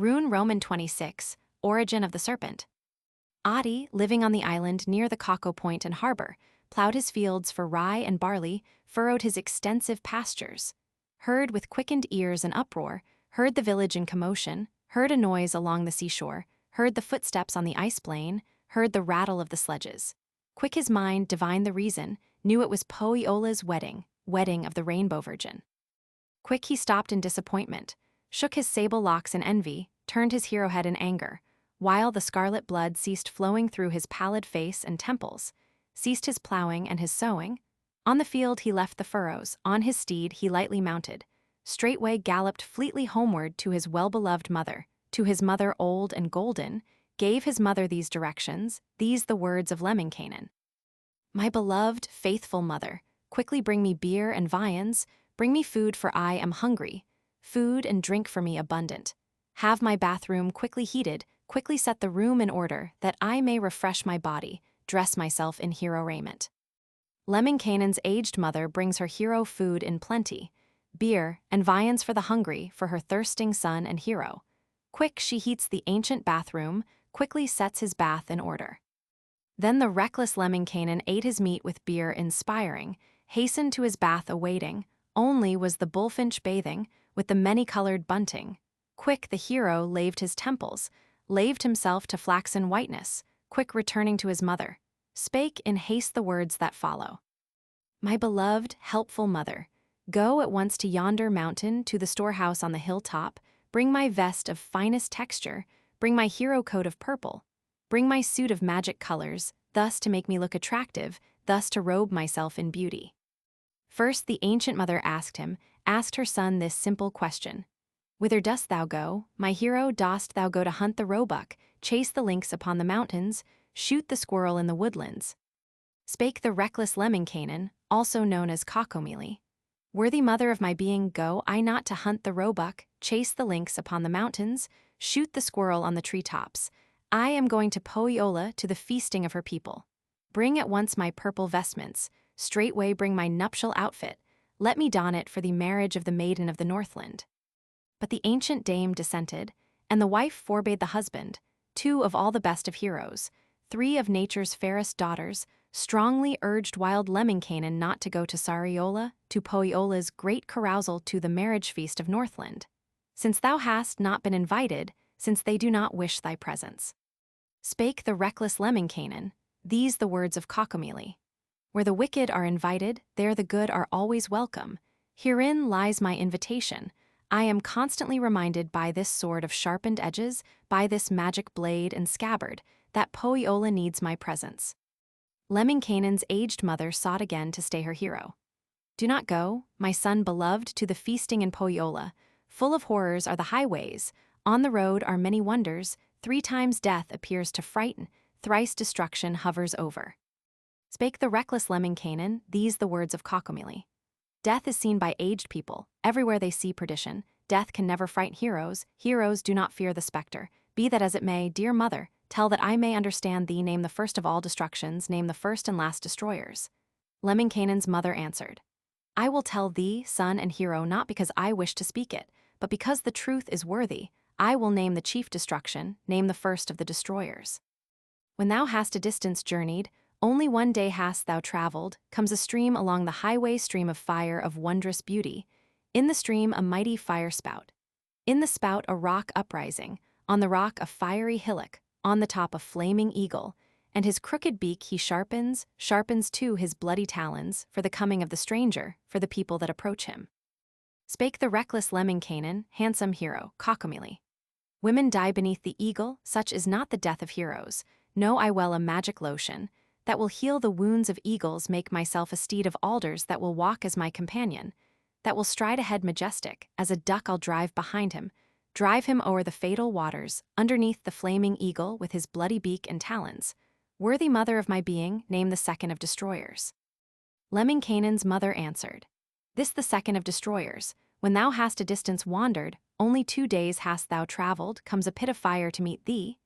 RUNE Roman 26, Origin of the Serpent. Adi, living on the island near the Kakko Point and harbor, plowed his fields for rye and barley, furrowed his extensive pastures. Heard with quickened ears an uproar, heard the village in commotion, heard a noise along the seashore, heard the footsteps on the ice plain, heard the rattle of the sledges. Quick his mind divined the reason, knew it was Pohjola's wedding of the Rainbow Virgin. Quick he stopped in disappointment, shook his sable locks in envy, turned his hero head in anger, while the scarlet blood ceased flowing through his pallid face and temples, ceased his plowing and his sowing. On the field he left the furrows, on his steed he lightly mounted, straightway galloped fleetly homeward to his well-beloved mother, to his mother old and golden, gave his mother these directions, these the words of Lemminkainen. My beloved, faithful mother, quickly bring me beer and viands, bring me food for I am hungry, food and drink for me abundant. Have my bathroom quickly heated, quickly set the room in order, that I may refresh my body, dress myself in hero raiment. Lemminkainen's aged mother brings her hero food in plenty, beer and viands for the hungry, for her thirsting son and hero. Quick she heats the ancient bathroom, quickly sets his bath in order. Then the reckless Lemminkainen ate his meat with beer inspiring, hastened to his bath awaiting, only was the bullfinch bathing, with the many-colored bunting. Quick the hero laved his temples, laved himself to flaxen whiteness, quick returning to his mother, spake in haste the words that follow. My beloved, helpful mother, go at once to yonder mountain, to the storehouse on the hilltop, bring my vest of finest texture, bring my hero coat of purple, bring my suit of magic colors, thus to make me look attractive, thus to robe myself in beauty. First the ancient mother asked her son this simple question. Whither dost thou go, my hero? Dost thou go to hunt the roebuck, chase the lynx upon the mountains, shoot the squirrel in the woodlands? Spake the reckless Lemminkainen, also known as Kakkomieli. Worthy mother of my being, go I not to hunt the roebuck, chase the lynx upon the mountains, shoot the squirrel on the treetops. I am going to Pohjola, to the feasting of her people. Bring at once my purple vestments, straightway bring my nuptial outfit, let me don it for the marriage of the maiden of the Northland. But the ancient dame dissented, and the wife forbade the husband, two of all the best of heroes, three of nature's fairest daughters, strongly urged wild Lemminkainen not to go to Sariola, to Pohjola's great carousal, to the marriage feast of Northland. Since thou hast not been invited, since they do not wish thy presence. Spake the reckless Lemminkainen, these the words of Kakkomieli. Where the wicked are invited, there the good are always welcome. Herein lies my invitation. I am constantly reminded by this sword of sharpened edges, by this magic blade and scabbard, that Pohjola needs my presence. Lemminkainen's aged mother sought again to stay her hero. Do not go, my son beloved, to the feasting in Pohjola. Full of horrors are the highways. On the road are many wonders. 3 times death appears to frighten, thrice destruction hovers over. Spake the reckless Lemminkainen, these the words of Kakkomieli. Death is seen by aged people, everywhere they see perdition. Death can never frighten heroes, heroes do not fear the specter. Be that as it may, dear mother, tell that I may understand thee, name the first of all destructions, name the first and last destroyers. Lemminkainen's mother answered, I will tell thee, son and hero, not because I wish to speak it, but because the truth is worthy. I will name the chief destruction, name the first of the destroyers. When thou hast a distance journeyed, only 1 day hast thou traveled, comes a stream along the highway, stream of fire of wondrous beauty. In the stream a mighty fire spout. In the spout a rock uprising, on the rock a fiery hillock, on the top a flaming eagle, and his crooked beak he sharpens too his bloody talons, for the coming of the stranger, for the people that approach him. Spake the reckless Lemminkainen, handsome hero, Kakkomieli. Women die beneath the eagle, such is not the death of heroes. Know I well a magic lotion, that will heal the wounds of eagles, make myself a steed of alders that will walk as my companion, that will stride ahead majestic, as a duck I'll drive behind him, drive him o'er the fatal waters, underneath the flaming eagle with his bloody beak and talons. Worthy mother of my being, name the second of destroyers. Lemminkainen's mother answered, This the second of destroyers, when thou hast a distance wandered, only 2 days hast thou traveled, comes a pit of fire to meet thee.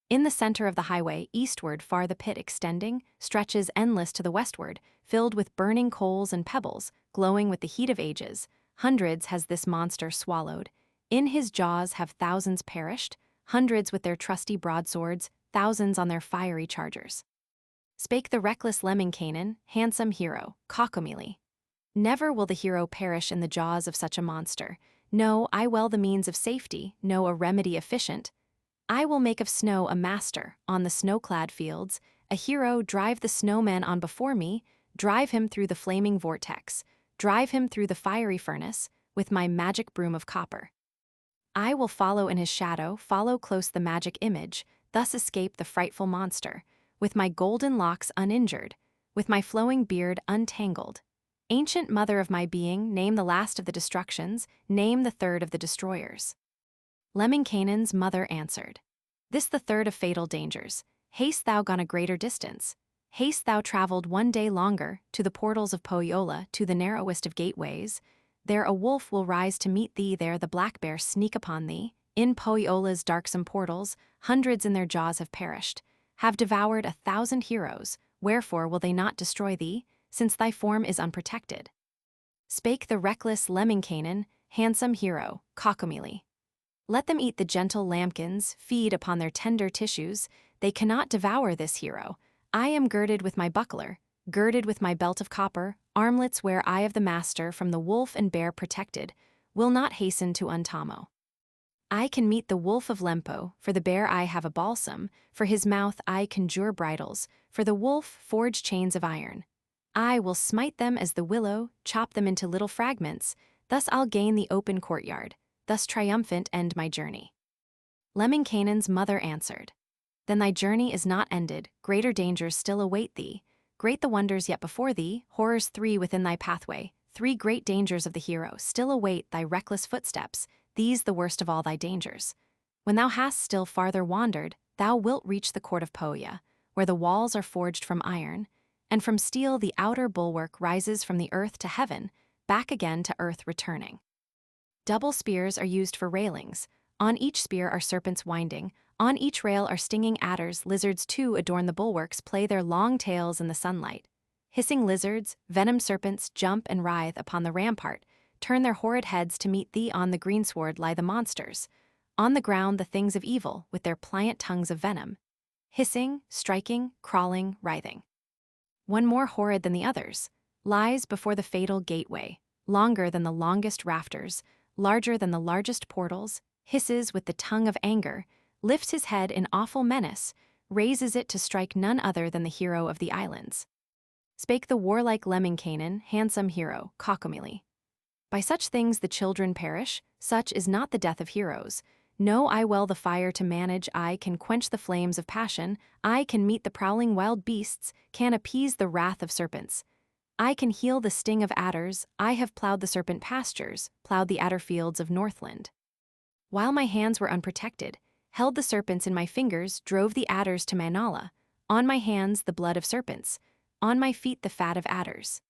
In the center of the highway, eastward far the pit extending, stretches endless to the westward, filled with burning coals and pebbles, glowing with the heat of ages. Hundreds has this monster swallowed. In his jaws have thousands perished, hundreds with their trusty broadswords, thousands on their fiery chargers. Spake the reckless Lemminkainen, handsome hero, Kaukomieli. Never will the hero perish in the jaws of such a monster. No, I well the means of safety, know a remedy efficient. I will make of snow a master, on the snow-clad fields, a hero drive the snowman on before me, drive him through the flaming vortex, drive him through the fiery furnace, with my magic broom of copper. I will follow in his shadow, follow close the magic image, thus escape the frightful monster, with my golden locks uninjured, with my flowing beard untangled. Ancient mother of my being, name the last of the destructions, name the third of the destroyers. Lemminkainen's mother answered, This the third of fatal dangers. Haste thou gone a greater distance. Haste thou travelled one day longer, to the portals of Pohjola, to the narrowest of gateways. There a wolf will rise to meet thee, there the black bear sneak upon thee. In Pohjola's darksome portals, hundreds in their jaws have perished, have devoured 1,000 heroes, wherefore will they not destroy thee, since thy form is unprotected? Spake the reckless Lemminkainen, handsome hero, Kaukomieli. Let them eat the gentle lambkins, feed upon their tender tissues, they cannot devour this hero. I am girded with my buckler, girded with my belt of copper, armlets where I of the master from the wolf and bear protected, will not hasten to Untamo. I can meet the wolf of Lempo, for the bear I have a balsam, for his mouth I conjure bridles, for the wolf forge chains of iron. I will smite them as the willow, chop them into little fragments, thus I'll gain the open courtyard, thus triumphant end my journey. Lemminkainen's mother answered, Then thy journey is not ended, greater dangers still await thee. Great the wonders yet before thee, horrors 3 within thy pathway, 3 great dangers of the hero still await thy reckless footsteps, these the worst of all thy dangers. When thou hast still farther wandered, thou wilt reach the court of Pohja, where the walls are forged from iron, and from steel the outer bulwark rises from the earth to heaven, back again to earth returning. Double spears are used for railings, on each spear are serpents winding, on each rail are stinging adders, lizards too adorn the bulwarks, play their long tails in the sunlight. Hissing lizards, venom serpents jump and writhe upon the rampart, turn their horrid heads to meet thee. On the greensward lie the monsters, on the ground the things of evil with their pliant tongues of venom, hissing, striking, crawling, writhing. One more horrid than the others lies before the fatal gateway, longer than the longest rafters, larger than the largest portals, hisses with the tongue of anger, lifts his head in awful menace, raises it to strike none other than the hero of the islands. Spake the warlike Lemminkainen, handsome hero, Kaukomieli. By such things the children perish, such is not the death of heroes. Know I well the fire to manage, I can quench the flames of passion, I can meet the prowling wild beasts, can appease the wrath of serpents. I can heal the sting of adders, I have plowed the serpent pastures, plowed the adder fields of Northland. While my hands were unprotected, held the serpents in my fingers, drove the adders to Manala, on my hands the blood of serpents, on my feet the fat of adders.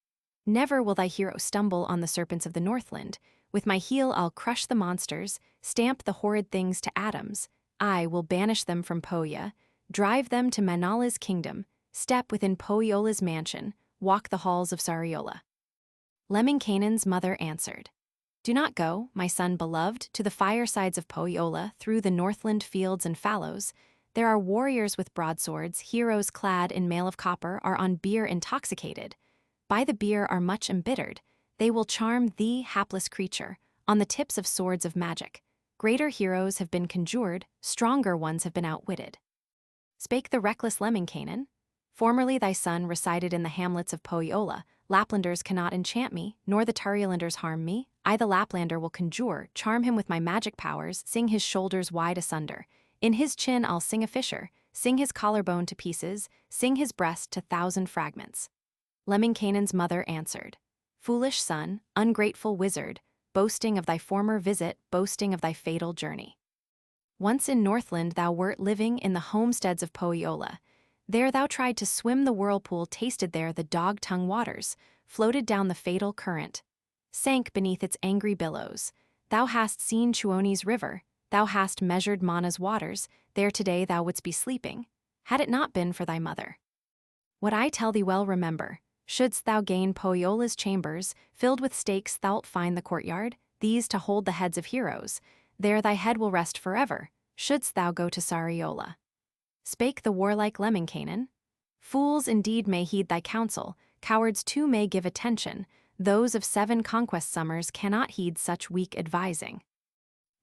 Never will thy hero stumble on the serpents of the Northland, with my heel I'll crush the monsters, stamp the horrid things to atoms, I will banish them from Pohja, drive them to Manala's kingdom, step within Pohjola's mansion, walk the halls of Sariola. Lemminkainen's mother answered, Do not go, my son beloved, to the firesides of Pohjola, through the Northland fields and fallows. There are warriors with broadswords, heroes clad in mail of copper are on beer intoxicated. By the beer are much embittered, they will charm thee, hapless creature, on the tips of swords of magic. Greater heroes have been conjured, stronger ones have been outwitted. Spake the reckless Lemminkainen, Formerly thy son resided in the hamlets of Pohjola, Laplanders cannot enchant me, nor the Karelianders harm me, I the Laplander will conjure, charm him with my magic powers, sing his shoulders wide asunder. In his chin I'll sing a fissure, sing his collarbone to pieces, sing his breast to 1,000 fragments. Lemminkainen's mother answered, Foolish son, ungrateful wizard, boasting of thy former visit, boasting of thy fatal journey. Once in Northland thou wert living in the homesteads of Pohjola. There thou tried to swim the whirlpool, tasted there the dog-tongue waters, floated down the fatal current, sank beneath its angry billows. Thou hast seen Tuoni's river, thou hast measured Mana's waters, there today thou wouldst be sleeping, had it not been for thy mother. What I tell thee well remember, shouldst thou gain Pohjola's chambers, filled with stakes thou'lt find the courtyard, these to hold the heads of heroes, There thy head will rest forever, shouldst thou go to Sariola. Spake the warlike Lemminkainen. Fools indeed may heed thy counsel, cowards too may give attention, those of 7 conquest summers cannot heed such weak advising.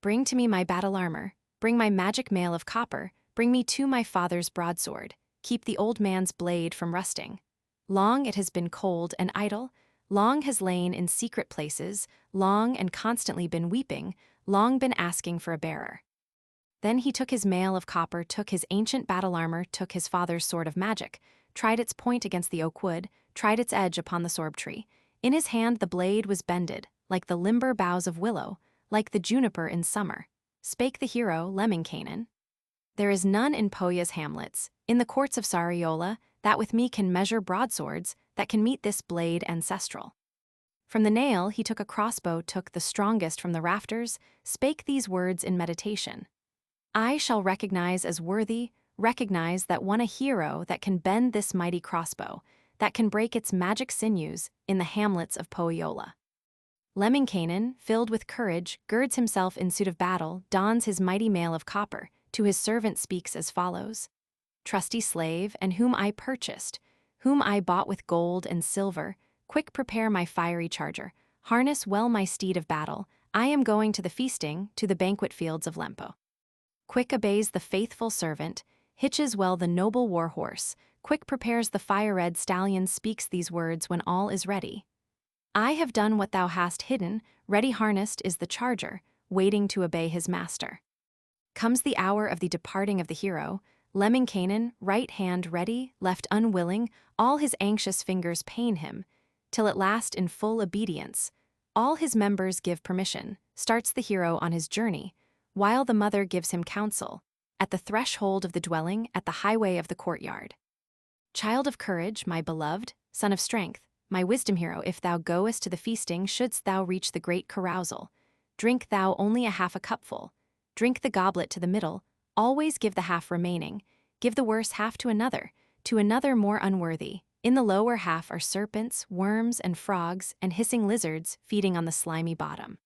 Bring to me my battle armor, bring my magic mail of copper, bring me too my father's broadsword, keep the old man's blade from rusting. Long it has been cold and idle, long has lain in secret places, long and constantly been weeping, long been asking for a bearer. Then he took his mail of copper, took his ancient battle armor, took his father's sword of magic, tried its point against the oak wood, tried its edge upon the sorb tree. In his hand the blade was bended, like the limber boughs of willow, like the juniper in summer. Spake the hero, Lemminkainen. There is none in Pohja's hamlets, in the courts of Sariola, that with me can measure broadswords, that can meet this blade ancestral. From the nail he took a crossbow, took the strongest from the rafters, spake these words in meditation. I shall recognize as worthy, recognize that one a hero that can bend this mighty crossbow, that can break its magic sinews in the hamlets of Pohjola. Lemminkainen, filled with courage, girds himself in suit of battle, dons his mighty mail of copper, to his servant speaks as follows. Trusty slave, and whom I purchased, whom I bought with gold and silver, quick prepare my fiery charger, harness well my steed of battle, I am going to the feasting, to the banquet fields of Lempo. Quick obeys the faithful servant, hitches well the noble war horse, quick prepares the fire-red stallion, speaks these words when all is ready. I have done what thou hast hidden, ready harnessed is the charger, waiting to obey his master. Comes the hour of the departing of the hero, Lemminkainen, right hand ready, left unwilling, all his anxious fingers pain him, till at last in full obedience, all his members give permission, starts the hero on his journey, while the mother gives him counsel, at the threshold of the dwelling, at the highway of the courtyard. Child of courage, my beloved, son of strength, my wisdom hero, if thou goest to the feasting, shouldst thou reach the great carousal, drink thou only a half a cupful, drink the goblet to the middle, always give the half remaining, give the worse half to another more unworthy. In the lower half are serpents, worms, and frogs, and hissing lizards feeding on the slimy bottom.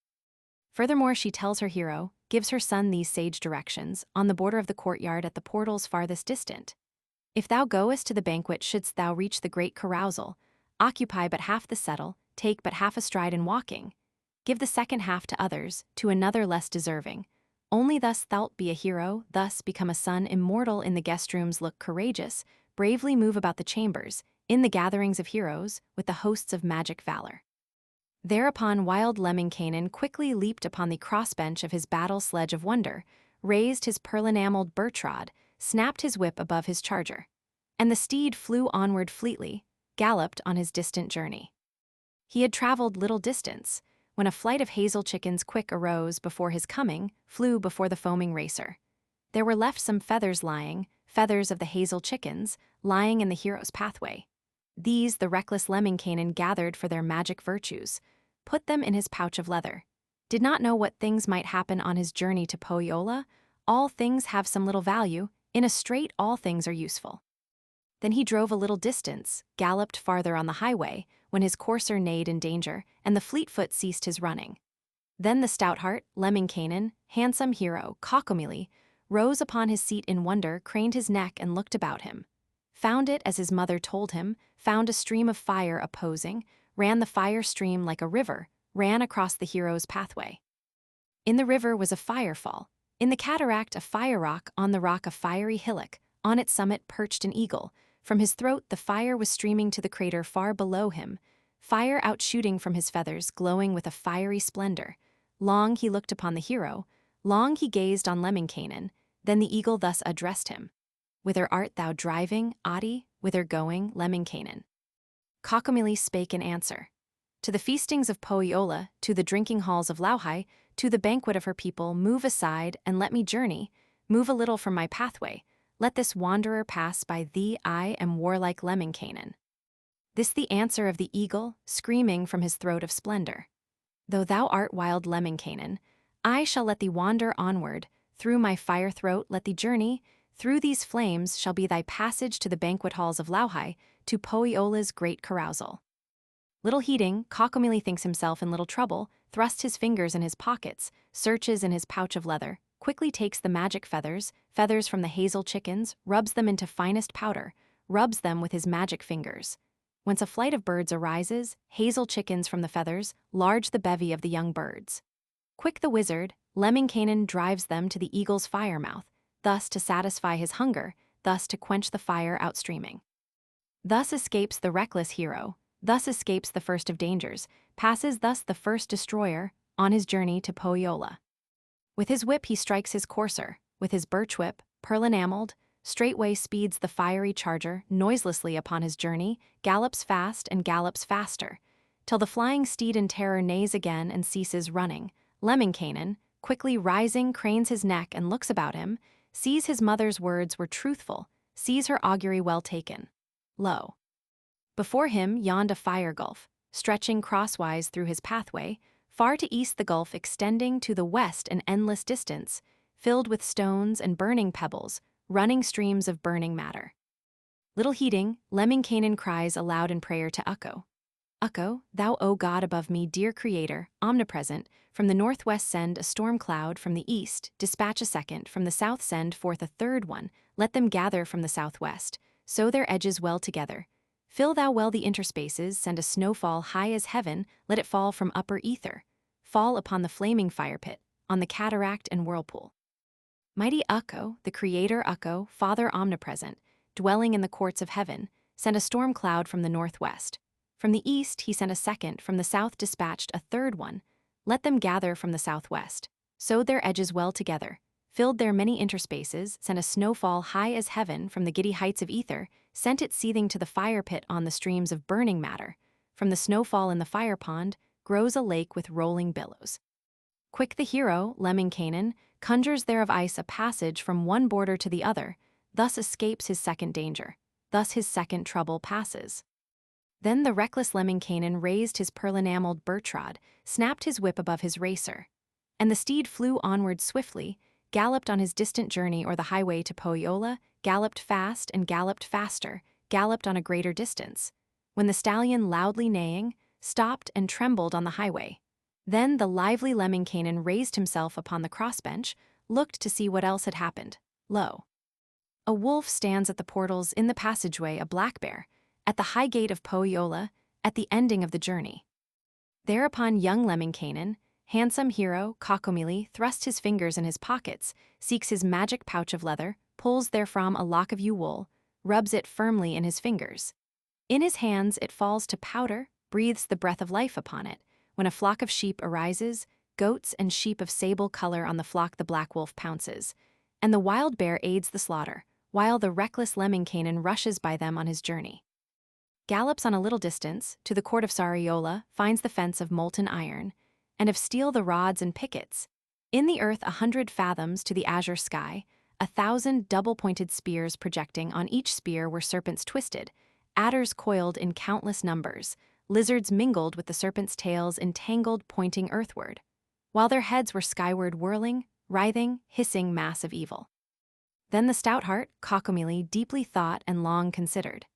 Furthermore, she tells her hero, gives her son these sage directions, on the border of the courtyard at the portals farthest distant. If thou goest to the banquet, shouldst thou reach the great carousal, occupy but half the settle, take but half a stride in walking, give the second half to others, to another less deserving. Only thus thou'lt be a hero, thus become a son immortal. In the guest rooms look courageous, bravely move about the chambers, in the gatherings of heroes, with the hosts of magic valor. Thereupon wild Lemminkainen quickly leaped upon the crossbench of his battle sledge of wonder, raised his pearl-enameled birch-rod, snapped his whip above his charger. And the steed flew onward fleetly, galloped on his distant journey. He had traveled little distance, when a flight of hazel chickens quick arose before his coming, flew before the foaming racer. There were left some feathers lying, feathers of the hazel chickens, lying in the hero's pathway. These the reckless Lemminkainen gathered for their magic virtues, put them in his pouch of leather. Did not know what things might happen on his journey to Pohjola. All things have some little value, in a strait all things are useful. Then he drove a little distance, galloped farther on the highway, when his courser neighed in danger, and the fleet-foot ceased his running. Then the stout-heart, Lemminkainen, handsome hero, Kaukomieli, rose upon his seat in wonder, craned his neck and looked about him. Found it as his mother told him, found a stream of fire opposing, ran the fire stream like a river, ran across the hero's pathway. In the river was a firefall, in the cataract a fire rock, on the rock a fiery hillock, on its summit perched an eagle. From his throat the fire was streaming to the crater far below him, fire outshooting from his feathers, glowing with a fiery splendor. Long he looked upon the hero, long he gazed on Lemminkainen, then the eagle thus addressed him. Whither art thou driving, Adi? Whither going, Lemminkainen? Kaukomieli spake in answer. To the feastings of Pohjola, to the drinking halls of Lauhai, to the banquet of her people, move aside and let me journey, move a little from my pathway. Let this wanderer pass by thee, I am warlike Lemminkainen. This the answer of the eagle, screaming from his throat of splendor. Though thou art wild Lemminkainen, I shall let thee wander onward, through my fire throat let thee journey, through these flames shall be thy passage to the banquet halls of Lauhai, to Pohjola's great carousal. Little heeding, Kaukomieli thinks himself in little trouble, thrusts his fingers in his pockets, searches in his pouch of leather, quickly takes the magic feathers from the hazel chickens, rubs them into finest powder, rubs them with his magic fingers. Whence a flight of birds arises, hazel chickens from the feathers, large the bevy of the young birds. Quick the wizard, Lemminkainen drives them to the eagle's fire mouth, thus to satisfy his hunger, thus to quench the fire outstreaming. Thus escapes the reckless hero, thus escapes the first of dangers, passes thus the first destroyer, on his journey to Pohjola. With his whip he strikes his courser, with his birch whip, pearl-enameled, straightway speeds the fiery charger noiselessly upon his journey, gallops fast and gallops faster, till the flying steed in terror neighs again and ceases running. Lemminkainen, quickly rising, cranes his neck and looks about him, sees his mother's words were truthful, sees her augury well taken. Lo! Before him yawned a fire gulf, stretching crosswise through his pathway, far to east the gulf extending to the west an endless distance, filled with stones and burning pebbles, running streams of burning matter. Little heeding, Lemminkainen cries aloud in prayer to Ukko. Ukko, thou O God above me, dear Creator, omnipresent, from the northwest send a storm cloud, from the east dispatch a second, from the south send forth a third one, let them gather from the southwest, sow their edges well together. Fill thou well the interspaces, send a snowfall high as heaven, let it fall from upper ether. Fall upon the flaming fire pit, on the cataract and whirlpool. Mighty Ukko, the Creator Ukko, Father omnipresent, dwelling in the courts of heaven, sent a storm cloud from the northwest. From the east he sent a second, from the south dispatched a third one. Let them gather from the southwest, sowed their edges well together, filled their many interspaces, sent a snowfall high as heaven from the giddy heights of ether, sent it seething to the fire pit on the streams of burning matter. From the snowfall in the fire pond grows a lake with rolling billows. Quick the hero, Lemminkainen, conjures there of ice a passage from one border to the other, thus escapes his second danger, thus his second trouble passes. Then the reckless Lemminkainen raised his pearl-enameled birch rod, snapped his whip above his racer, and the steed flew onward swiftly, galloped on his distant journey o'er the highway to Pohjola, galloped fast and galloped faster, galloped on a greater distance, when the stallion loudly neighing, stopped and trembled on the highway. Then the lively Lemminkainen raised himself upon the crossbench, looked to see what else had happened. Lo! A wolf stands at the portals, in the passageway a black bear, at the high gate of Pohjola, at the ending of the journey. Thereupon young Lemminkainen, handsome hero, Kaukomieli, thrusts his fingers in his pockets, seeks his magic pouch of leather, pulls therefrom a lock of ewe wool, rubs it firmly in his fingers. In his hands it falls to powder, breathes the breath of life upon it, when a flock of sheep arises, goats and sheep of sable color on the flock the black wolf pounces, and the wild bear aids the slaughter, while the reckless Lemminkainen rushes by them on his journey. Gallops on a little distance, to the court of Sariola, finds the fence of molten iron, and of steel the rods and pickets. In the earth 100 fathoms to the azure sky, 1,000 double-pointed spears projecting, on each spear were serpents twisted, adders coiled in countless numbers, lizards mingled with the serpents' tails entangled pointing earthward, while their heads were skyward whirling, writhing, hissing mass of evil. Then the stout heart, Kaukomieli, deeply thought and long considered.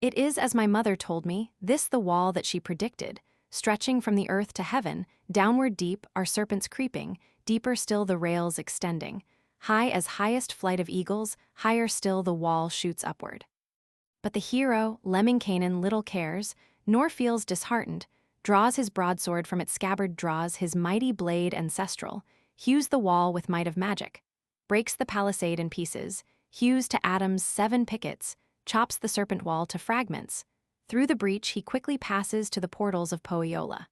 It is as my mother told me, this the wall that she predicted, stretching from the earth to heaven, downward deep are serpents creeping, deeper still the rails extending, high as highest flight of eagles, higher still the wall shoots upward. But the hero, Lemminkainen, little cares, nor feels disheartened, draws his broadsword from its scabbard, draws his mighty blade ancestral, hews the wall with might of magic, breaks the palisade in pieces, hews to atoms 7 pickets, chops the serpent wall to fragments. Through the breach he quickly passes to the portals of Pohjola.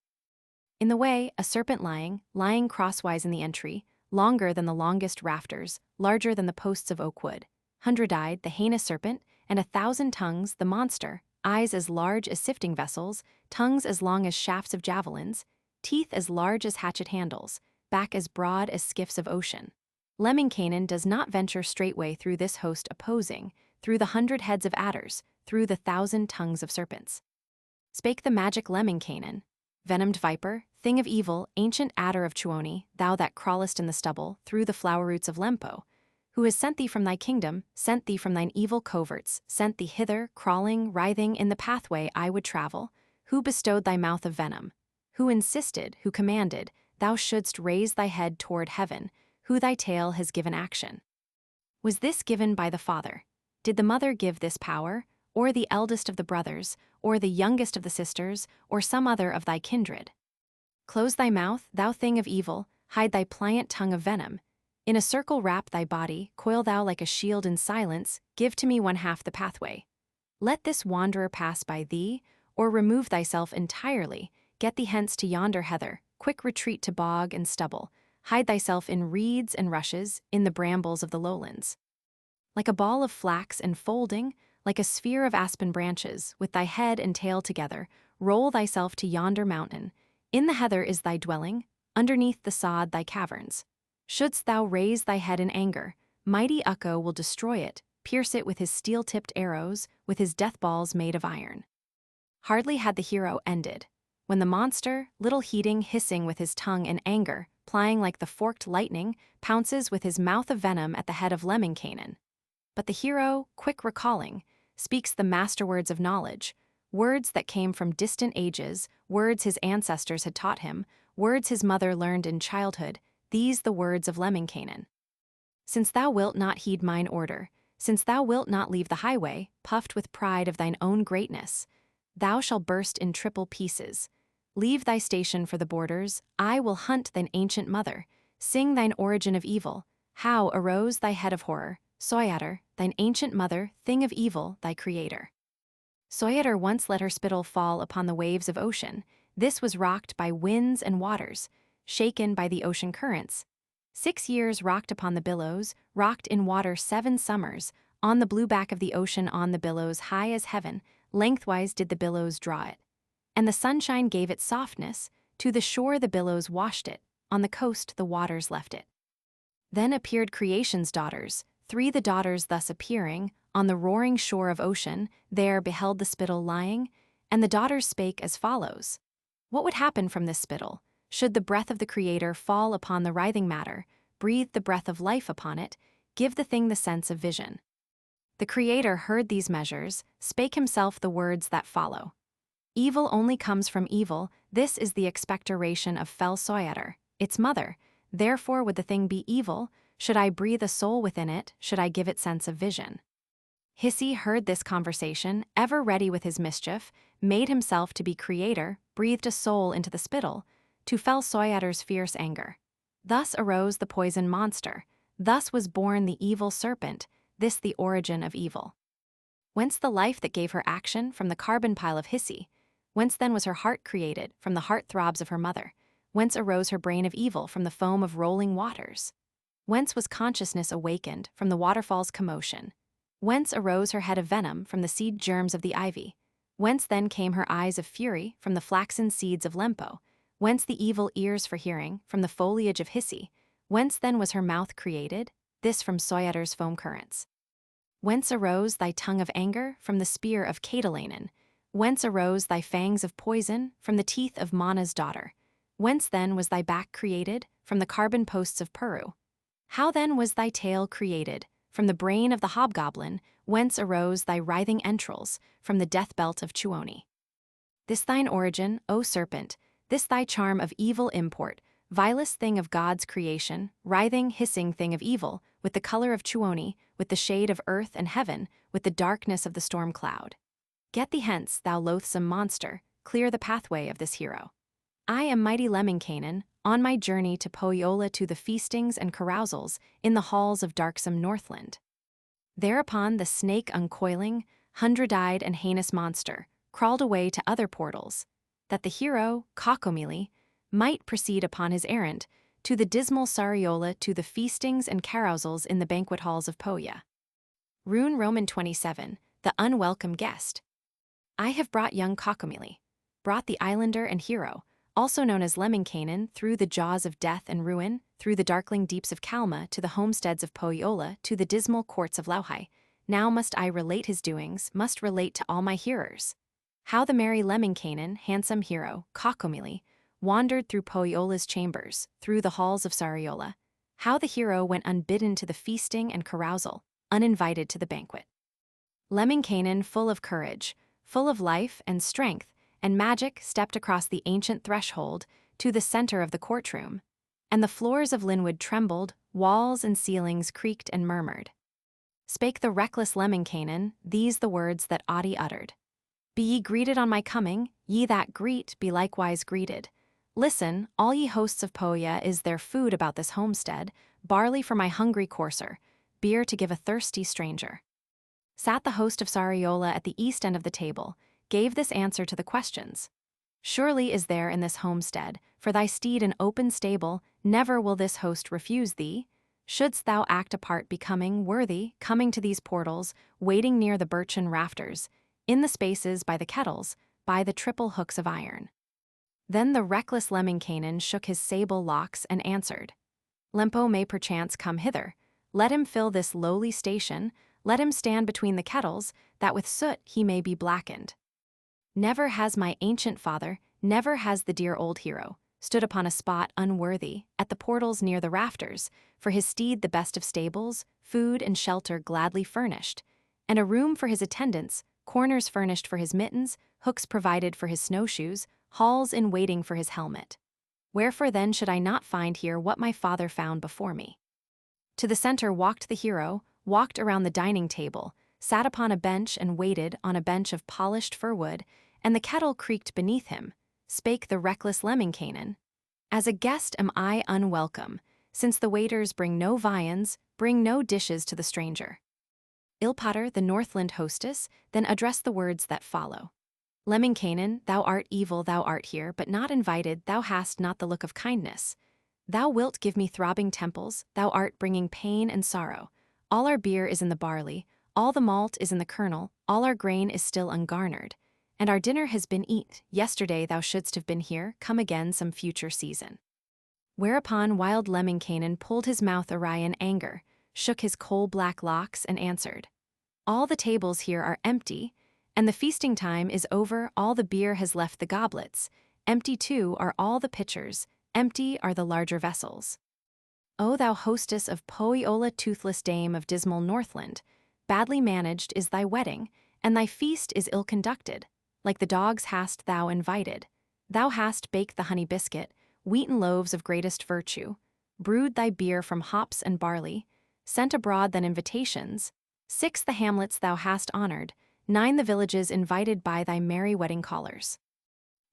In the way, a serpent lying crosswise in the entry, longer than the longest rafters, larger than the posts of oak wood, 100-eyed, the heinous serpent, and 1,000 tongues, the monster, eyes as large as sifting vessels, tongues as long as shafts of javelins, teeth as large as hatchet handles, back as broad as skiffs of ocean. Lemminkainen does not venture straightway through this host opposing, through the 100 heads of adders, through the 1,000 tongues of serpents. Spake the magic Lemminkainen, venomed viper, thing of evil, ancient adder of Tuoni, thou that crawlest in the stubble, through the flower roots of Lempo, who has sent thee from thy kingdom, sent thee from thine evil coverts, sent thee hither, crawling, writhing in the pathway I would travel, who bestowed thy mouth of venom, who insisted, who commanded, thou shouldst raise thy head toward heaven, who thy tail has given action. Was this given by the father? Did the mother give this power, or the eldest of the brothers, or the youngest of the sisters, or some other of thy kindred? Close thy mouth, thou thing of evil, hide thy pliant tongue of venom. In a circle wrap thy body, coil thou like a shield in silence, give to me one half the pathway. Let this wanderer pass by thee, or remove thyself entirely, get thee hence to yonder heather, quick retreat to bog and stubble, hide thyself in reeds and rushes, in the brambles of the lowlands. Like a ball of flax enfolding, like a sphere of aspen branches, with thy head and tail together, roll thyself to yonder mountain. In the heather is thy dwelling, underneath the sod thy caverns. Shouldst thou raise thy head in anger, mighty Ukko will destroy it, pierce it with his steel-tipped arrows, with his death balls made of iron. Hardly had the hero ended, when the monster, little heeding, hissing with his tongue in anger, plying like the forked lightning, pounces with his mouth of venom at the head of Lemminkainen. But the hero, quick recalling, speaks the master words of knowledge, words that came from distant ages, words his ancestors had taught him, words his mother learned in childhood, these the words of Lemminkainen. Since thou wilt not heed mine order, since thou wilt not leave the highway, puffed with pride of thine own greatness, thou shalt burst in triple pieces. Leave thy station for the borders, I will hunt thine ancient mother, sing thine origin of evil, how arose thy head of horror, Soyater, thine ancient mother, thing of evil, thy creator. Soyater once let her spittle fall upon the waves of ocean. This was rocked by winds and waters, shaken by the ocean currents. 6 years rocked upon the billows, rocked in water 7 summers, on the blue back of the ocean on the billows high as heaven, lengthwise did the billows draw it. And the sunshine gave it softness, to the shore the billows washed it, on the coast the waters left it. Then appeared creation's daughters, 3 the daughters thus appearing, on the roaring shore of ocean, there beheld the spittle lying, and the daughters spake as follows. What would happen from this spittle? Should the breath of the Creator fall upon the writhing matter, breathe the breath of life upon it, give the thing the sense of vision. The Creator heard these measures, spake himself the words that follow. Evil only comes from evil, this is the expectoration of fell Soyater, its mother, therefore would the thing be evil, should I breathe a soul within it, should I give it sense of vision. Hissi heard this conversation, ever ready with his mischief, made himself to be creator, breathed a soul into the spittle, to fell Soyater's fierce anger. Thus arose the poison monster, thus was born the evil serpent, this the origin of evil. Whence the life that gave her action? From the carbon pile of Hissi. Whence then was her heart created? From the heart throbs of her mother. Whence arose her brain of evil? From the foam of rolling waters. Whence was consciousness awakened? From the waterfall's commotion. Whence arose her head of venom? From the seed germs of the ivy. Whence then came her eyes of fury? From the flaxen seeds of Lempo. Whence the evil ears for hearing? From the foliage of Hissi. Whence then was her mouth created? This from Soyater's foam currents. Whence arose thy tongue of anger? From the spear of Katalainen. Whence arose thy fangs of poison? From the teeth of Mana's daughter. Whence then was thy back created? From the carbon posts of Puru. How then was thy tail created? From the brain of the hobgoblin. Whence arose thy writhing entrails? From the death belt of Tuoni. This thine origin, O serpent, this thy charm of evil import, vilest thing of God's creation, writhing, hissing thing of evil, with the color of Tuoni, with the shade of earth and heaven, with the darkness of the storm cloud. Get thee hence, thou loathsome monster, clear the pathway of this hero. I am mighty Lemminkainen, on my journey to Pohjola to the feastings and carousals in the halls of darksome Northland. Thereupon the snake uncoiling, 100-eyed and heinous monster, crawled away to other portals, that the hero, Kaukomieli, might proceed upon his errand, to the dismal Sariola to the feastings and carousals in the banquet halls of Pohja. Rune Roman 27, the unwelcome guest. I have brought young Kaukomieli, brought the islander and hero, also known as Lemminkainen, through the jaws of death and ruin, through the darkling deeps of Kalma to the homesteads of Pohjola to the dismal courts of Lauhai. Now must I relate his doings, must relate to all my hearers. How the merry Lemminkainen, handsome hero, Kaukomieli, wandered through Pohjola's chambers, through the halls of Sariola. How the hero went unbidden to the feasting and carousal, uninvited to the banquet. Lemminkainen, full of courage, full of life and strength, and magic stepped across the ancient threshold to the center of the courtroom. And the floors of Linwood trembled, walls and ceilings creaked and murmured. Spake the reckless Lemminkainen, these the words that Audi uttered. Be ye greeted on my coming, ye that greet be likewise greeted. Listen, all ye hosts of Pohja is there food about this homestead, barley for my hungry courser, beer to give a thirsty stranger. Sat the host of Sariola at the east end of the table, gave this answer to the questions. Surely is there in this homestead, for thy steed an open stable, never will this host refuse thee. Shouldst thou act a part becoming worthy, coming to these portals, waiting near the birchen rafters, in the spaces by the kettles, by the triple hooks of iron. Then the reckless Lemminkainen shook his sable locks and answered. Lempo may perchance come hither. Let him fill this lowly station, let him stand between the kettles, that with soot he may be blackened. Never has my ancient father, never has the dear old hero, stood upon a spot unworthy, at the portals near the rafters, for his steed the best of stables, food and shelter gladly furnished, and a room for his attendants, corners furnished for his mittens, hooks provided for his snowshoes, halls in waiting for his helmet. Wherefore then should I not find here what my father found before me? To the center walked the hero, walked around the dining table, sat upon a bench and waited on a bench of polished fir wood, and the kettle creaked beneath him. Spake the reckless Lemminkainen. As a guest am I unwelcome, since the waiters bring no viands, bring no dishes to the stranger. Ilpater, the Northland hostess, then addressed the words that follow. Lemminkainen, thou art evil, thou art here, but not invited, thou hast not the look of kindness. Thou wilt give me throbbing temples, thou art bringing pain and sorrow. All our beer is in the barley, all the malt is in the kernel, all our grain is still ungarnered. And our dinner has been eat, yesterday thou shouldst have been here, come again some future season. Whereupon wild Lemminkainen pulled his mouth awry in anger, shook his coal-black locks and answered. All the tables here are empty, and the feasting time is over, all the beer has left the goblets, empty too are all the pitchers, empty are the larger vessels. O thou hostess of Pohjola, toothless dame of dismal Northland, badly managed is thy wedding, and thy feast is ill conducted. Like the dogs hast thou invited. Thou hast baked the honey biscuit, wheaten loaves of greatest virtue, brewed thy beer from hops and barley, sent abroad than invitations, 6 the hamlets thou hast honored, 9 the villages invited by thy merry wedding callers.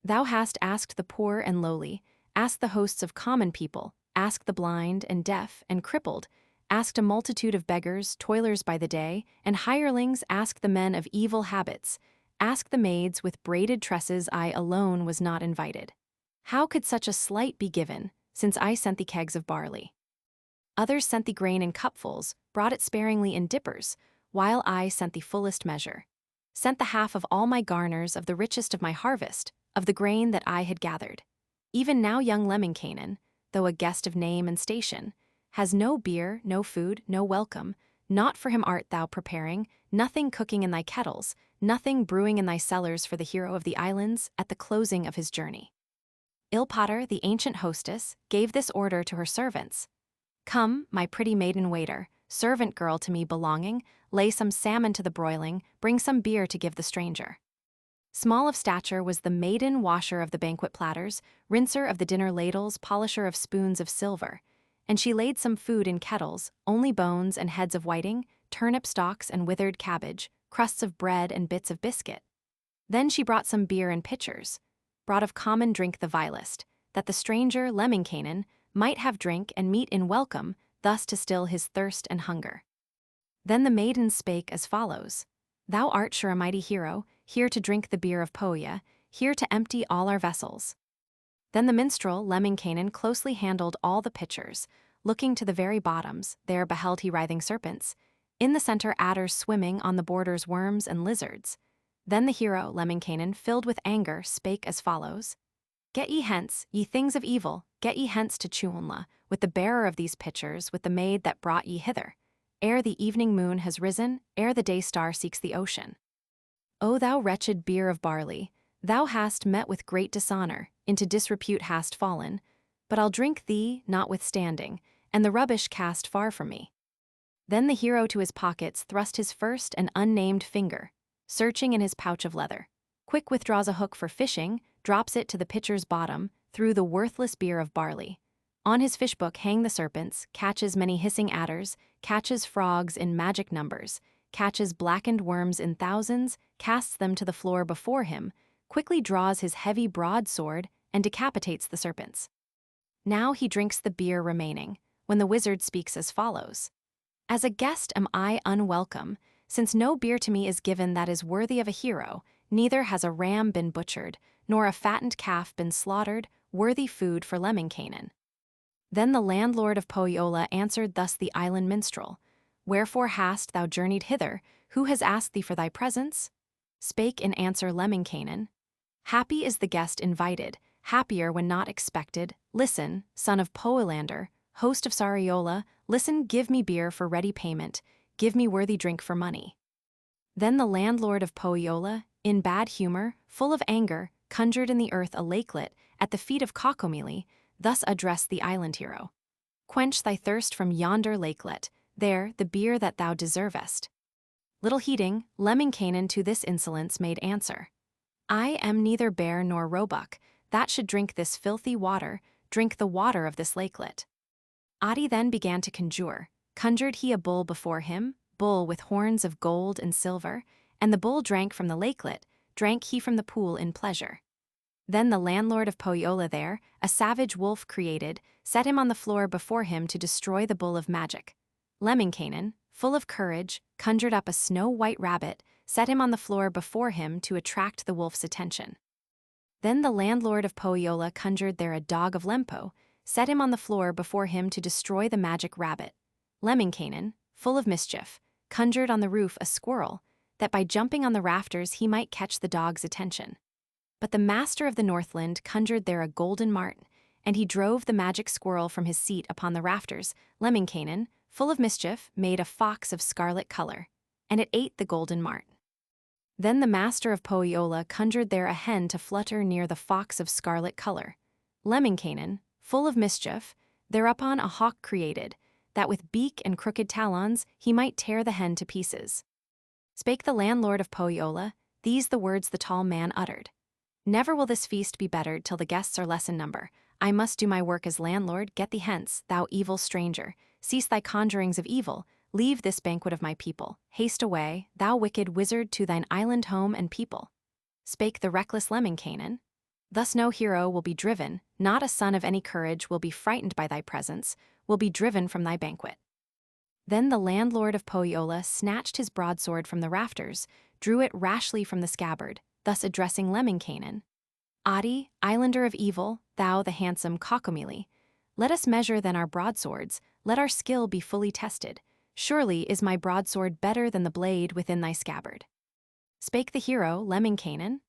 Thou hast asked the poor and lowly, asked the hosts of common people, asked the blind and deaf and crippled, asked a multitude of beggars, toilers by the day, and hirelings, asked the men of evil habits, asked the maids with braided tresses. I alone was not invited. How could such a slight be given, since I sent thee kegs of barley? Others sent thee grain in cupfuls, brought it sparingly in dippers, while I sent thee fullest measure. Sent the half of all my garners of the richest of my harvest, of the grain that I had gathered. Even now young Lemminkainen, though a guest of name and station, has no beer, no food, no welcome, not for him art thou preparing, nothing cooking in thy kettles, nothing brewing in thy cellars for the hero of the islands at the closing of his journey. Ilpater, the ancient hostess, gave this order to her servants. Come, my pretty maiden waiter, servant girl to me belonging, lay some salmon to the broiling, bring some beer to give the stranger. Small of stature was the maiden washer of the banquet platters, rinser of the dinner ladles, polisher of spoons of silver, and she laid some food in kettles, only bones and heads of whiting, turnip stalks and withered cabbage, crusts of bread and bits of biscuit. Then she brought some beer in pitchers, brought of common drink the vilest, that the stranger, Lemminkainen, might have drink and meat in welcome, thus to still his thirst and hunger. Then the maiden spake as follows. Thou art sure a mighty hero, here to drink the beer of Pohja, here to empty all our vessels. Then the minstrel, Lemminkainen, closely handled all the pitchers, looking to the very bottoms, there beheld he writhing serpents, in the center adders swimming, on the borders worms and lizards. Then the hero, Lemminkainen, filled with anger, spake as follows. Get ye hence, ye things of evil, get ye hence to Chuonla, with the bearer of these pitchers, with the maid that brought ye hither, ere the evening moon has risen, ere the day star seeks the ocean. O thou wretched beer of barley, thou hast met with great dishonor, into disrepute hast fallen, but I'll drink thee, notwithstanding, and the rubbish cast far from me. Then the hero to his pockets thrust his first and unnamed finger, searching in his pouch of leather. Quick withdraws a hook for fishing, drops it to the pitcher's bottom, through the worthless beer of barley. On his fishbook hang the serpents, catches many hissing adders, catches frogs in magic numbers, catches blackened worms in thousands, casts them to the floor before him, quickly draws his heavy broadsword, and decapitates the serpents. Now he drinks the beer remaining, when the wizard speaks as follows. As a guest am I unwelcome, since no beer to me is given that is worthy of a hero, neither has a ram been butchered, nor a fattened calf been slaughtered, worthy food for Lemminkainen. Then the landlord of Pohjola answered thus the island minstrel, Wherefore hast thou journeyed hither? Who has asked thee for thy presence? Spake in answer Lemminkainen. Happy is the guest invited, happier when not expected. Listen, son of Pohjolander, host of Sariola, listen, give me beer for ready payment, give me worthy drink for money. Then the landlord of Pohjola, in bad humor, full of anger, conjured in the earth a lakelet, at the feet of Kaukomieli, thus addressed the island hero. Quench thy thirst from yonder lakelet, there the beer that thou deservest. Little heeding, Lemminkainen to this insolence made answer. I am neither bear nor roebuck, that should drink this filthy water, drink the water of this lakelet. Adi then began to conjured he a bull before him, bull with horns of gold and silver, and the bull drank from the lakelet, drank he from the pool in pleasure. Then the landlord of Pohjola there, a savage wolf created, set him on the floor before him to destroy the bull of magic. Lemminkainen, full of courage, conjured up a snow-white rabbit, set him on the floor before him to attract the wolf's attention. Then the landlord of Pohjola conjured there a dog of Lempo, set him on the floor before him to destroy the magic rabbit. Lemminkainen, full of mischief, conjured on the roof a squirrel, that by jumping on the rafters he might catch the dog's attention. But the master of the Northland conjured there a golden mart, and he drove the magic squirrel from his seat upon the rafters. Lemminkainen, full of mischief, made a fox of scarlet color, and it ate the golden mart. Then the master of Pohjola conjured there a hen to flutter near the fox of scarlet color. Lemminkainen, full of mischief, thereupon a hawk created, that with beak and crooked talons he might tear the hen to pieces. Spake the landlord of Pohjola, these the words the tall man uttered. Never will this feast be bettered till the guests are less in number. I must do my work as landlord, get thee hence, thou evil stranger, cease thy conjurings of evil, leave this banquet of my people, haste away, thou wicked wizard, to thine island home and people. Spake the reckless Lemminkainen. Thus no hero will be driven, not a son of any courage will be frightened by thy presence, will be driven from thy banquet. Then the landlord of Pohjola snatched his broadsword from the rafters, drew it rashly from the scabbard, thus addressing Lemminkainen. Adi, islander of evil, thou the handsome Kaukomieli, let us measure then our broadswords, let our skill be fully tested. Surely is my broadsword better than the blade within thy scabbard. Spake the hero, Lemminkainen.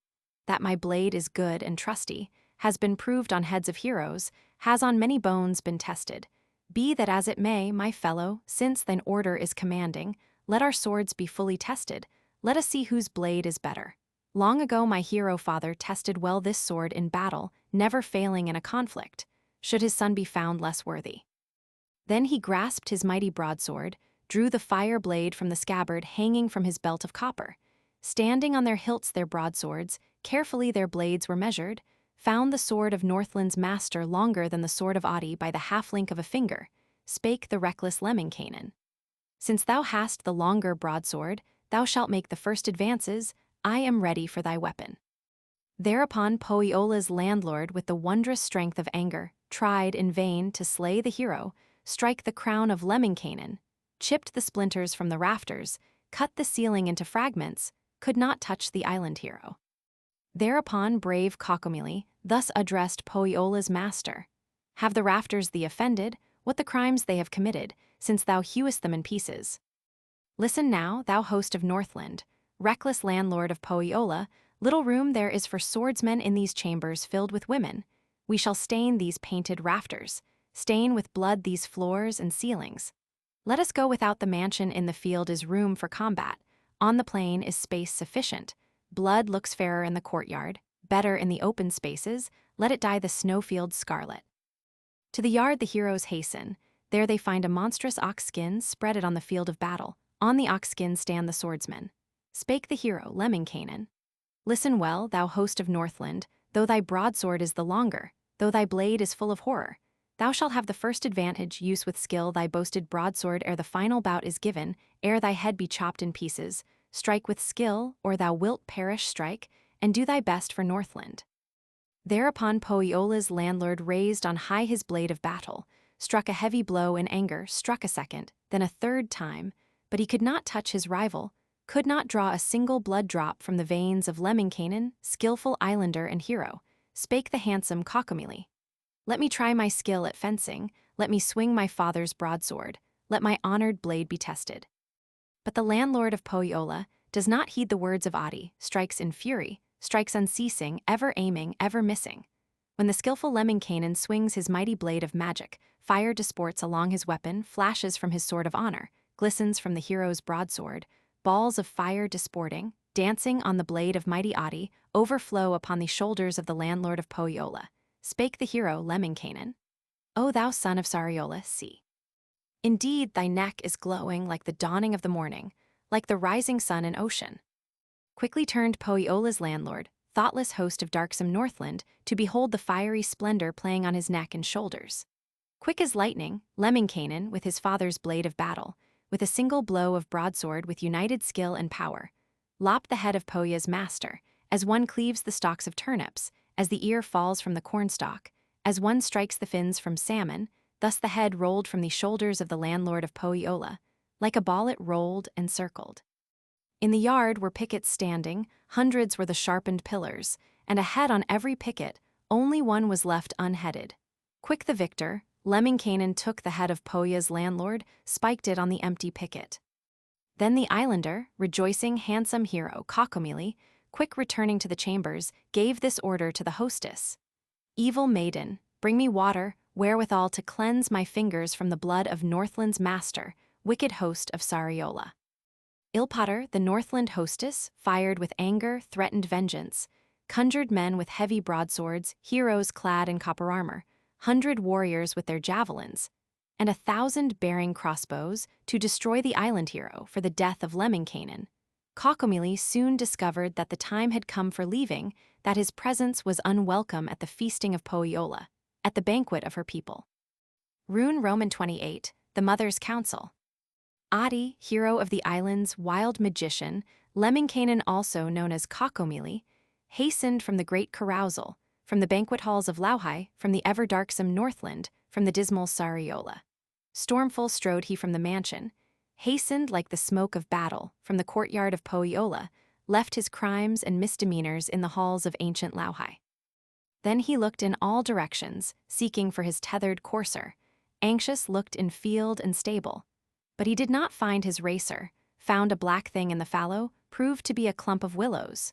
That my blade is good and trusty, has been proved on heads of heroes, has on many bones been tested. Be that as it may, my fellow, since thine order is commanding, let our swords be fully tested, let us see whose blade is better. Long ago my hero father tested well this sword in battle, never failing in a conflict, should his son be found less worthy. Then he grasped his mighty broadsword, drew the fire blade from the scabbard hanging from his belt of copper. Standing on their hilts their broadswords, carefully their blades were measured, found the sword of Northland's master longer than the sword of Adi by the half-link of a finger, spake the reckless Lemminkainen. Since thou hast the longer broadsword, thou shalt make the first advances, I am ready for thy weapon. Thereupon Pohjola's landlord, with the wondrous strength of anger, tried in vain to slay the hero, strike the crown of Lemminkainen, chipped the splinters from the rafters, cut the ceiling into fragments, could not touch the island hero. Thereupon brave Kaukomieli thus addressed Pohjola's master. Have the rafters thee offended, what the crimes they have committed, since thou hewest them in pieces? Listen now, thou host of Northland, reckless landlord of Pohjola, little room there is for swordsmen in these chambers filled with women. We shall stain these painted rafters, stain with blood these floors and ceilings. Let us go without the mansion, in the field is room for combat, on the plain is space sufficient. Blood looks fairer in the courtyard, better in the open spaces, let it dye the snowfield scarlet. To the yard the heroes hasten, there they find a monstrous ox skin spreaded on the field of battle, on the ox skin stand the swordsmen. Spake the hero, Lemminkainen. Listen well, thou host of Northland, though thy broadsword is the longer, though thy blade is full of horror. Thou shalt have the first advantage, use with skill thy boasted broadsword ere the final bout is given, ere thy head be chopped in pieces. Strike with skill, or thou wilt perish, strike, and do thy best for Northland. Thereupon Pohjola's landlord raised on high his blade of battle, struck a heavy blow in anger, struck a second, then a third time, but he could not touch his rival, could not draw a single blood drop from the veins of Lemminkainen, skillful islander and hero. Spake the handsome Kaukomieli. Let me try my skill at fencing, let me swing my father's broadsword, let my honored blade be tested. But the landlord of Pohjola does not heed the words of Adi, strikes in fury, strikes unceasing, ever aiming, ever missing. When the skillful Lemminkainen swings his mighty blade of magic, fire disports along his weapon, flashes from his sword of honor, glistens from the hero's broadsword, balls of fire disporting, dancing on the blade of mighty Adi, overflow upon the shoulders of the landlord of Pohjola. Spake the hero Lemminkainen. O thou son of Sariola, see. Indeed, thy neck is glowing like the dawning of the morning, like the rising sun in ocean. Quickly turned Pohjola's landlord, thoughtless host of darksome Northland, to behold the fiery splendor playing on his neck and shoulders. Quick as lightning, Lemminkainen, with his father's blade of battle, with a single blow of broadsword with united skill and power, lopped the head of Pohja's master, as one cleaves the stalks of turnips, as the ear falls from the cornstalk, as one strikes the fins from salmon. Thus the head rolled from the shoulders of the landlord of Pohjola, like a ball it rolled and circled. In the yard were pickets standing, hundreds were the sharpened pillars, and a head on every picket, only one was left unheaded. Quick the victor, Lemminkainen took the head of Pohja's landlord, spiked it on the empty picket. Then the islander, rejoicing handsome hero Kaukomieli, quick returning to the chambers, gave this order to the hostess. Evil maiden, bring me water, wherewithal to cleanse my fingers from the blood of Northland's master, wicked host of Sariola. Ilpotter, the Northland hostess, fired with anger, threatened vengeance, conjured men with heavy broadswords, heroes clad in copper armor, 100 warriors with their javelins, and 1,000 bearing crossbows to destroy the island hero for the death of Lemminkainen. Kaukomieli soon discovered that the time had come for leaving, that his presence was unwelcome at the feasting of Pohjola, at the banquet of her people. RUNE Roman 28, the Mother's Council. Adi, hero of the island's wild magician, Lemminkainen also known as Kaukomieli, hastened from the great carousal, from the banquet halls of Lauhai, from the ever-darksome Northland, from the dismal Sariola. Stormful strode he from the mansion, hastened like the smoke of battle, from the courtyard of Pohjola, left his crimes and misdemeanors in the halls of ancient Lauhai. Then he looked in all directions, seeking for his tethered courser, anxious looked in field and stable. But he did not find his racer, found a black thing in the fallow, proved to be a clump of willows.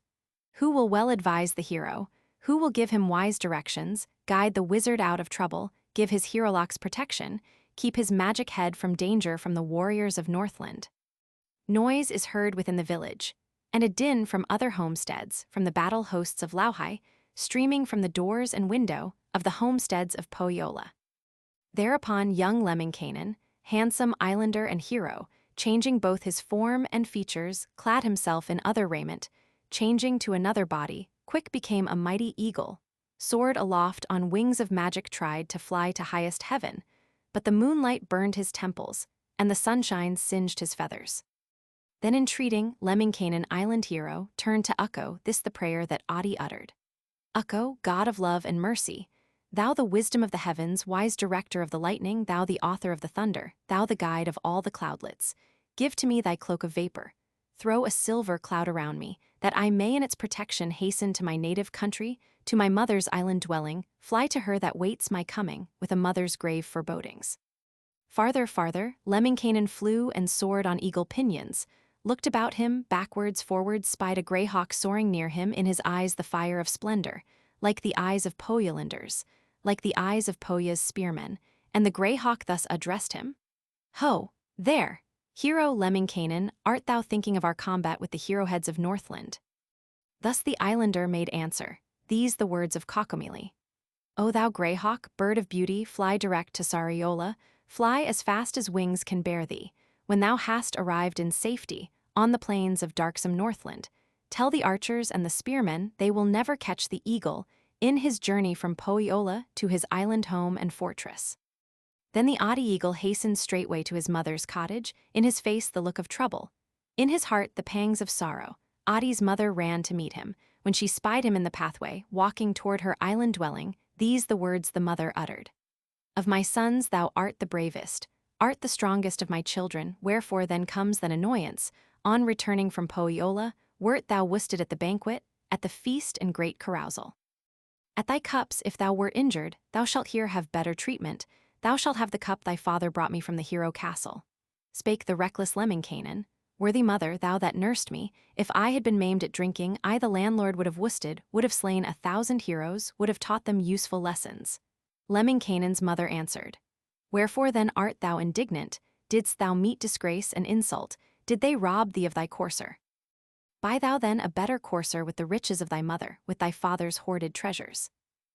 Who will well advise the hero? Who will give him wise directions, guide the wizard out of trouble, give his herolocks protection, keep his magic head from danger from the warriors of Northland? Noise is heard within the village, and a din from other homesteads, from the battle hosts of Lauhai, streaming from the doors and window of the homesteads of Pohjola. Thereupon young Lemminkainen, handsome islander and hero, changing both his form and features, clad himself in other raiment, changing to another body, quick became a mighty eagle, soared aloft on wings of magic, tried to fly to highest heaven, but the moonlight burned his temples, and the sunshine singed his feathers. Then entreating, Lemminkainen island hero turned to Ukko, this the prayer that Adi uttered. Ukko, god of love and mercy, thou the wisdom of the heavens, wise director of the lightning, thou the author of the thunder, thou the guide of all the cloudlets, give to me thy cloak of vapor, throw a silver cloud around me, that I may in its protection hasten to my native country, to my mother's island dwelling, fly to her that waits my coming, with a mother's grave forebodings. Farther, farther, Lemminkainen flew and soared on eagle pinions, looked about him, backwards, forwards, spied a grey hawk soaring near him, in his eyes the fire of splendor, like the eyes of Pohjolanders, like the eyes of Pohja's spearmen, and the grey hawk thus addressed him. Ho, there! Hero Lemminkainen, art thou thinking of our combat with the hero heads of Northland? Thus the islander made answer, these the words of Kaukomieli. O thou greyhawk, bird of beauty, fly direct to Sariola, fly as fast as wings can bear thee, when thou hast arrived in safety, on the plains of darksome Northland, Tell the archers and the spearmen they will never catch the eagle in his journey from Pohjola to his island home and fortress." Then the Audi eagle hastened straightway to his mother's cottage, in his face the look of trouble, in his heart the pangs of sorrow. Adi's mother ran to meet him. When she spied him in the pathway, walking toward her island dwelling, these the words the mother uttered: "Of my sons thou art the bravest, art the strongest of my children, wherefore then comes thine annoyance, on returning from Pohjola, wert thou worsted at the banquet, at the feast and great carousal. At thy cups, if thou wert injured, thou shalt here have better treatment, thou shalt have the cup thy father brought me from the hero castle." Spake the reckless Lemminkainen: "Worthy mother, thou that nursed me, if I had been maimed at drinking, I the landlord would have worsted, would have slain 1,000 heroes, would have taught them useful lessons." Lemminkainen's mother answered: "Wherefore then art thou indignant? Didst thou meet disgrace and insult? Did they rob thee of thy courser? Buy thou then a better courser with the riches of thy mother, with thy father's hoarded treasures."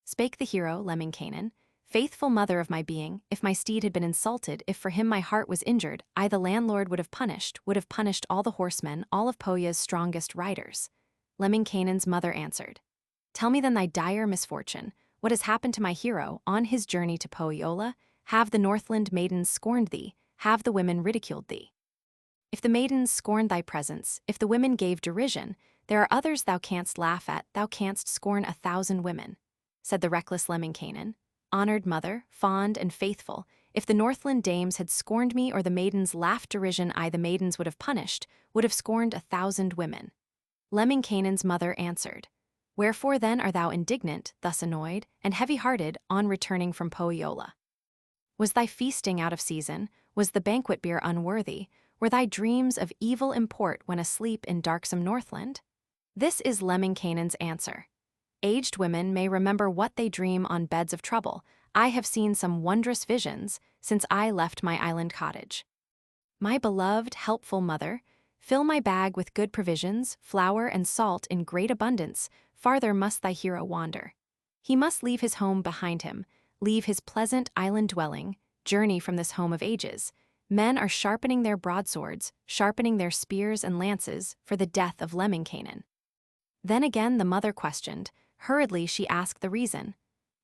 Spake the hero, Lemminkainen: "Faithful mother of my being, if my steed had been insulted, if for him my heart was injured, I the landlord would have punished all the horsemen, all of Pohja's strongest riders." Lemminkainen's mother answered: "Tell me then thy dire misfortune, what has happened to my hero, on his journey to Pohjola? Have the Northland maidens scorned thee? Have the women ridiculed thee? If the maidens scorned thy presence, if the women gave derision, there are others thou canst laugh at, thou canst scorn 1,000 women." Said the reckless Lemminkainen: "Honored mother, fond and faithful, if the Northland dames had scorned me or the maidens laughed derision, I the maidens would have punished, would have scorned 1,000 women." Lemminkainen's mother answered: "Wherefore then art thou indignant, thus annoyed, and heavy-hearted, on returning from Pohjola? Was thy feasting out of season? Was the banquet beer unworthy? Were thy dreams of evil import when asleep in darksome Northland?" This is Lemminkainen's answer: "Aged women may remember what they dream on beds of trouble. I have seen some wondrous visions since I left my island cottage. My beloved, helpful mother, fill my bag with good provisions, flour and salt in great abundance. Farther must thy hero wander. He must leave his home behind him, leave his pleasant island dwelling, journey from this home of ages. Men are sharpening their broadswords, sharpening their spears and lances for the death of Lemminkainen." Then again the mother questioned. Hurriedly she asked the reason.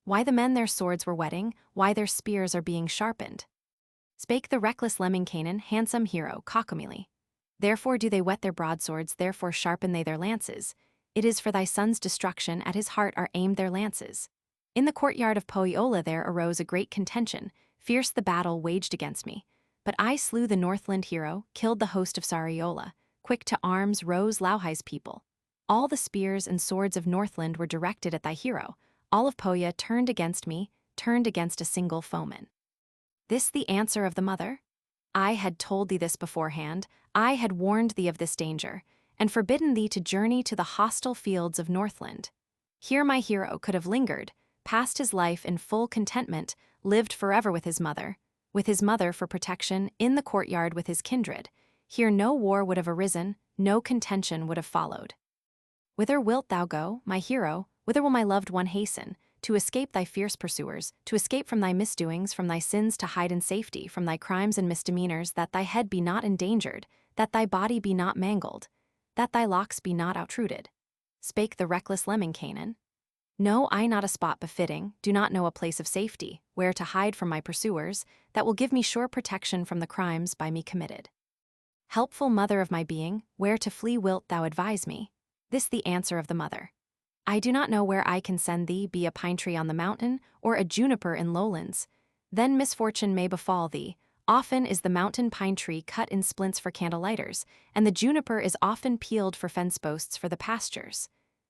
Why the men their swords were whetting, why their spears are being sharpened. Spake the reckless Lemminkainen, handsome hero, Kaukomieli: "Therefore do they whet their broadswords, therefore sharpen they their lances. It is for thy son's destruction, at his heart are aimed their lances. In the courtyard of Pohjola there arose a great contention, fierce the battle waged against me. But I slew the Northland hero, killed the host of Sariola. Quick to arms rose Lauhi's people. All the spears and swords of Northland were directed at thy hero. All of Pohja turned against me, turned against a single foeman." This the answer of the mother? "I had told thee this beforehand, I had warned thee of this danger, and forbidden thee to journey to the hostile fields of Northland. Here my hero could have lingered, passed his life in full contentment, lived forever with his mother for protection, in the courtyard with his kindred. Here no war would have arisen, no contention would have followed. Whither wilt thou go, my hero? Whither will my loved one hasten? To escape thy fierce pursuers, to escape from thy misdoings, from thy sins, to hide in safety, from thy crimes and misdemeanors, that thy head be not endangered, that thy body be not mangled, that thy locks be not outrooted." Spake the reckless Lemminkainen: "Know I not a spot befitting, do not know a place of safety, where to hide from my pursuers, that will give me sure protection from the crimes by me committed. Helpful mother of my being, where to flee wilt thou advise me?" This the answer of the mother: "I do not know where I can send thee, be a pine tree on the mountain, or a juniper in lowlands. Then misfortune may befall thee. Often is the mountain pine tree cut in splints for candle-lighters, and the juniper is often peeled for fence posts for the pastures.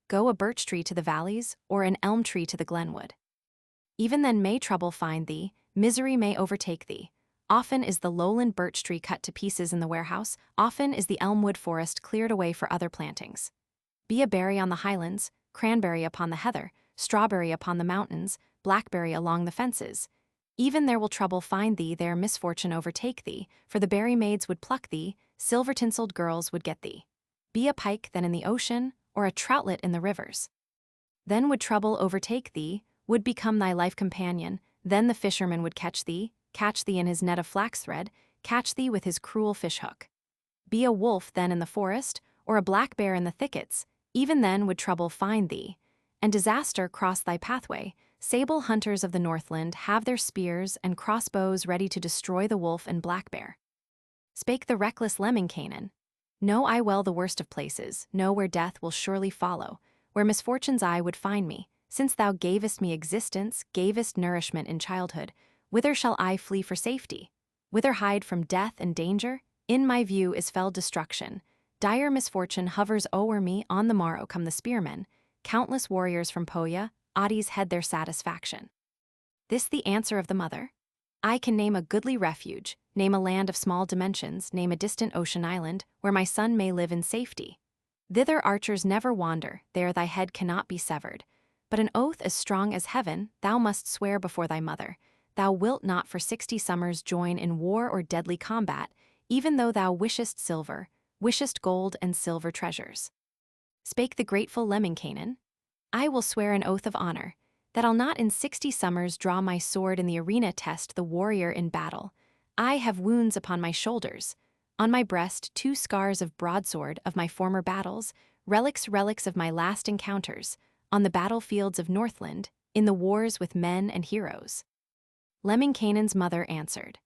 Go a birch tree to the valleys, or an elm tree to the glenwood. Even then may trouble find thee, misery may overtake thee. Often is the lowland birch tree cut to pieces in the warehouse, often is the elmwood forest cleared away for other plantings. Be a berry on the highlands, cranberry upon the heather, strawberry upon the mountains, blackberry along the fences. Even there will trouble find thee, there misfortune overtake thee, for the berry maids would pluck thee, silver-tinseled girls would get thee. Be a pike then in the ocean, or a troutlet in the rivers. Then would trouble overtake thee, would become thy life companion, then the fisherman would catch thee in his net of flax thread, catch thee with his cruel fish hook. Be a wolf then in the forest, or a black bear in the thickets, even then would trouble find thee, and disaster cross thy pathway. Sable hunters of the Northland have their spears and crossbows ready to destroy the wolf and black bear. Spake the reckless Lemminkainen, know I well the worst of places, know where death will surely follow, where misfortune's eye would find me, since thou gavest me existence, gavest nourishment in childhood, whither shall I flee for safety? Whither hide from death and danger? In my view is fell destruction. Dire misfortune hovers o'er me, on the morrow come the spearmen, countless warriors from Pohja, Adi's head their satisfaction. This the answer of the mother? I can name a goodly refuge, name a land of small dimensions, name a distant ocean island, where my son may live in safety. Thither archers never wander, there thy head cannot be severed. But an oath as strong as heaven thou must swear before thy mother. Thou wilt not for 60 summers join in war or deadly combat, even though thou wishest silver, wishest gold and silver treasures. Spake the grateful Lemminkainen, I will swear an oath of honor, that I'll not in 60 summers draw my sword in the arena test the warrior in battle. I have wounds upon my shoulders, on my breast 2 scars of broadsword of my former battles, relics of my last encounters, on the battlefields of Northland, in the wars with men and heroes. Lemminkainen's mother answered,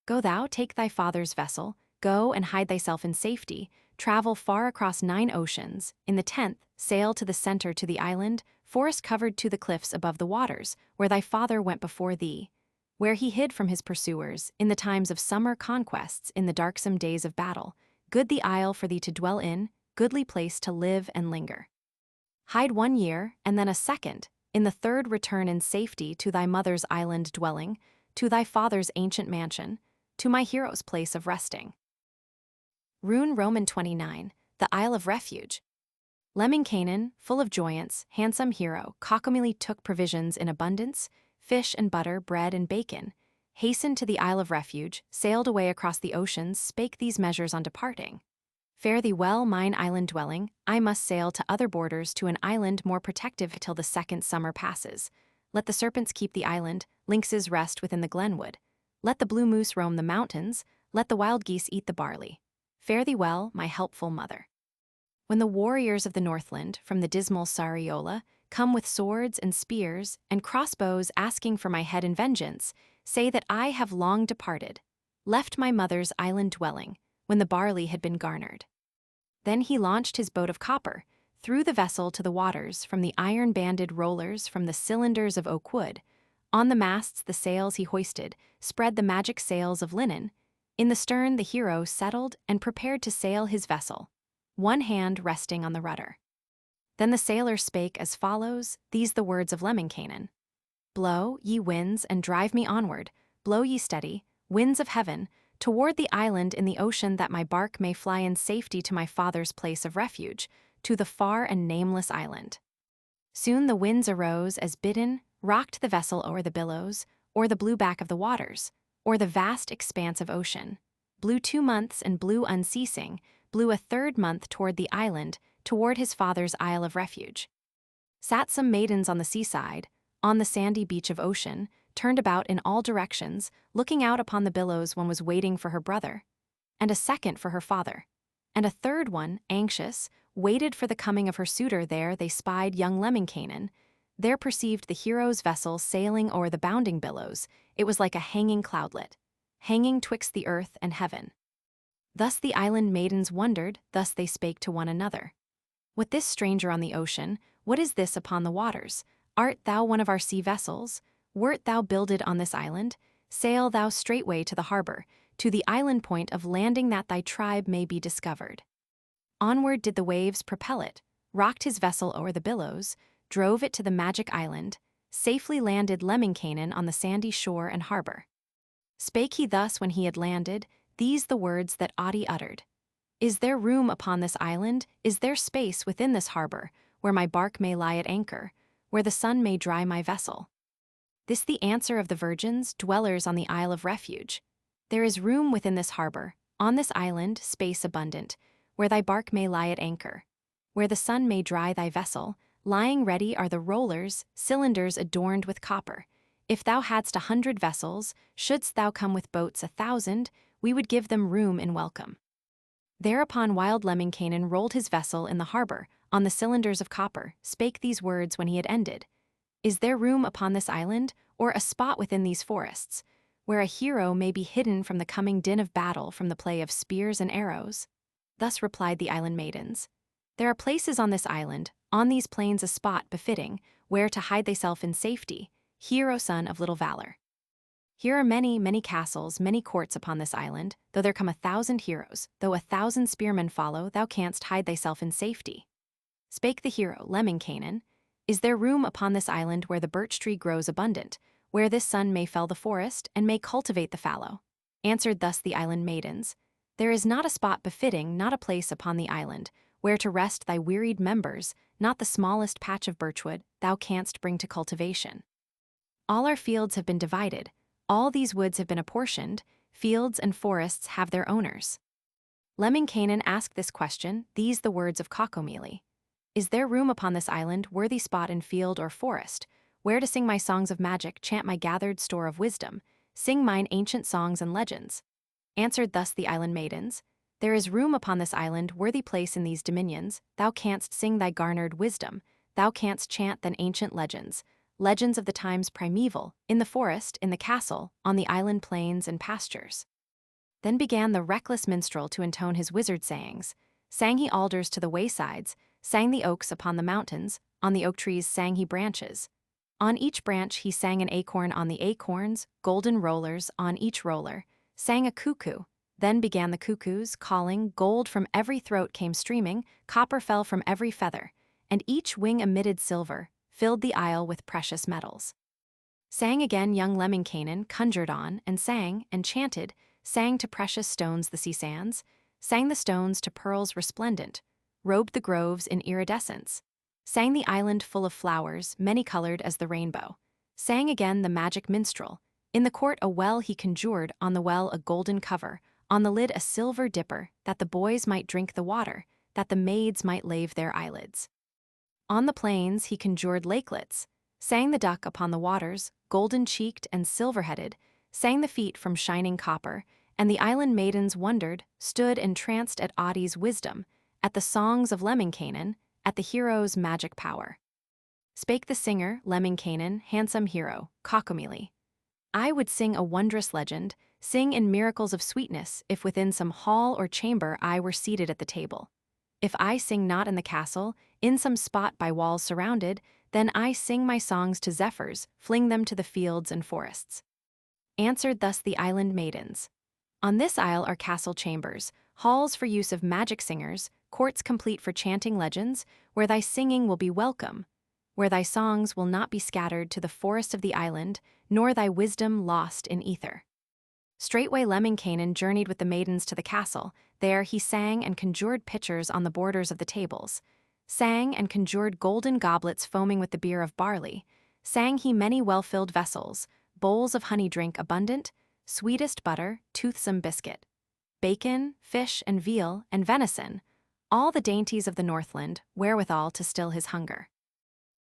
Go thou, take thy father's vessel, go and hide thyself in safety, travel far across 9 oceans, in the 10th, sail to the center to the island, forest-covered to the cliffs above the waters, where thy father went before thee, where he hid from his pursuers, in the times of summer conquests, in the darksome days of battle, good the isle for thee to dwell in, goodly place to live and linger. Hide 1 year, and then a second, in the 3rd return in safety to thy mother's island dwelling, to thy father's ancient mansion, to my hero's place of resting. RUNE Roman 29, the Isle of Refuge. Lemminkainen, full of joyance, handsome hero, cockamilely took provisions in abundance, fish and butter, bread and bacon, hastened to the Isle of Refuge, sailed away across the oceans, spake these measures on departing. Fare thee well, mine island dwelling, I must sail to other borders to an island more protective till the 2nd summer passes. Let the serpents keep the island, lynxes rest within the glenwood. Let the blue moose roam the mountains, let the wild geese eat the barley. Fare thee well, my helpful mother. When the warriors of the Northland, from the dismal Sariola, come with swords and spears and crossbows asking for my head in vengeance, say that I have long departed, left my mother's island dwelling, when the barley had been garnered. Then he launched his boat of copper, threw the vessel to the waters from the iron-banded rollers from the cylinders of oak wood. On the masts the sails he hoisted, spread the magic sails of linen. In the stern the hero settled and prepared to sail his vessel, 1 hand resting on the rudder. Then the sailor spake as follows, these the words of Lemminkainen. Blow, ye winds, and drive me onward, blow ye steady, winds of heaven, toward the island in the ocean that my bark may fly in safety to my father's place of refuge, to the far and nameless island. Soon the winds arose as bidden, rocked the vessel o'er the billows, o'er the blue back of the waters, o'er the vast expanse of ocean, blew 2 months and blew unceasing, blew a 3rd month toward the island, toward his father's Isle of Refuge. Sat some maidens on the seaside, on the sandy beach of ocean, turned about in all directions, looking out upon the billows. One was waiting for her brother, and a second for her father, and a 3rd one, anxious, waited for the coming of her suitor. There they spied young Lemminkainen, there perceived the hero's vessel sailing o'er the bounding billows. It was like a hanging cloudlet, hanging twixt the earth and heaven. Thus the island maidens wondered, thus they spake to one another. What this stranger on the ocean, what is this upon the waters? Art thou one of our sea vessels? Wert thou builded on this island? Sail thou straightway to the harbor, to the island point of landing, that thy tribe may be discovered. Onward did the waves propel it, rocked his vessel o'er the billows, drove it to the magic island, safely landed Lemminkainen on the sandy shore and harbor. Spake he thus when he had landed, these the words that Adi uttered. Is there room upon this island? Is there space within this harbor, where my bark may lie at anchor, where the sun may dry my vessel? This the answer of the virgins, dwellers on the Isle of Refuge. There is room within this harbor, on this island, space abundant, where thy bark may lie at anchor, where the sun may dry thy vessel. Lying ready are the rollers, cylinders adorned with copper. If thou hadst 100 vessels, shouldst thou come with boats 1,000, we would give them room in welcome. Thereupon wild Lemminkainen rolled his vessel in the harbor, on the cylinders of copper, spake these words when he had ended. Is there room upon this island, or a spot within these forests, where a hero may be hidden from the coming din of battle from the play of spears and arrows? Thus replied the island maidens. There are places on this island, on these plains a spot befitting, where to hide thyself in safety, hear, O son of little valor. Here are many, many castles, many courts upon this island, though there come 1,000 heroes, though 1,000 spearmen follow, thou canst hide thyself in safety. Spake the hero, Lemminkainen, is there room upon this island where the birch tree grows abundant, where this son may fell the forest, and may cultivate the fallow? Answered thus the island maidens, there is not a spot befitting, not a place upon the island, where to rest thy wearied members, not the smallest patch of birchwood thou canst bring to cultivation. All our fields have been divided, all these woods have been apportioned, fields and forests have their owners. Lemminkainen asked this question, these the words of Kaukomieli. Is there room upon this island, worthy spot in field or forest, where to sing my songs of magic, chant my gathered store of wisdom, sing mine ancient songs and legends? Answered thus the island maidens, there is room upon this island, worthy place in these dominions, thou canst sing thy garnered wisdom, thou canst chant thine ancient legends, legends of the times primeval, in the forest, in the castle, on the island plains and pastures. Then began the reckless minstrel to intone his wizard sayings. Sang he alders to the waysides, sang the oaks upon the mountains, on the oak trees sang he branches. On each branch he sang an acorn, on the acorns, golden rollers, on each roller, sang a cuckoo. Then began the cuckoos, calling, gold from every throat came streaming, copper fell from every feather, and each wing emitted silver, filled the isle with precious metals. Sang again young Lemminkainen, conjured on, and chanted, sang to precious stones the sea sands, sang the stones to pearls resplendent, robed the groves in iridescence, sang the island full of flowers, many-colored as the rainbow. Sang again the magic minstrel. In the court a well he conjured, on the well a golden cover, on the lid a silver dipper, that the boys might drink the water, that the maids might lave their eyelids. On the plains he conjured lakelets, sang the duck upon the waters, golden-cheeked and silver-headed, sang the feet from shining copper, and the island maidens wondered, stood entranced at Adi's wisdom, at the songs of Lemminkainen, at the hero's magic power. Spake the singer, Lemminkainen, handsome hero, Kaukomieli. I would sing a wondrous legend, sing in miracles of sweetness, if within some hall or chamber I were seated at the table. If I sing not in the castle, in some spot by walls surrounded, then I sing my songs to zephyrs, fling them to the fields and forests. Answered thus the island maidens. On this isle are castle chambers, halls for use of magic singers, courts complete for chanting legends, where thy singing will be welcome, where thy songs will not be scattered to the forest of the island, nor thy wisdom lost in ether. Straightway Lemminkainen journeyed with the maidens to the castle. There he sang and conjured pitchers on the borders of the tables, sang and conjured golden goblets foaming with the beer of barley, sang he many well-filled vessels, bowls of honey drink abundant, sweetest butter, toothsome biscuit, bacon, fish and veal and venison, all the dainties of the Northland, wherewithal to still his hunger.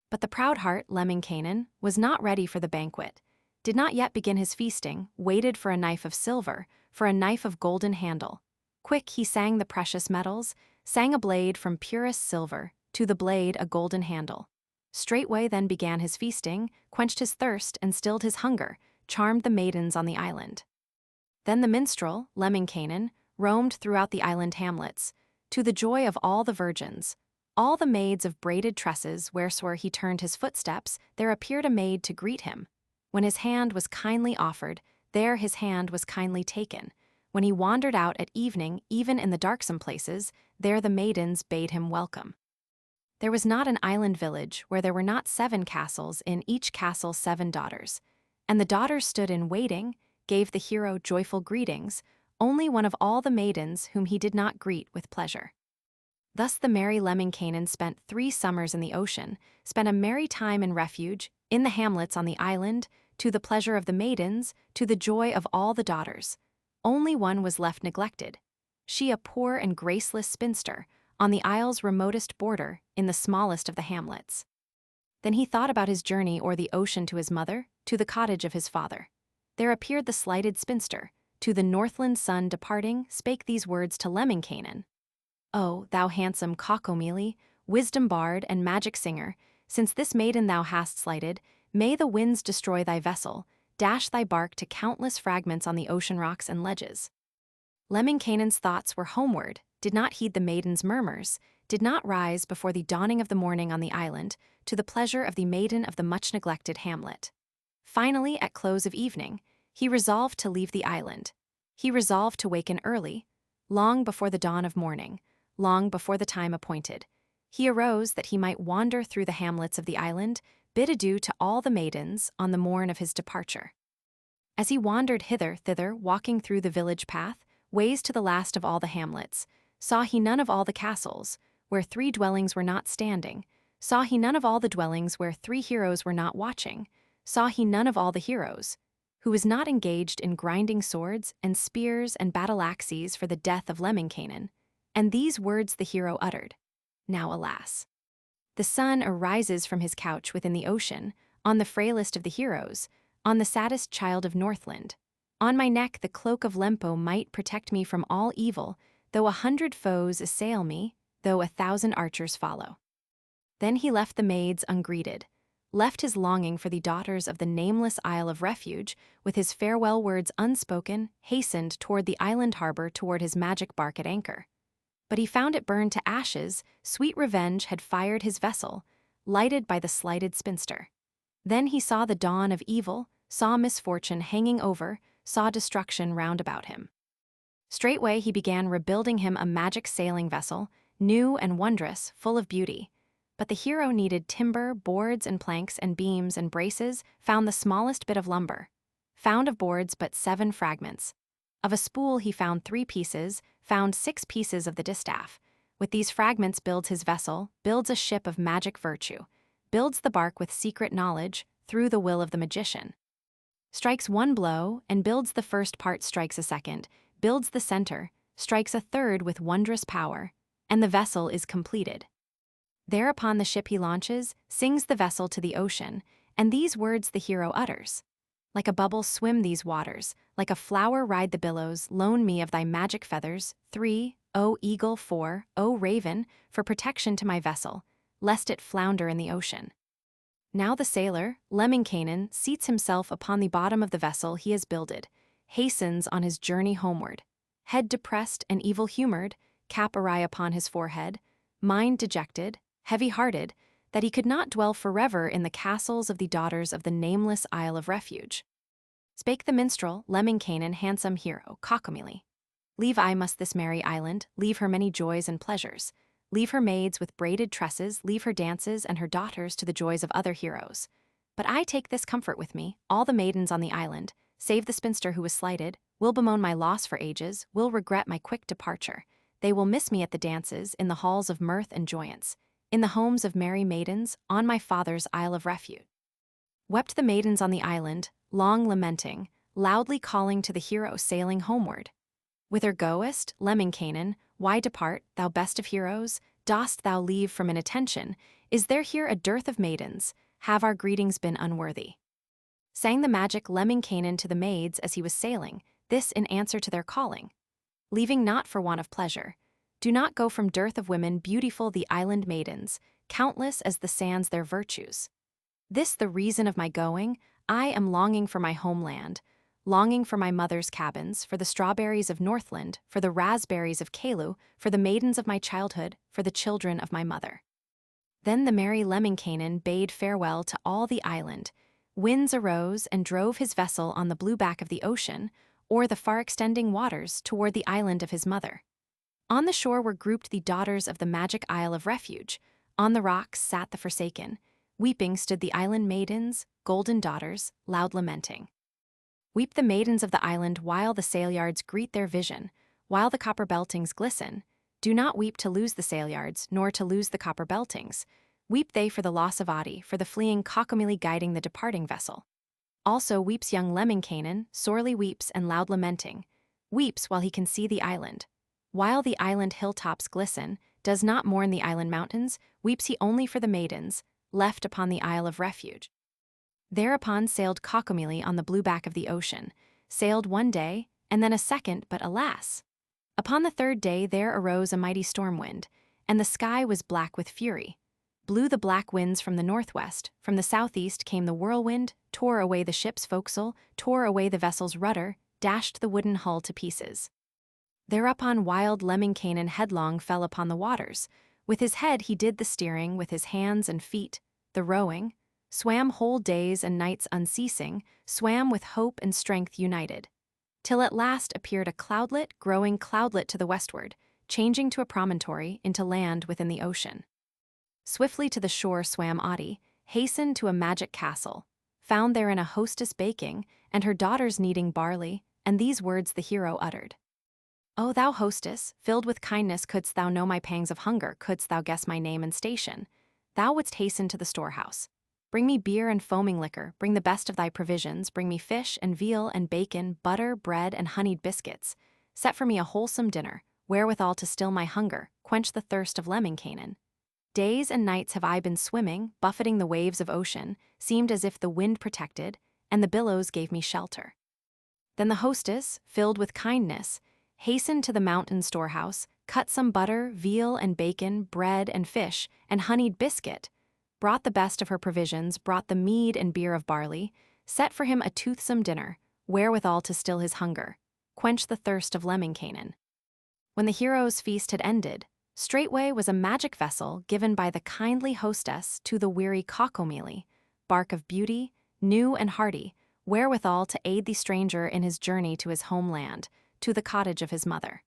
But the proud heart, Lemminkainen, was not ready for the banquet, did not yet begin his feasting, waited for a knife of silver, for a knife of golden handle. Quick he sang the precious metals, sang a blade from purest silver, to the blade a golden handle. Straightway then began his feasting, quenched his thirst and stilled his hunger, charmed the maidens on the island. Then the minstrel, Lemminkainen, roamed throughout the island hamlets, to the joy of all the virgins. All the maids of braided tresses, wheresoe'er he turned his footsteps, there appeared a maid to greet him. When his hand was kindly offered, there his hand was kindly taken. When he wandered out at evening, even in the darksome places, there the maidens bade him welcome. There was not an island village where there were not 7 castles, in each castle 7 daughters. And the daughters stood in waiting, gave the hero joyful greetings, only one of all the maidens whom he did not greet with pleasure. Thus the merry Lemminkainen spent 3 summers in the ocean, spent a merry time in refuge, in the hamlets on the island, to the pleasure of the maidens, to the joy of all the daughters. Only one was left neglected, she a poor and graceless spinster, on the isle's remotest border, in the smallest of the hamlets. Then he thought about his journey o'er the ocean to his mother, to the cottage of his father. There appeared the slighted spinster, to the Northland sun departing, spake these words to Lemminkainen. O, thou handsome cockomeli, wisdom bard and magic singer, since this maiden thou hast slighted, may the winds destroy thy vessel, dash thy bark to countless fragments on the ocean rocks and ledges. Lemminkainen's thoughts were homeward, did not heed the maiden's murmurs, did not rise before the dawning of the morning on the island, to the pleasure of the maiden of the much-neglected hamlet. Finally, at close of evening, he resolved to leave the island. He resolved to waken early, long before the dawn of morning, long before the time appointed. He arose that he might wander through the hamlets of the island, bid adieu to all the maidens on the morn of his departure. As he wandered hither-thither, walking through the village path, ways to the last of all the hamlets, saw he none of all the castles, where 3 dwellings were not standing, saw he none of all the dwellings where 3 heroes were not watching, saw he none of all the heroes, who was not engaged in grinding swords and spears and battle-axes for the death of Lemminkainen, and these words the hero uttered. Now alas! The sun arises from his couch within the ocean, on the frailest of the heroes, on the saddest child of Northland. On my neck the cloak of Lempo might protect me from all evil, though 100 foes assail me, though 1,000 archers follow. Then he left the maids ungreeted, left his longing for the daughters of the nameless Isle of Refuge, with his farewell words unspoken, hastened toward the island harbor toward his magic bark at anchor. But he found it burned to ashes, sweet revenge had fired his vessel, lighted by the slighted spinster. Then he saw the dawn of evil, saw misfortune hanging over, saw destruction round about him. Straightway he began rebuilding him a magic sailing vessel, new and wondrous, full of beauty. But the hero needed timber, boards and planks and beams and braces, found the smallest bit of lumber. Found of boards but 7 fragments. Of a spool he found 3 pieces, found 6 pieces of the distaff. With these fragments builds his vessel, builds a ship of magic virtue, builds the bark with secret knowledge, through the will of the magician. Strikes 1 blow, and builds the first part, strikes a second, builds the center, strikes a third with wondrous power, and the vessel is completed. Thereupon the ship he launches, sings the vessel to the ocean, and these words the hero utters. Like a bubble swim these waters, like a flower ride the billows, loan me of thy magic feathers, 3, O eagle, 4, O raven, for protection to my vessel, lest it flounder in the ocean. Now the sailor, Lemminkainen, seats himself upon the bottom of the vessel he has builded, hastens on his journey homeward, head depressed and evil-humored, cap awry upon his forehead, mind dejected, heavy-hearted, that he could not dwell forever in the castles of the daughters of the nameless Isle of Refuge. Spake the minstrel, Lemminkainen, handsome hero, cockomeli. Leave I must this merry island, leave her many joys and pleasures, leave her maids with braided tresses, leave her dances and her daughters to the joys of other heroes. But I take this comfort with me, all the maidens on the island, save the spinster who was slighted, will bemoan my loss for ages, will regret my quick departure. They will miss me at the dances, in the halls of mirth and joyance, in the homes of merry maidens, on my father's Isle of Refuge. Wept the maidens on the island, long lamenting, loudly calling to the hero sailing homeward. Whither goest, Lemminkainen? Why depart, thou best of heroes? Dost thou leave from inattention? Is there here a dearth of maidens? Have our greetings been unworthy? Sang the magic Lemminkainen to the maids as he was sailing, this in answer to their calling. Leaving not for want of pleasure. Do not go from dearth of women beautiful the island maidens, countless as the sands their virtues. This the reason of my going, I am longing for my homeland, longing for my mother's cabins, for the strawberries of Northland, for the raspberries of Kalu, for the maidens of my childhood, for the children of my mother. Then the merry Lemminkainen bade farewell to all the island. Winds arose and drove his vessel on the blue back of the ocean, or the far-extending waters toward the island of his mother. On the shore were grouped the daughters of the magic Isle of Refuge. On the rocks sat the forsaken. Weeping stood the island maidens, golden daughters, loud lamenting. Weep the maidens of the island while the sailyards greet their vision, while the copper beltings glisten. Do not weep to lose the sailyards, nor to lose the copper beltings. Weep they for the loss of Adi, for the fleeing cockomeli guiding the departing vessel. Also weeps young Lemminkainen, sorely weeps and loud lamenting. Weeps while he can see the island. While the island hilltops glisten, does not mourn the island mountains, weeps he only for the maidens, left upon the Isle of Refuge. Thereupon sailed Cockomeli on the blue back of the ocean, sailed one day, and then a second, but alas! Upon the third day there arose a mighty storm wind, and the sky was black with fury. Blew the black winds from the northwest, from the southeast came the whirlwind, tore away the ship's forecastle, tore away the vessel's rudder, dashed the wooden hull to pieces. Thereupon wild Lemminkainen headlong fell upon the waters. With his head he did the steering, with his hands and feet, the rowing, swam whole days and nights unceasing, swam with hope and strength united. Till at last appeared a cloudlet, growing cloudlet to the westward, changing to a promontory, into land within the ocean. Swiftly to the shore swam Adi, hastened to a magic castle, found therein a hostess baking, and her daughters kneading barley, and these words the hero uttered. O thou hostess, filled with kindness couldst thou know my pangs of hunger, couldst thou guess my name and station. Thou wouldst hasten to the storehouse. Bring me beer and foaming liquor, bring the best of thy provisions, bring me fish and veal and bacon, butter, bread, and honeyed biscuits. Set for me a wholesome dinner, wherewithal to still my hunger, quench the thirst of Lemminkainen. Days and nights have I been swimming, buffeting the waves of ocean, seemed as if the wind protected, and the billows gave me shelter. Then the hostess, filled with kindness, hastened to the mountain storehouse, cut some butter, veal and bacon, bread and fish, and honeyed biscuit, brought the best of her provisions, brought the mead and beer of barley, set for him a toothsome dinner, wherewithal to still his hunger, quench the thirst of Lemminkainen. When the hero's feast had ended, straightway was a magic vessel given by the kindly hostess to the weary Cockomeli, bark of beauty, new and hardy, wherewithal to aid the stranger in his journey to his homeland, to the cottage of his mother.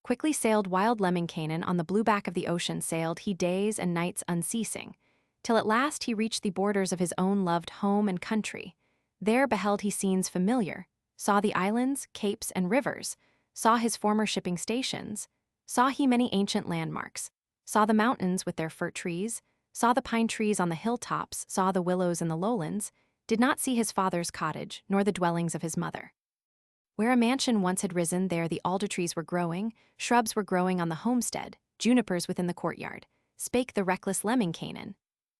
Quickly sailed wild Lemminkainen on the blue back of the ocean, sailed he days and nights unceasing, till at last he reached the borders of his own loved home and country. There beheld he scenes familiar, saw the islands, capes, and rivers, saw his former shipping stations, saw he many ancient landmarks, saw the mountains with their fir trees, saw the pine trees on the hilltops, saw the willows in the lowlands, did not see his father's cottage, nor the dwellings of his mother. Where a mansion once had risen, there the alder trees were growing, shrubs were growing on the homestead, junipers within the courtyard, spake the reckless Lemminkainen.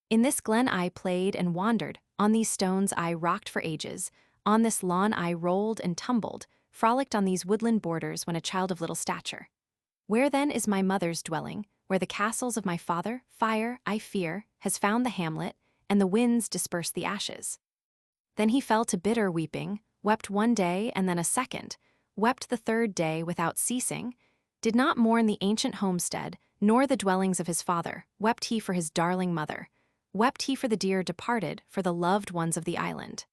In this glen I played and wandered, on these stones I rocked for ages, on this lawn I rolled and tumbled, frolicked on these woodland borders when a child of little stature. Where then is my mother's dwelling, where the castles of my father, fire, I fear, has found the hamlet, and the winds disperse the ashes? Then he fell to bitter weeping, wept one day and then a second, wept the third day without ceasing, did not mourn the ancient homestead, nor the dwellings of his father, wept he for his darling mother, wept he for the dear departed, for the loved ones of the island.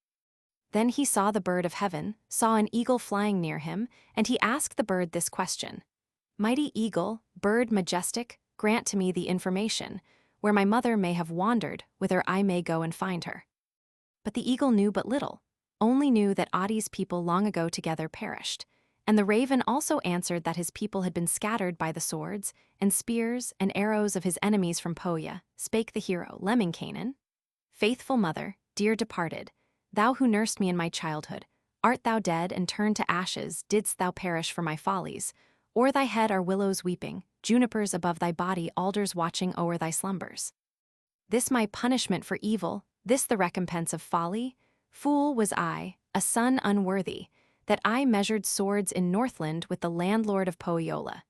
Then he saw the bird of heaven, saw an eagle flying near him, and he asked the bird this question: Mighty eagle, bird majestic, grant to me the information, where my mother may have wandered, whither I may go and find her. But the eagle knew but little, only knew that Adi's people long ago together perished, and the raven also answered that his people had been scattered by the swords and spears and arrows of his enemies from Pohja. Spake the hero, Lemminkainen: Faithful mother, dear departed, thou who nursed me in my childhood, art thou dead and turned to ashes? Didst thou perish for my follies? O'er thy head are willows weeping, junipers above thy body, alders watching o'er thy slumbers. This my punishment for evil, this the recompense of folly? Fool was I, a son unworthy, that I measured swords in Northland with the landlord of Pohjola.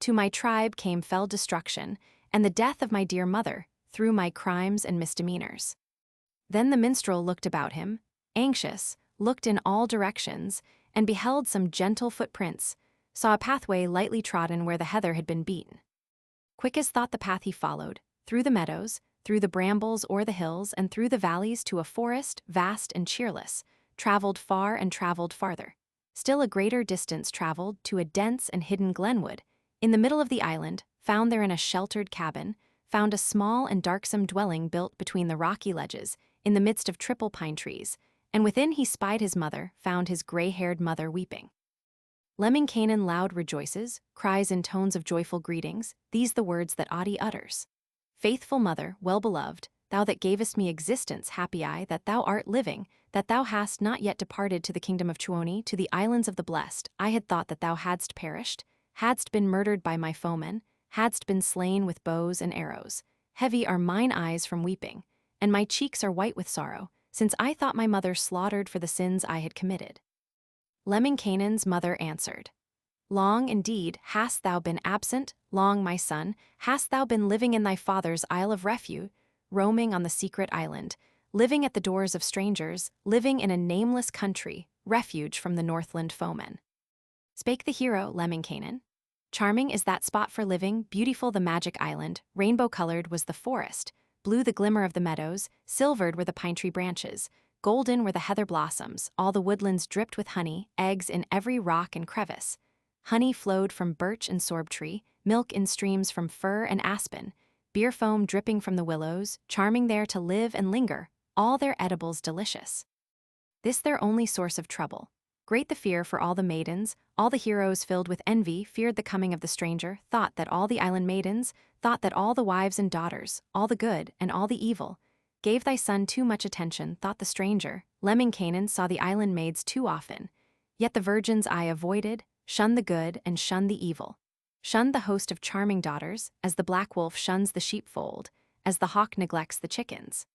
To my tribe came fell destruction, and the death of my dear mother, through my crimes and misdemeanors. Then the minstrel looked about him, anxious, looked in all directions, and beheld some gentle footprints, saw a pathway lightly trodden where the heather had been beaten. Quick as thought the path he followed, through the meadows, through the brambles o'er the hills, and through the valleys to a forest, vast and cheerless, traveled far and traveled farther. Still a greater distance traveled to a dense and hidden glenwood, in the middle of the island, found therein a sheltered cabin, found a small and darksome dwelling built between the rocky ledges, in the midst of triple pine trees, and within he spied his mother, found his gray-haired mother weeping. Lemminkainen loud rejoices, cries in tones of joyful greetings, these the words that Adi utters: Faithful mother, well-beloved, thou that gavest me existence, happy I that thou art living, that thou hast not yet departed to the kingdom of Tuoni, to the islands of the blessed. I had thought that thou hadst perished, hadst been murdered by my foemen, hadst been slain with bows and arrows. Heavy are mine eyes from weeping, and my cheeks are white with sorrow, since I thought my mother slaughtered for the sins I had committed. Lemminkainen's mother answered. Long indeed hast thou been absent, long, my son, hast thou been living in thy father's isle of refuge, roaming on the secret island, living at the doors of strangers, living in a nameless country, refuge from the Northland foemen. Spake the hero, Lemminkainen. Charming is that spot for living, beautiful the magic island, rainbow-colored was the forest, blue the glimmer of the meadows, silvered were the pine tree branches, golden were the heather blossoms, all the woodlands dripped with honey, eggs in every rock and crevice. Honey flowed from birch and sorb tree, milk in streams from fir and aspen, beer foam dripping from the willows, charming there to live and linger, all their edibles delicious. This their only source of trouble. Great the fear for all the maidens, all the heroes filled with envy feared the coming of the stranger, thought that all the island maidens, thought that all the wives and daughters, all the good and all the evil, gave thy son too much attention, thought the stranger. Lemminkainen saw the island maids too often, yet the virgin's eye avoided, shunned the good and shunned the evil. Shunned the host of charming daughters, as the black wolf shuns the sheepfold, as the hawk neglects the chickens.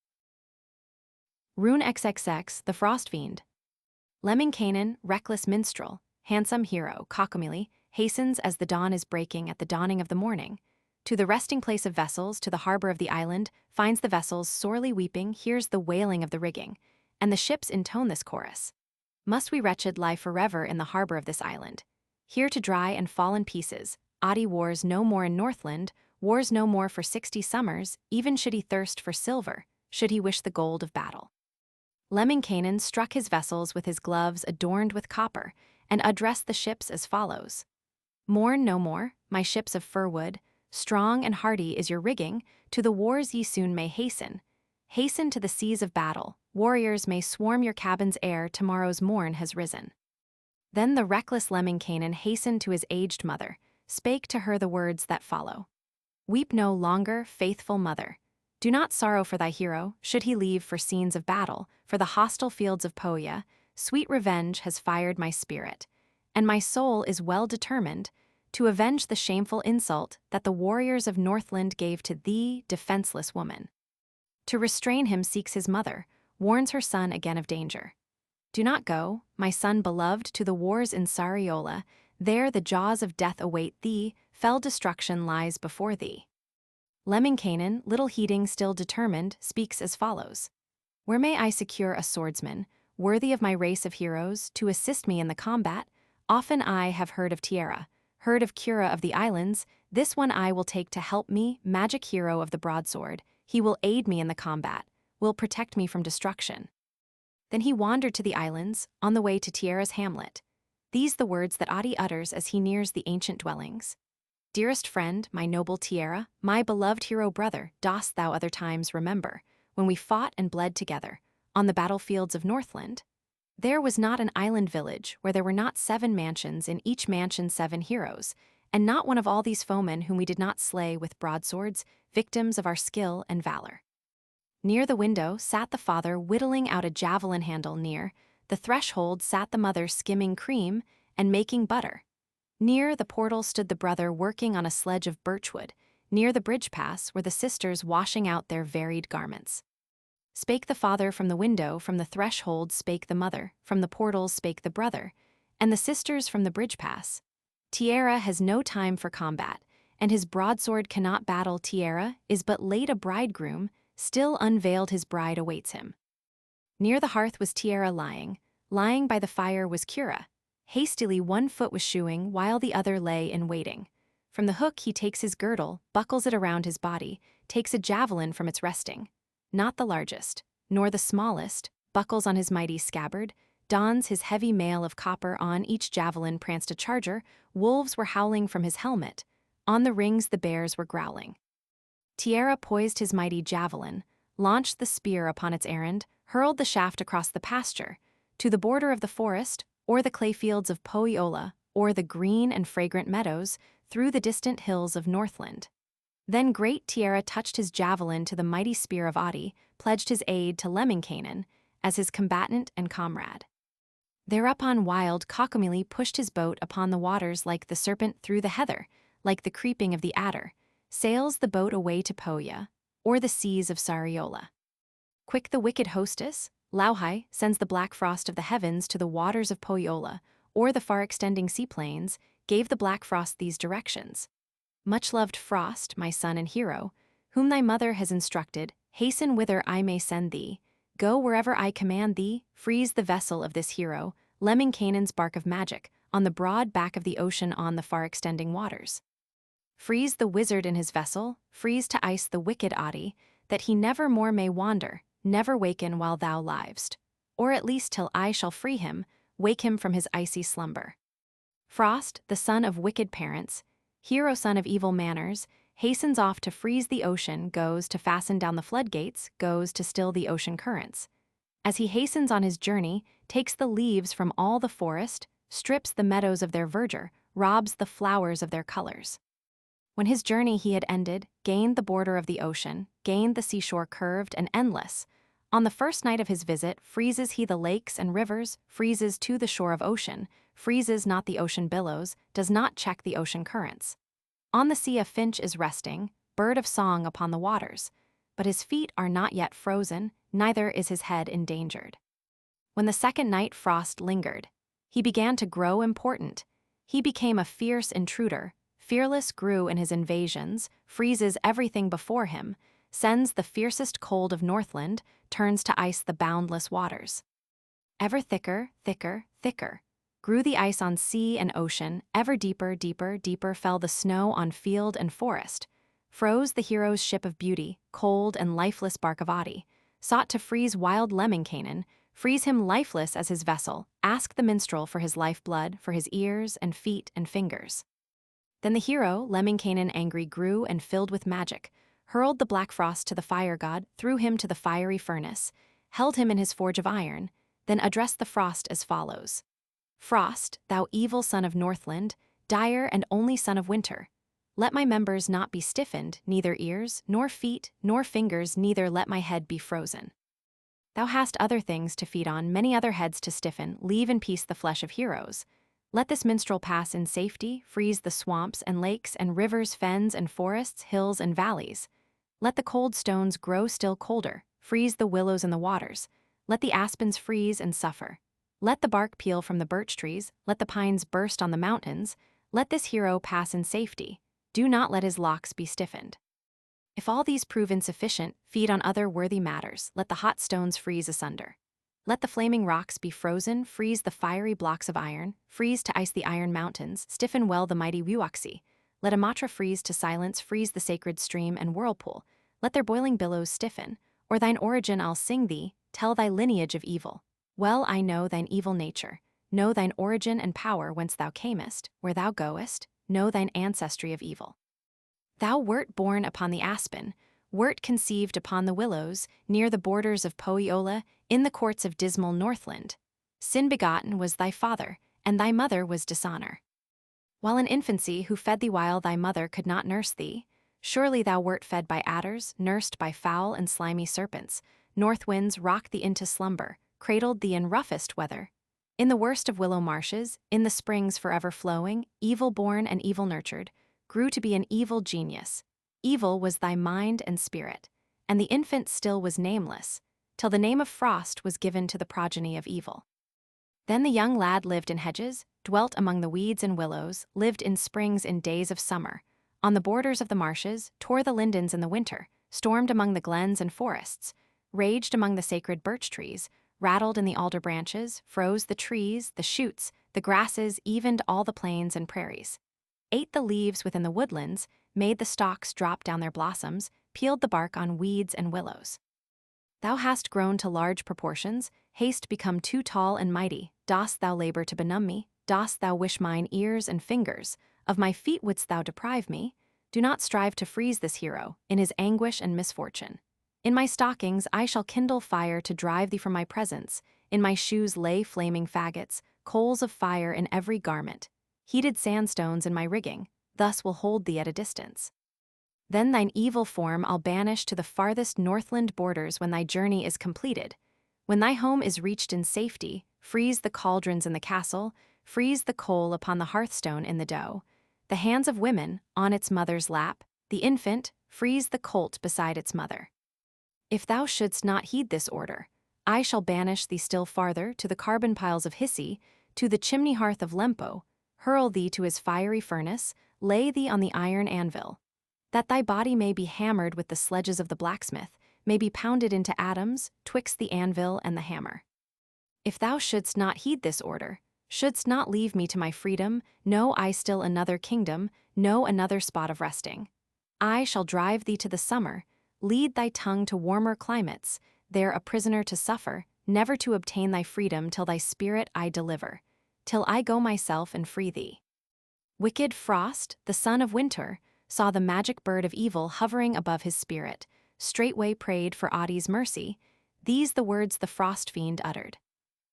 RUNE XXX, the Frost Fiend. Lemminkainen, reckless minstrel, handsome hero, Kaukomieli, hastens as the dawn is breaking at the dawning of the morning, to the resting place of vessels, to the harbor of the island, finds the vessels sorely weeping, hears the wailing of the rigging, and the ships intone this chorus. Must we wretched lie forever in the harbor of this island, here to dry and fall in pieces, Adi wars no more in Northland, wars no more for 60 summers, even should he thirst for silver, should he wish the gold of battle. Lemminkainen struck his vessels with his gloves adorned with copper, and addressed the ships as follows. Mourn no more, my ships of fir wood, strong and hardy is your rigging, to the wars ye soon may hasten. Hasten to the seas of battle, warriors may swarm your cabins ere tomorrow's morn has risen. Then the reckless Lemminkainen hastened to his aged mother, spake to her the words that follow. Weep no longer, faithful mother. Do not sorrow for thy hero, should he leave for scenes of battle, for the hostile fields of Pohjola. Sweet revenge has fired my spirit, and my soul is well determined to avenge the shameful insult that the warriors of Northland gave to thee, defenseless woman. To restrain him seeks his mother, warns her son again of danger. Do not go, my son beloved, to the wars in Sariola, there the jaws of death await thee, fell destruction lies before thee. Lemminkainen, little heeding still determined, speaks as follows. Where may I secure a swordsman, worthy of my race of heroes, to assist me in the combat? Often I have heard of Tiera, heard of Kura of the islands, this one I will take to help me, magic hero of the broadsword, he will aid me in the combat, will protect me from destruction. Then he wandered to the islands, on the way to Tiera's hamlet. These the words that Adi utters as he nears the ancient dwellings. Dearest friend, my noble Tiera, my beloved hero brother, dost thou other times remember, when we fought and bled together, on the battlefields of Northland? There was not an island village where there were not 7 mansions, in each mansion 7 heroes, and not one of all these foemen whom we did not slay with broadswords, victims of our skill and valor. Near the window sat the father whittling out a javelin handle near, the threshold sat the mother skimming cream and making butter. Near the portal stood the brother working on a sledge of birchwood, near the bridge pass were the sisters washing out their varied garments. Spake the father from the window, from the threshold spake the mother, from the portals spake the brother, and the sisters from the bridge pass. Tiera has no time for combat, and his broadsword cannot battle. Tiera is but late a bridegroom, still unveiled his bride awaits him. Near the hearth was Tiera lying by the fire was Kura. Hastily one foot was shoeing while the other lay in waiting. From the hook he takes his girdle, buckles it around his body, takes a javelin from its resting. Not the largest, nor the smallest, buckles on his mighty scabbard, dons his heavy mail of copper on each javelin pranced a charger, wolves were howling from his helmet, on the rings the bears were growling. Tiera poised his mighty javelin, launched the spear upon its errand, hurled the shaft across the pasture, to the border of the forest, or the clay fields of Pohjola, or the green and fragrant meadows, through the distant hills of Northland. Then great Tiera touched his javelin to the mighty spear of Adi, pledged his aid to Lemminkainen as his combatant and comrade. Thereupon wild Kaukomieli pushed his boat upon the waters like the serpent through the heather, like the creeping of the adder, sails the boat away to Pohjola, or the seas of Sariola. Quick the wicked hostess, Lauhai, sends the black frost of the heavens to the waters of Pohjola, or the far-extending seaplains, gave the black frost these directions. Much-loved Frost, my son and hero, whom thy mother has instructed, hasten whither I may send thee. Go wherever I command thee, freeze the vessel of this hero, Lemminkainen's bark of magic, on the broad back of the ocean on the far-extending waters. Freeze the wizard in his vessel, freeze to ice the wicked Adi, that he never more may wander, never waken while thou livest, or at least till I shall free him, wake him from his icy slumber. Frost, the son of wicked parents, hero son of evil manners, hastens off to freeze the ocean, goes to fasten down the floodgates, goes to still the ocean currents. As he hastens on his journey, takes the leaves from all the forest, strips the meadows of their verdure, robs the flowers of their colors. When his journey he had ended, gained the border of the ocean, gained the seashore curved and endless, on the first night of his visit freezes he the lakes and rivers, freezes to the shore of ocean, freezes not the ocean billows, does not check the ocean currents. On the sea a finch is resting, bird of song upon the waters, but his feet are not yet frozen, neither is his head endangered. When the second night frost lingered, he began to grow important. He became a fierce intruder, fearless grew in his invasions, freezes everything before him, sends the fiercest cold of Northland, turns to ice the boundless waters. Ever thicker, thicker, thicker, grew the ice on sea and ocean, ever deeper, deeper, deeper fell the snow on field and forest, froze the hero's ship of beauty, cold and lifeless bark of Adi, sought to freeze wild Lemminkainen, freeze him lifeless as his vessel, ask the minstrel for his lifeblood, for his ears and feet and fingers. Then the hero, Lemminkainen angry grew and filled with magic, hurled the black frost to the fire god, threw him to the fiery furnace, held him in his forge of iron, then addressed the frost as follows. Frost, thou evil son of Northland, dire and only son of winter, let my members not be stiffened, neither ears, nor feet, nor fingers, neither let my head be frozen. Thou hast other things to feed on, many other heads to stiffen, leave in peace the flesh of heroes. Let this minstrel pass in safety, freeze the swamps and lakes and rivers, fens and forests, hills and valleys. Let the cold stones grow still colder, freeze the willows and the waters. Let the aspens freeze and suffer. Let the bark peel from the birch trees, let the pines burst on the mountains. Let this hero pass in safety. Do not let his locks be stiffened. If all these prove insufficient, feed on other worthy matters. Let the hot stones freeze asunder. Let the flaming rocks be frozen, freeze the fiery blocks of iron, freeze to ice the iron mountains, stiffen well the mighty Wuoksi. Let Imatra freeze to silence, freeze the sacred stream and whirlpool. Let their boiling billows stiffen, or thine origin I'll sing thee, tell thy lineage of evil. Well I know thine evil nature, know thine origin and power whence thou camest, where thou goest, know thine ancestry of evil. Thou wert born upon the aspen, wert conceived upon the willows, near the borders of Pohjola, in the courts of dismal Northland. Sin-begotten was thy father, and thy mother was dishonor. While in infancy who fed thee while thy mother could not nurse thee, surely thou wert fed by adders, nursed by foul and slimy serpents, north winds rocked thee into slumber, cradled thee in roughest weather. In the worst of willow marshes, in the springs forever flowing, evil-born and evil-nurtured, grew to be an evil genius. Evil was thy mind and spirit, and the infant still was nameless, till the name of Frost was given to the progeny of evil. Then the young lad lived in hedges, dwelt among the weeds and willows, lived in springs in days of summer, on the borders of the marshes, tore the lindens in the winter, stormed among the glens and forests, raged among the sacred birch trees, rattled in the alder branches, froze the trees, the shoots, the grasses, evened all the plains and prairies, ate the leaves within the woodlands, made the stalks drop down their blossoms, peeled the bark on weeds and willows. Thou hast grown to large proportions, hast become too tall and mighty, dost thou labor to benumb me, dost thou wish mine ears and fingers, of my feet wouldst thou deprive me? Do not strive to freeze this hero, in his anguish and misfortune. In my stockings I shall kindle fire to drive thee from my presence, in my shoes lay flaming faggots, coals of fire in every garment, heated sandstones in my rigging, thus will hold thee at a distance. Then thine evil form I'll banish to the farthest Northland borders when thy journey is completed. When thy home is reached in safety, freeze the cauldrons in the castle, freeze the coal upon the hearthstone in the dough, the hands of women on its mother's lap, the infant, freeze the colt beside its mother. If thou shouldst not heed this order, I shall banish thee still farther to the carbon piles of Hissi, to the chimney hearth of Lempo, hurl thee to his fiery furnace, lay thee on the iron anvil, that thy body may be hammered with the sledges of the blacksmith, may be pounded into atoms, twixt the anvil and the hammer. If thou shouldst not heed this order, shouldst not leave me to my freedom, know I still another kingdom, know another spot of resting. I shall drive thee to the summer, lead thy tongue to warmer climates, there a prisoner to suffer, never to obtain thy freedom till thy spirit I deliver, till I go myself and free thee. Wicked Frost, the son of winter, saw the magic bird of evil hovering above his spirit, straightway prayed for Adi's mercy. These the words the frost fiend uttered.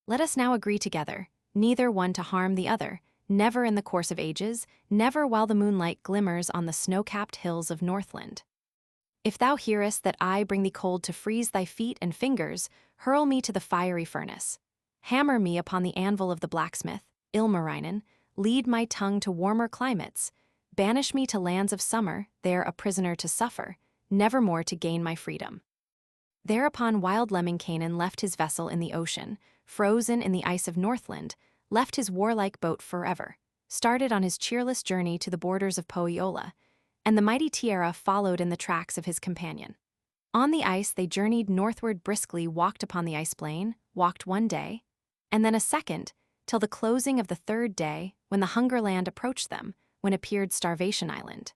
Let us now agree together, neither one to harm the other, never in the course of ages, never while the moonlight glimmers on the snow-capped hills of Northland. If thou hearest that I bring thee cold to freeze thy feet and fingers, hurl me to the fiery furnace. Hammer me upon the anvil of the blacksmith, Ilmarinen, lead my tongue to warmer climates, banish me to lands of summer, there a prisoner to suffer, nevermore to gain my freedom. Thereupon wild Lemminkainen left his vessel in the ocean, frozen in the ice of Northland, left his warlike boat forever, started on his cheerless journey to the borders of Pohjola, and the mighty Tiara followed in the tracks of his companion. On the ice they journeyed northward briskly, walked upon the ice plain, walked one day, and then a second, till the closing of the third day, when the Hunger Land approached them, when appeared Starvation Island.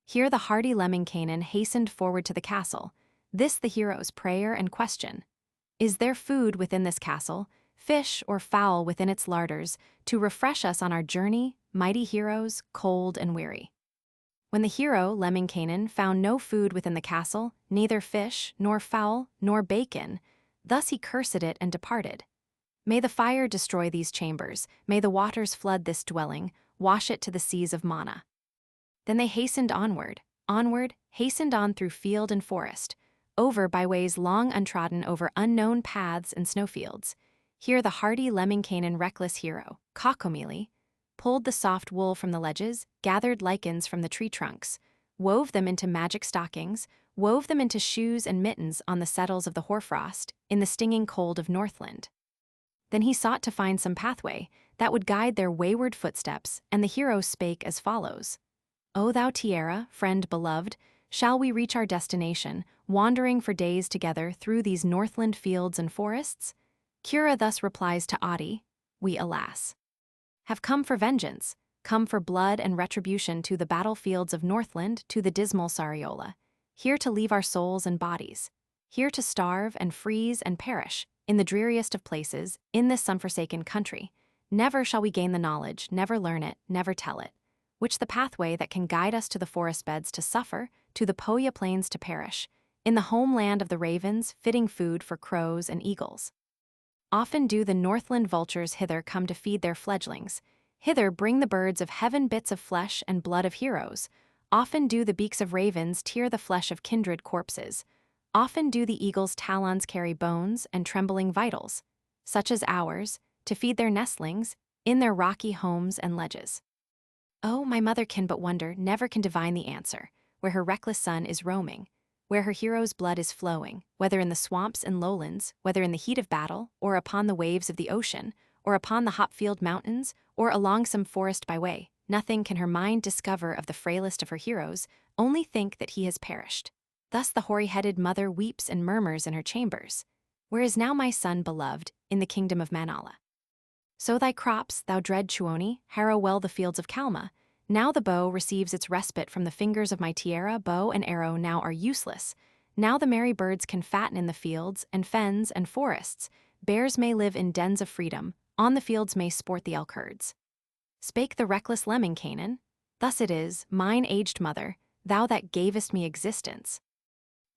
Here the hardy Lemminkainen hastened forward to the castle, this the hero's prayer and question. Is there food within this castle, fish or fowl within its larders, to refresh us on our journey, mighty heroes, cold and weary? When the hero, Lemminkainen, found no food within the castle, neither fish, nor fowl, nor bacon, thus he cursed it and departed. May the fire destroy these chambers, may the waters flood this dwelling, wash it to the seas of Mana. Then they hastened onward, hastened on through field and forest, over by ways long untrodden, over unknown paths and snowfields. Here the hardy Lemminkainen reckless hero, Kaukomieli, pulled the soft wool from the ledges, gathered lichens from the tree trunks, wove them into magic stockings, wove them into shoes and mittens on the settles of the hoarfrost, in the stinging cold of Northland. Then he sought to find some pathway that would guide their wayward footsteps, and the hero spake as follows. O thou Tiara, friend beloved, shall we reach our destination, wandering for days together through these Northland fields and forests? Kira thus replies to Adi, we alas, have come for vengeance, come for blood and retribution to the battlefields of Northland, to the dismal Sariola, here to leave our souls and bodies, here to starve and freeze and perish, in the dreariest of places, in this sun-forsaken country. Never shall we gain the knowledge, never learn it, never tell it, which the pathway that can guide us to the forest beds to suffer, to the Pohja plains to perish, in the homeland of the ravens, fitting food for crows and eagles. Often do the Northland vultures hither come to feed their fledglings, hither bring the birds of heaven bits of flesh and blood of heroes, often do the beaks of ravens tear the flesh of kindred corpses, often do the eagle's talons carry bones and trembling vitals, such as ours, to feed their nestlings, in their rocky homes and ledges. Oh, my mother can but wonder, never can divine the answer, where her reckless son is roaming, where her hero's blood is flowing, whether in the swamps and lowlands, whether in the heat of battle, or upon the waves of the ocean, or upon the Hopfield mountains, or along some forest by way, nothing can her mind discover of the frailest of her heroes, only think that he has perished. Thus the hoary-headed mother weeps and murmurs in her chambers, where is now my son beloved, in the kingdom of Manala? Sow thy crops, thou dread Tuoni, harrow well the fields of Kalma. Now the bow receives its respite from the fingers of my Tiara, bow and arrow now are useless. Now the merry birds can fatten in the fields and fens and forests. Bears may live in dens of freedom, on the fields may sport the elk herds. Spake the reckless Lemminkainen, thus it is, mine aged mother, thou that gavest me existence.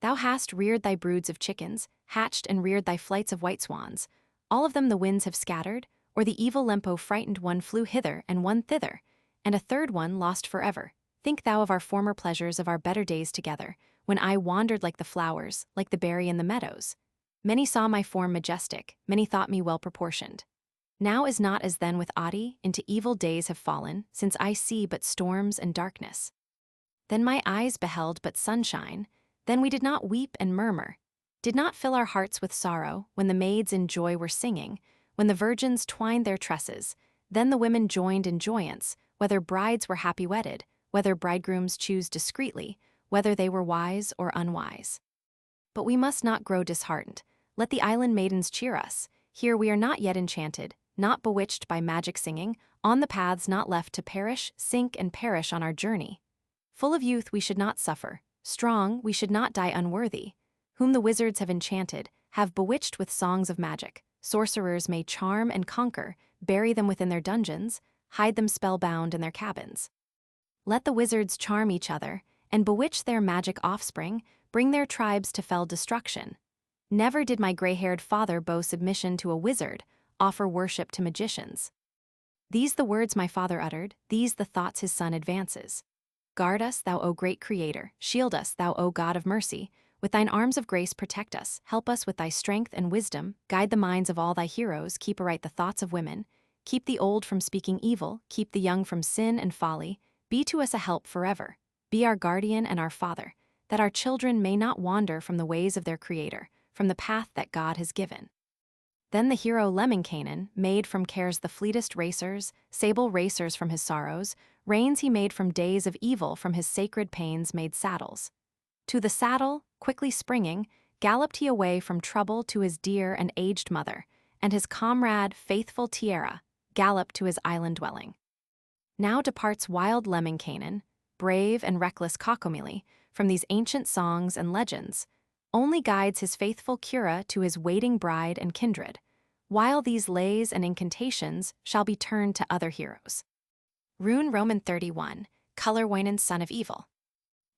Thou hast reared thy broods of chickens, hatched and reared thy flights of white swans. All of them the winds have scattered, or the evil Lempo frightened one flew hither and one thither, and a third one lost forever. Think thou of our former pleasures, of our better days together, when I wandered like the flowers, like the berry in the meadows. Many saw my form majestic, many thought me well proportioned. Now is not as then with Adi, into evil days have fallen, since I see but storms and darkness. Then my eyes beheld but sunshine, then we did not weep and murmur, did not fill our hearts with sorrow, when the maids in joy were singing, when the virgins twined their tresses. Then the women joined in joyance, whether brides were happy wedded, whether bridegrooms choose discreetly, whether they were wise or unwise. But we must not grow disheartened. Let the island maidens cheer us. Here we are not yet enchanted, not bewitched by magic singing, on the paths not left to perish, sink and perish on our journey. Full of youth we should not suffer, strong we should not die unworthy. Whom the wizards have enchanted, have bewitched with songs of magic. Sorcerers may charm and conquer, bury them within their dungeons, hide them spellbound in their cabins. Let the wizards charm each other, and bewitch their magic offspring, bring their tribes to fell destruction. Never did my gray-haired father bow submission to a wizard, offer worship to magicians. These the words my father uttered, these the thoughts his son advances. Guard us, thou O great Creator, shield us, thou O God of mercy, with thine arms of grace protect us, help us with thy strength and wisdom, guide the minds of all thy heroes, keep aright the thoughts of women, keep the old from speaking evil, keep the young from sin and folly, be to us a help forever, be our guardian and our father, that our children may not wander from the ways of their Creator, from the path that God has given. Then the hero Lemminkainen made from cares the fleetest racers, sable racers from his sorrows, reins he made from days of evil, from his sacred pains made saddles. To the saddle, quickly springing, galloped he away from trouble to his dear and aged mother, and his comrade, faithful Tiara, galloped to his island dwelling. Now departs wild Lemminkainen, brave and reckless Kaukomieli, from these ancient songs and legends, only guides his faithful Kura to his waiting bride and kindred, while these lays and incantations shall be turned to other heroes. Rune Roman 31, Kullerwoinen son of evil.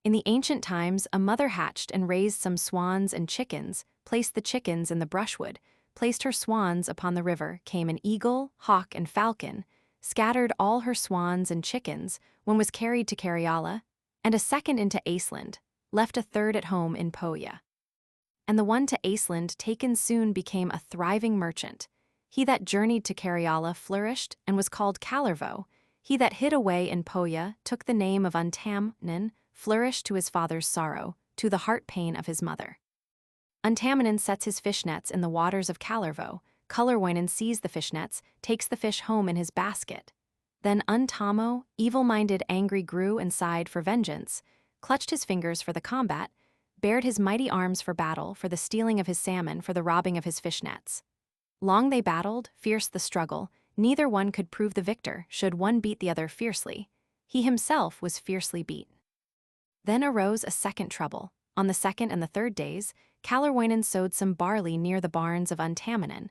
In the ancient times, a mother hatched and raised some swans and chickens, placed the chickens in the brushwood, placed her swans upon the river, came an eagle, hawk, and falcon, scattered all her swans and chickens, one was carried to Karelian, and a second into Iceland, left a third at home in Pohjola. And the one to Iceland taken soon became a thriving merchant. He that journeyed to Karelian flourished and was called Kalervo. He that hid away in Pohjola took the name of Untamnen, flourished to his father's sorrow, to the heart pain of his mother. Untamnen sets his fishnets in the waters of Kalervo. Kullerwoinen sees the fishnets, takes the fish home in his basket. Then Untamo, evil-minded, angry, grew and sighed for vengeance, clutched his fingers for the combat, bared his mighty arms for battle, for the stealing of his salmon, for the robbing of his fishnets. Long they battled, fierce the struggle, neither one could prove the victor, should one beat the other fiercely. He himself was fiercely beat. Then arose a second trouble. On the second and the third days, Kullerwoinen sowed some barley near the barns of Untamnen.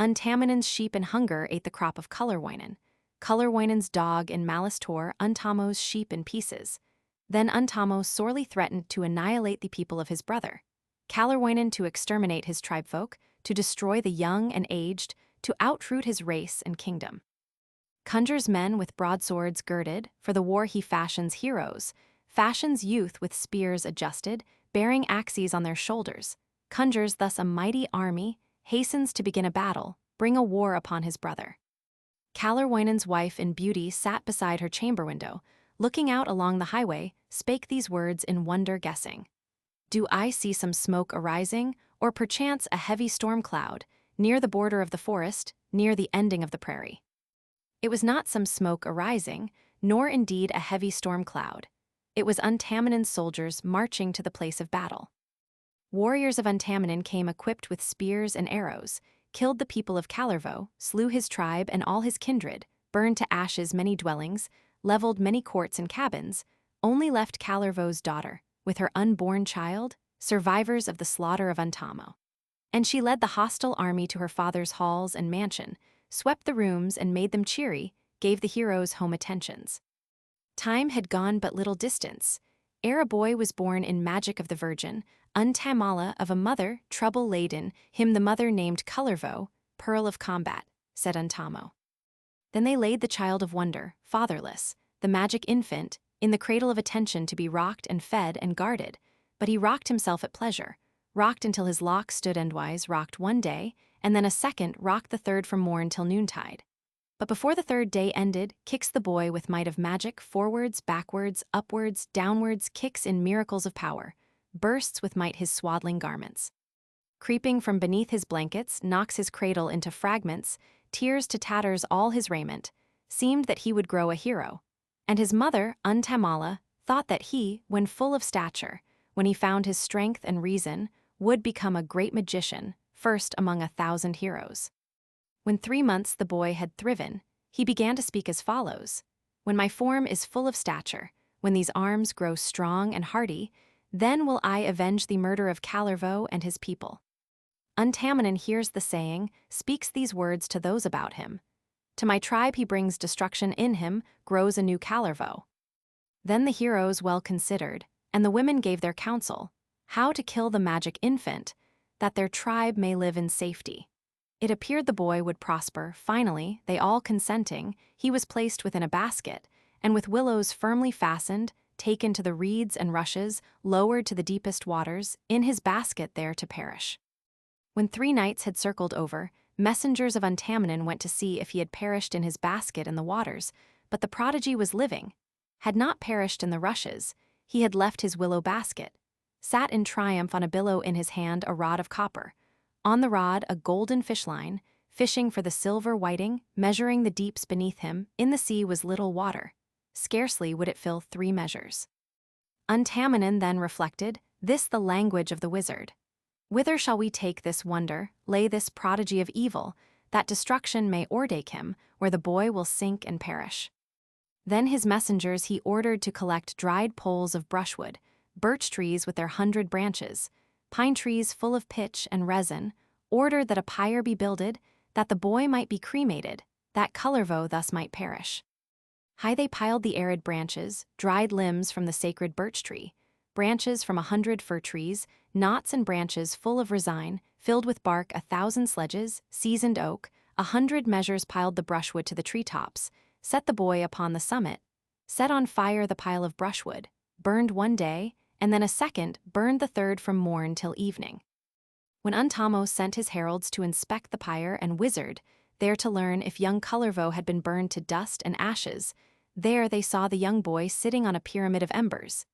Untaminen's sheep in hunger ate the crop of Kullerwoinen. Kullerwoinen's dog in malice tore Untamo's sheep in pieces. Then Untamo sorely threatened to annihilate the people of his brother. Kullerwoinen to exterminate his tribefolk, to destroy the young and aged, to outroot his race and kingdom. Conjures men with broadswords girded, for the war he fashions heroes, fashions youth with spears adjusted, bearing axes on their shoulders, conjures thus a mighty army, hastens to begin a battle, bring a war upon his brother. Kullerwoinen's wife in beauty sat beside her chamber window, looking out along the highway, spake these words in wonder guessing. Do I see some smoke arising, or perchance a heavy storm cloud, near the border of the forest, near the ending of the prairie? It was not some smoke arising, nor indeed a heavy storm cloud. It was Untaminen's soldiers marching to the place of battle. Warriors of Untaminen came equipped with spears and arrows, killed the people of Kalervo, slew his tribe and all his kindred, burned to ashes many dwellings, leveled many courts and cabins, only left Kalervo's daughter, with her unborn child, survivors of the slaughter of Untamo. And she led the hostile army to her father's halls and mansion, swept the rooms and made them cheery, gave the heroes home attentions. Time had gone but little distance, ere a boy was born in magic of the Virgin, Untamala of a mother, trouble-laden, him the mother named Kullervo, pearl of combat, said Untamo. Then they laid the child of wonder, fatherless, the magic infant, in the cradle of attention to be rocked and fed and guarded, but he rocked himself at pleasure, rocked until his locks stood endwise, rocked one day, and then a second, rocked the third from morn till noontide. But before the third day ended, kicks the boy with might of magic, forwards, backwards, upwards, downwards, kicks in miracles of power, bursts with might his swaddling garments. creeping from beneath his blankets, knocks his cradle into fragments, tears to tatters all his raiment, seemed that he would grow a hero. And his mother, Untamala, thought that he, when full of stature, when he found his strength and reason, would become a great magician, first among 1,000 heroes. When 3 months the boy had thriven, he began to speak as follows: "When my form is full of stature, when these arms grow strong and hardy, then will I avenge the murder of Kalervo and his people." Untamanen hears the saying, speaks these words to those about him. To my tribe he brings destruction, in him grows a new Kalervo. Then the heroes well considered, and the women gave their counsel, how to kill the magic infant, that their tribe may live in safety. It appeared the boy would prosper. Finally, they all consenting, he was placed within a basket, and with willows firmly fastened, taken to the reeds and rushes, lowered to the deepest waters, in his basket there to perish. When 3 nights had circled over, messengers of Untamanen went to see if he had perished in his basket in the waters, but the prodigy was living, had not perished in the rushes. He had left his willow basket, sat in triumph on a billow, in his hand a rod of copper, on the rod a golden fish line, fishing for the silver whiting, measuring the deeps beneath him. In the sea was little water, scarcely would it fill 3 measures. Untamanen then reflected, this the language of the wizard. Whither shall we take this wonder, lay this prodigy of evil, that destruction may o'ertake him, where the boy will sink and perish? Then his messengers he ordered to collect dried poles of brushwood, birch trees with their 100 branches, pine trees full of pitch and resin, ordered that a pyre be builded, that the boy might be cremated, that Kalervo thus might perish. High they piled the arid branches, dried limbs from the sacred birch tree, branches from 100 fir trees, knots and branches full of resin, filled with bark 1,000 sledges, seasoned oak, 100 measures piled the brushwood to the treetops, set the boy upon the summit, set on fire the pile of brushwood, burned 1 day, and then a second, burned the third from morn till evening. When Untamo sent his heralds to inspect the pyre and wizard, there to learn if young Kalervo had been burned to dust and ashes, there they saw the young boy sitting on a pyramid of embers,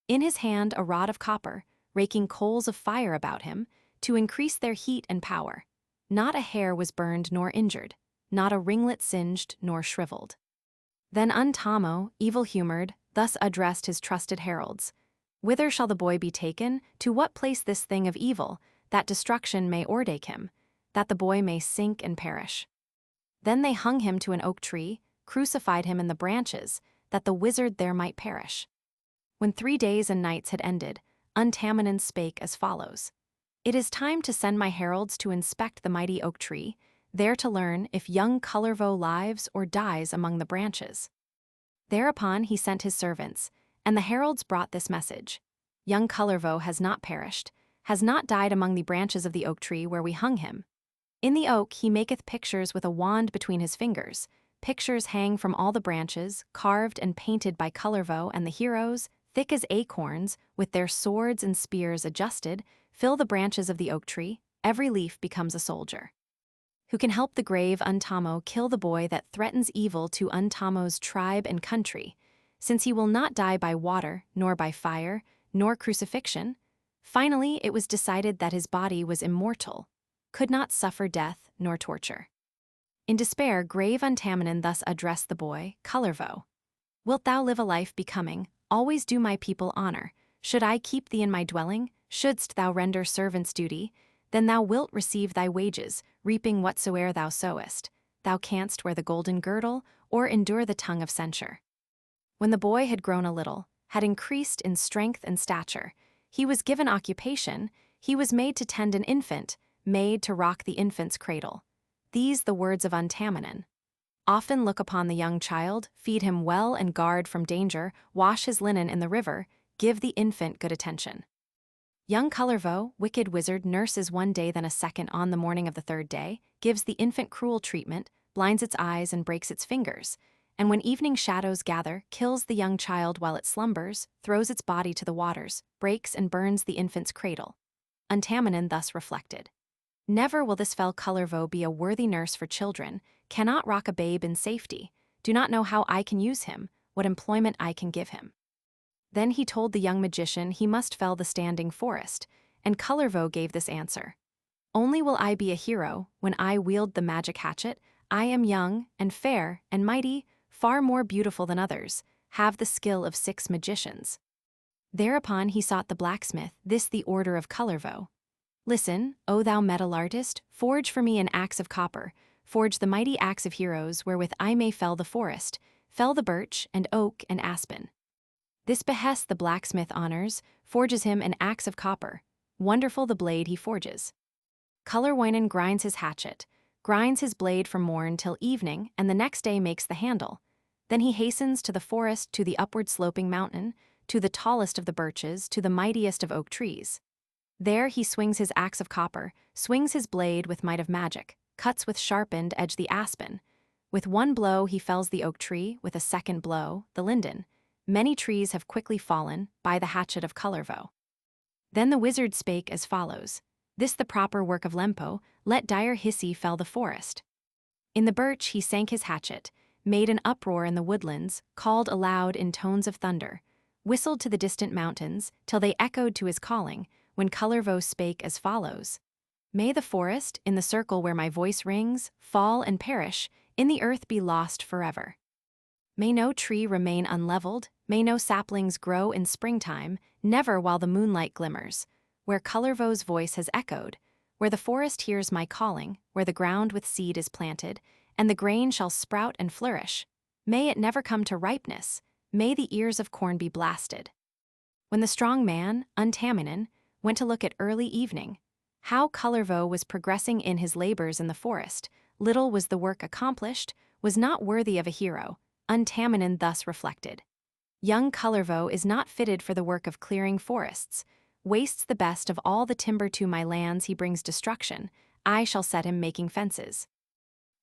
in his hand a rod of copper, raking coals of fire about him, to increase their heat and power. Not a hair was burned nor injured, not a ringlet singed nor shriveled. Then Untamo, evil-humored, thus addressed his trusted heralds: "Whither shall the boy be taken, to what place this thing of evil, that destruction may o'ertake him, that the boy may sink and perish?" Then they hung him to an oak tree, crucified him in the branches, that the wizard there might perish. When 3 days and nights had ended, Untamanen spake as follows: "It is time to send my heralds to inspect the mighty oak tree, there to learn if young Kalervo lives or dies among the branches." Thereupon he sent his servants, and the heralds brought this message: "Young Kalervo has not perished, has not died among the branches of the oak tree where we hung him. In the oak he maketh pictures with a wand between his fingers. Pictures hang from all the branches, carved and painted by Kalervo, and the heroes, thick as acorns, with their swords and spears adjusted, fill the branches of the oak tree. Every leaf becomes a soldier. Who can help the grave Untamo kill the boy that threatens evil to Untamo's tribe and country, since he will not die by water, nor by fire, nor crucifixion?" Finally, it was decided that his body was immortal, could not suffer death nor torture. In despair, grave Untamanen thus addressed the boy, Kalervo: "Wilt thou live a life becoming, always do my people honor? Should I keep thee in my dwelling, shouldst thou render servant's duty, then thou wilt receive thy wages, reaping whatsoe'er thou sowest. Thou canst wear the golden girdle, or endure the tongue of censure." When the boy had grown a little, had increased in strength and stature, he was given occupation, he was made to tend an infant, made to rock the infant's cradle. These the words of Untamanen: "Often look upon the young child, feed him well and guard from danger, wash his linen in the river, give the infant good attention." Young Kalervo, wicked wizard, nurses 1 day then a second. On the morning of the 3rd day, gives the infant cruel treatment, blinds its eyes and breaks its fingers, and when evening shadows gather, kills the young child while it slumbers, throws its body to the waters, breaks and burns the infant's cradle. Untamanen thus reflected: "Never will this fell Kalervo be a worthy nurse for children, cannot rock a babe in safety, do not know how I can use him, what employment I can give him." Then he told the young magician he must fell the standing forest, and Kalervo gave this answer: Only will I be a hero when I wield the magic hatchet. I am young and fair and mighty, far more beautiful than others, have the skill of 6 magicians. Thereupon he sought the blacksmith, this the order of Kullervo. Listen, O thou metal artist, forge for me an axe of copper, forge the mighty axe of heroes wherewith I may fell the forest, fell the birch and oak and aspen. This behest the blacksmith honors, forges him an axe of copper, wonderful the blade he forges. Kullerwoinen grinds his hatchet, grinds his blade from morn till evening, and the next day makes the handle. Then he hastens to the forest, to the upward sloping mountain, to the tallest of the birches, to the mightiest of oak trees. There he swings his axe of copper, swings his blade with might of magic, cuts with sharpened edge the aspen. With one blow he fells the oak tree, with a second blow, the linden. Many trees have quickly fallen by the hatchet of Kullervo. Then the wizard spake as follows. This the proper work of Lempo, let dire Hissi fell the forest. In the birch he sank his hatchet, made an uproar in the woodlands, called aloud in tones of thunder, whistled to the distant mountains, till they echoed to his calling, when Kullervo spake as follows. May the forest, in the circle where my voice rings, fall and perish, in the earth be lost forever. May no tree remain unleveled, may no saplings grow in springtime, never while the moonlight glimmers, where Kullervo's voice has echoed, where the forest hears my calling, where the ground with seed is planted, and the grain shall sprout and flourish. May it never come to ripeness, may the ears of corn be blasted. When the strong man, Untaminen, went to look at early evening, how Kullervo was progressing in his labors in the forest, little was the work accomplished, was not worthy of a hero, Untaminen thus reflected. Young Kullervo is not fitted for the work of clearing forests, wastes the best of all the timber to my lands he brings destruction, I shall set him making fences.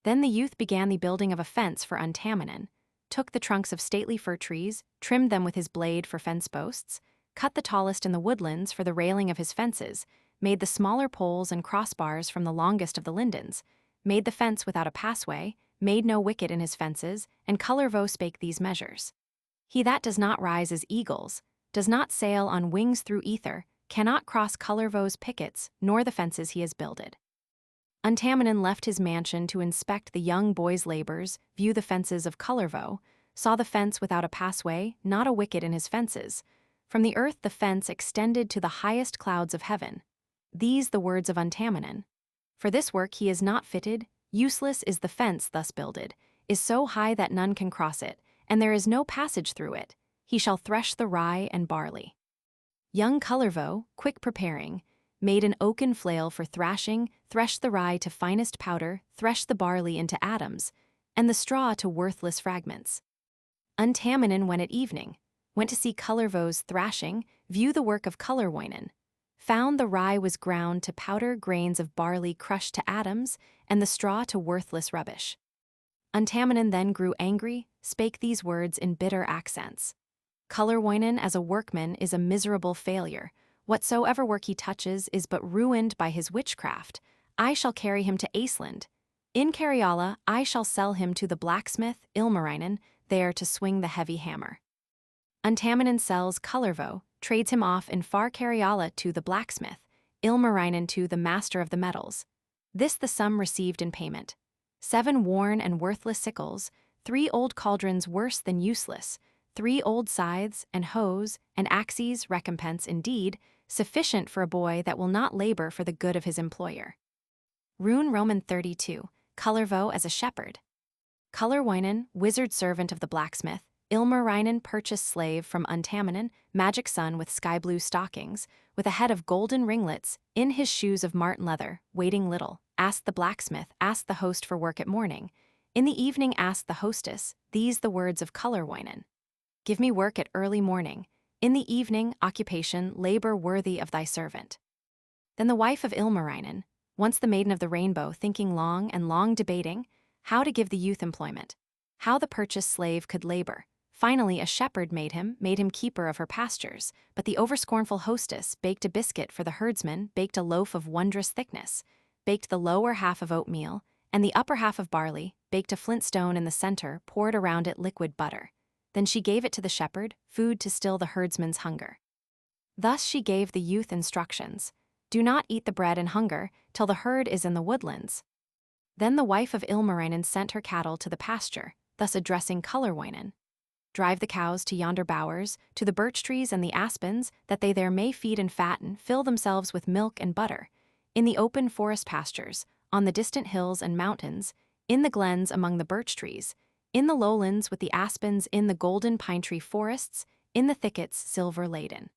Then the youth began the building of a fence for Untaminen, took the trunks of stately fir trees, trimmed them with his blade for fence posts, cut the tallest in the woodlands for the railing of his fences, made the smaller poles and crossbars from the longest of the lindens, made the fence without a passway, made no wicket in his fences, and Kullervo spake these measures. He that does not rise as eagles, does not sail on wings through ether, cannot cross Kullervo's pickets, nor the fences he has builded. Untaminen left his mansion to inspect the young boy's labors, view the fences of Kullervo, saw the fence without a passway, not a wicket in his fences. From the earth the fence extended to the highest clouds of heaven. These the words of Untaminen. For this work he is not fitted, useless is the fence thus builded, is so high that none can cross it, and there is no passage through it. He shall thresh the rye and barley. Young Kullervo, quick preparing, made an oaken flail for thrashing, threshed the rye to finest powder, threshed the barley into atoms, and the straw to worthless fragments. Untaminen went at evening, went to see Kullervo's thrashing, view the work of Kullerwoinen, found the rye was ground to powder, grains of barley crushed to atoms, and the straw to worthless rubbish. Untaminen then grew angry, spake these words in bitter accents. Kullerwoinen as a workman is a miserable failure. Whatsoever work he touches is but ruined by his witchcraft. I shall carry him to Iceland. In Karelian I shall sell him to the blacksmith, Ilmarinen, there to swing the heavy hammer. Untaminen sells Kullervo, trades him off in far Karelian to the blacksmith, Ilmarinen to the master of the metals. This the sum received in payment. 7 worn and worthless sickles, 3 old cauldrons worse than useless, 3 old scythes and hoes and axes, recompense indeed, sufficient for a boy that will not labor for the good of his employer. RUNE Roman 32, Kullervo as a shepherd. Kullerwoinen, wizard servant of the blacksmith, Ilmarinen purchased slave from Untaminen, magic son with sky-blue stockings, with a head of golden ringlets, in his shoes of marten leather, waiting little, asked the blacksmith, asked the host for work at morning. In the evening asked the hostess, these the words of Kullerwoinen. Give me work at early morning. In the evening, occupation, labor worthy of thy servant. Then the wife of Ilmarinen, once the maiden of the rainbow, thinking long and long debating, how to give the youth employment, how the purchased slave could labor. Finally a shepherd made him keeper of her pastures, but the over-scornful hostess baked a biscuit for the herdsman, baked a loaf of wondrous thickness, baked the lower half of oatmeal, and the upper half of barley, baked a flint stone in the center, poured around it liquid butter. Then she gave it to the shepherd, food to still the herdsman's hunger. Thus she gave the youth instructions. Do not eat the bread in hunger, till the herd is in the woodlands. Then the wife of Ilmarinen sent her cattle to the pasture, thus addressing Kullerwoinen. Drive the cows to yonder bowers, to the birch trees and the aspens, that they there may feed and fatten, fill themselves with milk and butter. In the open forest pastures, on the distant hills and mountains, in the glens among the birch trees, in the lowlands with the aspens, in the golden pine tree forests, in the thickets silver laden.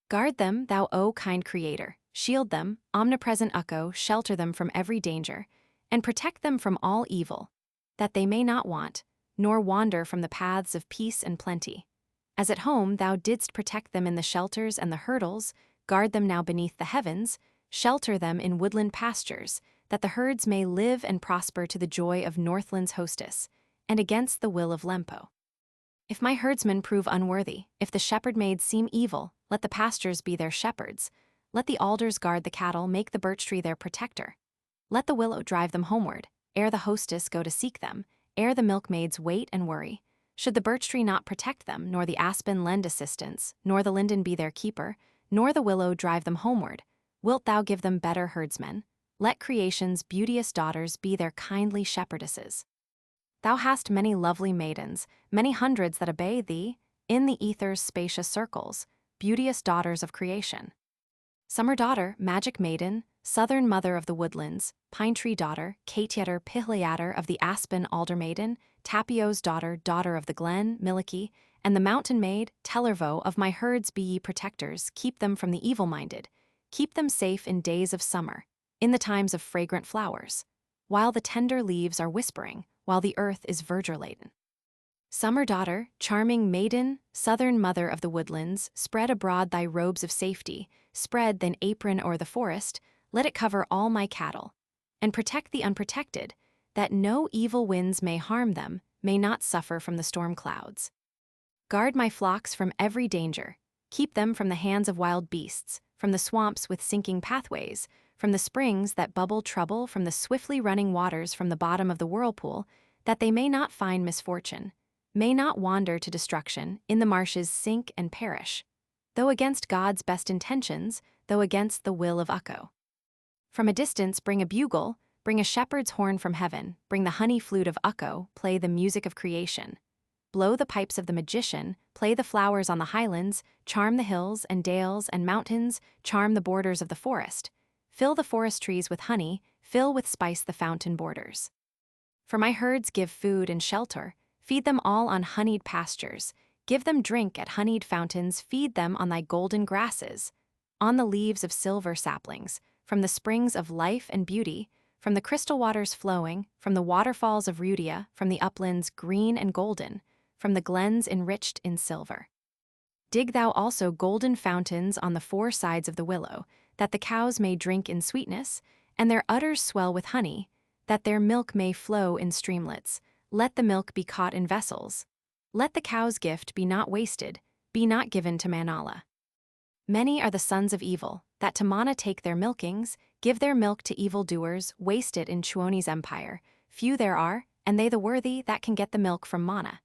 Guard them, thou O kind Creator, shield them, omnipresent Ukko, shelter them from every danger, and protect them from all evil, that they may not want, nor wander from the paths of peace and plenty. As at home thou didst protect them in the shelters and the hurdles, guard them now beneath the heavens, shelter them in woodland pastures, that the herds may live and prosper to the joy of Northland's hostess, and against the will of Lempo. If my herdsmen prove unworthy, if the shepherd maids seem evil, let the pastures be their shepherds. Let the alders guard the cattle, make the birch tree their protector. Let the willow drive them homeward, ere the hostess go to seek them, ere the milkmaids wait and worry. Should the birch tree not protect them, nor the aspen lend assistance, nor the linden be their keeper, nor the willow drive them homeward, wilt thou give them better herdsmen? Let creation's beauteous daughters be their kindly shepherdesses. Thou hast many lovely maidens, many hundreds that obey thee, in the ether's spacious circles, beauteous daughters of creation. Summer daughter, magic maiden, southern mother of the woodlands, pine tree daughter, Katieter Pihlayater of the aspen alder maiden, Tapio's daughter, daughter of the glen, Miliki, and the mountain maid, Tellervo, of my herds be ye protectors, keep them from the evil-minded, keep them safe in days of summer, in the times of fragrant flowers, while the tender leaves are whispering, while the earth is verdure-laden. Summer daughter, charming maiden, southern mother of the woodlands, spread abroad thy robes of safety, spread thine apron o'er the forest, let it cover all my cattle, and protect the unprotected, that no evil winds may harm them, may not suffer from the storm clouds. Guard my flocks from every danger, keep them from the hands of wild beasts, from the swamps with sinking pathways, from the springs that bubble trouble, from the swiftly running waters from the bottom of the whirlpool, that they may not find misfortune, may not wander to destruction, in the marshes sink and perish, though against God's best intentions, though against the will of Ukko. From a distance bring a bugle, bring a shepherd's horn from heaven, bring the honey flute of Ukko, play the music of creation. Blow the pipes of the magician, play the flowers on the highlands, charm the hills and dales and mountains, charm the borders of the forest. Fill the forest trees with honey, fill with spice the fountain borders. For my herds give food and shelter, feed them all on honeyed pastures, give them drink at honeyed fountains, feed them on thy golden grasses, on the leaves of silver saplings, from the springs of life and beauty, from the crystal waters flowing, from the waterfalls of Rudia, from the uplands green and golden, from the glens enriched in silver. Dig thou also golden fountains on the four sides of the willow, that the cows may drink in sweetness, and their udders swell with honey, that their milk may flow in streamlets. Let the milk be caught in vessels. Let the cow's gift be not wasted, be not given to Manala. Many are the sons of evil, that to Mana take their milkings, give their milk to evildoers, waste it in Tuoni's empire. Few there are, and they the worthy, that can get the milk from Mana.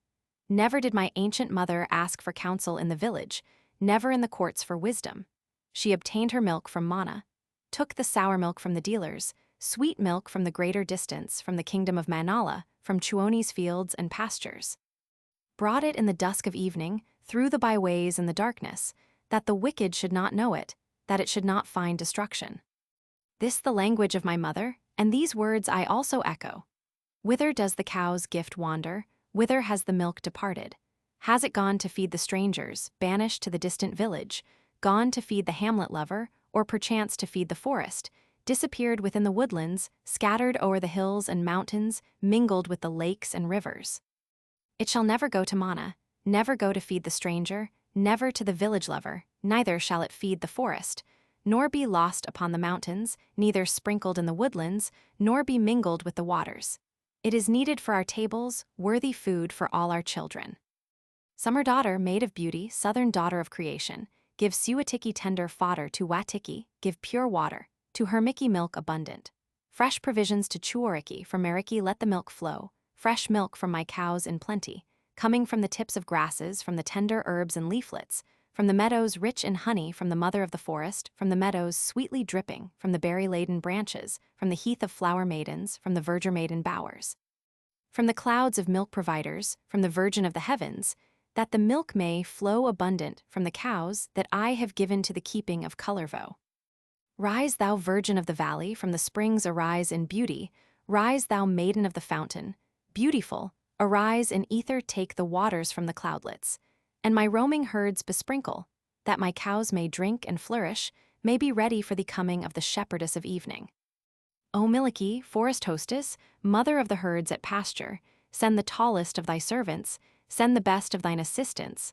Never did my ancient mother ask for counsel in the village, never in the courts for wisdom. She obtained her milk from Mana, took the sour milk from the dealers, sweet milk from the greater distance, from the kingdom of Manala, from Tuoni's fields and pastures. Brought it in the dusk of evening, through the byways and the darkness, that the wicked should not know it, that it should not find destruction. This the language of my mother, and these words I also echo. Whither does the cow's gift wander? Whither has the milk departed? Has it gone to feed the strangers, banished to the distant village, gone to feed the hamlet lover, or perchance to feed the forest, disappeared within the woodlands, scattered o'er the hills and mountains, mingled with the lakes and rivers? It shall never go to Mana, never go to feed the stranger, never to the village lover, neither shall it feed the forest, nor be lost upon the mountains, neither sprinkled in the woodlands, nor be mingled with the waters. It is needed for our tables, worthy food for all our children. Summer daughter, maid of beauty, southern daughter of creation, give Siwatiki tender fodder to Watiki, give pure water, to Hermiki milk abundant. Fresh provisions to Chuoriki, from Meriki let the milk flow, fresh milk from my cows in plenty, coming from the tips of grasses, from the tender herbs and leaflets, from the meadows rich in honey, from the mother of the forest, from the meadows sweetly dripping, from the berry-laden branches, from the heath of flower maidens, from the verdure maiden bowers, from the clouds of milk providers, from the virgin of the heavens, that the milk may flow abundant from the cows that I have given to the keeping of Kullervo. Rise, thou virgin of the valley, from the springs arise in beauty, rise, thou maiden of the fountain, beautiful, arise in ether, take the waters from the cloudlets, and my roaming herds besprinkle, that my cows may drink and flourish, may be ready for the coming of the shepherdess of evening. O Miliki, forest hostess, mother of the herds at pasture, send the tallest of thy servants, send the best of thine assistants,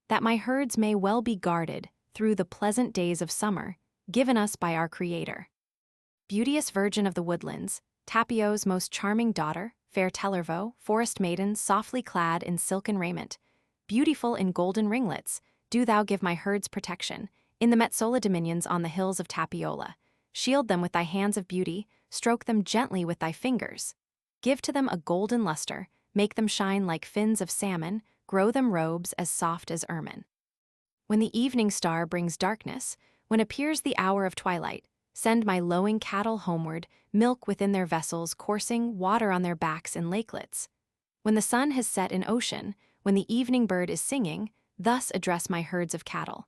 that my herds may well be guarded through the pleasant days of summer, given us by our Creator. Beauteous virgin of the woodlands, Tapio's most charming daughter, fair Tellervo, forest maiden softly clad in silken raiment, beautiful in golden ringlets, do thou give my herds protection, in the Metsola dominions on the hills of Tapiola. Shield them with thy hands of beauty, stroke them gently with thy fingers. Give to them a golden luster, make them shine like fins of salmon, grow them robes as soft as ermine. When the evening star brings darkness, when appears the hour of twilight, send my lowing cattle homeward, milk within their vessels coursing, water on their backs in lakelets. When the sun has set in ocean, when the evening bird is singing, thus address my herds of cattle.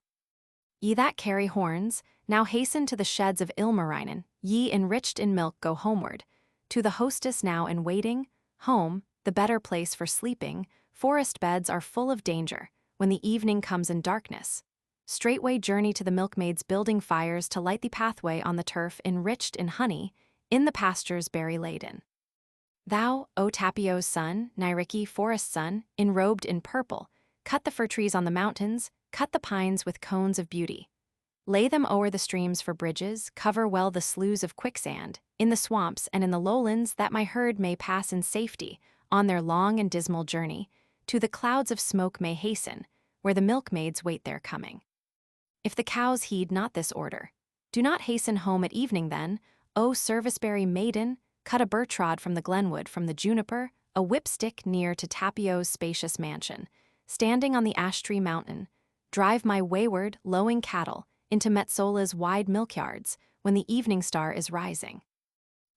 Ye that carry horns, now hasten to the sheds of Ilmarinen, ye enriched in milk go homeward. To the hostess now in waiting, home, the better place for sleeping, forest beds are full of danger, when the evening comes in darkness. Straightway journey to the milkmaids building fires to light the pathway on the turf enriched in honey, in the pastures berry-laden. Thou, O Tapio's son, Nyriki forest son, enrobed in purple, cut the fir trees on the mountains, cut the pines with cones of beauty. Lay them o'er the streams for bridges, cover well the sloughs of quicksand, in the swamps and in the lowlands, that my herd may pass in safety, on their long and dismal journey, to the clouds of smoke may hasten, where the milkmaids wait their coming. If the cows heed not this order, do not hasten home at evening then, O serviceberry maiden, cut a birch rod from the glenwood, from the juniper, a whipstick near to Tapio's spacious mansion, standing on the ash tree mountain, drive my wayward, lowing cattle into Metsola's wide milkyards when the evening star is rising.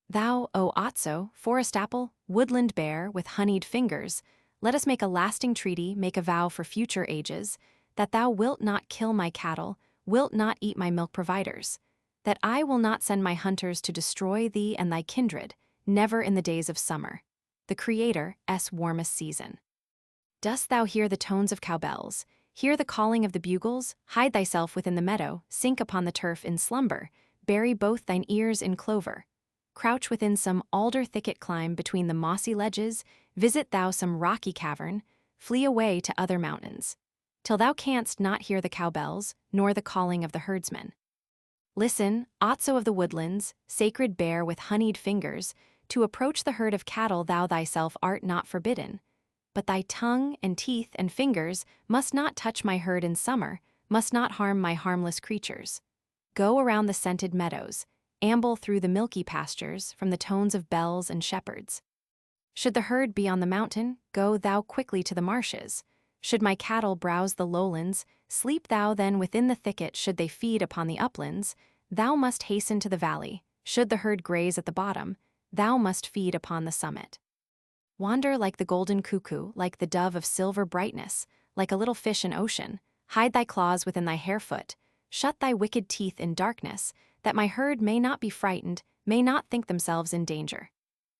Thou, O Otso, forest apple, woodland bear with honeyed fingers, let us make a lasting treaty, make a vow for future ages, that thou wilt not kill my cattle, wilt not eat my milk providers, that I will not send my hunters to destroy thee and thy kindred, never in the days of summer, the Creator's warmest season. Dost thou hear the tones of cowbells, hear the calling of the bugles, hide thyself within the meadow, sink upon the turf in slumber, bury both thine ears in clover. Crouch within some alder thicket, climb between the mossy ledges, visit thou some rocky cavern, flee away to other mountains, till thou canst not hear the cowbells, nor the calling of the herdsmen. Listen, Otso of the woodlands, sacred bear with honeyed fingers, to approach the herd of cattle thou thyself art not forbidden, but thy tongue and teeth and fingers must not touch my herd in summer, must not harm my harmless creatures. Go around the scented meadows, amble through the milky pastures from the tones of bells and shepherds. Should the herd be on the mountain, go thou quickly to the marshes. Should my cattle browse the lowlands, sleep thou then within the thicket. Should they feed upon the uplands, thou must hasten to the valley. Should the herd graze at the bottom, thou must feed upon the summit. Wander like the golden cuckoo, like the dove of silver brightness, like a little fish in ocean. Hide thy claws within thy hair-foot, shut thy wicked teeth in darkness, that my herd may not be frightened, may not think themselves in danger.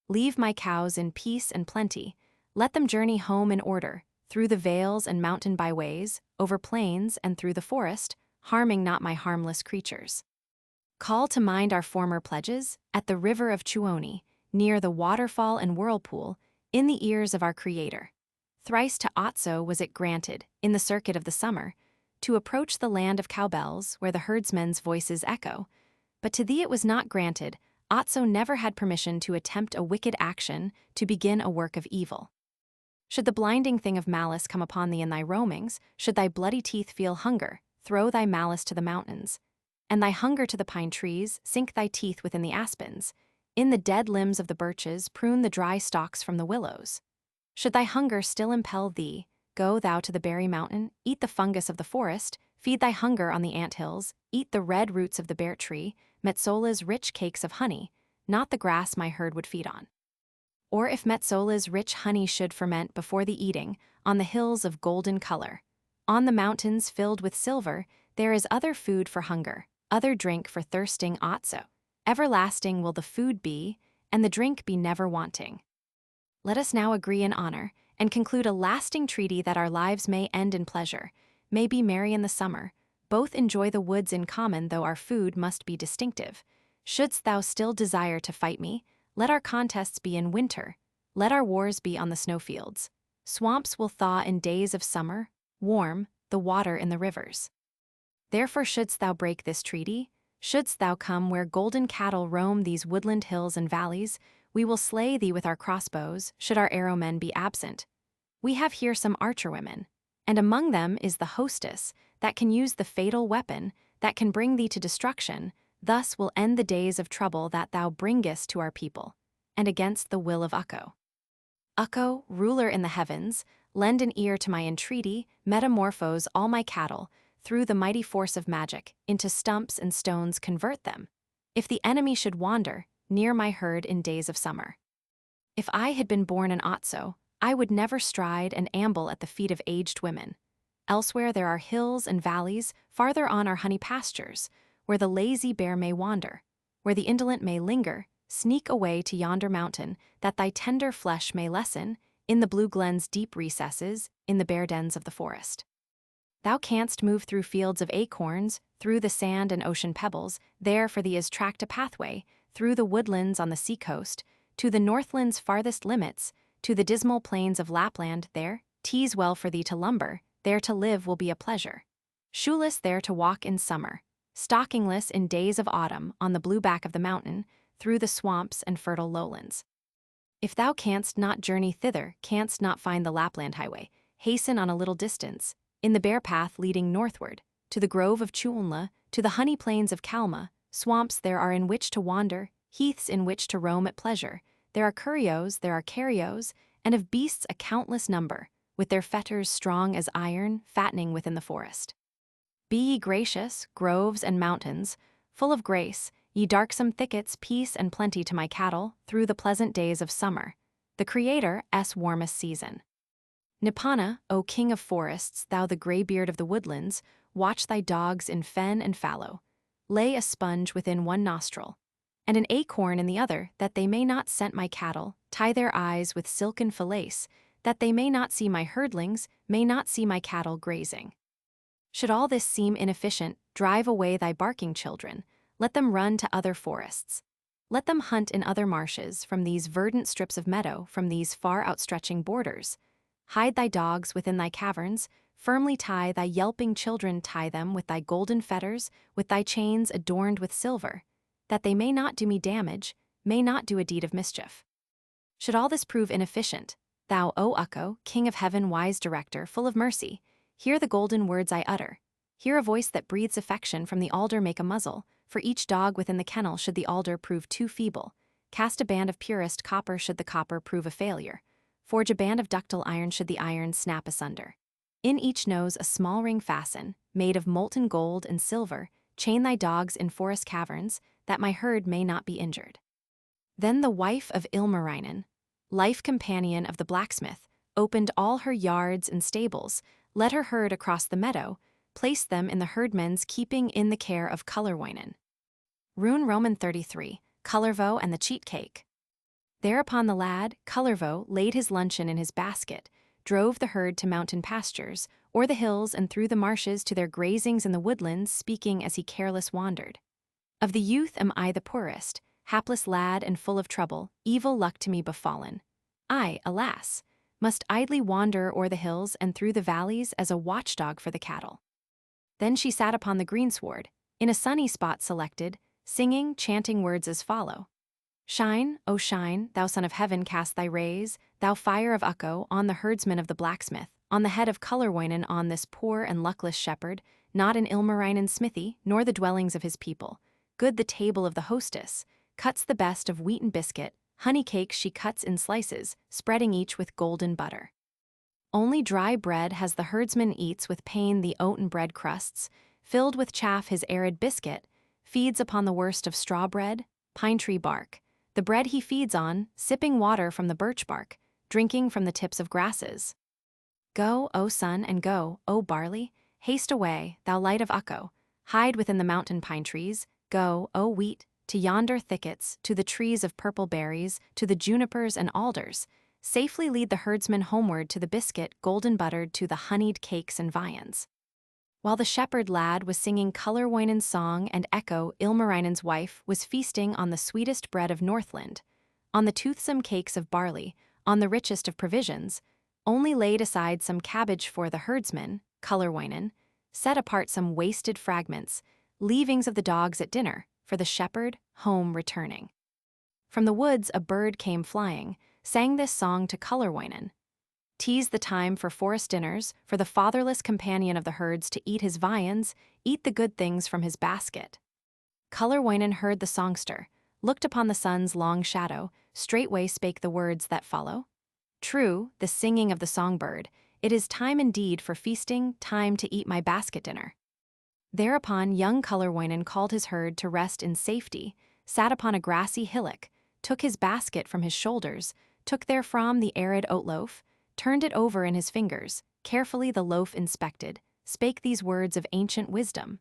Leave my cows in peace and plenty, let them journey home in order, through the vales and mountain byways, over plains and through the forest, harming not my harmless creatures. Call to mind our former pledges, at the river of Chuoni, near the waterfall and whirlpool, in the ears of our Creator. Thrice to Otso was it granted, in the circuit of the summer, to approach the land of cowbells, where the herdsmen's voices echo, but to thee it was not granted. Otso never had permission to attempt a wicked action, to begin a work of evil. Should the blinding thing of malice come upon thee in thy roamings, should thy bloody teeth feel hunger, throw thy malice to the mountains, and thy hunger to the pine trees, sink thy teeth within the aspens, in the dead limbs of the birches, prune the dry stalks from the willows. Should thy hunger still impel thee, go thou to the berry mountain, eat the fungus of the forest, Feed thy hunger on the anthills, eat the red roots of the bear tree, Metsola's rich cakes of honey, not the grass my herd would feed on. Or if Metsola's rich honey should ferment before the eating, on the hills of golden color, on the mountains filled with silver, there is other food for hunger, other drink for thirsting also. Everlasting will the food be, and the drink be never wanting. Let us now agree in honor, and conclude a lasting treaty that our lives may end in pleasure, may be merry in the summer, both enjoy the woods in common though our food must be distinctive. Shouldst thou still desire to fight me, let our contests be in winter, let our wars be on the snowfields. Swamps will thaw in days of summer, warm, the water in the rivers. Therefore shouldst thou break this treaty, shouldst thou come where golden cattle roam these woodland hills and valleys, we will slay thee with our crossbows, should our arrowmen be absent. We have here some archer-women, and among them is the hostess, that can use the fatal weapon, that can bring thee to destruction, thus will end the days of trouble that thou bringest to our people, and against the will of Ukko. Ukko, ruler in the heavens, lend an ear to my entreaty, metamorphose all my cattle, through the mighty force of magic, into stumps and stones convert them. If the enemy should wander, near my herd in days of summer. If I had been born in Otso, I would never stride and amble at the feet of aged women. Elsewhere there are hills and valleys, farther on are honey pastures, where the lazy bear may wander, where the indolent may linger, sneak away to yonder mountain, that thy tender flesh may lessen, in the blue glen's deep recesses, in the bear dens of the forest. Thou canst move through fields of acorns, through the sand and ocean pebbles, there for thee is tracked a pathway, through the woodlands on the sea-coast, to the northland's farthest limits, to the dismal plains of Lapland, there, 'tis well for thee to lumber, there to live will be a pleasure. Shoeless there to walk in summer, stockingless in days of autumn, on the blue back of the mountain, through the swamps and fertile lowlands. If thou canst not journey thither, canst not find the Lapland highway, hasten on a little distance, in the bare path leading northward, to the grove of Chulnla, to the honey plains of Kalma. Swamps there are in which to wander, heaths in which to roam at pleasure. There are curios, there are carios, and of beasts a countless number, with their fetters strong as iron, fattening within the forest. Be ye gracious, groves and mountains, full of grace, ye darksome thickets, peace and plenty to my cattle, through the pleasant days of summer, the Creator's warmest season. Nipana, O king of forests, thou the greybeard of the woodlands, watch thy dogs in fen and fallow. Lay a sponge within one nostril, and an acorn in the other, that they may not scent my cattle, tie their eyes with silken falace, that they may not see my herdlings, may not see my cattle grazing. Should all this seem inefficient, drive away thy barking children, let them run to other forests. Let them hunt in other marshes, from these verdant strips of meadow, from these far outstretching borders. Hide thy dogs within thy caverns, firmly tie thy yelping children, tie them with thy golden fetters, with thy chains adorned with silver, that they may not do me damage, may not do a deed of mischief. Should all this prove inefficient, thou, O Ukko, king of heaven, wise director, full of mercy, hear the golden words I utter. Hear a voice that breathes affection, from the alder make a muzzle, for each dog within the kennel should the alder prove too feeble. Cast a band of purest copper should the copper prove a failure. Forge a band of ductile iron should the iron snap asunder. In each nose a small ring fasten, made of molten gold and silver, chain thy dogs in forest caverns, that my herd may not be injured. Then the wife of Ilmarinen, life companion of the blacksmith, opened all her yards and stables, led her herd across the meadow, placed them in the herdmen's keeping in the care of Kullerwoinen. Rune Roman 33, Kullervo and the Cheat Cake. Thereupon the lad, Kullervo, laid his luncheon in his basket, drove the herd to mountain pastures, o'er the hills and through the marshes to their grazings in the woodlands, speaking as he careless wandered. Of the youth am I the poorest, hapless lad and full of trouble, evil luck to me befallen. I, alas, must idly wander o'er the hills and through the valleys as a watchdog for the cattle. Then she sat upon the greensward, in a sunny spot selected, singing, chanting words as follow. Shine, O shine, thou son of heaven, cast thy rays, thou fire of Ukko, on the herdsman of the blacksmith, on the head of Kullerwoinen, on this poor and luckless shepherd, not in Ilmarinen's smithy, nor the dwellings of his people. Good the table of the hostess, cuts the best of wheaten biscuit, honey cakes she cuts in slices, spreading each with golden butter. Only dry bread has the herdsman eats with pain the oaten bread crusts, filled with chaff his arid biscuit, feeds upon the worst of straw bread, pine tree bark, the bread he feeds on, sipping water from the birch bark, drinking from the tips of grasses. Go, O sun, and go, O barley, haste away, thou light of Ukko, hide within the mountain pine trees, go, O wheat, to yonder thickets, to the trees of purple berries, to the junipers and alders, safely lead the herdsman homeward to the biscuit golden-buttered to the honeyed cakes and viands. While the shepherd lad was singing Kullerwoinen's song and Echo, Ilmarinen's wife, was feasting on the sweetest bread of Northland, on the toothsome cakes of barley, on the richest of provisions, only laid aside some cabbage for the herdsman, Kullerwoinen, set apart some wasted fragments, leavings of the dogs at dinner, for the shepherd, home returning. From the woods a bird came flying, sang this song to Kullerwoinen. 'Tis the time for forest dinners, for the fatherless companion of the herds to eat his viands, eat the good things from his basket. Kullerwoinen heard the songster, looked upon the sun's long shadow, straightway spake the words that follow. True, the singing of the songbird, it is time indeed for feasting, time to eat my basket dinner. Thereupon young Kullerwoinen called his herd to rest in safety, sat upon a grassy hillock, took his basket from his shoulders, took therefrom the arid oat loaf, turned it over in his fingers, carefully the loaf inspected, spake these words of ancient wisdom.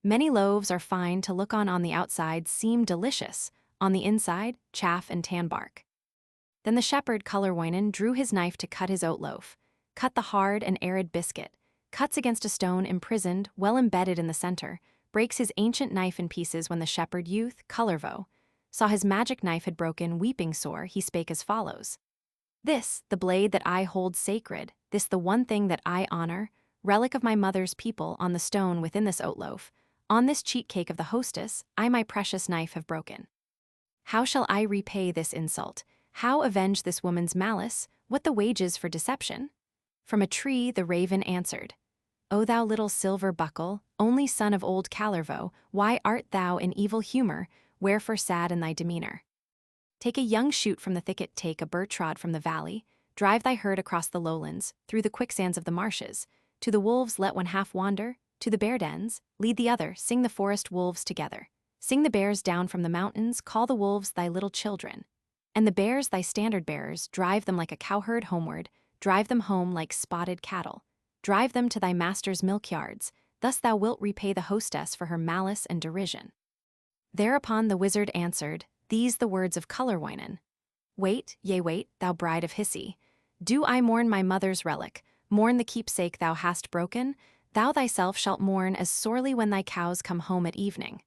Many loaves are fine to look on the outside seem delicious, on the inside, chaff and tan bark. Then the shepherd Kullerwoinen drew his knife to cut his oat loaf, cut the hard and arid biscuit, cuts against a stone imprisoned, well embedded in the center, breaks his ancient knife in pieces when the shepherd youth, Kullervo, saw his magic knife had broken, weeping sore, he spake as follows. This, the blade that I hold sacred, this the one thing that I honor, relic of my mother's people, on the stone within this oat loaf, on this cheat cake of the hostess, I my precious knife have broken. How shall I repay this insult? How avenge this woman's malice? What the wages for deception? From a tree the raven answered, O thou little silver buckle, only son of old Kalervo, why art thou in evil humor, wherefore sad in thy demeanor? Take a young shoot from the thicket, take a birch rod from the valley, drive thy herd across the lowlands, through the quicksands of the marshes, to the wolves let one half wander, to the bear dens, lead the other, sing the forest wolves together. Sing the bears down from the mountains, call the wolves thy little children. And the bears thy standard bearers, drive them like a cowherd homeward, drive them home like spotted cattle. Drive them to thy master's milk yards, thus thou wilt repay the hostess for her malice and derision. Thereupon the wizard answered, these the words of Kullerwoinen. Wait, yea wait, thou bride of Hissi. Do I mourn my mother's relic, mourn the keepsake thou hast broken? Thou thyself shalt mourn as sorely when thy cows come home at evening.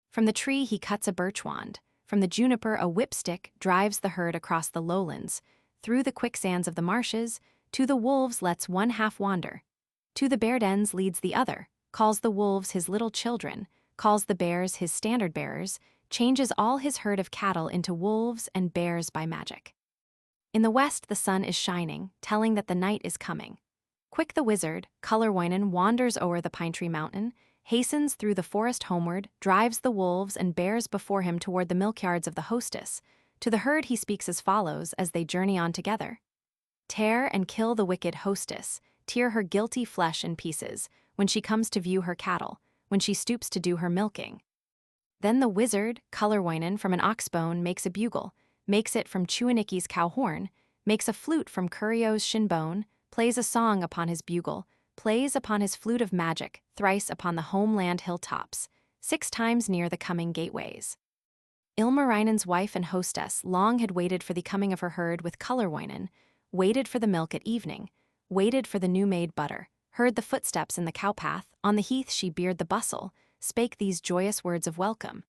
From the tree he cuts a birch wand, from the juniper a whipstick, drives the herd across the lowlands, through the quicksands of the marshes, to the wolves lets one half wander. To the bear dens leads the other, calls the wolves his little children, calls the bears his standard bearers, changes all his herd of cattle into wolves and bears by magic. In the west the sun is shining, telling that the night is coming. Quick the wizard, Kullerwoinen, wanders o'er the pine tree mountain, hastens through the forest homeward, drives the wolves and bears before him toward the milk yards of the hostess. To the herd he speaks as follows as they journey on together. Tear and kill the wicked hostess, tear her guilty flesh in pieces, when she comes to view her cattle, when she stoops to do her milking. Then the wizard, Kullerwoinen, from an oxbone makes a bugle, makes it from Chuanicki's cow horn, makes a flute from Kurio's shin bone, plays a song upon his bugle, plays upon his flute of magic, thrice upon the homeland hilltops, 6 times near the coming gateways. Ilmarinen's wife and hostess long had waited for the coming of her herd with Kullerwoinen, waited for the milk at evening, waited for the new-made butter, heard the footsteps in the cowpath, on the heath she beard the bustle, spake these joyous words of welcome.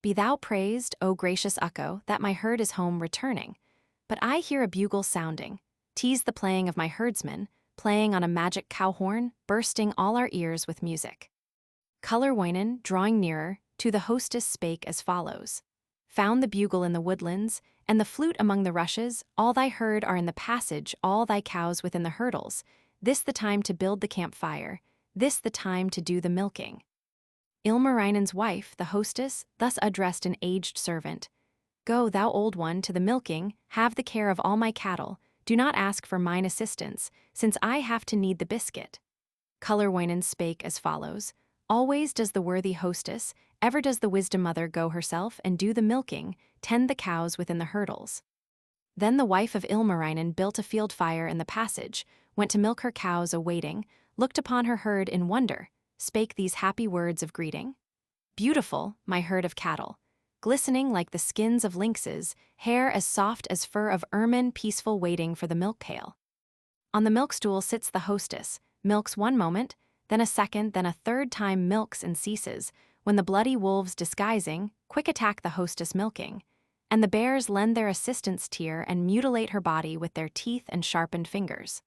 Be thou praised, O gracious Ukko, that my herd is home returning. But I hear a bugle sounding, 'tis the playing of my herdsman, playing on a magic cow horn, bursting all our ears with music. Kullerwoinen, drawing nearer, to the hostess spake as follows. Found the bugle in the woodlands, and the flute among the rushes, all thy herd are in the passage, all thy cows within the hurdles, this the time to build the campfire, this the time to do the milking. Ilmarinen's wife, the hostess, thus addressed an aged servant. Go, thou old one, to the milking, have the care of all my cattle, Do not ask for mine assistance, since I have to knead the biscuit. Kullerwoinen spake as follows: Always does the worthy hostess, ever does the wisdom mother go herself and do the milking, tend the cows within the hurdles. Then the wife of Ilmarinen built a field fire in the passage, went to milk her cows awaiting, looked upon her herd in wonder, spake these happy words of greeting. Beautiful, my herd of cattle, glistening like the skins of lynxes, hair as soft as fur of ermine, peaceful waiting for the milk pail. On the milk stool sits the hostess, milks one moment, then a second, then a third time milks and ceases, when the bloody wolves disguising, quick attack the hostess milking, and the bears lend their assistance tear and mutilate her body with their teeth and sharpened fingers.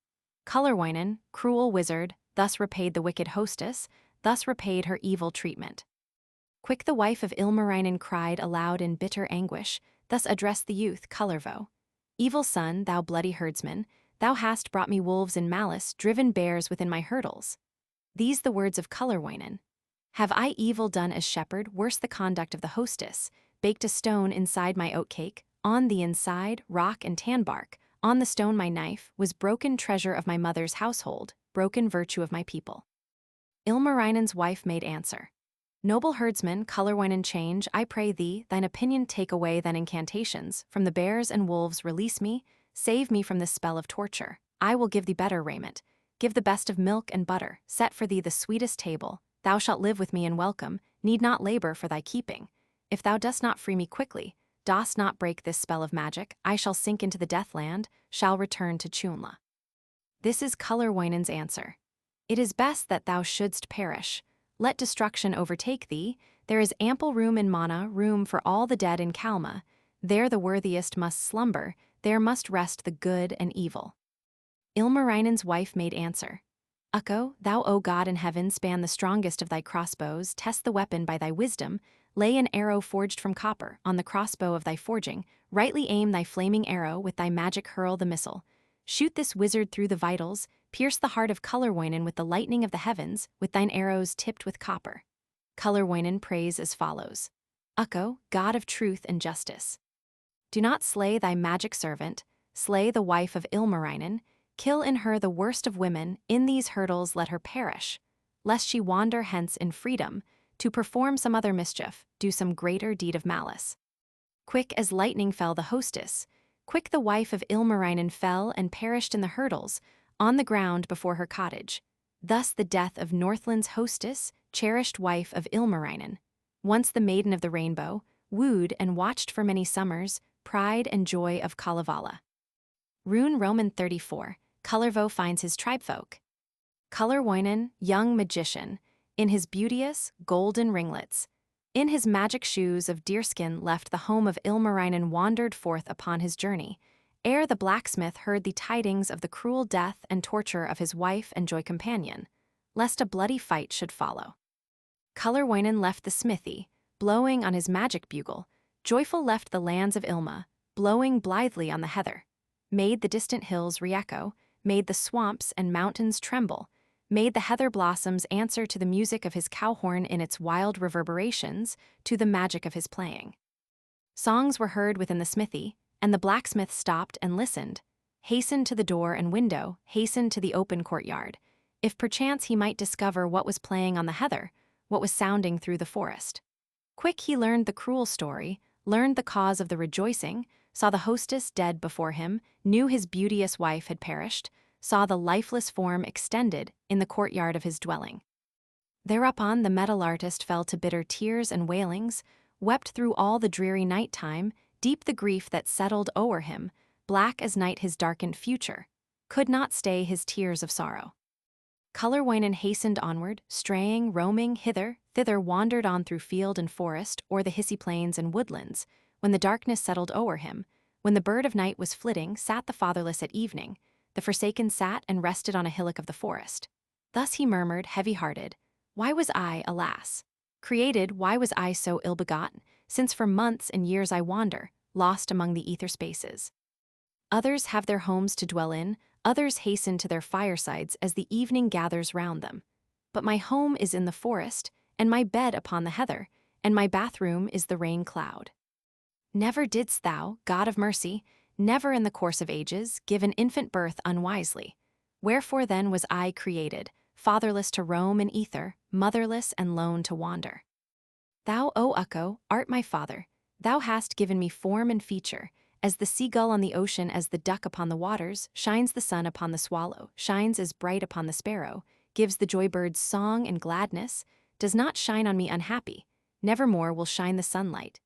Kullerwoinen, cruel wizard, thus repaid the wicked hostess, thus repaid her evil treatment. Quick the wife of Ilmarinen cried aloud in bitter anguish, thus addressed the youth Kullervo. Evil son, thou bloody herdsman, thou hast brought me wolves in malice, driven bears within my hurdles. These the words of Kullerwoinen. Have I evil done as shepherd, worse the conduct of the hostess, baked a stone inside my oatcake, on the inside, rock and tan bark, on the stone my knife, was broken treasure of my mother's household, broken virtue of my people. Ilmarinen's wife made answer. Noble herdsman, Kullerwoinen change, I pray thee, thine opinion take away thine incantations, from the bears and wolves release me, save me from this spell of torture. I will give thee better raiment, give the best of milk and butter, set for thee the sweetest table, thou shalt live with me in welcome, need not labor for thy keeping. If thou dost not free me quickly, dost not break this spell of magic, I shall sink into the deathland, shall return to Chunla. This is Kullerwoinen's answer. It is best that thou shouldst perish. Let destruction overtake thee, there is ample room in Mana, room for all the dead in Kalma, there the worthiest must slumber, there must rest the good and evil. Ilmarinen's wife made answer. Ukko, thou O God in heaven span the strongest of thy crossbows, test the weapon by thy wisdom, lay an arrow forged from copper, on the crossbow of thy forging, rightly aim thy flaming arrow, with thy magic hurl the missile. Shoot this wizard through the vitals, pierce the heart of Kullerwoinen with the lightning of the heavens, with thine arrows tipped with copper. Kullerwoinen prays as follows. Ukko, God of truth and justice. Do not slay thy magic servant, slay the wife of Ilmarinen, kill in her the worst of women, in these hurdles let her perish, lest she wander hence in freedom, to perform some other mischief, do some greater deed of malice. Quick as lightning fell the hostess, quick the wife of Ilmarinen fell and perished in the hurdles, on the ground before her cottage. Thus the death of Northland's hostess, cherished wife of Ilmarinen, once the maiden of the rainbow, wooed and watched for many summers, pride and joy of Kalevala. Rune Roman 34, Kullervo finds his tribefolk. Kullerwoinen, young magician, in his beauteous, golden ringlets, in his magic shoes of deerskin left the home of Ilmarinen wandered forth upon his journey, ere the blacksmith heard the tidings of the cruel death and torture of his wife and joy companion, lest a bloody fight should follow. Kullerwoinen left the smithy, blowing on his magic bugle, joyful left the lands of Ilma, blowing blithely on the heather, made the distant hills re-echo, made the swamps and mountains tremble, made the heather blossoms answer to the music of his cowhorn in its wild reverberations, to the magic of his playing. Songs were heard within the smithy, and the blacksmith stopped and listened, hastened to the door and window, hastened to the open courtyard, if perchance he might discover what was playing on the heather, what was sounding through the forest. Quick he learned the cruel story, learned the cause of the rejoicing, saw the hostess dead before him, knew his beauteous wife had perished, saw the lifeless form extended in the courtyard of his dwelling. Thereupon the metal artist fell to bitter tears and wailings, wept through all the dreary night time, deep the grief that settled o'er him, black as night his darkened future, could not stay his tears of sorrow. Kullerwoinen hastened onward, straying, roaming, hither, thither wandered on through field and forest, o'er the hissy plains and woodlands, when the darkness settled o'er him, when the bird of night was flitting, sat the fatherless at evening, the forsaken sat and rested on a hillock of the forest. Thus he murmured, heavy-hearted, why was I, alas, created, why was I so ill-begotten, since for months and years I wander, lost among the ether spaces. Others have their homes to dwell in, others hasten to their firesides as the evening gathers round them. But my home is in the forest, and my bed upon the heather, and my bathroom is the rain cloud. Never didst thou, God of mercy, never in the course of ages give an infant birth unwisely. Wherefore then was I created, fatherless to roam in ether, motherless and lone to wander. Thou, O Ukko, art my father, thou hast given me form and feature, as the seagull on the ocean, as the duck upon the waters, shines the sun upon the swallow, shines as bright upon the sparrow, gives the joy-bird's song and gladness, does not shine on me unhappy, nevermore will shine the sunlight.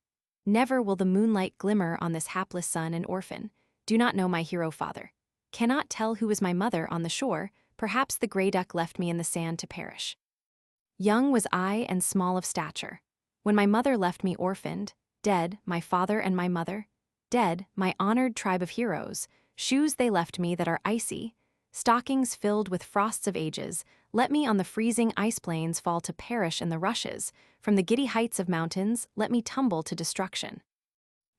Never will the moonlight glimmer on this hapless son and orphan, do not know my hero father. Cannot tell who is my mother on the shore, perhaps the grey duck left me in the sand to perish. Young was I and small of stature, when my mother left me orphaned, dead, my father and my mother, dead, my honored tribe of heroes, shoes they left me that are icy, stockings filled with frosts of ages, let me on the freezing ice plains fall to perish in the rushes, from the giddy heights of mountains let me tumble to destruction.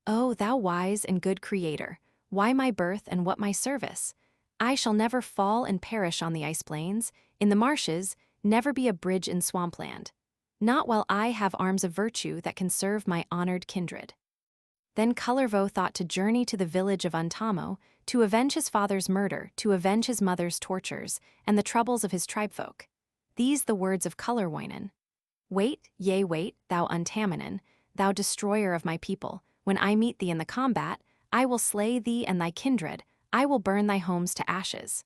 O thou wise and good Creator, why my birth and what my service? I shall never fall and perish on the ice plains, in the marshes, never be a bridge in swampland. Not while I have arms of virtue that can serve my honored kindred. Then Kullervo thought to journey to the village of Untamo, to avenge his father's murder, to avenge his mother's tortures, and the troubles of his tribefolk. These the words of Kullerwoinen. Wait, yea wait, thou Untamoinen, thou destroyer of my people, when I meet thee in the combat, I will slay thee and thy kindred, I will burn thy homes to ashes.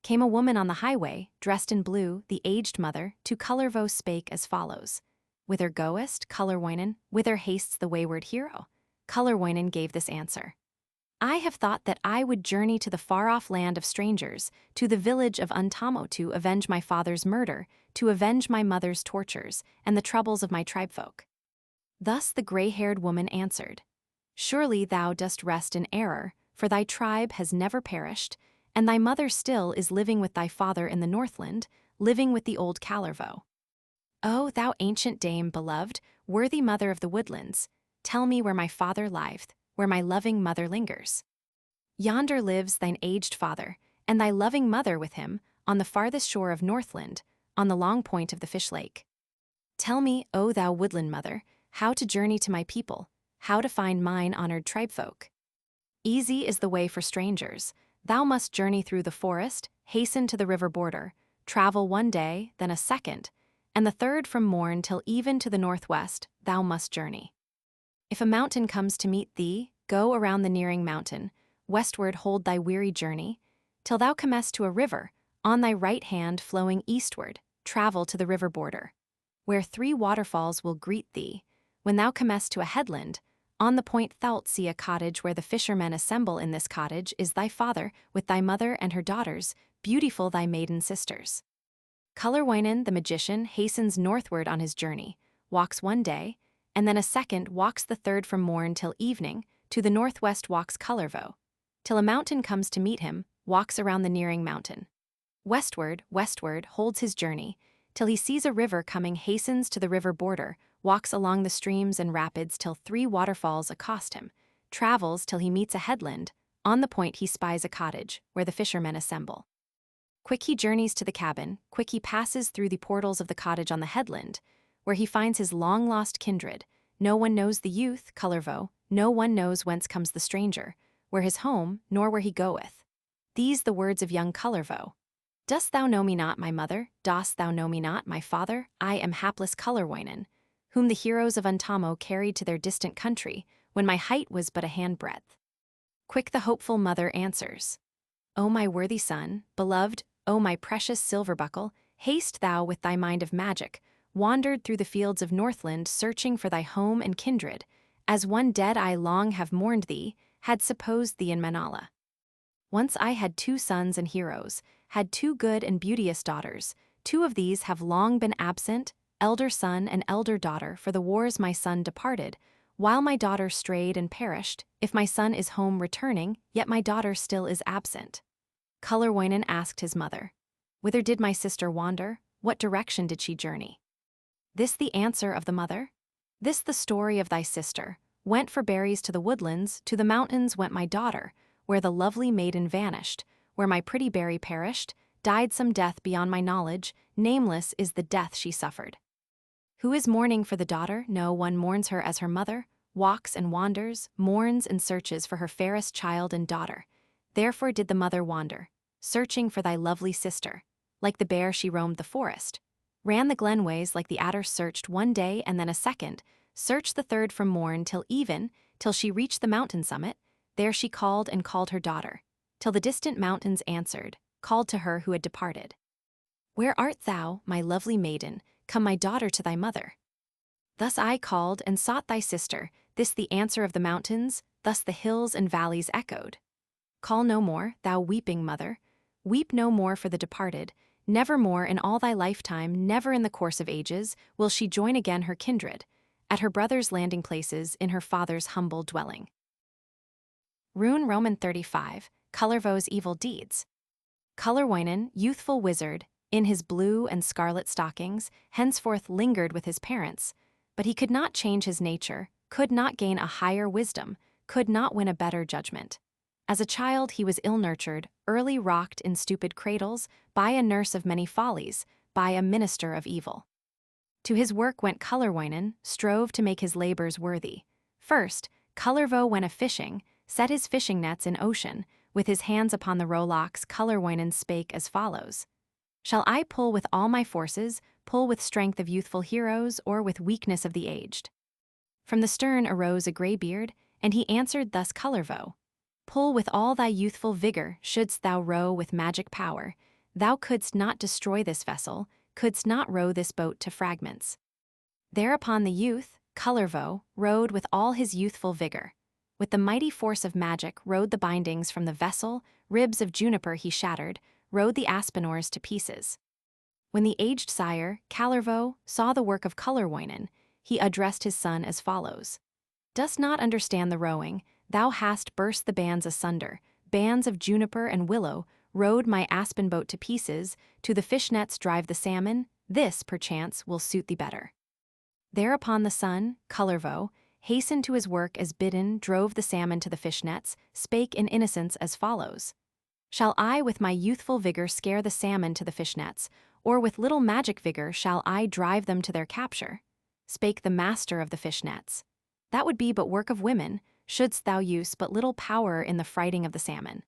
Came a woman on the highway, dressed in blue, the aged mother, to Kullervo spake as follows. Whither goest, Kullerwoinen, whither hastes the wayward hero? Kullerwoinen gave this answer. I have thought that I would journey to the far-off land of strangers, to the village of Untamo to avenge my father's murder, to avenge my mother's tortures, and the troubles of my tribefolk. Thus the gray-haired woman answered. Surely thou dost rest in error, for thy tribe has never perished, and thy mother still is living with thy father in the Northland, living with the old Kullervo. O thou ancient dame beloved, worthy mother of the woodlands, tell me where my father liveth, where my loving mother lingers. Yonder lives thine aged father, and thy loving mother with him, on the farthest shore of Northland, on the long point of the fish lake. Tell me, O thou woodland mother, how to journey to my people, how to find mine honored tribefolk. Easy is the way for strangers. Thou must journey through the forest, hasten to the river border, travel one day, then a second, and the third from morn till even to the northwest, thou must journey. If a mountain comes to meet thee, go around the nearing mountain, westward hold thy weary journey, till thou comest to a river, on thy right hand flowing eastward, travel to the river border, where 3 waterfalls will greet thee. When thou comest to a headland, on the point thou'lt see a cottage where the fishermen assemble. In this cottage is thy father, with thy mother and her daughters, beautiful thy maiden sisters. Kullerwoinen the magician hastens northward on his journey, walks one day, and then a second, walks the third from morn till evening, to the northwest walks Kullervo, till a mountain comes to meet him, walks around the nearing mountain. Westward, westward holds his journey, till he sees a river coming, hastens to the river border, walks along the streams and rapids till 3 waterfalls accost him, travels till he meets a headland, on the point he spies a cottage, where the fishermen assemble. Quick he journeys to the cabin, quick he passes through the portals of the cottage on the headland, where he finds his long-lost kindred. No one knows the youth, Kullervo, no one knows whence comes the stranger, where his home, nor where he goeth. These the words of young Kullervo. Dost thou know me not, my mother? Dost thou know me not, my father? I am hapless Kullerwoinen, whom the heroes of Untamo carried to their distant country, when my height was but a handbreadth. Quick the hopeful mother answers. O my worthy son, beloved, O my precious Silverbuckle, haste thou with thy mind of magic, wandered through the fields of Northland, searching for thy home and kindred, as one dead I long have mourned thee, had supposed thee in Manala. Once I had 2 sons and heroes, had 2 good and beauteous daughters. 2 of these have long been absent, elder son and elder daughter, for the wars my son departed, while my daughter strayed and perished. If my son is home returning, yet my daughter still is absent. Kullerwoinen asked his mother, whither did my sister wander? What direction did she journey? This the answer of the mother? This the story of thy sister. Went for berries to the woodlands, to the mountains went my daughter, where the lovely maiden vanished, where my pretty berry perished, died some death beyond my knowledge, nameless is the death she suffered. Who is mourning for the daughter? No one mourns her as her mother. walks and wanders, mourns and searches for her fairest child and daughter. Therefore did the mother wander, searching for thy lovely sister. Like the bear she roamed the forest, ran the glenways like the adder searched one day and then a second, searched the third from morn till even, till she reached the mountain summit. There she called and called her daughter, till the distant mountains answered, called to her who had departed. Where art thou, my lovely maiden? Come, my daughter, to thy mother. Thus I called and sought thy sister, this the answer of the mountains, thus the hills and valleys echoed. Call no more, thou weeping mother, weep no more for the departed, never more in all thy lifetime, never in the course of ages, will she join again her kindred, at her brother's landing places in her father's humble dwelling. RUNE Roman 35, Kullervo's evil deeds. Kullerwoinen, youthful wizard, in his blue and scarlet stockings, henceforth lingered with his parents, but he could not change his nature, could not gain a higher wisdom, could not win a better judgment. As a child he was ill-nurtured, early rocked in stupid cradles, by a nurse of many follies, by a minister of evil. To his work went Kullerwoinen, strove to make his labors worthy. First, Kullervo went a-fishing, set his fishing nets in ocean, with his hands upon the rowlocks Kullerwoinen spake as follows. Shall I pull with all my forces, pull with strength of youthful heroes, or with weakness of the aged? From the stern arose a grey beard, and he answered thus Kullervo. Pull with all thy youthful vigor, shouldst thou row with magic power. Thou couldst not destroy this vessel, couldst not row this boat to fragments. Thereupon the youth, Kullervo, rowed with all his youthful vigor. With the mighty force of magic rode the bindings from the vessel, ribs of juniper he shattered, rode the aspen oars to pieces. When the aged sire, Kullervo, saw the work of Kullerwoinen, he addressed his son as follows. Dost not understand the rowing, thou hast burst the bands asunder, bands of juniper and willow, rode my aspen boat to pieces, to the fish nets drive the salmon, this, perchance, will suit thee better. Thereupon the son, Kullervo, hastened to his work as bidden, drove the salmon to the fish nets, spake in innocence as follows. Shall I with my youthful vigor scare the salmon to the fish nets, or with little magic vigor shall I drive them to their capture? Spake the master of the fish nets. That would be but work of women, shouldst thou use but little power in the frighting of the salmon.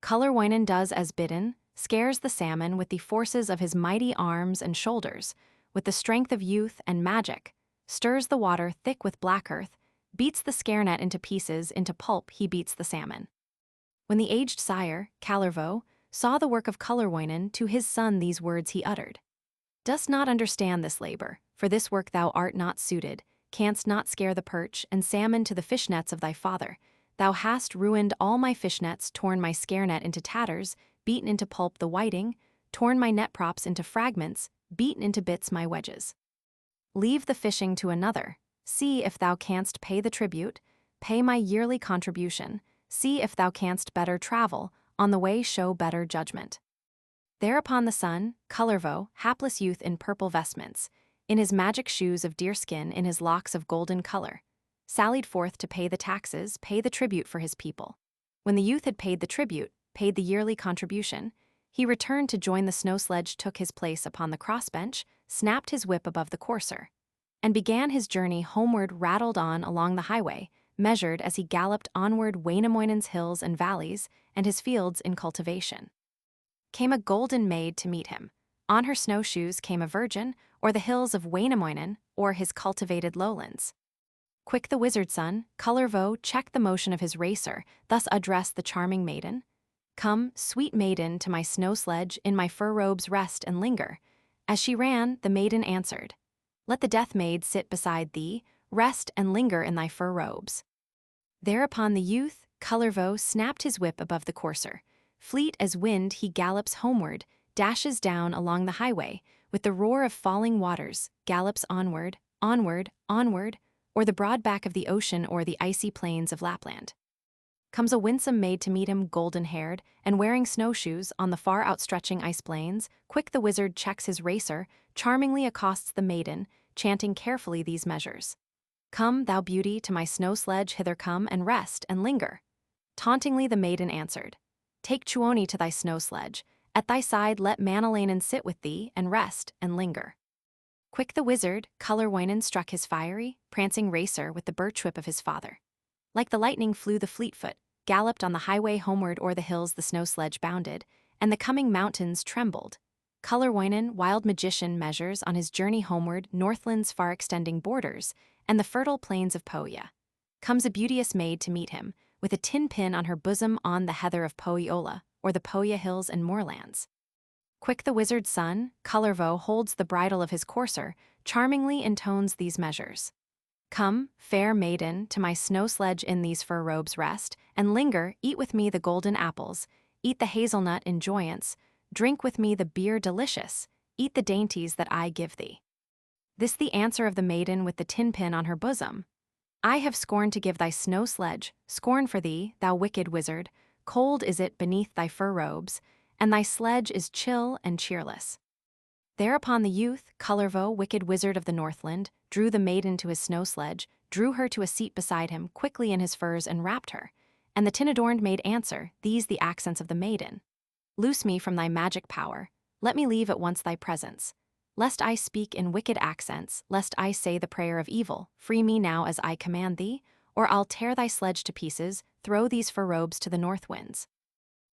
Kullerwoinen does as bidden, scares the salmon with the forces of his mighty arms and shoulders, with the strength of youth and magic, stirs the water thick with black earth, beats the scare net into pieces, into pulp he beats the salmon. When the aged sire, Kullervo, saw the work of Kullerwoinen, to his son these words he uttered. Dost not understand this labor, for this work thou art not suited, canst not scare the perch and salmon to the fish nets of thy father. Thou hast ruined all my fish nets, torn my scare net into tatters, beaten into pulp the whiting, torn my net props into fragments, beaten into bits my wedges. Leave the fishing to another, see if thou canst pay the tribute, pay my yearly contribution, see if thou canst better travel, on the way show better judgment. Thereupon the son, Kullervo, hapless youth in purple vestments, in his magic shoes of deerskin, in his locks of golden color, sallied forth to pay the taxes, pay the tribute for his people. When the youth had paid the tribute, paid the yearly contribution, he returned to join the snow sledge, took his place upon the crossbench, snapped his whip above the courser, and began his journey homeward, rattled on along the highway, measured as he galloped onward Wainamoinen's hills and valleys, and his fields in cultivation. Came a golden maid to meet him. On her snowshoes came a virgin, or the hills of Wainamoinen, or his cultivated lowlands. Quick the wizard son, Kullervo, checked the motion of his racer, thus addressed the charming maiden. Come, sweet maiden, to my snow sledge, in my fur robes rest and linger. As she ran, the maiden answered, Let the death maid sit beside thee, rest and linger in thy fur robes. Thereupon the youth, Kullervo, snapped his whip above the courser. Fleet as wind he gallops homeward, dashes down along the highway, with the roar of falling waters, gallops onward, onward, onward, or the broad back of the ocean or the icy plains of Lapland. Comes a winsome maid to meet him, golden-haired, and wearing snowshoes on the far outstretching ice plains. Quick the wizard checks his racer, charmingly accosts the maiden, chanting carefully these measures. Come, thou beauty, to my snow sledge hither come and rest and linger. Tauntingly the maiden answered, Take Tuoni to thy snow sledge, at thy side let Manalainen sit with thee and rest and linger. Quick the wizard, Kullerwoinen struck his fiery, prancing racer with the birch whip of his father. Like the lightning flew the Fleetfoot, galloped on the highway homeward o'er the hills the snow sledge bounded, and the coming mountains trembled. Kullerwoinen, wild magician, measures on his journey homeward Northland's far-extending borders and the fertile plains of Pohja. Comes a beauteous maid to meet him, with a tin pin on her bosom on the heather of Pohjola, or the Pohja hills and moorlands. Quick the wizard's son, Kullervo, holds the bridle of his courser, charmingly intones these measures. Come, fair maiden, to my snow sledge in these fur robes rest, and linger, eat with me the golden apples, eat the hazelnut in joyance, drink with me the beer delicious, eat the dainties that I give thee. This the answer of the maiden with the tin pin on her bosom. I have scorned to give thy snow sledge, scorn for thee, thou wicked wizard, cold is it beneath thy fur robes, and thy sledge is chill and cheerless. Thereupon the youth, Kullervo, wicked wizard of the Northland, drew the maiden to his snow sledge, drew her to a seat beside him quickly in his furs and wrapped her. And the tin-adorned made answer, these the accents of the maiden. Loose me from thy magic power, let me leave at once thy presence. Lest I speak in wicked accents, lest I say the prayer of evil, free me now as I command thee, or I'll tear thy sledge to pieces, throw these fur robes to the north winds.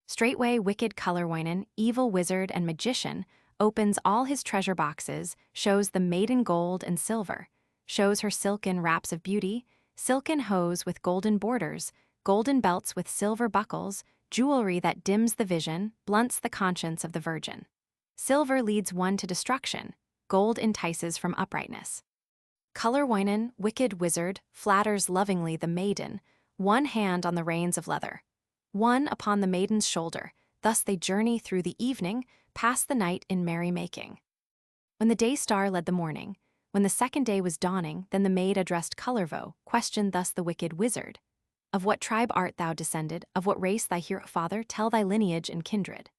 Straightway wicked Kullerwoinen, evil wizard and magician, opens all his treasure boxes, shows the maiden gold and silver, shows her silken wraps of beauty, silken hose with golden borders, golden belts with silver buckles, jewelry that dims the vision, blunts the conscience of the virgin. Silver leads one to destruction, gold entices from uprightness. Kullerwoinen, wicked wizard, flatters lovingly the maiden, one hand on the reins of leather, one upon the maiden's shoulder. Thus they journey through the evening, pass the night in merry-making. When the day star led the morning, when the second day was dawning, then the maid addressed Kullervo, questioned thus the wicked wizard. Of what tribe art thou descended, of what race thy hero father, tell thy lineage and kindred.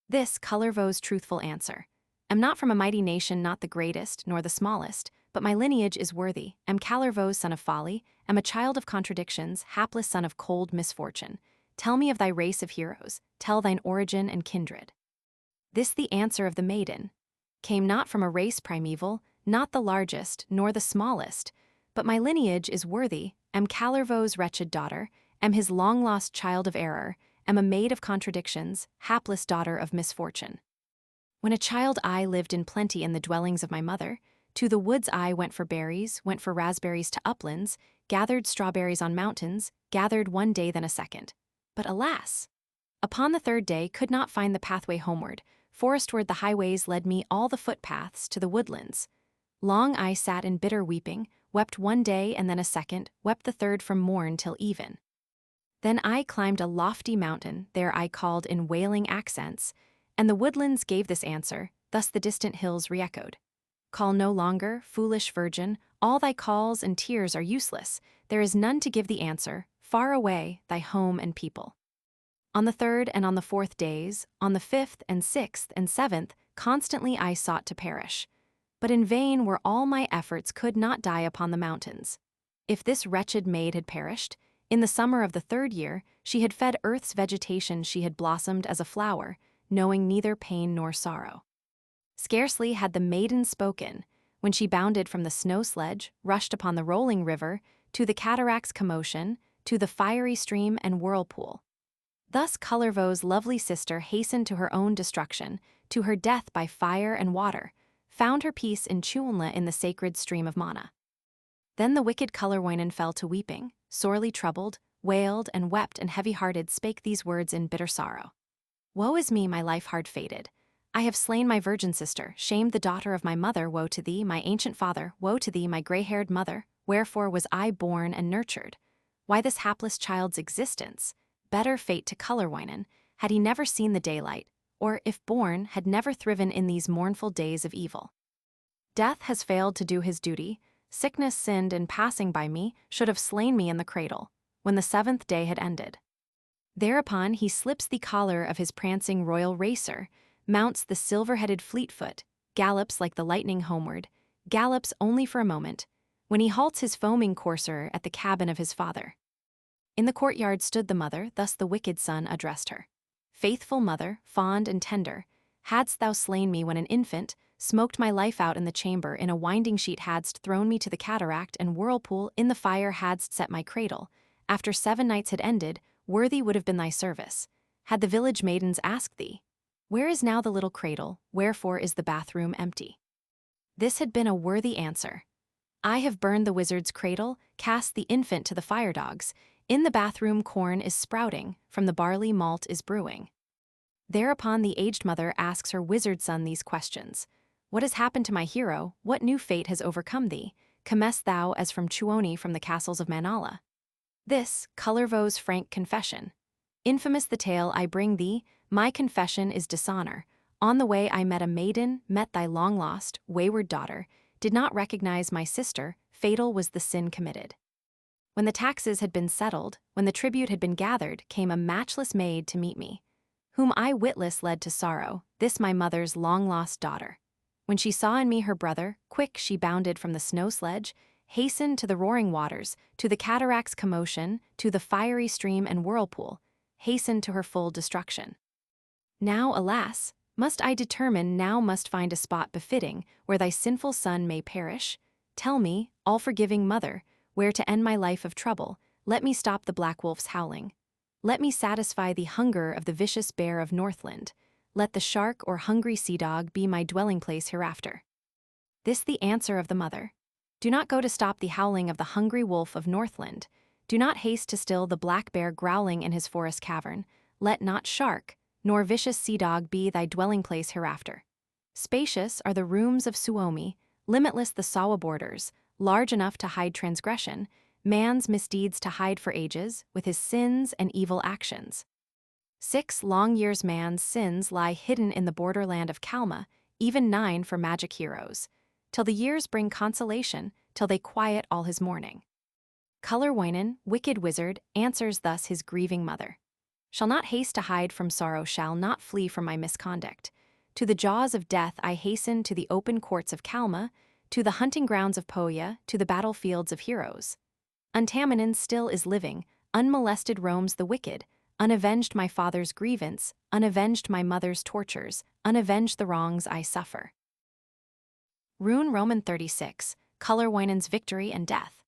This Kullervo's truthful answer. Am not from a mighty nation, not the greatest, nor the smallest, but my lineage is worthy, am Kullervo's son of folly, am a child of contradictions, hapless son of cold misfortune. Tell me of thy race of heroes, tell thine origin and kindred. This the answer of the maiden. Came not from a race primeval, not the largest, nor the smallest, but my lineage is worthy, am Kullervo's wretched daughter, am his long-lost child of error, am a maid of contradictions, hapless daughter of misfortune. When a child I lived in plenty in the dwellings of my mother, to the woods I went for berries, went for raspberries to uplands, gathered strawberries on mountains, gathered one day then a second. But alas! Upon the third day could not find the pathway homeward, forestward the highways led me all the footpaths to the woodlands. Long I sat in bitter weeping, wept one day and then a second, wept the third from morn till even. Then I climbed a lofty mountain, there I called in wailing accents, and the woodlands gave this answer, thus the distant hills re-echoed. Call no longer, foolish virgin, all thy calls and tears are useless, there is none to give the answer, far away, thy home and people. On the third and on the fourth days, on the fifth and sixth and seventh, constantly I sought to perish. But in vain were all my efforts, could not die upon the mountains. If this wretched maid had perished, in the summer of the third year, she had fed earth's vegetation, she had blossomed as a flower, knowing neither pain nor sorrow. Scarcely had the maiden spoken, when she bounded from the snow sledge, rushed upon the rolling river, to the cataract's commotion, to the fiery stream and whirlpool. Thus Kullervo's lovely sister hastened to her own destruction, to her death by fire and water, found her peace in Chulna in the sacred stream of Mana. Then the wicked Kullerwoinen fell to weeping, sorely troubled, wailed and wept, and heavy-hearted spake these words in bitter sorrow. Woe is me, my life hard fated! I have slain my virgin sister, shamed the daughter of my mother, woe to thee, my ancient father, woe to thee, my grey-haired mother, wherefore was I born and nurtured? Why this hapless child's existence? Better fate to Kullerwoinen, had he never seen the daylight, or, if born, had never thriven in these mournful days of evil. Death has failed to do his duty, sickness sinned in passing by me, should have slain me in the cradle, when the seventh day had ended. Thereupon he slips the collar of his prancing royal racer, mounts the silver-headed Fleetfoot, gallops like the lightning homeward, gallops only for a moment, when he halts his foaming courser at the cabin of his father. In the courtyard stood the mother, thus the wicked son addressed her. Faithful mother, fond and tender, hadst thou slain me when an infant, smoked my life out in the chamber, in a winding sheet hadst thrown me to the cataract and whirlpool, in the fire hadst set my cradle. After 7 nights had ended, worthy would have been thy service, had the village maidens asked thee, where is now the little cradle, wherefore is the bathroom empty? This had been a worthy answer. I have burned the wizard's cradle, cast the infant to the fire dogs, in the bathroom corn is sprouting, from the barley malt is brewing. Thereupon the aged mother asks her wizard son these questions. What has happened to my hero? What new fate has overcome thee? Comest thou as from Tuoni from the castles of Manala? This, Kullervo's frank confession. Infamous the tale I bring thee, my confession is dishonor. On the way I met a maiden, met thy long-lost, wayward daughter, did not recognize my sister, fatal was the sin committed. When the taxes had been settled, when the tribute had been gathered, came a matchless maid to meet me, whom I witless led to sorrow, this my mother's long-lost daughter. When she saw in me her brother, quick she bounded from the snow sledge, hastened to the roaring waters, to the cataract's commotion, to the fiery stream and whirlpool, hastened to her full destruction. Now, alas, must I determine, now must find a spot befitting, where thy sinful son may perish? Tell me, all-forgiving mother, where to end my life of trouble, let me stop the black wolf's howling. Let me satisfy the hunger of the vicious bear of Northland. Let the shark or hungry sea dog be my dwelling place hereafter. This the answer of the mother. Do not go to stop the howling of the hungry wolf of Northland. Do not haste to still the black bear growling in his forest cavern. Let not shark, nor vicious sea dog be thy dwelling place hereafter. Spacious are the rooms of Suomi, limitless the Sawa borders, large enough to hide transgression, man's misdeeds to hide for ages, with his sins and evil actions. 6 long years man's sins lie hidden in the borderland of Kalma, even 9 for magic heroes, till the years bring consolation, till they quiet all his mourning. Kullerwoinen, wicked wizard, answers thus his grieving mother. Shall not haste to hide from sorrow, shall not flee from my misconduct. To the jaws of death I hasten, to the open courts of Kalma, to the hunting grounds of Pohja, to the battlefields of heroes. Untaminin still is living, unmolested roams the wicked, unavenged my father's grievance, unavenged my mother's tortures, unavenged the wrongs I suffer. Rune Roman 36, Kullerwoinen's victory and death.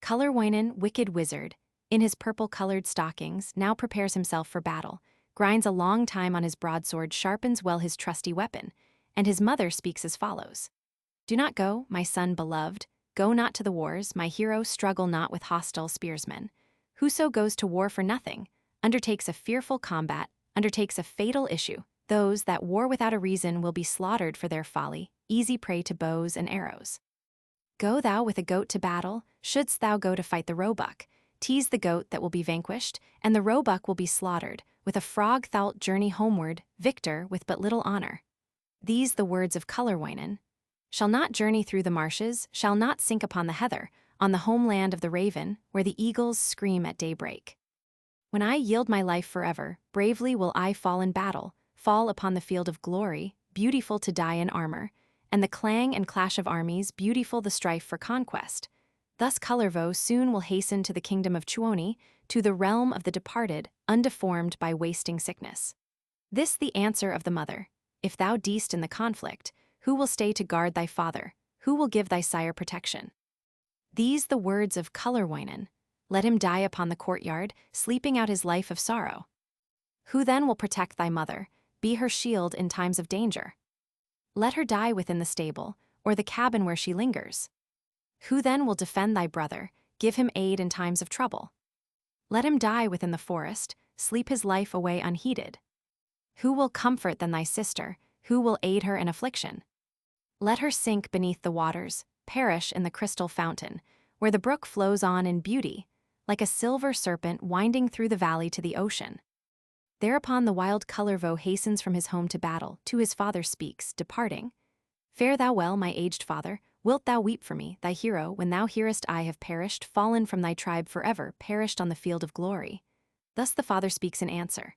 Kullerwoinen, wicked wizard, in his purple-colored stockings, now prepares himself for battle, grinds a long time on his broadsword, sharpens well his trusty weapon, and his mother speaks as follows. Do not go, my son beloved, go not to the wars, my hero, struggle not with hostile spearsmen. Whoso goes to war for nothing, undertakes a fearful combat, undertakes a fatal issue. Those that war without a reason will be slaughtered for their folly, easy prey to bows and arrows. Go thou with a goat to battle, shouldst thou go to fight the roebuck, tease the goat that will be vanquished, and the roebuck will be slaughtered, with a frog thou'lt journey homeward, victor with but little honor. These the words of Kullerwoinen. Shall not journey through the marshes, shall not sink upon the heather, on the homeland of the raven, where the eagles scream at daybreak. When I yield my life forever, bravely will I fall in battle, fall upon the field of glory, beautiful to die in armor, and the clang and clash of armies, beautiful the strife for conquest. Thus Kullervo soon will hasten to the kingdom of Tuoni, to the realm of the departed, undeformed by wasting sickness. This the answer of the mother. If thou deest in the conflict, who will stay to guard thy father? Who will give thy sire protection? These the words of Kullerwoinen. Let him die upon the courtyard, sleeping out his life of sorrow. Who then will protect thy mother, be her shield in times of danger? Let her die within the stable, or the cabin where she lingers. Who then will defend thy brother, give him aid in times of trouble? Let him die within the forest, sleep his life away unheeded. Who will comfort than thy sister, who will aid her in affliction? Let her sink beneath the waters, perish in the crystal fountain, where the brook flows on in beauty, like a silver serpent winding through the valley to the ocean. Thereupon the wild Kullervo hastens from his home to battle, to his father speaks, departing. Fare thou well, my aged father, wilt thou weep for me, thy hero, when thou hearest I have perished, fallen from thy tribe forever, perished on the field of glory? Thus the father speaks in answer.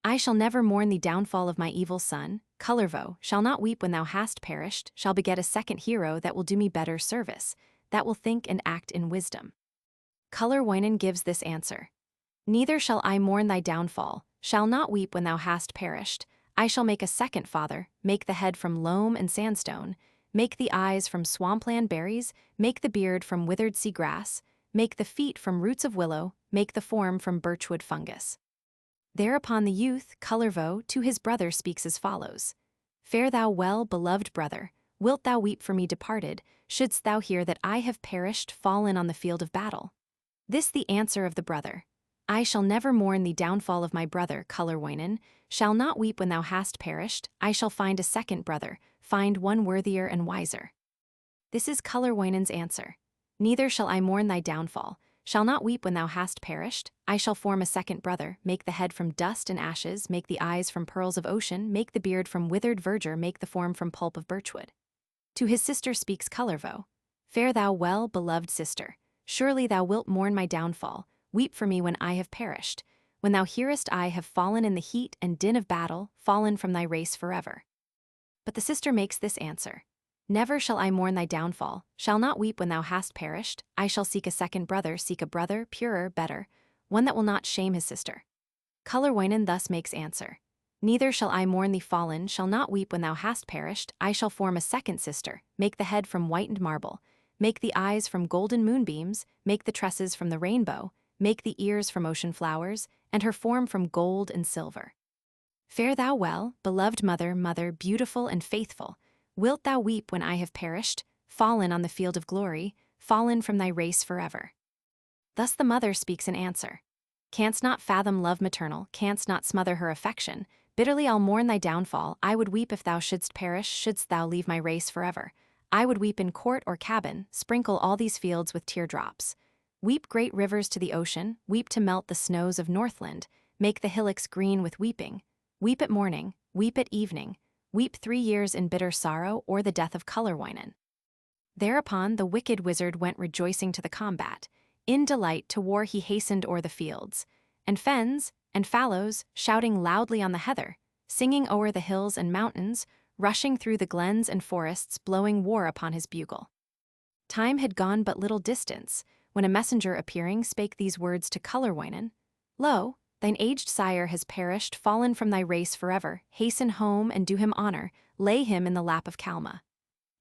I shall never mourn the downfall of my evil son, Kullervo, shall not weep when thou hast perished, shall beget a second hero that will do me better service, that will think and act in wisdom. Kullerwoinen gives this answer. Neither shall I mourn thy downfall, shall not weep when thou hast perished, I shall make a second father, make the head from loam and sandstone, make the eyes from swampland berries, make the beard from withered sea grass, make the feet from roots of willow, make the form from birchwood fungus. Thereupon the youth, Kullervo, to his brother speaks as follows. Fare thou well, beloved brother, wilt thou weep for me departed, shouldst thou hear that I have perished, fallen on the field of battle? This the answer of the brother. I shall never mourn the downfall of my brother, Kullerwoinen, shall not weep when thou hast perished, I shall find a second brother, find one worthier and wiser. This is Kullerwoinen's answer. Neither shall I mourn thy downfall, shall not weep when thou hast perished, I shall form a second brother, make the head from dust and ashes, make the eyes from pearls of ocean, make the beard from withered verdure, make the form from pulp of birchwood. To his sister speaks Kullervo. Fare thou well, beloved sister, surely thou wilt mourn my downfall, weep for me when I have perished, when thou hearest I have fallen in the heat and din of battle, fallen from thy race forever. But the sister makes this answer. Never shall I mourn thy downfall, shall not weep when thou hast perished, I shall seek a second brother, seek a brother, purer, better, one that will not shame his sister. Kullerwoinen thus makes answer. Neither shall I mourn thee fallen, shall not weep when thou hast perished, I shall form a second sister, make the head from whitened marble, make the eyes from golden moonbeams, make the tresses from the rainbow, make the ears from ocean flowers, and her form from gold and silver. Fare thou well, beloved mother, mother, beautiful and faithful, wilt thou weep when I have perished, fallen on the field of glory, fallen from thy race forever? Thus the mother speaks in answer. Canst not fathom love maternal, canst not smother her affection, bitterly I'll mourn thy downfall, I would weep if thou shouldst perish, shouldst thou leave my race forever. I would weep in court or cabin, sprinkle all these fields with teardrops. Weep great rivers to the ocean, weep to melt the snows of Northland, make the hillocks green with weeping. Weep at morning, weep at evening, weep 3 years in bitter sorrow or the death of Kullerwoinen. Thereupon the wicked wizard went rejoicing to the combat. In delight to war he hastened o'er the fields, and fens, and fallows, shouting loudly on the heather, singing o'er the hills and mountains, rushing through the glens and forests, blowing war upon his bugle. Time had gone but little distance, when a messenger appearing spake these words to Kullerwoinen. Lo, thine aged sire has perished, fallen from thy race forever, hasten home and do him honor, lay him in the lap of Kalma.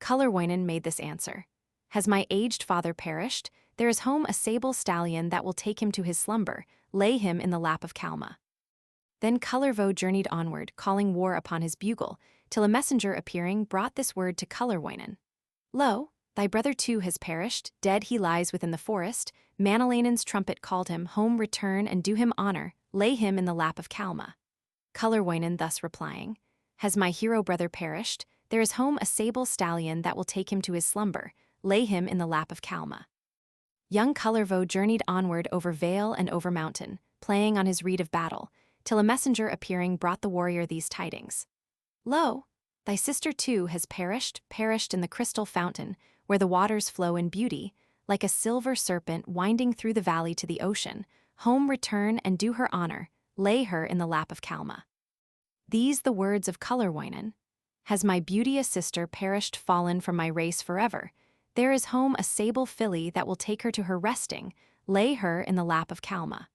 Kullerwoinen made this answer. Has my aged father perished? There is home a sable stallion that will take him to his slumber, lay him in the lap of Kalma. Then Kullervo journeyed onward, calling war upon his bugle, till a messenger appearing brought this word to Kullerwoinen. Lo, thy brother too has perished, dead he lies within the forest, Manalainen's trumpet called him, home return and do him honor, lay him in the lap of Kalma. Kullerwoinen thus replying, Has my hero brother perished? There is home a sable stallion that will take him to his slumber, lay him in the lap of Kalma. Young Kullervo journeyed onward over vale and over mountain, playing on his reed of battle, till a messenger appearing brought the warrior these tidings. Lo, thy sister too has perished, perished in the crystal fountain, where the waters flow in beauty, like a silver serpent winding through the valley to the ocean, home return and do her honor, lay her in the lap of Kalma. These the words of Kullerwoinen. Has my beauteous sister perished, fallen from my race forever? There is home a sable filly that will take her to her resting, lay her in the lap of Kalma.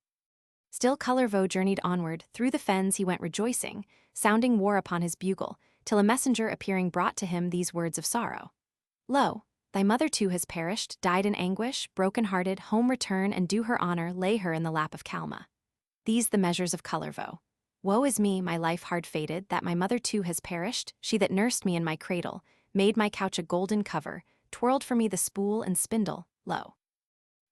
Still Kullervo journeyed onward, through the fens he went rejoicing, sounding war upon his bugle, till a messenger appearing brought to him these words of sorrow. Lo, thy mother too has perished, died in anguish, broken-hearted, home return and do her honor, lay her in the lap of Kalma. These the measures of Kullervo. Woe is me, my life hard fated, that my mother too has perished, she that nursed me in my cradle, made my couch a golden cover, twirled for me the spool and spindle, lo.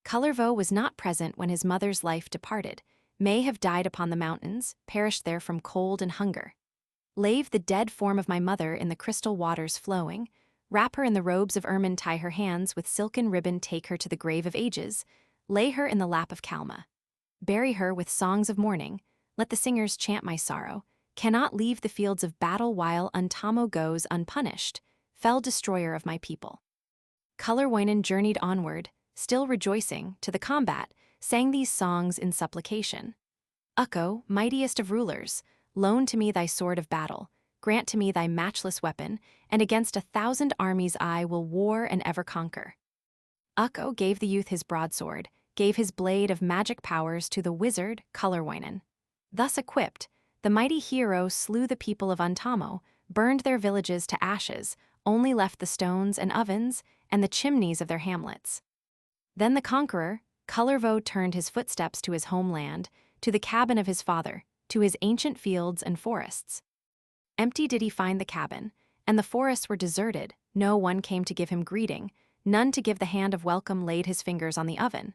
Kullervo was not present when his mother's life departed, may have died upon the mountains, perished there from cold and hunger. Lave the dead form of my mother in the crystal waters flowing, wrap her in the robes of ermine, tie her hands with silken ribbon, take her to the grave of ages, lay her in the lap of Kalma. Bury her with songs of mourning, let the singers chant my sorrow, cannot leave the fields of battle while Untamo goes unpunished, fell destroyer of my people. Kullerwoinen journeyed onward, still rejoicing, to the combat, sang these songs in supplication. Ukko, mightiest of rulers, loan to me thy sword of battle, grant to me thy matchless weapon, and against 1,000 armies I will war and ever conquer. Ukko gave the youth his broadsword, gave his blade of magic powers to the wizard, Kullerwoinen. Thus equipped, The mighty hero slew the people of Untamo, burned their villages to ashes, only left the stones and ovens and the chimneys of their hamlets. Then the conqueror, Kullervo, turned his footsteps to his homeland, to the cabin of his father, to his ancient fields and forests. Empty did he find the cabin, and the forests were deserted. No one came to give him greeting, none to give the hand of welcome laid his fingers on the oven.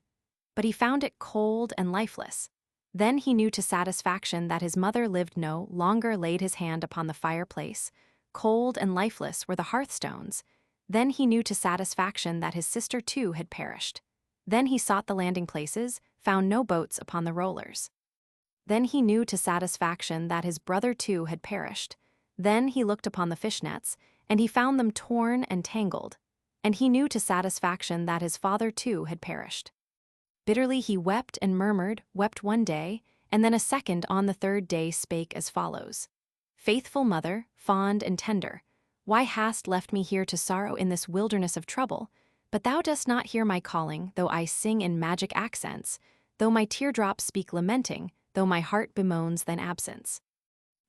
But he found it cold and lifeless. Then he knew to satisfaction that his mother lived, no longer laid his hand upon the fireplace. Cold and lifeless were the hearthstones. Then he knew to satisfaction that his sister too had perished. Then he sought the landing places, found no boats upon the rollers. Then he knew to satisfaction that his brother too had perished. Then he looked upon the fishnets, and he found them torn and tangled. And he knew to satisfaction that his father too had perished. Bitterly he wept and murmured, wept one day, and then a second. On the third day spake as follows: Faithful mother, fond and tender, why hast left me here to sorrow in this wilderness of trouble? But thou dost not hear my calling, though I sing in magic accents, though my teardrops speak lamenting, though my heart bemoans thine absence.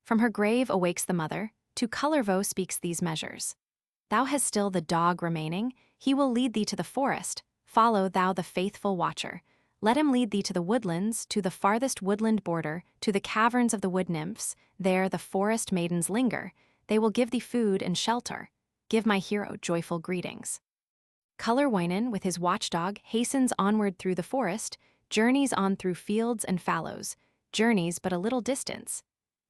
From her grave awakes the mother, to Kullervo speaks these measures. Thou hast still the dog remaining, he will lead thee to the forest, follow thou the faithful watcher. Let him lead thee to the woodlands, to the farthest woodland border, to the caverns of the wood nymphs. There the forest maidens linger, they will give thee food and shelter. Give my hero joyful greetings. Kullerwoinen, with his watchdog, hastens onward through the forest, journeys on through fields and fallows, journeys but a little distance,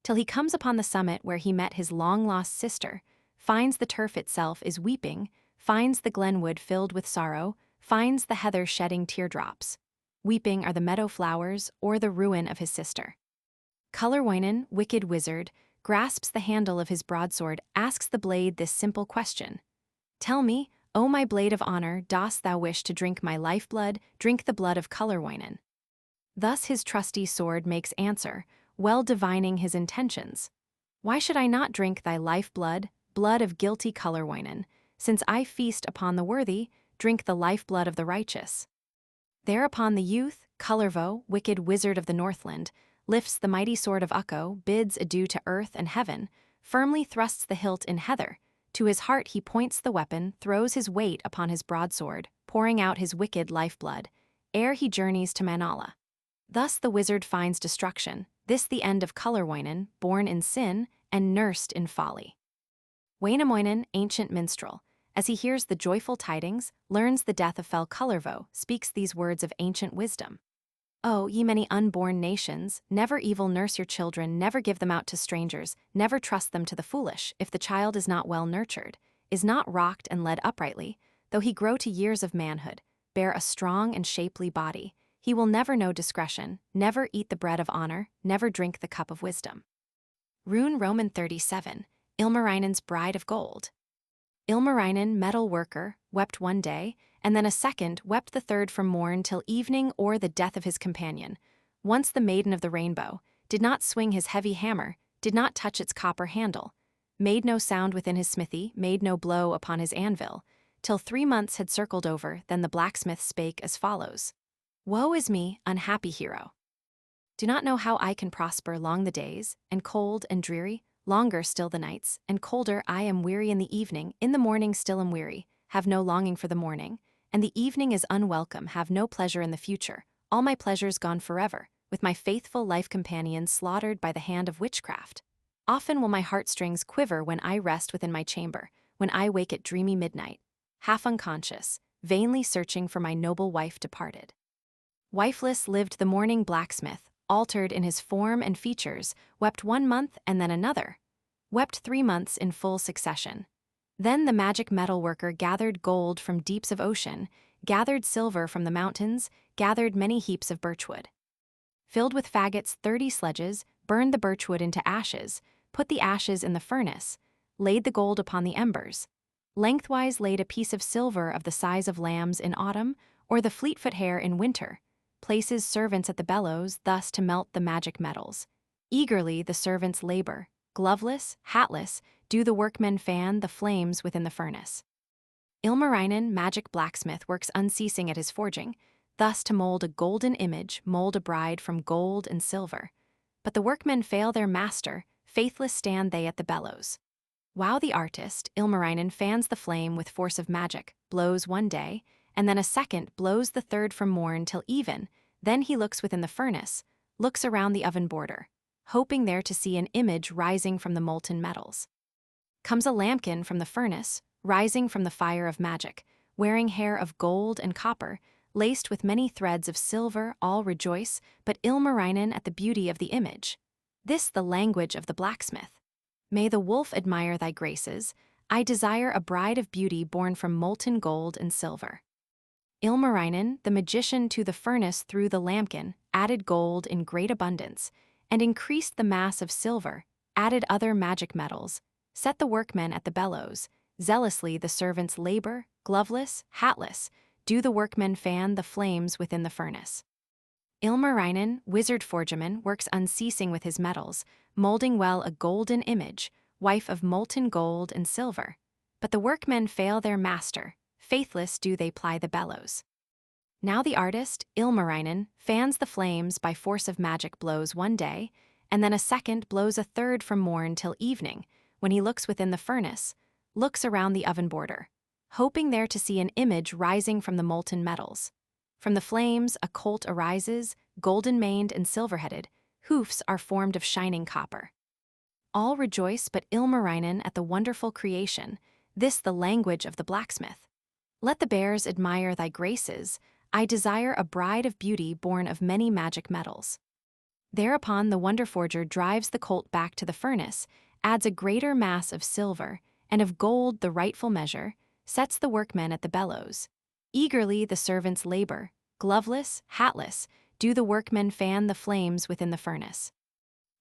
till he comes upon the summit where he met his long-lost sister, finds the turf itself is weeping, finds the glenwood filled with sorrow, finds the heather shedding teardrops. Weeping are the meadow flowers or the ruin of his sister. Kullerwoinen, wicked wizard, grasps the handle of his broadsword, asks the blade this simple question: Tell me, O my blade of honor, dost thou wish to drink my lifeblood, drink the blood of Kullerwoinen? Thus his trusty sword makes answer, well divining his intentions. Why should I not drink thy lifeblood, blood of guilty Kullerwoinen, since I feast upon the worthy, drink the lifeblood of the righteous? Thereupon the youth, Kullervo, wicked wizard of the Northland, lifts the mighty sword of Ukko, bids adieu to earth and heaven, firmly thrusts the hilt in heather. To his heart he points the weapon, throws his weight upon his broadsword, pouring out his wicked lifeblood, ere he journeys to Manala. Thus the wizard finds destruction, this the end of Kullerwoinen, born in sin and nursed in folly. Wainamoinen, ancient minstrel, as he hears the joyful tidings, learns the death of fell Kullervo, speaks these words of ancient wisdom. O ye many unborn nations, never evil nurse your children, never give them out to strangers, never trust them to the foolish. If the child is not well nurtured, is not rocked and led uprightly, though he grow to years of manhood, bear a strong and shapely body, he will never know discretion, never eat the bread of honor, never drink the cup of wisdom. Rune Roman 37, Ilmarinen's bride of gold. Ilmarinen, metal worker, wept one day, and then a second, wept the third from morn till evening or the death of his companion. Once the maiden of the rainbow, did not swing his heavy hammer, did not touch its copper handle, made no sound within his smithy, made no blow upon his anvil, till 3 months had circled over, then the blacksmith spake as follows: Woe is me, unhappy hero! Do not know how I can prosper long the days, and cold and dreary, longer still the nights, and colder I am weary in the evening, in the morning still am weary, have no longing for the morning, and the evening is unwelcome, have no pleasure in the future, all my pleasures gone forever, with my faithful life companion slaughtered by the hand of witchcraft. Often will my heartstrings quiver when I rest within my chamber, when I wake at dreamy midnight, half unconscious, vainly searching for my noble wife departed. Wifeless lived the mourning blacksmith, altered in his form and features, wept 1 month and then another, wept 3 months in full succession. Then the magic metal worker gathered gold from deeps of ocean, gathered silver from the mountains, gathered many heaps of birchwood. Filled with faggots 30 sledges, burned the birchwood into ashes, put the ashes in the furnace, laid the gold upon the embers. Lengthwise laid a piece of silver of the size of lambs in autumn, or the fleetfoot hare in winter, places servants at the bellows thus to melt the magic metals. Eagerly the servants labor, gloveless, hatless, do the workmen fan the flames within the furnace. Ilmarinen, magic blacksmith, works unceasing at his forging, thus to mold a golden image, mold a bride from gold and silver. But the workmen fail their master, faithless stand they at the bellows. While the artist, Ilmarinen, fans the flame with force of magic, blows one day, and then a second blows the third from morn till even, then he looks within the furnace, looks around the oven border, hoping there to see an image rising from the molten metals. Comes a lambkin from the furnace, rising from the fire of magic, wearing hair of gold and copper, laced with many threads of silver, all rejoice, but Ilmarinen at the beauty of the image. This the language of the blacksmith. May the wolf admire thy graces, I desire a bride of beauty born from molten gold and silver. Ilmarinen, the magician, to the furnace threw the lambkin, added gold in great abundance, and increased the mass of silver, added other magic metals, set the workmen at the bellows, zealously the servants labor, gloveless, hatless, do the workmen fan the flames within the furnace. Ilmarinen, wizard forgeman, works unceasing with his metals, molding well a golden image, wife of molten gold and silver. But the workmen fail their master, faithless do they ply the bellows. Now the artist, Ilmarinen, fans the flames by force of magic blows one day, and then a second blows a third from morn till evening, when he looks within the furnace, looks around the oven border, hoping there to see an image rising from the molten metals. From the flames a colt arises, golden-maned and silver-headed, hoofs are formed of shining copper. All rejoice but Ilmarinen at the wonderful creation, this the language of the blacksmith. Let the bears admire thy graces, I desire a bride of beauty born of many magic metals. Thereupon the wonder forger drives the colt back to the furnace, adds a greater mass of silver, and of gold the rightful measure, sets the workmen at the bellows. Eagerly the servants labor, gloveless, hatless, do the workmen fan the flames within the furnace.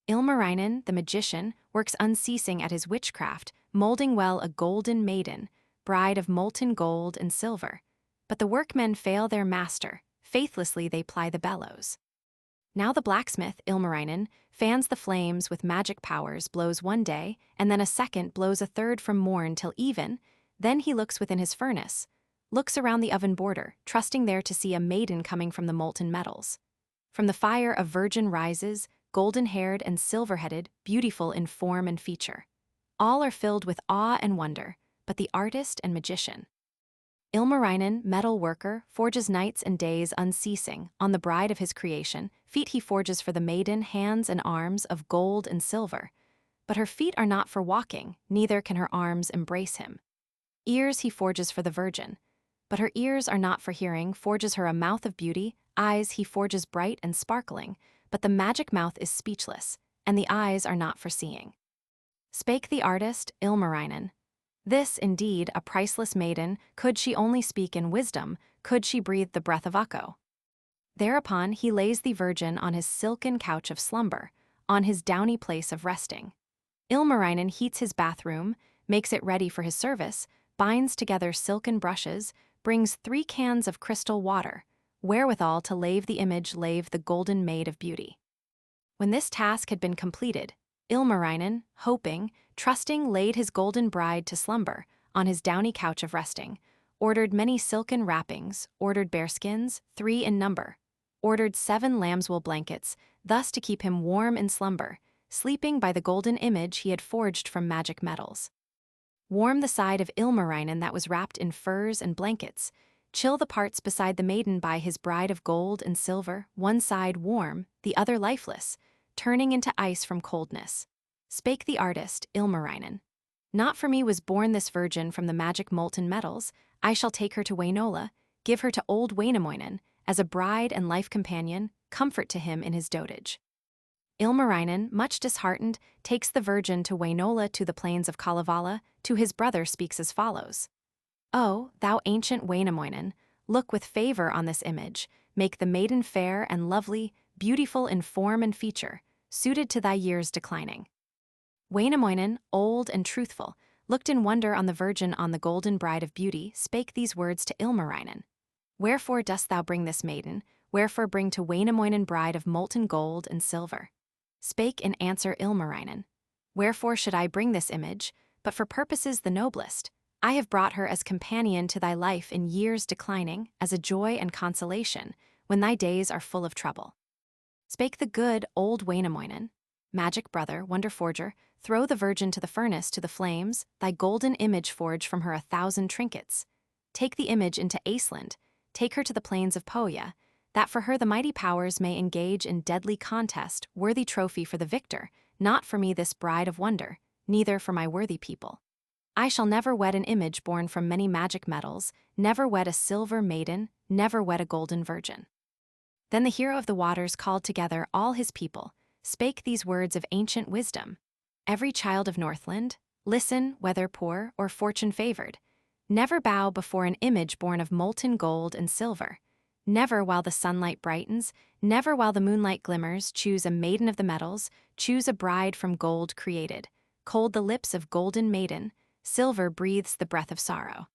Ilmarinen, the magician, works unceasing at his witchcraft, molding well a golden maiden, bride of molten gold and silver. But the workmen fail their master, faithlessly they ply the bellows. Now the blacksmith, Ilmarinen, fans the flames with magic powers, blows one day, and then a second blows a third from morn till even, then he looks within his furnace, looks around the oven border, trusting there to see a maiden coming from the molten metals. From the fire a virgin rises, golden-haired and silver-headed, beautiful in form and feature. All are filled with awe and wonder, but the artist and magician. Ilmarinen, metal worker, forges nights and days unceasing, on the bride of his creation, feet he forges for the maiden, hands and arms of gold and silver. But her feet are not for walking, neither can her arms embrace him. Ears he forges for the virgin, but her ears are not for hearing, forges her a mouth of beauty, eyes he forges bright and sparkling, but the magic mouth is speechless, and the eyes are not for seeing. Spake the artist, Ilmarinen. This, indeed, a priceless maiden, could she only speak in wisdom, could she breathe the breath of Ukko. Thereupon he lays the virgin on his silken couch of slumber, on his downy place of resting. Ilmarinen heats his bathroom, makes it ready for his service, binds together silken brushes, brings 3 cans of crystal water, wherewithal to lave the image, lave the golden maid of beauty. When this task had been completed, Ilmarinen, hoping, trusting, laid his golden bride to slumber, on his downy couch of resting, ordered many silken wrappings, ordered bearskins, 3 in number, ordered 7 lambswool blankets, thus to keep him warm in slumber, sleeping by the golden image he had forged from magic metals. Warm the side of Ilmarinen that was wrapped in furs and blankets, chill the parts beside the maiden by his bride of gold and silver, one side warm, the other lifeless, turning into ice from coldness. Spake the artist, Ilmarinen. Not for me was born this virgin from the magic molten metals, I shall take her to Wainola, give her to old Wainamoinen, as a bride and life companion, comfort to him in his dotage. Ilmarinen, much disheartened, takes the virgin to Wainola to the plains of Kalevala, to his brother speaks as follows. O, thou ancient Wainamoinen, look with favor on this image, make the maiden fair and lovely, beautiful in form and feature, suited to thy years declining. Wainamoinen, old and truthful, looked in wonder on the virgin on the golden bride of beauty, spake these words to Ilmarinen. Wherefore dost thou bring this maiden, wherefore bring to Wainamoinen bride of molten gold and silver? Spake in answer Ilmarinen. Wherefore should I bring this image, but for purposes the noblest? I have brought her as companion to thy life in years declining, as a joy and consolation, when thy days are full of trouble. Spake the good old Wainamoinen. Magic brother, wonder forger, throw the virgin to the furnace, to the flames, thy golden image forge from her 1,000 trinkets. Take the image into Iceland, take her to the plains of Pohja, that for her the mighty powers may engage in deadly contest, worthy trophy for the victor, not for me this bride of wonder, neither for my worthy people. I shall never wed an image born from many magic metals, never wed a silver maiden, never wed a golden virgin. Then the hero of the waters called together all his people, spake these words of ancient wisdom. Every child of Northland, listen, whether poor or fortune-favored. Never bow before an image born of molten gold and silver. Never while the sunlight brightens, never while the moonlight glimmers, choose a maiden of the metals, choose a bride from gold created. Cold the lips of golden maiden, silver breathes the breath of sorrow.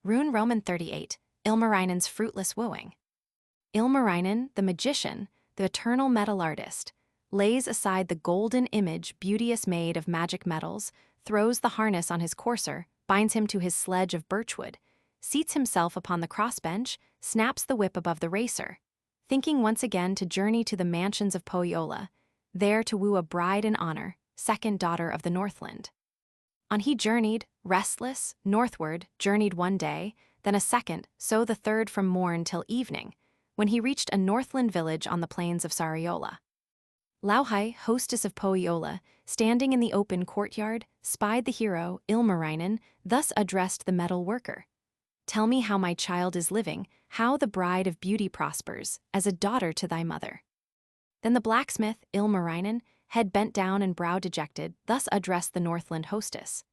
Rune Roman 38, Ilmarinen's fruitless wooing. Ilmarinen, the magician, the eternal metal artist, lays aside the golden image beauteous made of magic metals, throws the harness on his courser, binds him to his sledge of birchwood, seats himself upon the crossbench, snaps the whip above the racer, thinking once again to journey to the mansions of Pohjola, there to woo a bride in honor, second daughter of the Northland. On he journeyed, restless, northward, journeyed one day, then a second, so the third from morn till evening, when he reached a Northland village on the plains of Sariola. Lauhi, hostess of Pohjola, standing in the open courtyard, spied the hero, Ilmarinen, thus addressed the metal worker. Tell me how my child is living, how the bride of beauty prospers, as a daughter to thy mother. Then the blacksmith, Ilmarinen, head bent down and brow dejected, thus addressed the Northland hostess.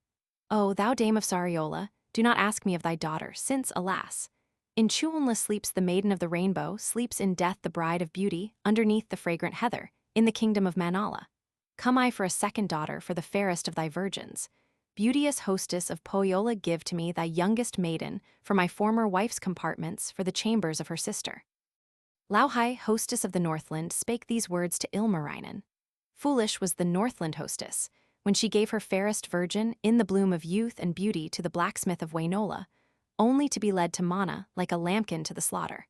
O thou dame of Sariola, do not ask me of thy daughter, since, alas, in Chuonla sleeps the maiden of the rainbow, sleeps in death the bride of beauty, underneath the fragrant heather, in the kingdom of Manala. Come I for a second daughter, for the fairest of thy virgins. Beauteous hostess of Pohjola, give to me thy youngest maiden, for my former wife's compartments, for the chambers of her sister. Lauhi, hostess of the Northland, spake these words to Ilmarinen. Foolish was the Northland hostess, when she gave her fairest virgin, in the bloom of youth and beauty, to the blacksmith of Wainola, only to be led to Mana, like a lambkin to the slaughter.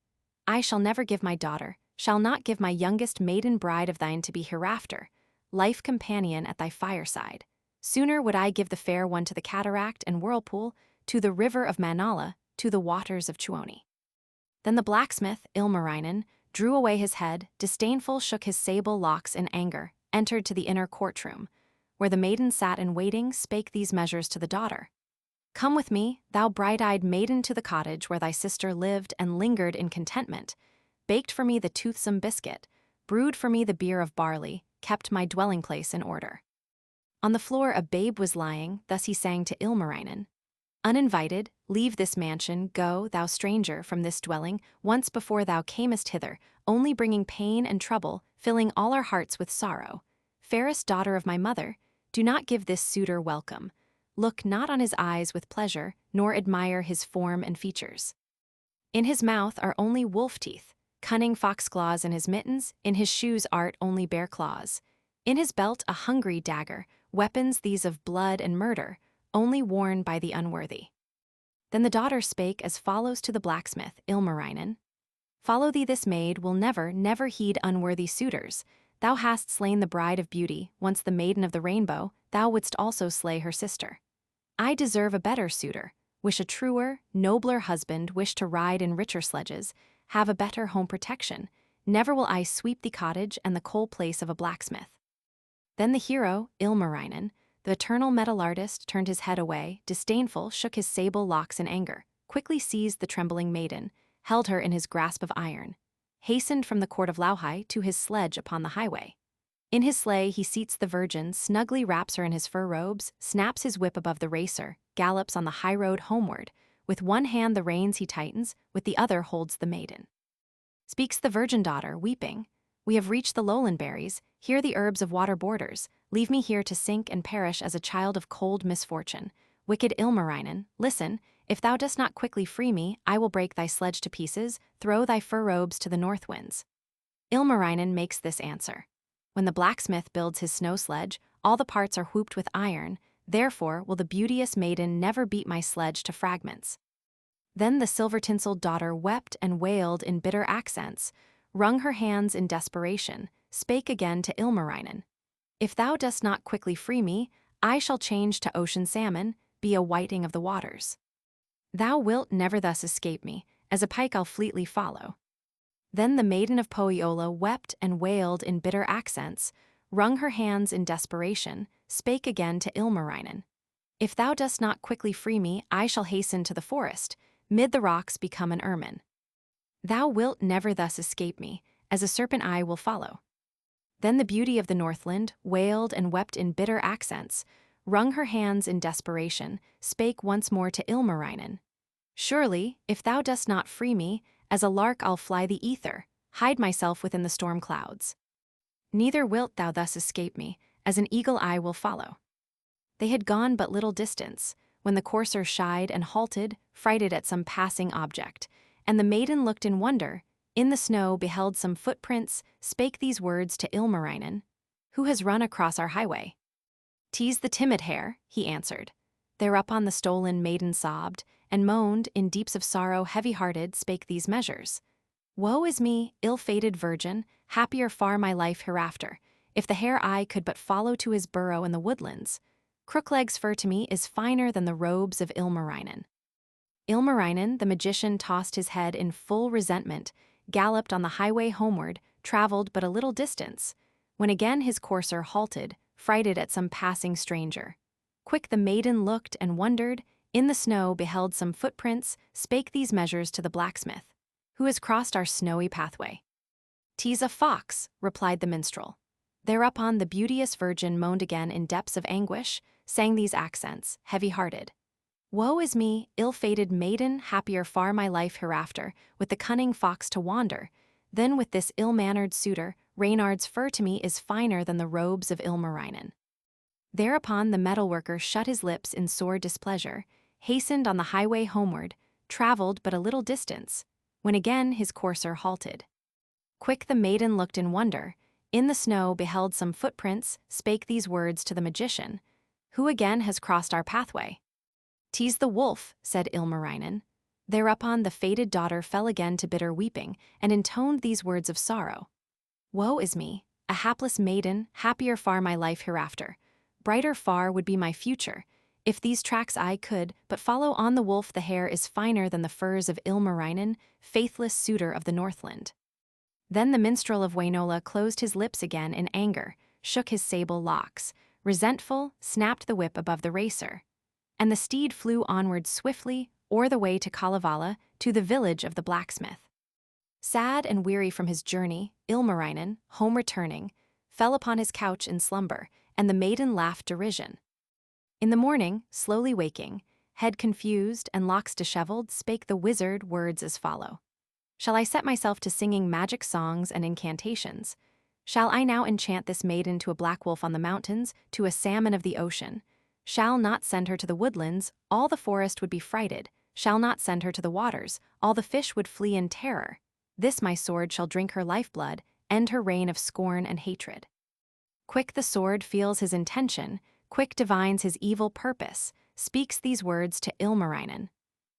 I shall never give my daughter, shall not give my youngest maiden bride of thine to be hereafter, life companion at thy fireside. Sooner would I give the fair one to the cataract and whirlpool, to the river of Manala, to the waters of Chuoni. Then the blacksmith, Ilmarinen, drew away his head, disdainful shook his sable locks in anger, entered to the inner courtroom, where the maiden sat in waiting, spake these measures to the daughter. Come with me, thou bright-eyed maiden, to the cottage where thy sister lived and lingered in contentment, baked for me the toothsome biscuit, brewed for me the beer of barley, kept my dwelling place in order. On the floor a babe was lying, thus he sang to Ilmarinen. Uninvited, leave this mansion, go, thou stranger, from this dwelling, once before thou camest hither, only bringing pain and trouble, filling all our hearts with sorrow. Fairest daughter of my mother, do not give this suitor welcome. Look not on his eyes with pleasure, nor admire his form and features. In his mouth are only wolf teeth, cunning fox claws in his mittens, in his shoes art only bear claws. In his belt a hungry dagger, weapons these of blood and murder, only worn by the unworthy. Then the daughter spake as follows to the blacksmith, Ilmarinen. Follow thee this maid will never, never heed unworthy suitors. Thou hast slain the bride of beauty, once the maiden of the rainbow, thou wouldst also slay her sister. I deserve a better suitor, wish a truer, nobler husband, wish to ride in richer sledges, have a better home protection. Never will I sweep the cottage and the coal place of a blacksmith. Then the hero, Ilmarinen, the eternal metal artist, turned his head away, disdainful, shook his sable locks in anger, quickly seized the trembling maiden, held her in his grasp of iron, hastened from the court of Lauhi to his sledge upon the highway. In his sleigh he seats the virgin, snugly wraps her in his fur robes, snaps his whip above the racer, gallops on the high road homeward. With one hand the reins he tightens, with the other holds the maiden. Speaks the virgin daughter, weeping. We have reached the lowland berries, here the herbs of water borders, leave me here to sink and perish as a child of cold misfortune. Wicked Ilmarinen, listen, if thou dost not quickly free me, I will break thy sledge to pieces, throw thy fur robes to the north winds. Ilmarinen makes this answer. When the blacksmith builds his snow sledge, all the parts are whooped with iron, therefore will the beauteous maiden never beat my sledge to fragments. Then the silver-tinseled daughter wept and wailed in bitter accents, wrung her hands in desperation, spake again to Ilmarinen. If thou dost not quickly free me, I shall change to ocean salmon, be a whiting of the waters. Thou wilt never thus escape me, as a pike I'll fleetly follow. Then the maiden of Pohjola wept and wailed in bitter accents, wrung her hands in desperation, spake again to Ilmarinen. If thou dost not quickly free me, I shall hasten to the forest, mid the rocks become an ermine. Thou wilt never thus escape me, as a serpent I will follow. Then the beauty of the Northland wailed and wept in bitter accents, wrung her hands in desperation, spake once more to Ilmarinen. Surely, if thou dost not free me, as a lark I'll fly the ether, hide myself within the storm clouds. Neither wilt thou thus escape me, as an eagle I will follow. They had gone but little distance, when the courser shied and halted, frighted at some passing object, and the maiden looked in wonder, in the snow beheld some footprints, spake these words to Ilmarinen. Who has run across our highway? 'Tis the timid hare, he answered. Thereupon the stolen maiden sobbed, and moaned, in deeps of sorrow heavy-hearted, spake these measures. Woe is me, ill-fated virgin, happier far my life hereafter, if the hare I could but follow to his burrow in the woodlands. Crookleg's fur to me is finer than the robes of Ilmarinen. Ilmarinen, the magician, tossed his head in full resentment, galloped on the highway homeward, traveled but a little distance, when again his courser halted, frighted at some passing stranger. Quick the maiden looked and wondered, in the snow beheld some footprints, spake these measures to the blacksmith. Who has crossed our snowy pathway? 'Tis a fox, replied the minstrel. Thereupon the beauteous virgin moaned again in depths of anguish, sang these accents, heavy-hearted. Woe is me, ill-fated maiden, happier far my life hereafter, with the cunning fox to wander, than with this ill-mannered suitor. Reynard's fur to me is finer than the robes of Ilmarinen. Thereupon the metalworker shut his lips in sore displeasure, hastened on the highway homeward, traveled but a little distance, when again his courser halted. Quick the maiden looked in wonder, in the snow beheld some footprints, spake these words to the magician. Who again has crossed our pathway? 'Tis the wolf, said Ilmarinen. Thereupon the fated daughter fell again to bitter weeping, and intoned these words of sorrow. Woe is me, a hapless maiden, happier far my life hereafter. Brighter far would be my future, if these tracks I could but follow on the wolf. The hare is finer than the furs of Ilmarinen, faithless suitor of the Northland. Then the minstrel of Wainola closed his lips again in anger, shook his sable locks, resentful, snapped the whip above the racer. And the steed flew onward swiftly, o'er the way to Kalevala, to the village of the blacksmith. Sad and weary from his journey, Ilmarinen, home returning, fell upon his couch in slumber, and the maiden laughed derision. In the morning, slowly waking, head confused and locks disheveled, spake the wizard words as follow. Shall I set myself to singing magic songs and incantations? Shall I now enchant this maiden to a black wolf on the mountains, to a salmon of the ocean? Shall not send her to the woodlands, all the forest would be frighted. Shall not send her to the waters, all the fish would flee in terror. This my sword shall drink her lifeblood, end her reign of scorn and hatred. Quick the sword feels his intention, quick divines his evil purpose, speaks these words to Ilmarinen.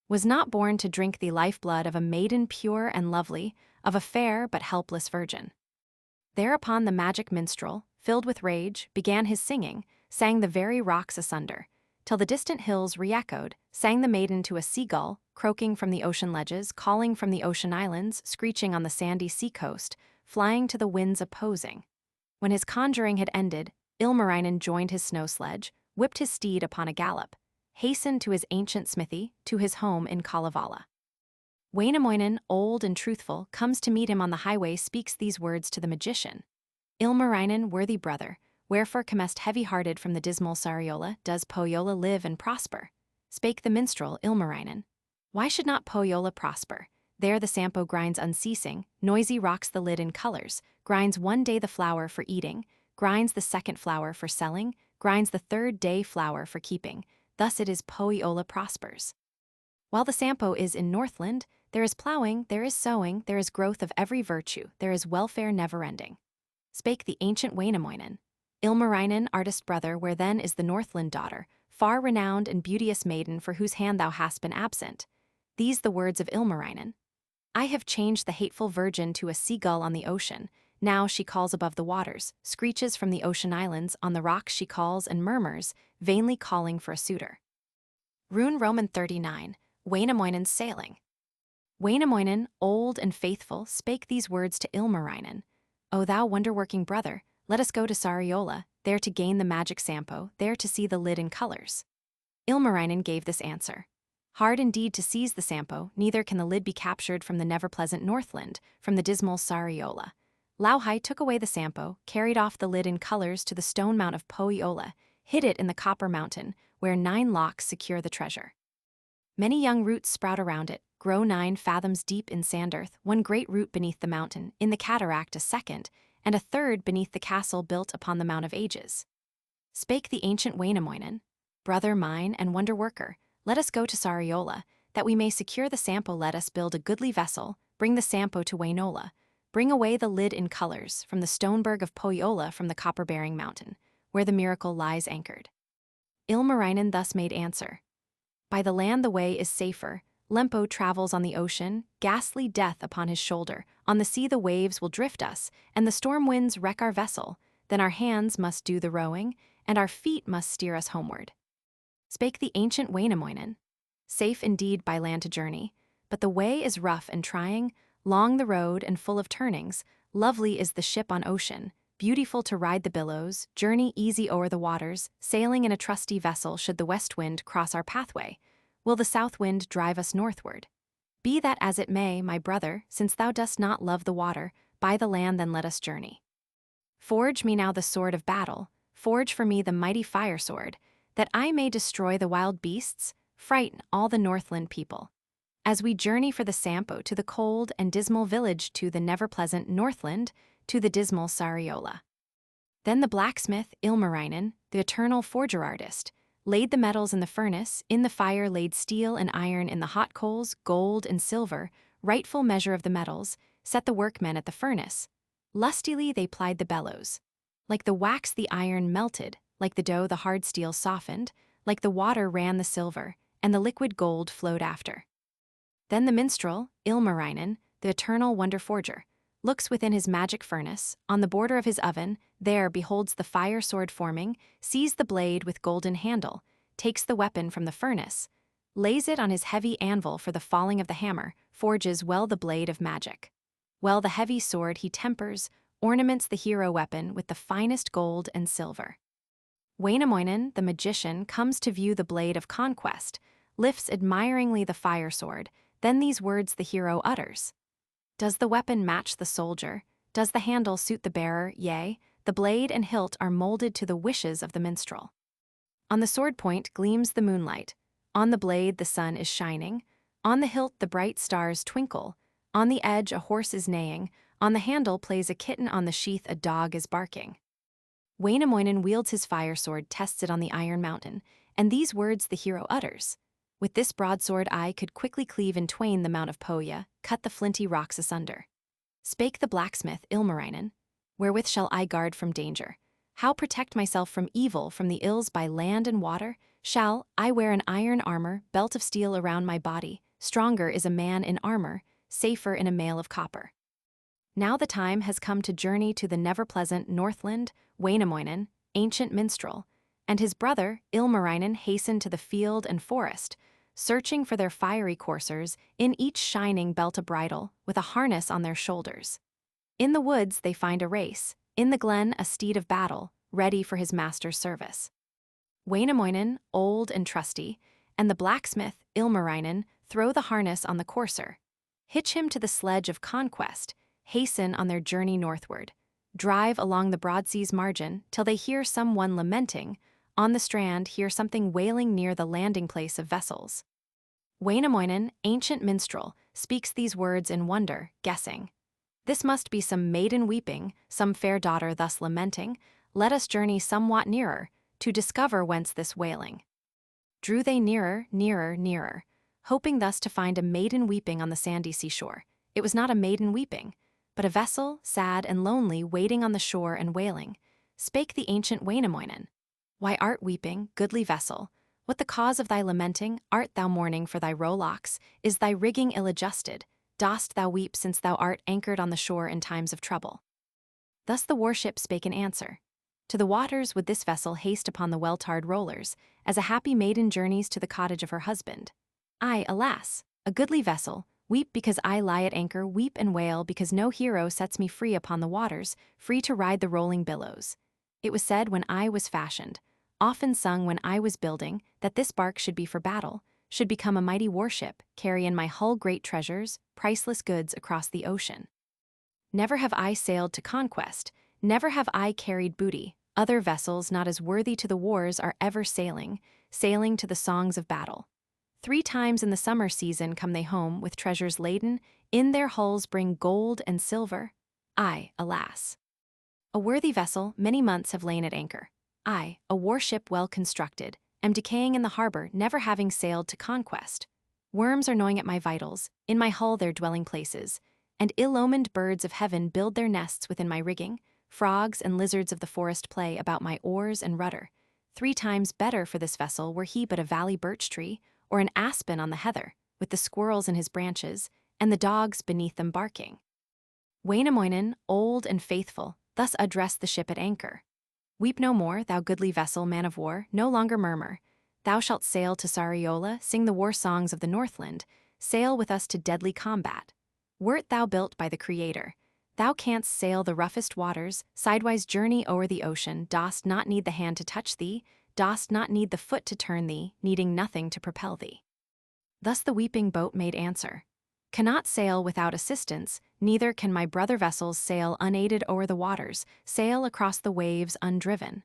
Was not born to drink the lifeblood of a maiden pure and lovely, of a fair but helpless virgin. Thereupon the magic minstrel, filled with rage, began his singing, sang the very rocks asunder, till the distant hills re-echoed, sang the maiden to a seagull, croaking from the ocean ledges, calling from the ocean islands, screeching on the sandy sea-coast, flying to the winds opposing. When his conjuring had ended, Ilmarinen joined his snow sledge, whipped his steed upon a gallop, hastened to his ancient smithy, to his home in Kalevala. Wainamoinen, old and truthful, comes to meet him on the highway, speaks these words to the magician. Ilmarinen, worthy brother, wherefore comest heavy-hearted from the dismal Sariola, does Pohjola live and prosper? Spake the minstrel, Ilmarinen. Why should not Pohjola prosper? There the Sampo grinds unceasing, noisy rocks the lid in colors, grinds one day the flour for eating, grinds the second flour for selling, grinds the third day flour for keeping. Thus it is Pohjola prospers. While the Sampo is in Northland, there is plowing, there is sowing, there is growth of every virtue, there is welfare never-ending. Spake the ancient Wainamoinen. Ilmarinen, artist brother, where then is the Northland daughter, far renowned and beauteous maiden for whose hand thou hast been absent? These the words of Ilmarinen. I have changed the hateful virgin to a seagull on the ocean. Now she calls above the waters, screeches from the ocean islands, on the rocks she calls and murmurs, vainly calling for a suitor. Rune Roman 39, Wainamoinen's sailing. Wainamoinen, old and faithful, spake these words to Ilmarinen. O thou wonder-working brother, let us go to Sariola, there to gain the magic Sampo, there to see the lid in colors. Ilmarinen gave this answer. Hard indeed to seize the Sampo, neither can the lid be captured from the never-pleasant Northland, from the dismal Sariola. Lauhi took away the Sampo, carried off the lid in colors to the stone mount of Pohjola, hid it in the copper mountain, where 9 locks secure the treasure. Many young roots sprout around it, grow 9 fathoms deep in sand earth, 1 great root beneath the mountain, in the cataract a second, and a third beneath the castle built upon the Mount of Ages. Spake the ancient Wainamoinen, brother mine and wonder-worker, let us go to Sariola, that we may secure the Sampo. Let us build a goodly vessel, bring the Sampo to Wainola, bring away the lid in colors, from the stoneberg of Pohjola, from the copper-bearing mountain, where the miracle lies anchored. Ilmarinen thus made answer. By the land the way is safer, Lempo travels on the ocean, ghastly death upon his shoulder, on the sea the waves will drift us, and the storm winds wreck our vessel, then our hands must do the rowing, and our feet must steer us homeward. Spake the ancient Wainamoinen. Safe indeed by land to journey, but the way is rough and trying, long the road and full of turnings, lovely is the ship on ocean, beautiful to ride the billows, journey easy o'er the waters, sailing in a trusty vessel should the west wind cross our pathway, will the south wind drive us northward. Be that as it may, my brother, since thou dost not love the water, by the land then let us journey. Forge me now the sword of battle, forge for me the mighty fire sword, that I may destroy the wild beasts, frighten all the Northland people. As we journey for the Sampo to the cold and dismal village, to the never-pleasant Northland, to the dismal Sariola. Then the blacksmith, Ilmarinen, the eternal forger artist, laid the metals in the furnace, in the fire laid steel and iron, in the hot coals, gold and silver, rightful measure of the metals, set the workmen at the furnace. Lustily they plied the bellows. Like the wax the iron melted, like the dough the hard steel softened, like the water ran the silver, and the liquid gold flowed after. Then the minstrel, Ilmarinen, the eternal wonder forger, looks within his magic furnace, on the border of his oven, there beholds the fire sword forming, sees the blade with golden handle, takes the weapon from the furnace, lays it on his heavy anvil for the falling of the hammer, forges well the blade of magic. Well the heavy sword he tempers, ornaments the hero weapon with the finest gold and silver. Wainamoinen, the magician, comes to view the blade of conquest, lifts admiringly the fire sword, then these words the hero utters. Does the weapon match the soldier? Does the handle suit the bearer? Yea, the blade and hilt are molded to the wishes of the minstrel. On the sword point gleams the moonlight, on the blade the sun is shining, on the hilt the bright stars twinkle, on the edge a horse is neighing, on the handle plays a kitten, on the sheath a dog is barking. Wainamoinen wields his fire sword, tests it on the iron mountain, and these words the hero utters. With this broadsword I could quickly cleave in twain the Mount of Pohja, cut the flinty rocks asunder. Spake the blacksmith, Ilmarinen, wherewith shall I guard from danger? How protect myself from evil, from the ills by land and water? Shall I wear an iron armor, belt of steel around my body? Stronger is a man in armor, safer in a mail of copper. Now the time has come to journey to the never-pleasant Northland. Wainamoinen, ancient minstrel, and his brother, Ilmarinen, hasten to the field and forest, searching for their fiery coursers, in each shining belt a bridle, with a harness on their shoulders. In the woods they find a race, in the glen a steed of battle, ready for his master's service. Wainamoinen, old and trusty, and the blacksmith, Ilmarinen, throw the harness on the courser, hitch him to the sledge of conquest, hasten on their journey northward, drive along the broad sea's margin till they hear some one lamenting, on the strand hear something wailing near the landing place of vessels. Wainamoinen, ancient minstrel, speaks these words in wonder, guessing. This must be some maiden weeping, some fair daughter thus lamenting. Let us journey somewhat nearer, to discover whence this wailing. Drew they nearer, nearer, nearer, hoping thus to find a maiden weeping on the sandy seashore. It was not a maiden weeping, but a vessel, sad and lonely, waiting on the shore and wailing. Spake the ancient Wainamoinen. Why art weeping, goodly vessel? What the cause of thy lamenting? Art thou mourning for thy rowlocks? Is thy rigging ill-adjusted? dost thou weep since thou art anchored on the shore in times of trouble? Thus the warship spake in answer. To the waters would this vessel haste upon the well-tarred rollers, as a happy maiden journeys to the cottage of her husband. I, alas, a goodly vessel, weep because I lie at anchor, weep and wail because no hero sets me free upon the waters, free to ride the rolling billows. It was said when I was fashioned, often sung when I was building, that this bark should be for battle, should become a mighty warship, carry in my hull great treasures, priceless goods across the ocean. Never have I sailed to conquest, never have I carried booty, other vessels not as worthy to the wars are ever sailing, sailing to the songs of battle. 3 times in the summer season come they home with treasures laden, in their hulls bring gold and silver. I, alas, a worthy vessel, many months have lain at anchor. I, a warship well constructed, am decaying in the harbor, never having sailed to conquest. Worms are gnawing at my vitals, in my hull their dwelling places, and ill-omened birds of heaven build their nests within my rigging, frogs and lizards of the forest play about my oars and rudder. 3 times better for this vessel were he but a valley birch tree, or an aspen on the heather, with the squirrels in his branches, and the dogs beneath them barking. Wainamoinen, old and faithful, thus addressed the ship at anchor. Weep no more, thou goodly vessel, man of war, no longer murmur. Thou shalt sail to Sariola, sing the war songs of the Northland, sail with us to deadly combat. Wert thou built by the Creator, thou canst sail the roughest waters, sidewise journey o'er the ocean, dost not need the hand to touch thee, dost not need the foot to turn thee, needing nothing to propel thee. Thus the weeping boat made answer. Cannot sail without assistance, neither can my brother vessels sail unaided o'er the waters, sail across the waves undriven.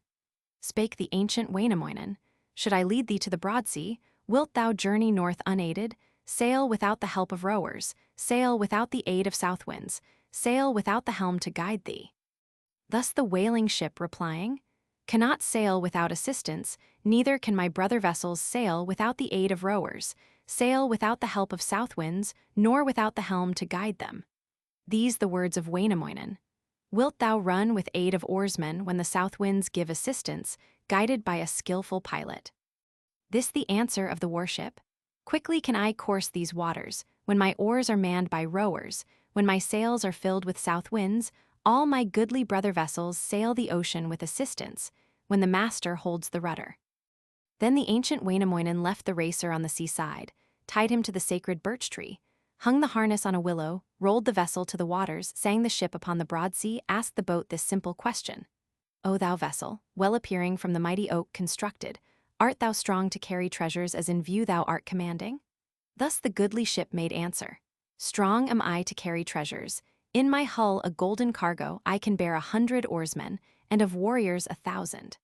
Spake the ancient Wainamoinen, should I lead thee to the broad sea, wilt thou journey north unaided, sail without the help of rowers, sail without the aid of south winds, sail without the helm to guide thee? Thus the whaling ship replying, cannot sail without assistance, neither can my brother vessels sail without the aid of rowers, sail without the help of south winds, nor without the helm to guide them. These the words of Wainamoinen. Wilt thou run with aid of oarsmen when the south winds give assistance, guided by a skillful pilot? This the answer of the warship. Quickly can I course these waters, when my oars are manned by rowers, when my sails are filled with south winds, all my goodly brother vessels sail the ocean with assistance, when the master holds the rudder. Then the ancient Wainamoinen left the racer on the seaside, tied him to the sacred birch tree, hung the harness on a willow, rolled the vessel to the waters, sang the ship upon the broad sea, asked the boat this simple question. O thou vessel, well appearing from the mighty oak constructed, art thou strong to carry treasures as in view thou art commanding? Thus the goodly ship made answer. Strong am I to carry treasures. In my hull a golden cargo I can bear 100 oarsmen, and of warriors 1,000.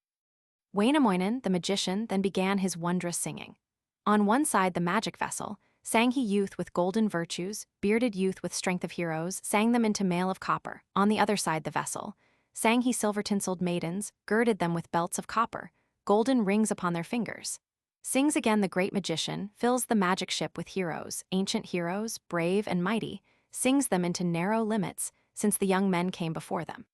Wainamoinen, the magician, then began his wondrous singing. On one side the magic vessel, sang he youth with golden virtues, bearded youth with strength of heroes, sang them into mail of copper. On the other side the vessel, sang he silver-tinseled maidens, girded them with belts of copper, golden rings upon their fingers. Sings again the great magician, fills the magic ship with heroes, ancient heroes, brave and mighty, sings them into narrow limits, since the young men came before them.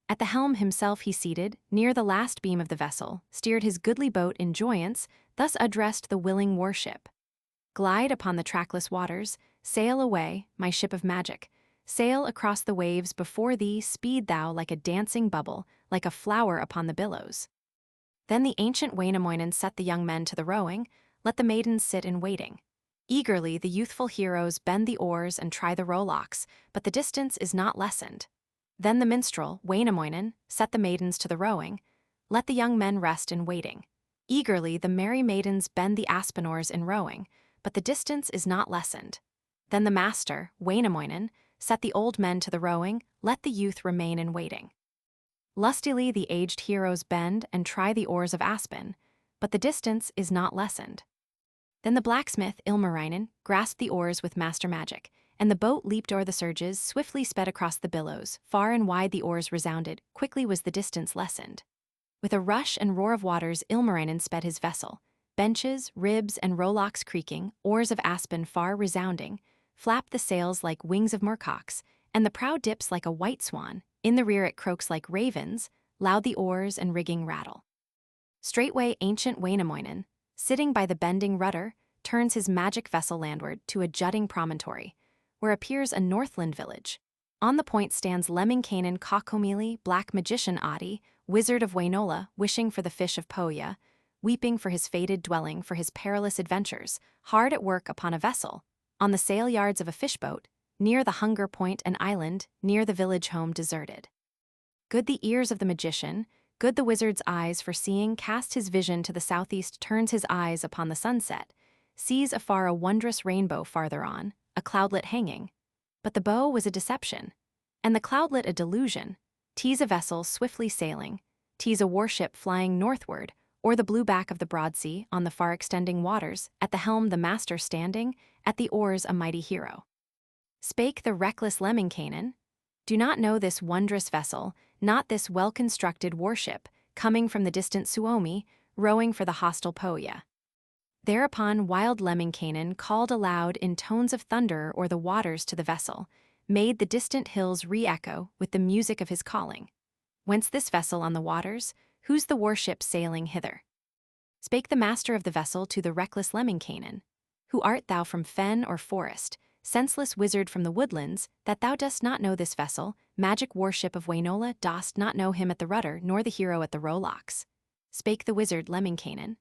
At the helm himself he seated, near the last beam of the vessel, steered his goodly boat in joyance, thus addressed the willing warship. Glide upon the trackless waters, sail away, my ship of magic, sail across the waves before thee, speed thou like a dancing bubble, like a flower upon the billows. Then the ancient Wainamoinen set the young men to the rowing, let the maidens sit in waiting. Eagerly the youthful heroes bend the oars and try the rowlocks, but the distance is not lessened. Then the minstrel, Wainamoinen, set the maidens to the rowing, let the young men rest in waiting. Eagerly the merry maidens bend the aspen oars in rowing, but the distance is not lessened. Then the master, Wainamoinen, set the old men to the rowing, let the youth remain in waiting. Lustily the aged heroes bend and try the oars of aspen, but the distance is not lessened. Then the blacksmith, Ilmarinen, grasped the oars with master magic, and the boat leaped o'er the surges, swiftly sped across the billows, far and wide the oars resounded, quickly was the distance lessened. With a rush and roar of waters Ilmarinen sped his vessel, benches, ribs, and rowlocks creaking, oars of aspen far resounding, flapped the sails like wings of mercocks, and the prow dips like a white swan, in the rear it croaks like ravens, loud the oars and rigging rattle. Straightway ancient Wainamoinen, sitting by the bending rudder, turns his magic vessel landward to a jutting promontory, where appears a Northland village. On the point stands Lemminkainen Kaukomieli, black magician Adi, wizard of Wainola, wishing for the fish of Pohja, weeping for his fated dwelling for his perilous adventures, hard at work upon a vessel, on the sail yards of a fishboat, near the hunger point and island, near the village home deserted. Good the ears of the magician, good the wizard's eyes for seeing, cast his vision to the southeast, turns his eyes upon the sunset, sees afar a wondrous rainbow farther on, a cloudlet hanging. But the bow was a deception, and the cloudlet a delusion. 'Tis a vessel swiftly sailing, 'tis a warship flying northward, or the blue back of the broad sea on the far extending waters, at the helm the master standing, at the oars a mighty hero. Spake the reckless Lemminkainen, do not know this wondrous vessel, not this well-constructed warship, coming from the distant Suomi, rowing for the hostile Pohja. Thereupon wild Lemminkainen called aloud in tones of thunder o'er the waters to the vessel, made the distant hills re-echo with the music of his calling. Whence this vessel on the waters? Who's the warship sailing hither? Spake the master of the vessel to the reckless Lemminkainen, who art thou from fen or forest, senseless wizard from the woodlands, that thou dost not know this vessel, magic warship of Wainola, dost not know him at the rudder nor the hero at the rowlocks? Spake the wizard Lemminkainen,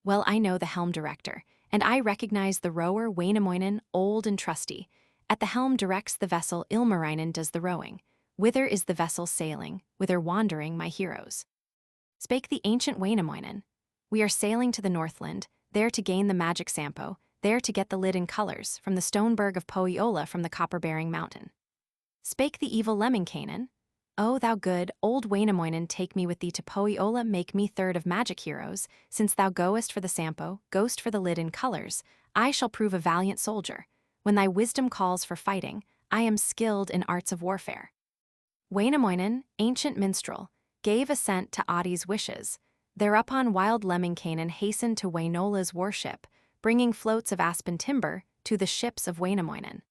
well I know the helm director, and I recognize the rower Wainamoinen, old and trusty. At the helm directs the vessel Ilmarinen does the rowing. Whither is the vessel sailing, whither wandering my heroes? Spake the ancient Wainamoinen, we are sailing to the Northland, there to gain the magic Sampo, there to get the lid in colors, from the stoneberg of Pohjola from the copper-bearing mountain. Spake the evil Lemminkainen, O thou good, old Wainamoinen, take me with thee to Pohjola, make me third of magic heroes, since thou goest for the Sampo, goest for the lid in colors, I shall prove a valiant soldier. When thy wisdom calls for fighting, I am skilled in arts of warfare. Wainamoinen, ancient minstrel, gave assent to Adi's wishes. Thereupon wild Lemminkainen hastened to Wainola's warship, bringing floats of aspen timber to the ships of Wainamoinen.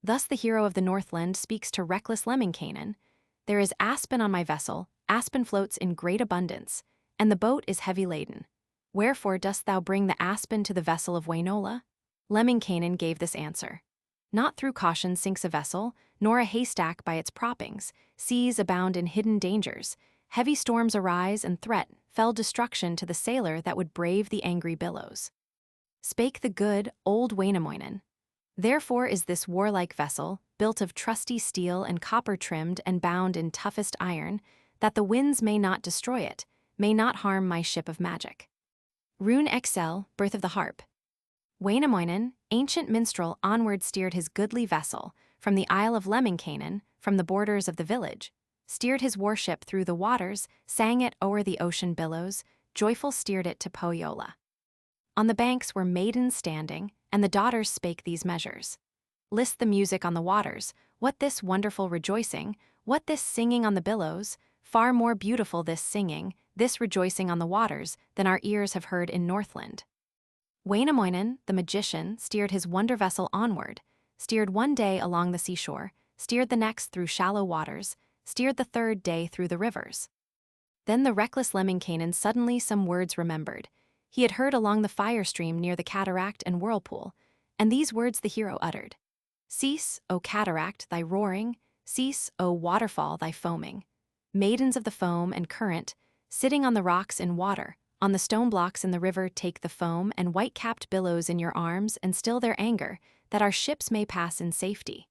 Thus the hero of the Northland speaks to reckless Lemminkainen, there is aspen on my vessel, aspen floats in great abundance, and the boat is heavy laden. Wherefore dost thou bring the aspen to the vessel of Wainola? Lemminkainen gave this answer. Not through caution sinks a vessel, nor a haystack by its proppings. Seas abound in hidden dangers. Heavy storms arise and threat fell destruction to the sailor that would brave the angry billows. Spake the good, old Wainamoinen, therefore is this warlike vessel, built of trusty steel and copper trimmed and bound in toughest iron, that the winds may not destroy it, may not harm my ship of magic. RUNE XL, Birth of the Harp. Wainamoinen, ancient minstrel, onward steered his goodly vessel, from the isle of Lemminkainen, from the borders of the village, steered his warship through the waters, sang it o'er the ocean billows, joyful steered it to Pohjola. On the banks were maidens standing, and the daughters spake these measures. List the music on the waters, what this wonderful rejoicing, what this singing on the billows, far more beautiful this singing, this rejoicing on the waters, than our ears have heard in Northland. Wainamoinen, the magician, steered his wonder vessel onward, steered one day along the seashore, steered the next through shallow waters, steered the third day through the rivers. Then the reckless Lemminkainen suddenly some words remembered. He had heard along the fire stream near the cataract and whirlpool, and these words the hero uttered. Cease, O cataract, thy roaring, cease, O waterfall, thy foaming. Maidens of the foam and current, sitting on the rocks in water, on the stone blocks in the river, take the foam and white-capped billows in your arms and still their anger, that our ships may pass in safety.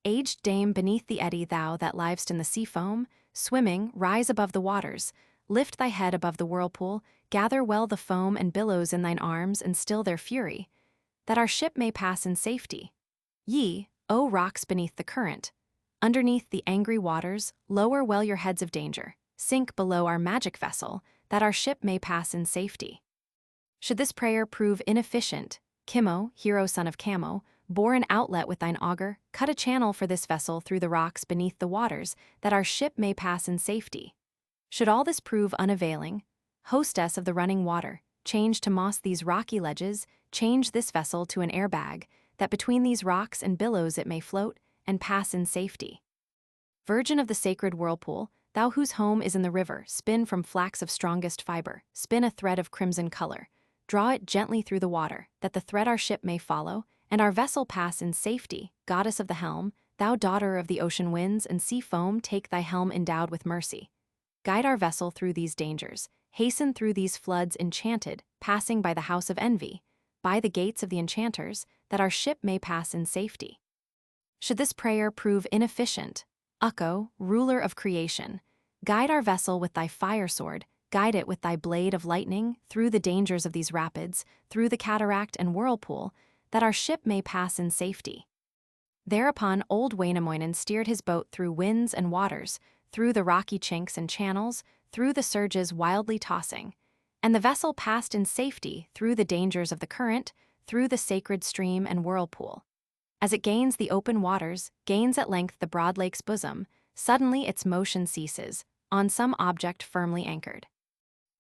Aged dame beneath the eddy, thou that livest in the sea foam, swimming, rise above the waters, lift thy head above the whirlpool, gather well the foam and billows in thine arms and still their fury, that our ship may pass in safety. Ye, O rocks beneath the current, underneath the angry waters, lower well your heads of danger, sink below our magic vessel, that our ship may pass in safety. Should this prayer prove inefficient, Kimmo, hero son of Camo, bore an outlet with thine auger, cut a channel for this vessel through the rocks beneath the waters, that our ship may pass in safety. Should all this prove unavailing, hostess of the running water, change to moss these rocky ledges, change this vessel to an airbag, that between these rocks and billows it may float and pass in safety. Virgin of the sacred whirlpool, thou whose home is in the river, spin from flax of strongest fiber, spin a thread of crimson color, draw it gently through the water, that the thread our ship may follow, and our vessel pass in safety, goddess of the helm, thou daughter of the ocean winds and sea foam, take thy helm endowed with mercy. Guide our vessel through these dangers, hasten through these floods enchanted, passing by the house of envy, by the gates of the enchanters, that our ship may pass in safety. Should this prayer prove inefficient, Ukko, ruler of creation, guide our vessel with thy fire sword, guide it with thy blade of lightning, through the dangers of these rapids, through the cataract and whirlpool, that our ship may pass in safety. Thereupon old Wainamoinen steered his boat through winds and waters, through the rocky chinks and channels, through the surges wildly tossing, and the vessel passed in safety through the dangers of the current, through the sacred stream and whirlpool. As it gains the open waters, gains at length the broad lake's bosom, suddenly its motion ceases, on some object firmly anchored.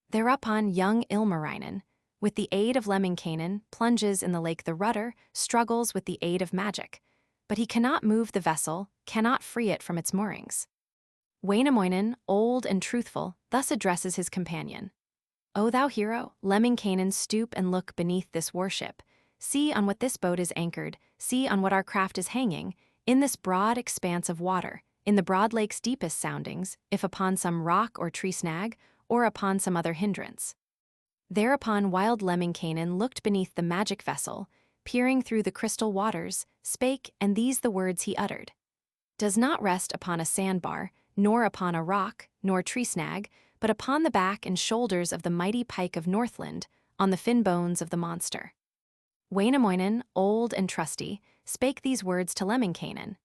Thereupon young Ilmarinen, with the aid of Lemminkainen, plunges in the lake. The rudder struggles with the aid of magic, but he cannot move the vessel, cannot free it from its moorings. Wainamoinen, old and truthful, thus addresses his companion. O thou hero, Lemminkainen, stoop and look beneath this warship. See on what this boat is anchored, see on what our craft is hanging, in this broad expanse of water, in the broad lake's deepest soundings, if upon some rock or tree snag, or upon some other hindrance. Thereupon wild Lemminkainen looked beneath the magic vessel, peering through the crystal waters, spake, and these the words he uttered. Does not rest upon a sandbar, nor upon a rock, nor tree snag, but upon the back and shoulders of the mighty pike of Northland, on the fin bones of the monster. Wainamoinen, old and trusty, spake these words to Lemminkainen.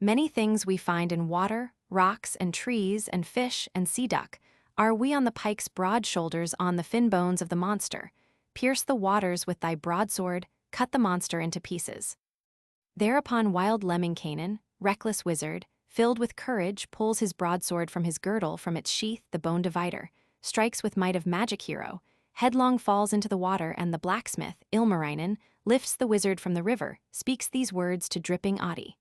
Many things we find in water, rocks and trees and fish and sea duck, are we on the pike's broad shoulders on the fin bones of the monster. Pierce the waters with thy broadsword, cut the monster into pieces. Thereupon wild Lemminkainen, reckless wizard, filled with courage, pulls his broadsword from his girdle from its sheath, the bone divider, strikes with might of magic hero, headlong falls into the water, and the blacksmith, Ilmarinen, lifts the wizard from the river, speaks these words to dripping Adi.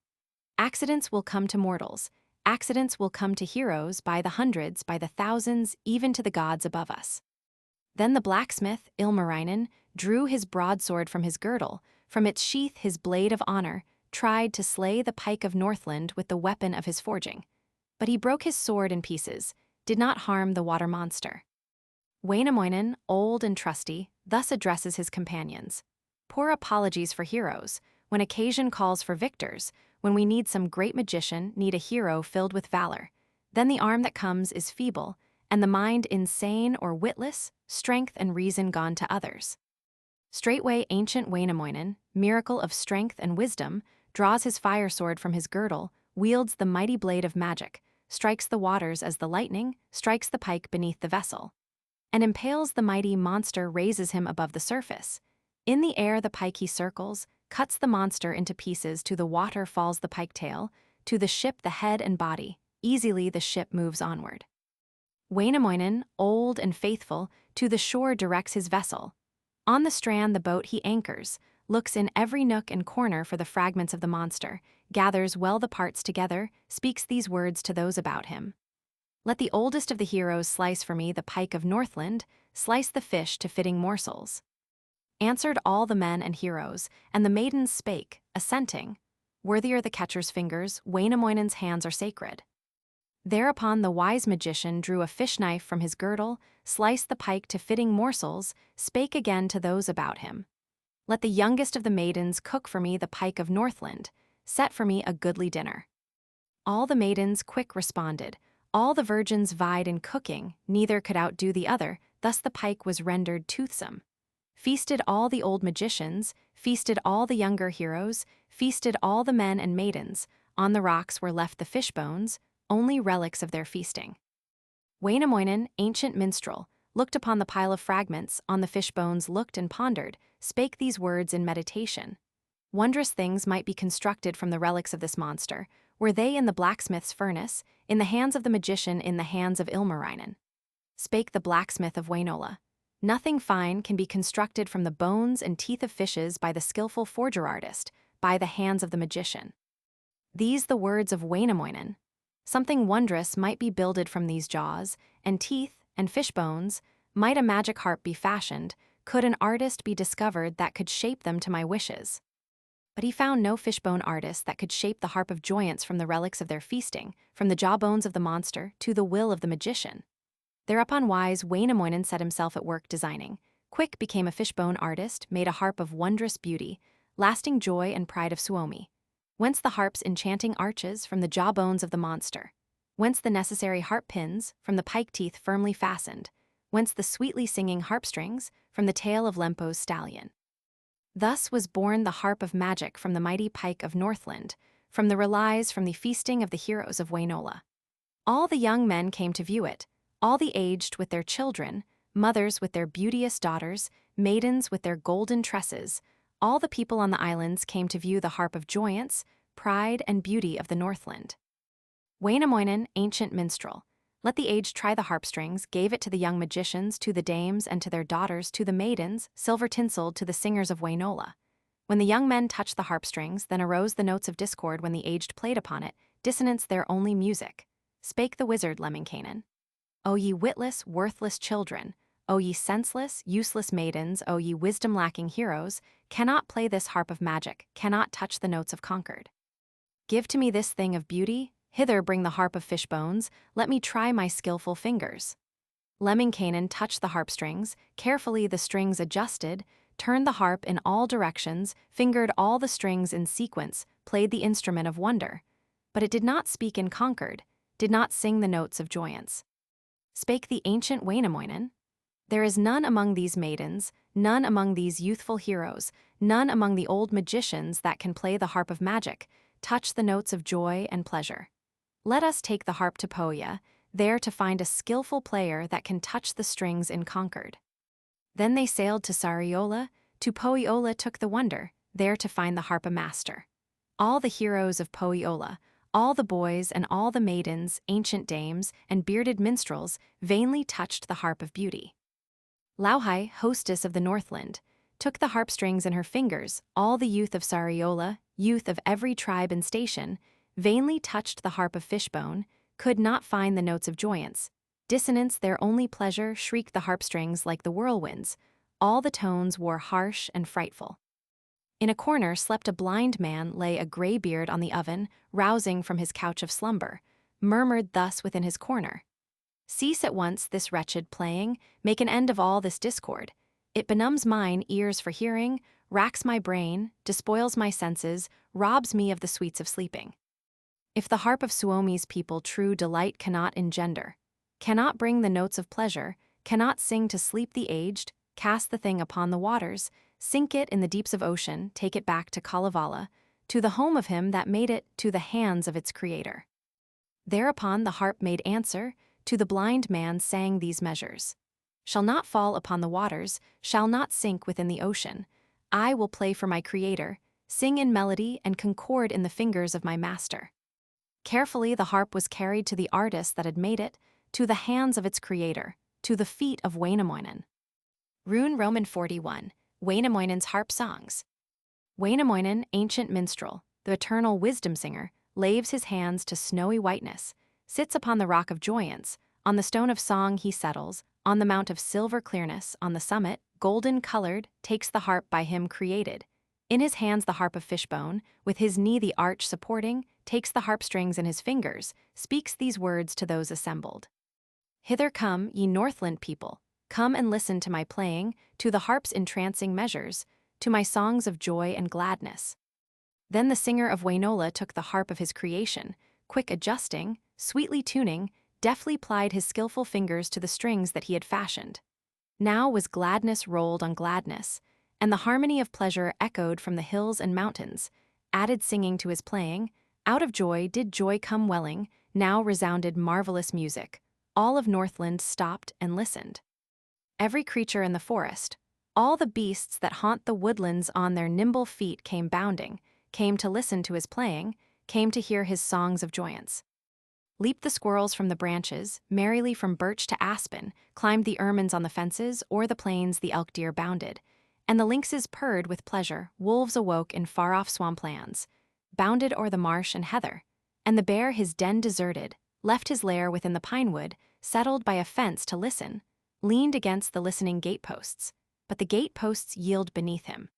Accidents will come to mortals, accidents will come to heroes by the hundreds, by the thousands, even to the gods above us. Then the blacksmith, Ilmarinen, drew his broadsword from his girdle, from its sheath his blade of honor, tried to slay the pike of Northland with the weapon of his forging. But he broke his sword in pieces, did not harm the water monster. Wainamoinen, old and trusty, thus addresses his companions. Poor apologies for heroes, when occasion calls for victors, when we need some great magician, need a hero filled with valor. Then the arm that comes is feeble, and the mind insane or witless, strength and reason gone to others. Straightway ancient Wainamoinen, miracle of strength and wisdom, draws his fire sword from his girdle, wields the mighty blade of magic, strikes the waters as the lightning, strikes the pike beneath the vessel, and impales the mighty monster, raises him above the surface. In the air the pike he circles, cuts the monster into pieces, to the water falls the pike tail, to the ship the head and body, easily the ship moves onward. Wainamoinen, old and faithful, to the shore directs his vessel. On the strand the boat he anchors, looks in every nook and corner for the fragments of the monster, gathers well the parts together, speaks these words to those about him. Let the oldest of the heroes slice for me the pike of Northland, slice the fish to fitting morsels. Answered all the men and heroes, and the maidens spake, assenting. Worthy are the catcher's fingers, Wainamoinen's hands are sacred. Thereupon the wise magician drew a fish knife from his girdle, sliced the pike to fitting morsels, spake again to those about him. Let the youngest of the maidens cook for me the pike of Northland, set for me a goodly dinner. All the maidens quick responded, all the virgins vied in cooking, neither could outdo the other, thus the pike was rendered toothsome. Feasted all the old magicians, feasted all the younger heroes, feasted all the men and maidens, on the rocks were left the fish bones, only relics of their feasting. Wainamoinen, ancient minstrel, looked upon the pile of fragments, on the fish bones looked and pondered, spake these words in meditation. Wondrous things might be constructed from the relics of this monster, were they in the blacksmith's furnace, in the hands of the magician, in the hands of Ilmarinen. Spake the blacksmith of Wainola. Nothing fine can be constructed from the bones and teeth of fishes by the skillful forger artist, by the hands of the magician. These the words of Wainamoinen. Something wondrous might be builded from these jaws, and teeth, and fish bones, might a magic harp be fashioned, could an artist be discovered that could shape them to my wishes. But he found no fishbone artist that could shape the harp of joyance from the relics of their feasting, from the jawbones of the monster to the will of the magician. Thereupon wise Wainamoinen set himself at work designing. Quick became a fishbone artist, made a harp of wondrous beauty, lasting joy and pride of Suomi. Whence the harp's enchanting arches from the jawbones of the monster. Whence the necessary harp pins from the pike teeth firmly fastened. Whence the sweetly singing harp strings from the tail of Lempo's stallion. Thus was born the harp of magic from the mighty pike of Northland, from the relies from the feasting of the heroes of Wainola. All the young men came to view it, all the aged with their children, mothers with their beauteous daughters, maidens with their golden tresses. All the people on the islands came to view the harp of joyance, pride, and beauty of the Northland. Wainamoinen, ancient minstrel, let the aged try the harp strings, gave it to the young magicians, to the dames, and to their daughters, to the maidens, silver-tinseled, to the singers of Wainola. When the young men touched the harp strings, then arose the notes of discord when the aged played upon it, dissonance their only music. Spake the wizard Lemminkainen. O ye witless, worthless children, O ye senseless, useless maidens, O ye wisdom-lacking heroes, cannot play this harp of magic, cannot touch the notes of concord. Give to me this thing of beauty, hither bring the harp of fish bones, let me try my skillful fingers. Lemminkainen touched the harp strings, carefully the strings adjusted, turned the harp in all directions, fingered all the strings in sequence, played the instrument of wonder. But it did not speak in concord, did not sing the notes of joyance. Spake the ancient Wainamoinen. There is none among these maidens, none among these youthful heroes, none among the old magicians that can play the harp of magic, touch the notes of joy and pleasure. Let us take the harp to Pohja, there to find a skillful player that can touch the strings in concord. Then they sailed to Sariola, to Pohjola took the wonder, there to find the harp a master. All the heroes of Pohjola, all the boys and all the maidens, ancient dames, and bearded minstrels vainly touched the harp of beauty. Lauhi, hostess of the Northland, took the harp strings in her fingers, all the youth of Sariola, youth of every tribe and station, vainly touched the harp of fishbone, could not find the notes of joyance. Dissonance their only pleasure, shrieked the harp strings like the whirlwinds. All the tones wore harsh and frightful. In a corner slept a blind man, lay a grey beard on the oven, rousing from his couch of slumber, murmured thus within his corner. Cease at once this wretched playing, make an end of all this discord. It benumbs mine ears for hearing, racks my brain, despoils my senses, robs me of the sweets of sleeping. If the harp of Suomi's people true delight cannot engender, cannot bring the notes of pleasure, cannot sing to sleep the aged, cast the thing upon the waters, sink it in the deeps of ocean, take it back to Kalevala, to the home of him that made it, to the hands of its creator. Thereupon the harp made answer, to the blind man sang these measures. Shall not fall upon the waters, shall not sink within the ocean. I will play for my creator, sing in melody and concord in the fingers of my master. Carefully the harp was carried to the artist that had made it, to the hands of its creator, to the feet of Wainamoinen. Rune Roman 41, Wainamoinen's harp songs. Wainamoinen, ancient minstrel, the eternal wisdom singer, laves his hands to snowy whiteness, sits upon the rock of joyance, on the stone of song he settles, on the mount of silver clearness, on the summit, golden-colored, takes the harp by him created. In his hands the harp of fishbone, with his knee the arch supporting, takes the harp strings in his fingers, speaks these words to those assembled. Hither come, ye Northland people, come and listen to my playing, to the harp's entrancing measures, to my songs of joy and gladness. Then the singer of Wainola took the harp of his creation, quick adjusting, sweetly tuning, deftly plied his skillful fingers to the strings that he had fashioned. Now was gladness rolled on gladness, and the harmony of pleasure echoed from the hills and mountains, added singing to his playing. Out of joy did joy come welling, now resounded marvelous music. All of Northland stopped and listened. Every creature in the forest, all the beasts that haunt the woodlands on their nimble feet came bounding, came to listen to his playing, came to hear his songs of joyance. Leaped the squirrels from the branches, merrily from birch to aspen, climbed the ermines on the fences, o'er the plains the elk deer bounded, and the lynxes purred with pleasure, wolves awoke in far-off swamplands, bounded o'er the marsh and heather, and the bear his den deserted, left his lair within the pine-wood, settled by a fence to listen, leaned against the listening gateposts, but the gateposts yield beneath him.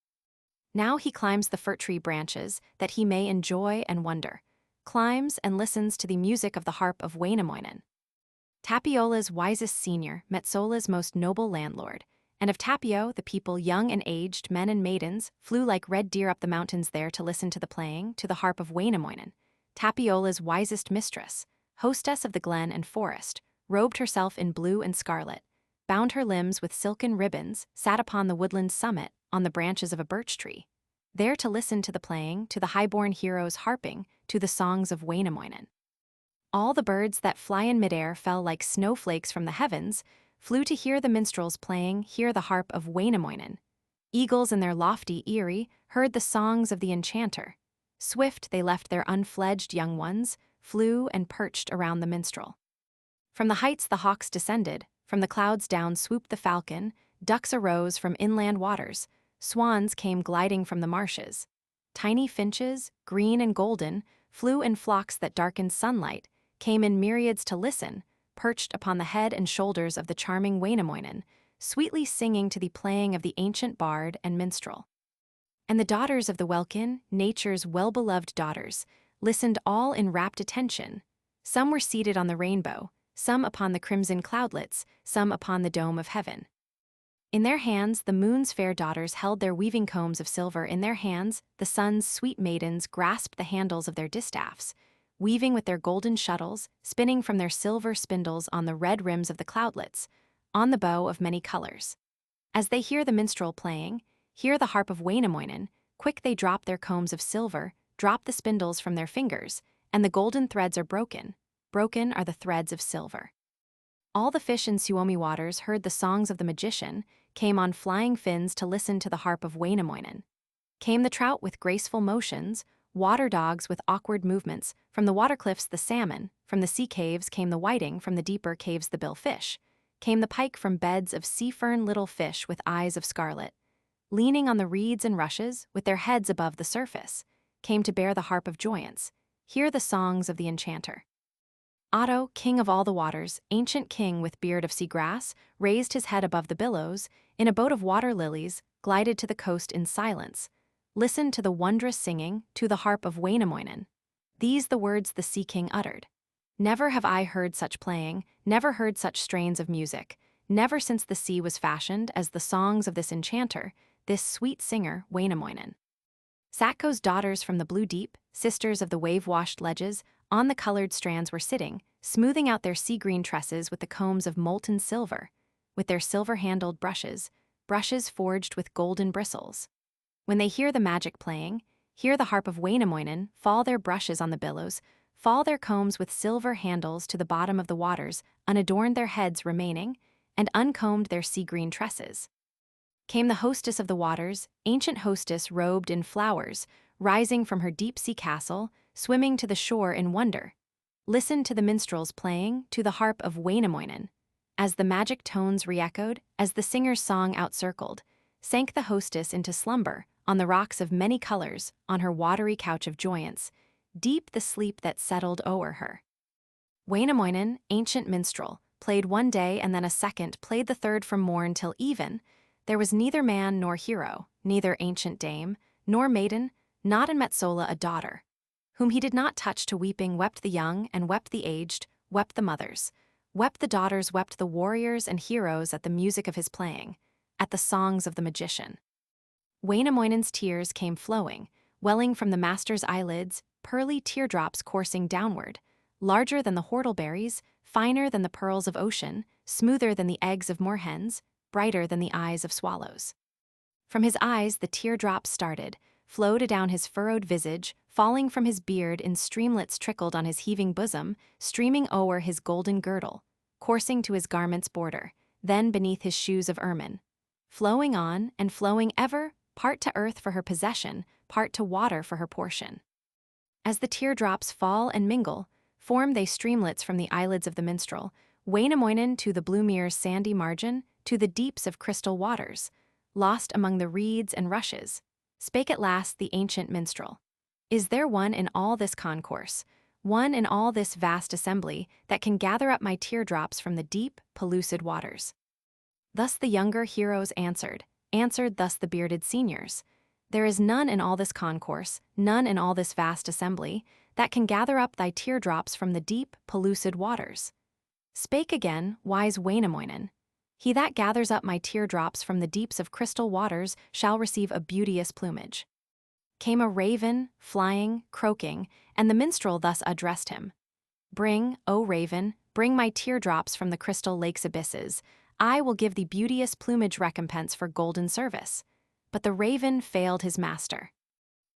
Now he climbs the fir tree branches, that he may enjoy and wonder. Climbs and listens to the music of the harp of Wainamoinen. Tapiola's wisest senior, Metsola's most noble landlord. And of Tapio, the people, young and aged, men and maidens, flew like red deer up the mountains there to listen to the playing, to the harp of Wainamoinen. Tapiola's wisest mistress, hostess of the glen and forest, robed herself in blue and scarlet, bound her limbs with silken ribbons, sat upon the woodland summit, on the branches of a birch tree, there to listen to the playing, to the high-born heroes harping, to the songs of Wainamoinen. All the birds that fly in midair fell like snowflakes from the heavens, flew to hear the minstrels playing, hear the harp of Wainamoinen. Eagles in their lofty eyrie heard the songs of the enchanter. Swift they left their unfledged young ones, flew and perched around the minstrel. From the heights the hawks descended, from the clouds down swooped the falcon, ducks arose from inland waters, swans came gliding from the marshes. Tiny finches, green and golden, flew in flocks that darkened sunlight, came in myriads to listen, perched upon the head and shoulders of the charming Wainamoinen, sweetly singing to the playing of the ancient bard and minstrel. And the daughters of the welkin, nature's well-beloved daughters, listened all in rapt attention. Some were seated on the rainbow, some upon the crimson cloudlets, some upon the dome of heaven. In their hands the moon's fair daughters held their weaving combs of silver. In their hands the sun's sweet maidens grasped the handles of their distaffs, weaving with their golden shuttles, spinning from their silver spindles on the red rims of the cloudlets, on the bow of many colors. As they hear the minstrel playing, hear the harp of Wainamoinen, quick they drop their combs of silver, drop the spindles from their fingers, and the golden threads are broken. Broken are the threads of silver. All the fish in Suomi waters heard the songs of the magician, came on flying fins to listen to the harp of Wainamoinen. Came the trout with graceful motions, water dogs with awkward movements, from the water cliffs the salmon, from the sea caves came the whiting, from the deeper caves the billfish. Came the pike from beds of sea fern, little fish with eyes of scarlet, leaning on the reeds and rushes, with their heads above the surface, came to bear the harp of joyance, hear the songs of the enchanter. Otto, king of all the waters, ancient king with beard of sea grass, raised his head above the billows, in a boat of water lilies, glided to the coast in silence, listened to the wondrous singing, to the harp of Wainamoinen. These the words the sea king uttered. Never have I heard such playing, never heard such strains of music, never since the sea was fashioned as the songs of this enchanter, this sweet singer, Wainamoinen. Satko's daughters from the blue deep, sisters of the wave-washed ledges, on the colored strands were sitting, smoothing out their sea-green tresses with the combs of molten silver, with their silver-handled brushes, brushes forged with golden bristles. When they hear the magic playing, hear the harp of Wainamoinen, fall their brushes on the billows, fall their combs with silver handles to the bottom of the waters, unadorned their heads remaining, and uncombed their sea-green tresses. Came the hostess of the waters, ancient hostess robed in flowers, rising from her deep-sea castle, swimming to the shore in wonder. Listened to the minstrels playing, to the harp of Wainamoinen. As the magic tones re-echoed, as the singer's song outcircled, sank the hostess into slumber, on the rocks of many colors, on her watery couch of joyance, deep the sleep that settled o'er her. Wainamoinen, ancient minstrel, played one day and then a second, played the third from morn till even. There was neither man nor hero, neither ancient dame, nor maiden, not in Metsola a daughter, whom he did not touch. To weeping wept the young, and wept the aged, wept the mothers, wept the daughters, wept the warriors and heroes at the music of his playing, at the songs of the magician. Wainamoinen's tears came flowing, welling from the master's eyelids, pearly teardrops coursing downward, larger than the whortleberries, finer than the pearls of ocean, smoother than the eggs of moorhens, brighter than the eyes of swallows. From his eyes the teardrops started, flowed adown his furrowed visage, falling from his beard in streamlets trickled on his heaving bosom, streaming o'er his golden girdle, coursing to his garment's border, then beneath his shoes of ermine. Flowing on and flowing ever, part to earth for her possession, part to water for her portion. As the teardrops fall and mingle, form they streamlets from the eyelids of the minstrel, Wainamoinen to the blue mere's sandy margin, to the deeps of crystal waters, lost among the reeds and rushes, spake at last the ancient minstrel. Is there one in all this concourse, one in all this vast assembly, that can gather up my teardrops from the deep, pellucid waters? Thus the younger heroes answered thus the bearded seniors. There is none in all this concourse, none in all this vast assembly, that can gather up thy teardrops from the deep, pellucid waters. Spake again wise Wainamoinen. He that gathers up my teardrops from the deeps of crystal waters shall receive a beauteous plumage. Came a raven, flying, croaking, and the minstrel thus addressed him. Bring, O raven, bring my teardrops from the crystal lake's abysses. I will give thee beauteous plumage recompense for golden service. But the raven failed his master.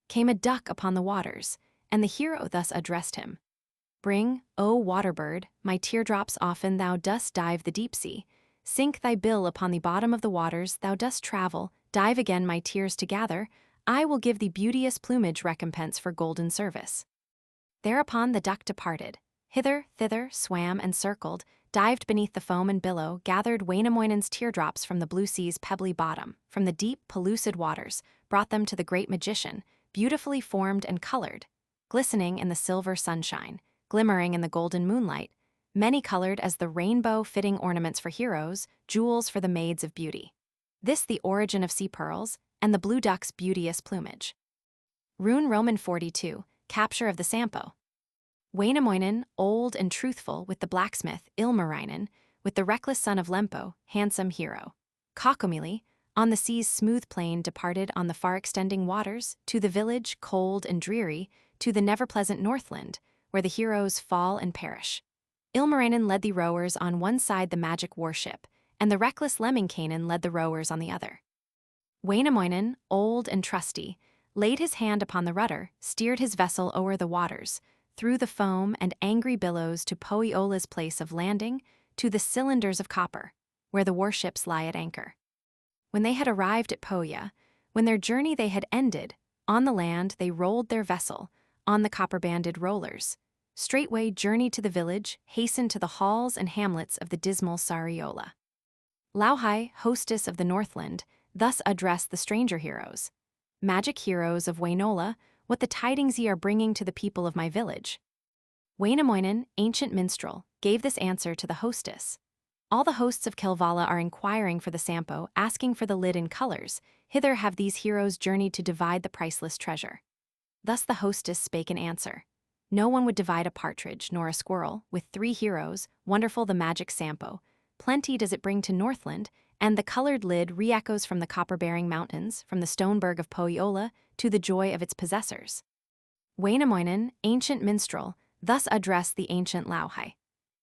Came a duck upon the waters, and the hero thus addressed him. Bring, O water-bird, my teardrops often thou dost dive the deep sea. Sink thy bill upon the bottom of the waters, thou dost travel, dive again my tears to gather. I will give thee beauteous plumage recompense for golden service. Thereupon the duck departed. Hither, thither, swam and circled, dived beneath the foam and billow, gathered Wainamoinen's teardrops from the blue sea's pebbly bottom, from the deep, pellucid waters, brought them to the great magician, beautifully formed and colored, glistening in the silver sunshine, glimmering in the golden moonlight, many-colored as the rainbow-fitting ornaments for heroes, jewels for the maids of beauty. This the origin of sea pearls, and the blue duck's beauteous plumage. Rune Roman 42, capture of the Sampo. Wainamoinen, old and truthful, with the blacksmith, Ilmarinen, with the reckless son of Lempo, handsome hero. Kaukomieli, on the sea's smooth plain departed on the far-extending waters, to the village, cold and dreary, to the never-pleasant Northland, where the heroes fall and perish. Ilmarinen led the rowers on one side the magic warship, and the reckless Lemminkainen led the rowers on the other. Wainamoinen, old and trusty, laid his hand upon the rudder, steered his vessel o'er the waters, through the foam and angry billows to Pohjola's place of landing, to the cylinders of copper, where the warships lie at anchor. When they had arrived at Pohja, when their journey they had ended, on the land they rolled their vessel, on the copper-banded rollers, straightway journeyed to the village, hastened to the halls and hamlets of the dismal Sariola. Lauhi, hostess of the Northland, thus addressed the stranger heroes. Magic heroes of Wainola, what the tidings ye are bringing to the people of my village? Wainamoinen, ancient minstrel, gave this answer to the hostess. All the hosts of Kalevala are inquiring for the Sampo, asking for the lid in colors. Hither have these heroes journeyed to divide the priceless treasure. Thus the hostess spake in answer. No one would divide a partridge nor a squirrel, with 3 heroes, wonderful the magic Sampo. Plenty does it bring to Northland, and the colored lid re-echoes from the copper-bearing mountains, from the stoneberg of Pohjola, to the joy of its possessors. Wainamoinen, ancient minstrel, thus addressed the ancient Lauhi.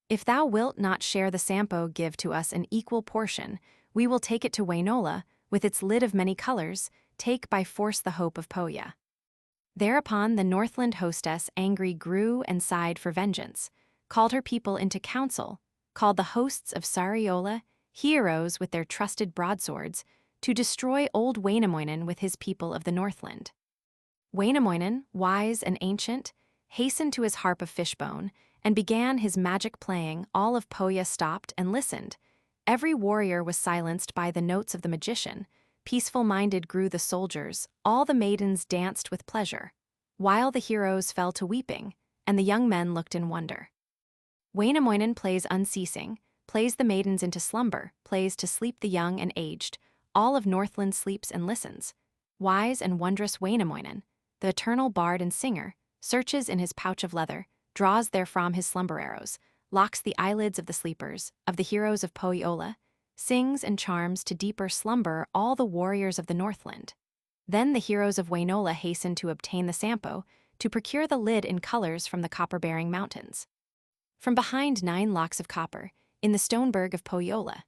If thou wilt not share the Sampo, give to us an equal portion. We will take it to Wainola, with its lid of many colors, take by force the hope of Pohja. Thereupon the Northland hostess angry grew and sighed for vengeance, called her people into council, called the hosts of Sariola, heroes with their trusted broadswords, to destroy old Wainamoinen with his people of the Northland. Wainamoinen, wise and ancient, hastened to his harp of fishbone, and began his magic playing. All of Pohja stopped and listened. Every warrior was silenced by the notes of the magician. Peaceful-minded grew the soldiers, all the maidens danced with pleasure, while the heroes fell to weeping, and the young men looked in wonder. Wainamoinen plays unceasing, plays the maidens into slumber, plays to sleep the young and aged. All of Northland sleeps and listens. Wise and wondrous Wainamoinen, the eternal bard and singer, searches in his pouch of leather, draws therefrom his slumber arrows, locks the eyelids of the sleepers, of the heroes of Pohjola, sings and charms to deeper slumber all the warriors of the Northland. Then the heroes of Wainola hasten to obtain the Sampo, to procure the lid in colors from the copper-bearing mountains. From behind 9 locks of copper, in the stoneberg of Pohjola.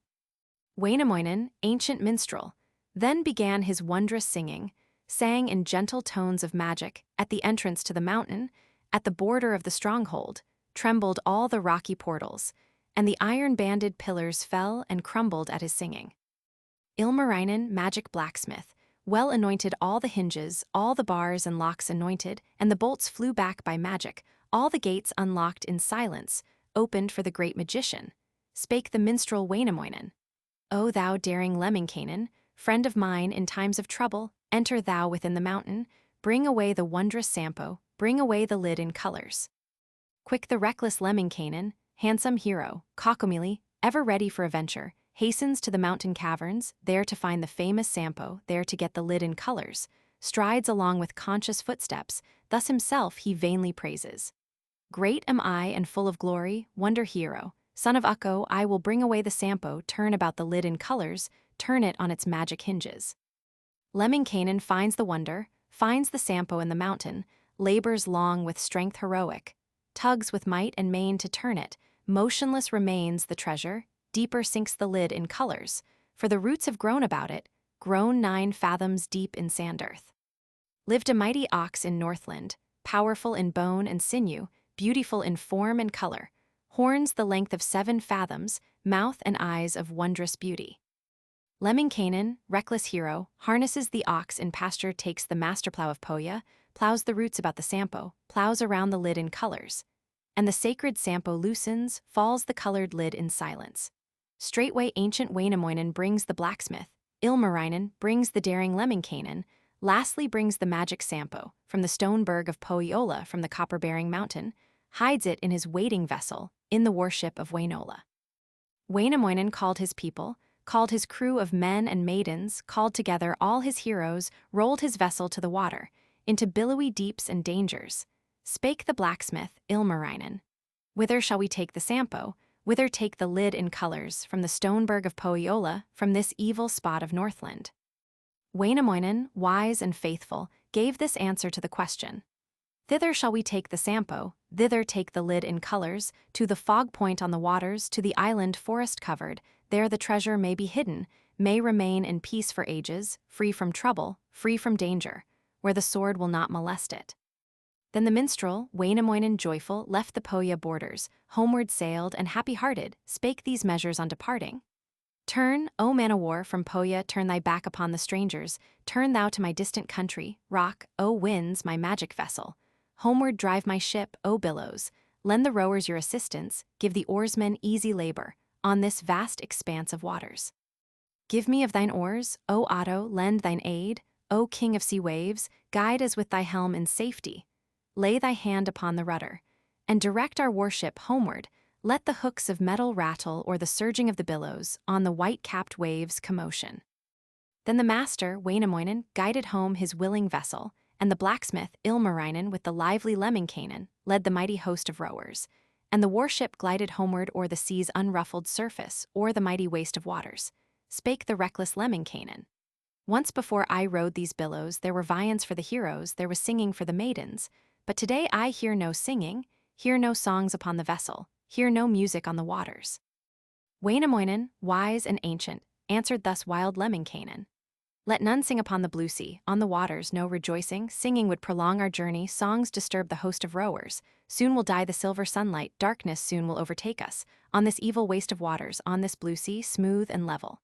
Wainamoinen, ancient minstrel, then began his wondrous singing, sang in gentle tones of magic, at the entrance to the mountain, at the border of the stronghold, trembled all the rocky portals, and the iron-banded pillars fell and crumbled at his singing. Ilmarinen, magic blacksmith, well anointed all the hinges, all the bars and locks anointed, and the bolts flew back by magic, all the gates unlocked in silence, opened for the great magician. Spake the minstrel Wainamoinen. O thou daring Lemminkainen, friend of mine in times of trouble, enter thou within the mountain, bring away the wondrous Sampo, bring away the lid in colors. Quick the reckless Lemminkainen, handsome hero, Kaukomieli, ever ready for a venture, hastens to the mountain caverns, there to find the famous Sampo, there to get the lid in colors. strides along with conscious footsteps, thus himself he vainly praises. Great am I and full of glory, wonder hero, son of Ukko, I will bring away the Sampo, turn about the lid in colors, turn it on its magic hinges. Lemminkainen finds the wonder, finds the Sampo in the mountain, labors long with strength heroic, tugs with might and main to turn it, motionless remains the treasure, deeper sinks the lid in colors, for the roots have grown about it, grown 9 fathoms deep in sand earth. Lived a mighty ox in Northland, powerful in bone and sinew, beautiful in form and color, horns the length of 7 fathoms, mouth and eyes of wondrous beauty. Lemminkainen, reckless hero, harnesses the ox in pasture, takes the master plow of Pohja, plows the roots about the Sampo, plows around the lid in colors. And the sacred Sampo loosens, falls the colored lid in silence. Straightway ancient Wainamoinen brings the blacksmith, Ilmarinen brings the daring Lemminkainen, lastly brings the magic Sampo, from the stone berg of Pohjola from the copper-bearing mountain, hides it in his waiting vessel, in the warship of Wainola. Wainamoinen called his people, called his crew of men and maidens, called together all his heroes, rolled his vessel to the water, into billowy deeps and dangers. Spake the blacksmith, Ilmarinen. Whither shall we take the Sampo, whither take the lid in colors, from the stone berg of Pohjola, from this evil spot of Northland? Wainamoinen, wise and faithful, gave this answer to the question. Thither shall we take the Sampo, thither take the lid in colors, to the fog point on the waters, to the island forest-covered, there the treasure may be hidden, may remain in peace for ages, free from trouble, free from danger, where the sword will not molest it. Then the minstrel, Wainamoinen joyful, left the Pohja borders, homeward sailed, and happy-hearted, spake these measures on departing. Turn, O man o' war, from Pohja, turn thy back upon the strangers, turn thou to my distant country, rock, O winds, my magic vessel. Homeward drive my ship, O billows, lend the rowers your assistance, give the oarsmen easy labor, on this vast expanse of waters. Give me of thine oars, O Otto, lend thine aid, O king of sea waves, guide us with thy helm in safety. Lay thy hand upon the rudder, and direct our warship homeward, let the hooks of metal rattle or the surging of the billows, on the white-capped waves' commotion. Then the master, Wainamoinen, guided home his willing vessel, and the blacksmith, Ilmarinen, with the lively Lemminkainen, led the mighty host of rowers, and the warship glided homeward o'er the sea's unruffled surface, o'er the mighty waste of waters. Spake the reckless Lemminkainen. Once before I rode these billows, there were viands for the heroes, there was singing for the maidens, but today I hear no singing, hear no songs upon the vessel, hear no music on the waters. Wainamoinen, wise and ancient, answered thus wild Lemminkainen. Let none sing upon the blue sea, on the waters no rejoicing, singing would prolong our journey, songs disturb the host of rowers, soon will die the silver sunlight, darkness soon will overtake us, on this evil waste of waters, on this blue sea, smooth and level.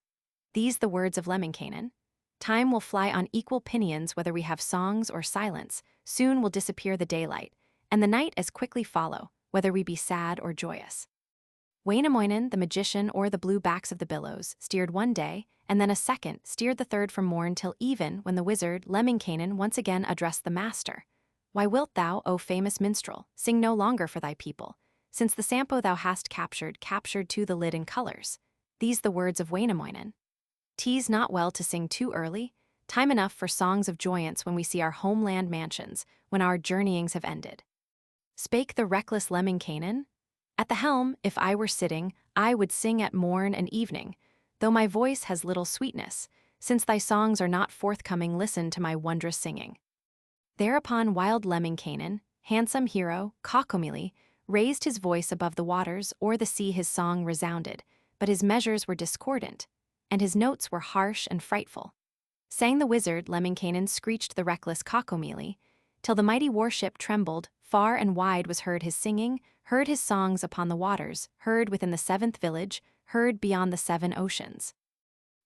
These the words of Lemminkainen. Time will fly on equal pinions whether we have songs or silence, soon will disappear the daylight, and the night as quickly follow, whether we be sad or joyous. Wainamoinen, the magician o'er the blue backs of the billows, steered one day, and then a second, steered the third from morn till even, when the wizard, Lemminkainen, once again addressed the master. Why wilt thou, O famous minstrel, sing no longer for thy people, since the Sampo thou hast captured to the lid in colors? These the words of Wainamoinen. 'Tis not well to sing too early, time enough for songs of joyance when we see our homeland mansions, when our journeyings have ended. Spake the reckless Lemminkainen. At the helm, if I were sitting, I would sing at morn and evening, though my voice has little sweetness, since thy songs are not forthcoming, listen to my wondrous singing. Thereupon wild Lemminkainen, handsome hero, Kaukomieli, raised his voice above the waters, o'er the sea his song resounded, but his measures were discordant, and his notes were harsh and frightful. Sang the wizard, Lemminkainen screeched the reckless Kaukomieli, till the mighty warship trembled, far and wide was heard his singing, heard his songs upon the waters, heard within the 7th village, heard beyond the 7 oceans.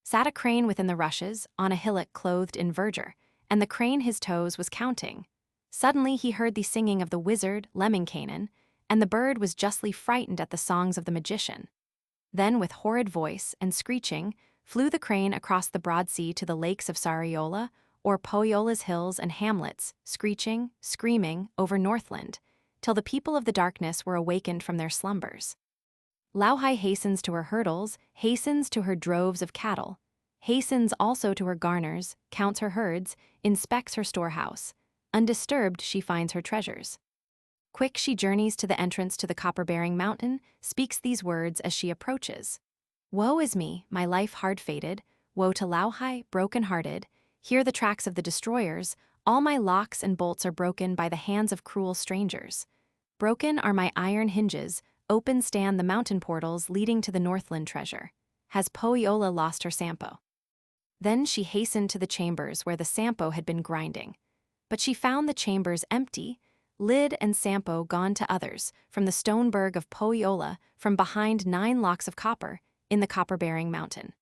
Sat a crane within the rushes, on a hillock clothed in verdure, and the crane his toes was counting. Suddenly he heard the singing of the wizard, Lemminkainen, and the bird was justly frightened at the songs of the magician. Then with horrid voice and screeching, flew the crane across the broad sea to the lakes of Sariola, or Pohjola's hills and hamlets, screeching, screaming, over Northland, till the people of the darkness were awakened from their slumbers. Louhi hastens to her hurdles, hastens to her droves of cattle, hastens also to her garners, counts her herds, inspects her storehouse. Undisturbed she finds her treasures. Quick she journeys to the entrance to the copper-bearing mountain, speaks these words as she approaches. Woe is me, my life hard-fated, woe to Lauhai, broken-hearted. Here the tracks of the destroyers, all my locks and bolts are broken by the hands of cruel strangers. Broken are my iron hinges, open stand the mountain portals leading to the Northland treasure. Has Pohjola lost her Sampo? Then she hastened to the chambers where the Sampo had been grinding. But she found the chambers empty, lid and Sampo gone to others, from the stoneberg of Pohjola, from behind 9 locks of copper, in the copper-bearing mountain.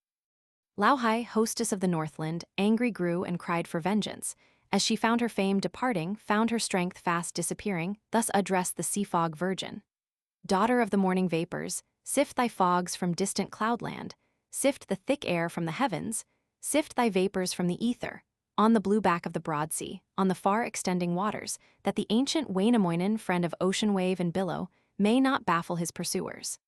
Lauhai, hostess of the Northland, angry grew and cried for vengeance. As she found her fame departing, found her strength fast disappearing, thus addressed the sea-fog virgin. Daughter of the morning vapors, sift thy fogs from distant cloudland, sift the thick air from the heavens, sift thy vapors from the ether, on the blue back of the broad sea, on the far-extending waters, that the ancient Wainamoinen, friend of ocean wave and billow, may not baffle his pursuers.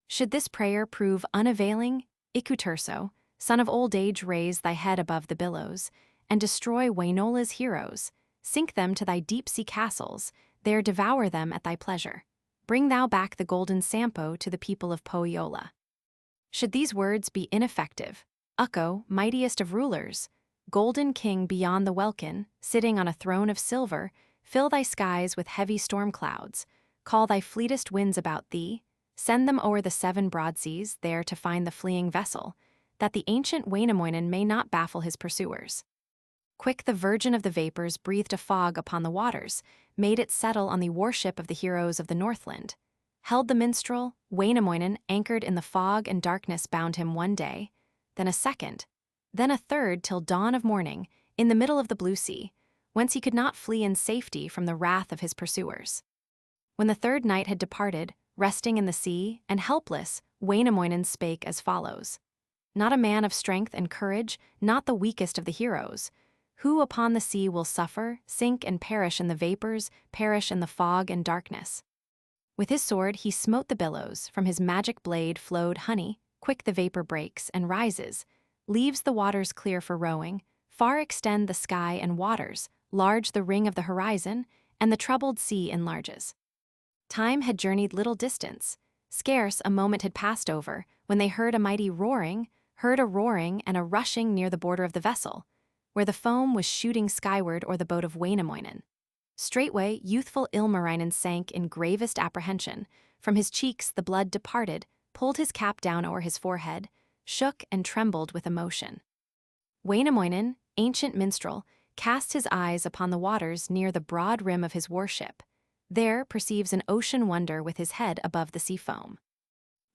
Should this prayer prove unavailing, Ikuturso, son of old age, raise thy head above the billows, and destroy Wainola's heroes, sink them to thy deep-sea castles, there devour them at thy pleasure. Bring thou back the golden Sampo to the people of Pohjola. Should these words be ineffective, Ukko, mightiest of rulers, golden king beyond the welkin, sitting on a throne of silver, fill thy skies with heavy storm clouds, call thy fleetest winds about thee, send them o'er the 7 broad seas, there to find the fleeing vessel, that the ancient Wainamoinen may not baffle his pursuers. Quick the virgin of the vapors breathed a fog upon the waters, made it settle on the warship of the heroes of the Northland. Held the minstrel, Wainamoinen, anchored in the fog and darkness bound him one day, then a second, then a third till dawn of morning, in the middle of the blue sea, whence he could not flee in safety from the wrath of his pursuers. When the 3rd night had departed, resting in the sea, and helpless, Wainamoinen spake as follows. Not a man of strength and courage, not the weakest of the heroes, who upon the sea will suffer, sink and perish in the vapors, perish in the fog and darkness. With his sword he smote the billows, from his magic blade flowed honey, quick the vapor breaks and rises, leaves the waters clear for rowing, far extend the sky and waters, large the ring of the horizon, and the troubled sea enlarges. Time had journeyed little distance, scarce a moment had passed over, when they heard a mighty roaring, heard a roaring and a rushing near the border of the vessel, where the foam was shooting skyward o'er the boat of Wainamoinen. Straightway youthful Ilmarinen sank in gravest apprehension, from his cheeks the blood departed, pulled his cap down o'er his forehead, shook and trembled with emotion. Wainamoinen, ancient minstrel, cast his eyes upon the waters near the broad rim of his warship. There perceives an ocean wonder with his head above the sea foam.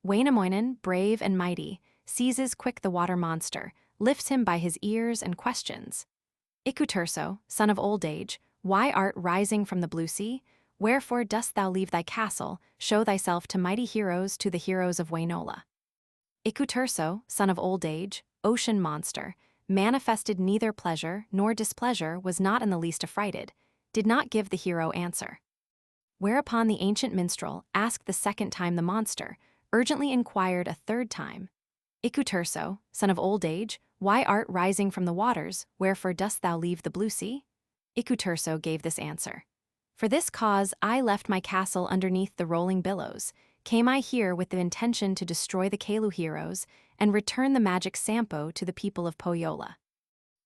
Wainamoinen, brave and mighty, seizes quick the water monster, lifts him by his ears and questions. Ikuturso, son of old age, why art rising from the blue sea? Wherefore dost thou leave thy castle, show thyself to mighty heroes, to the heroes of Wainola? Ikuturso, son of old age, ocean monster, manifested neither pleasure nor displeasure, was not in the least affrighted, did not give the hero answer. Whereupon the ancient minstrel asked the 2nd time the monster, urgently inquired a 3rd time, Ikuturso, son of old age, why art rising from the waters, wherefore dost thou leave the blue sea? Ikuturso gave this answer. For this cause I left my castle underneath the rolling billows, came I here with the intention to destroy the Kalu heroes, and return the magic Sampo to the people of Pohjola.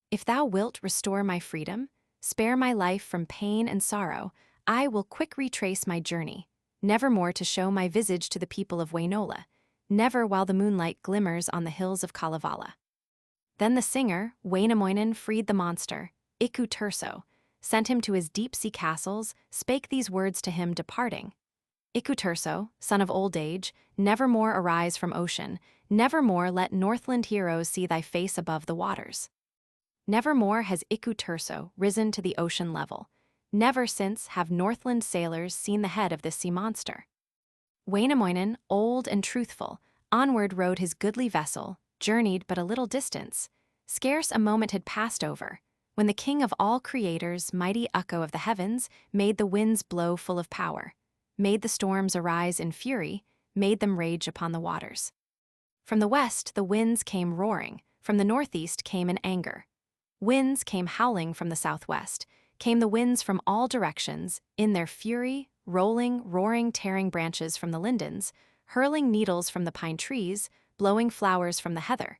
If thou wilt restore my freedom, spare my life from pain and sorrow, I will quick retrace my journey, never more to show my visage to the people of Wainola, never while the moonlight glimmers on the hills of Kalevala. Then the singer, Wainamoinen, freed the monster, Ikuturso, sent him to his deep-sea castles, spake these words to him departing. Ikuturso, son of old age, never more arise from ocean, never more let Northland heroes see thy face above the waters. Never more has Ikuturso risen to the ocean level, never since have Northland sailors seen the head of this sea monster. Wainamoinen, old and truthful, onward rode his goodly vessel, journeyed but a little distance. Scarce a moment had passed over, when the king of all creators, mighty Ukko of the heavens, made the winds blow full of power, made the storms arise in fury, made them rage upon the waters. From the west the winds came roaring, From the northeast came in anger. Winds came howling from the southwest, came the winds from all directions, in their fury, rolling, roaring, tearing branches from the lindens, hurling needles from the pine trees, blowing flowers from the heather.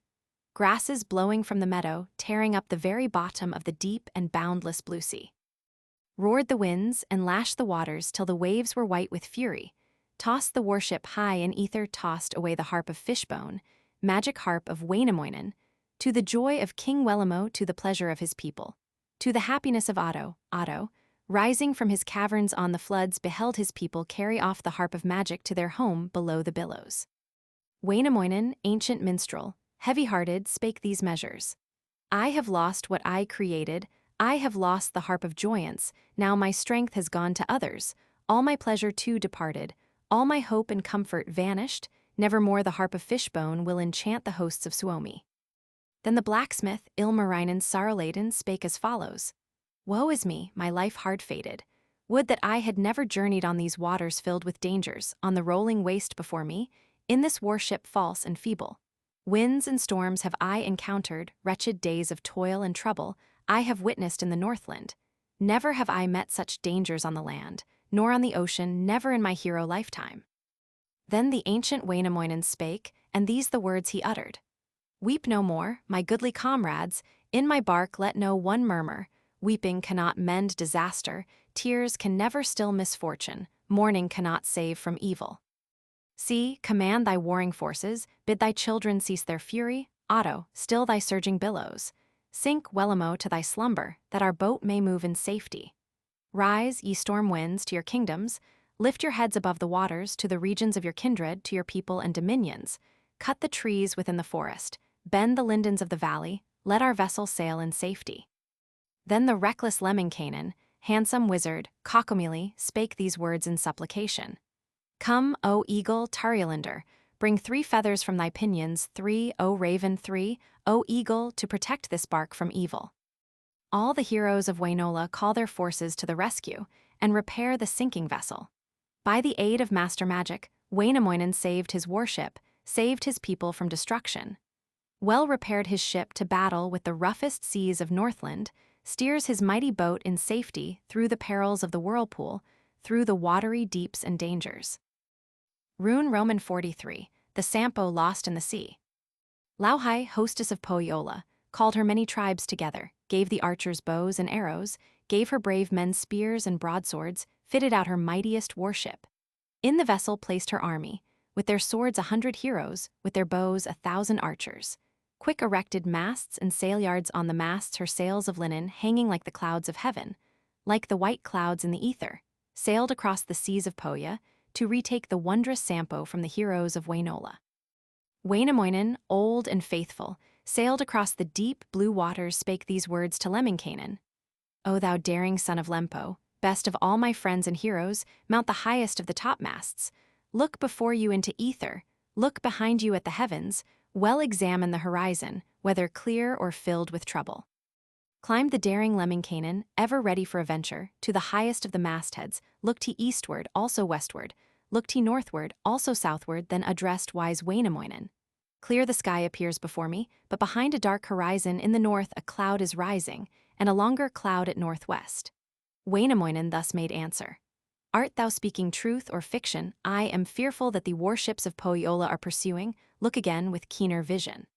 Grasses blowing from the meadow, tearing up the very bottom of the deep and boundless blue sea. Roared the winds and lashed the waters till the waves were white with fury, tossed the warship high in ether, tossed away the harp of Fishbone, magic harp of Wainamoinen, to the joy of King Wellamo, to the pleasure of his people, to the happiness of Otto, rising from his caverns on the floods, beheld his people carry off the harp of magic to their home below the billows. Wainamoinen, ancient minstrel, heavy-hearted, spake these measures. I have lost what I created, I have lost the harp of joyance, now my strength has gone to others, all my pleasure too departed, all my hope and comfort vanished, nevermore the harp of Fishbone will enchant the hosts of Suomi. Then the blacksmith, Ilmarinen sorrow-laden, spake as follows. Woe is me, my life hard-fated. Would that I had never journeyed on these waters filled with dangers, on the rolling waste before me, in this warship false and feeble. Winds and storms have I encountered, wretched days of toil and trouble, I have witnessed in the Northland. Never have I met such dangers on the land, nor on the ocean, never in my hero lifetime. Then the ancient Wainamoinen spake, and these the words he uttered. Weep no more, my goodly comrades, in my bark let no one murmur, weeping cannot mend disaster, tears can never still misfortune, mourning cannot save from evil. See, command thy warring forces, bid thy children cease their fury, Otto, still thy surging billows. Sink, Wellamo, to thy slumber, that our boat may move in safety. Rise, ye storm winds, to your kingdoms, lift your heads above the waters, to the regions of your kindred, to your people and dominions. Cut the trees within the forest, bend the lindens of the valley, let our vessel sail in safety. Then the reckless Lemminkainen, handsome wizard, Cockamili, spake these words in supplication. Come, O eagle Tarjalander, bring 3 feathers from thy pinions, 3, O raven, 3, O eagle, to protect this bark from evil. All the heroes of Wainola call their forces to the rescue and repair the sinking vessel. By the aid of master magic, Wainamoinen saved his warship, saved his people from destruction. Well repaired his ship to battle with the roughest seas of Northland, steers his mighty boat in safety through the perils of the whirlpool, through the watery deeps and dangers. Rune Roman 43, the Sampo lost in the sea. Lauhai, hostess of Pohjola, called her many tribes together, gave the archers bows and arrows, gave her brave men spears and broadswords, fitted out her mightiest warship. In the vessel placed her army, with their swords 100 heroes, with their bows 1,000 archers. Quick erected masts and sailyards on the masts, her sails of linen hanging like the clouds of heaven, like the white clouds in the ether, sailed across the seas of Pohja to retake the wondrous Sampo from the heroes of Wainola. Wainamoinen, old and faithful, sailed across the deep blue waters, spake these words to Lemminkainen. O thou daring son of Lempo, best of all my friends and heroes, mount the highest of the topmasts. Look before you into ether, look behind you at the heavens, well examine the horizon, whether clear or filled with trouble. Climbed the daring Lemminkainen, ever ready for a venture, to the highest of the mastheads, looked he eastward, also westward, looked he northward, also southward, then addressed wise Wainamoinen. Clear the sky appears before me, but behind a dark horizon in the north a cloud is rising, and a longer cloud at northwest. Wainamoinen thus made answer. Art thou speaking truth or fiction? I am fearful that the warships of Pohjola are pursuing, look again with keener vision.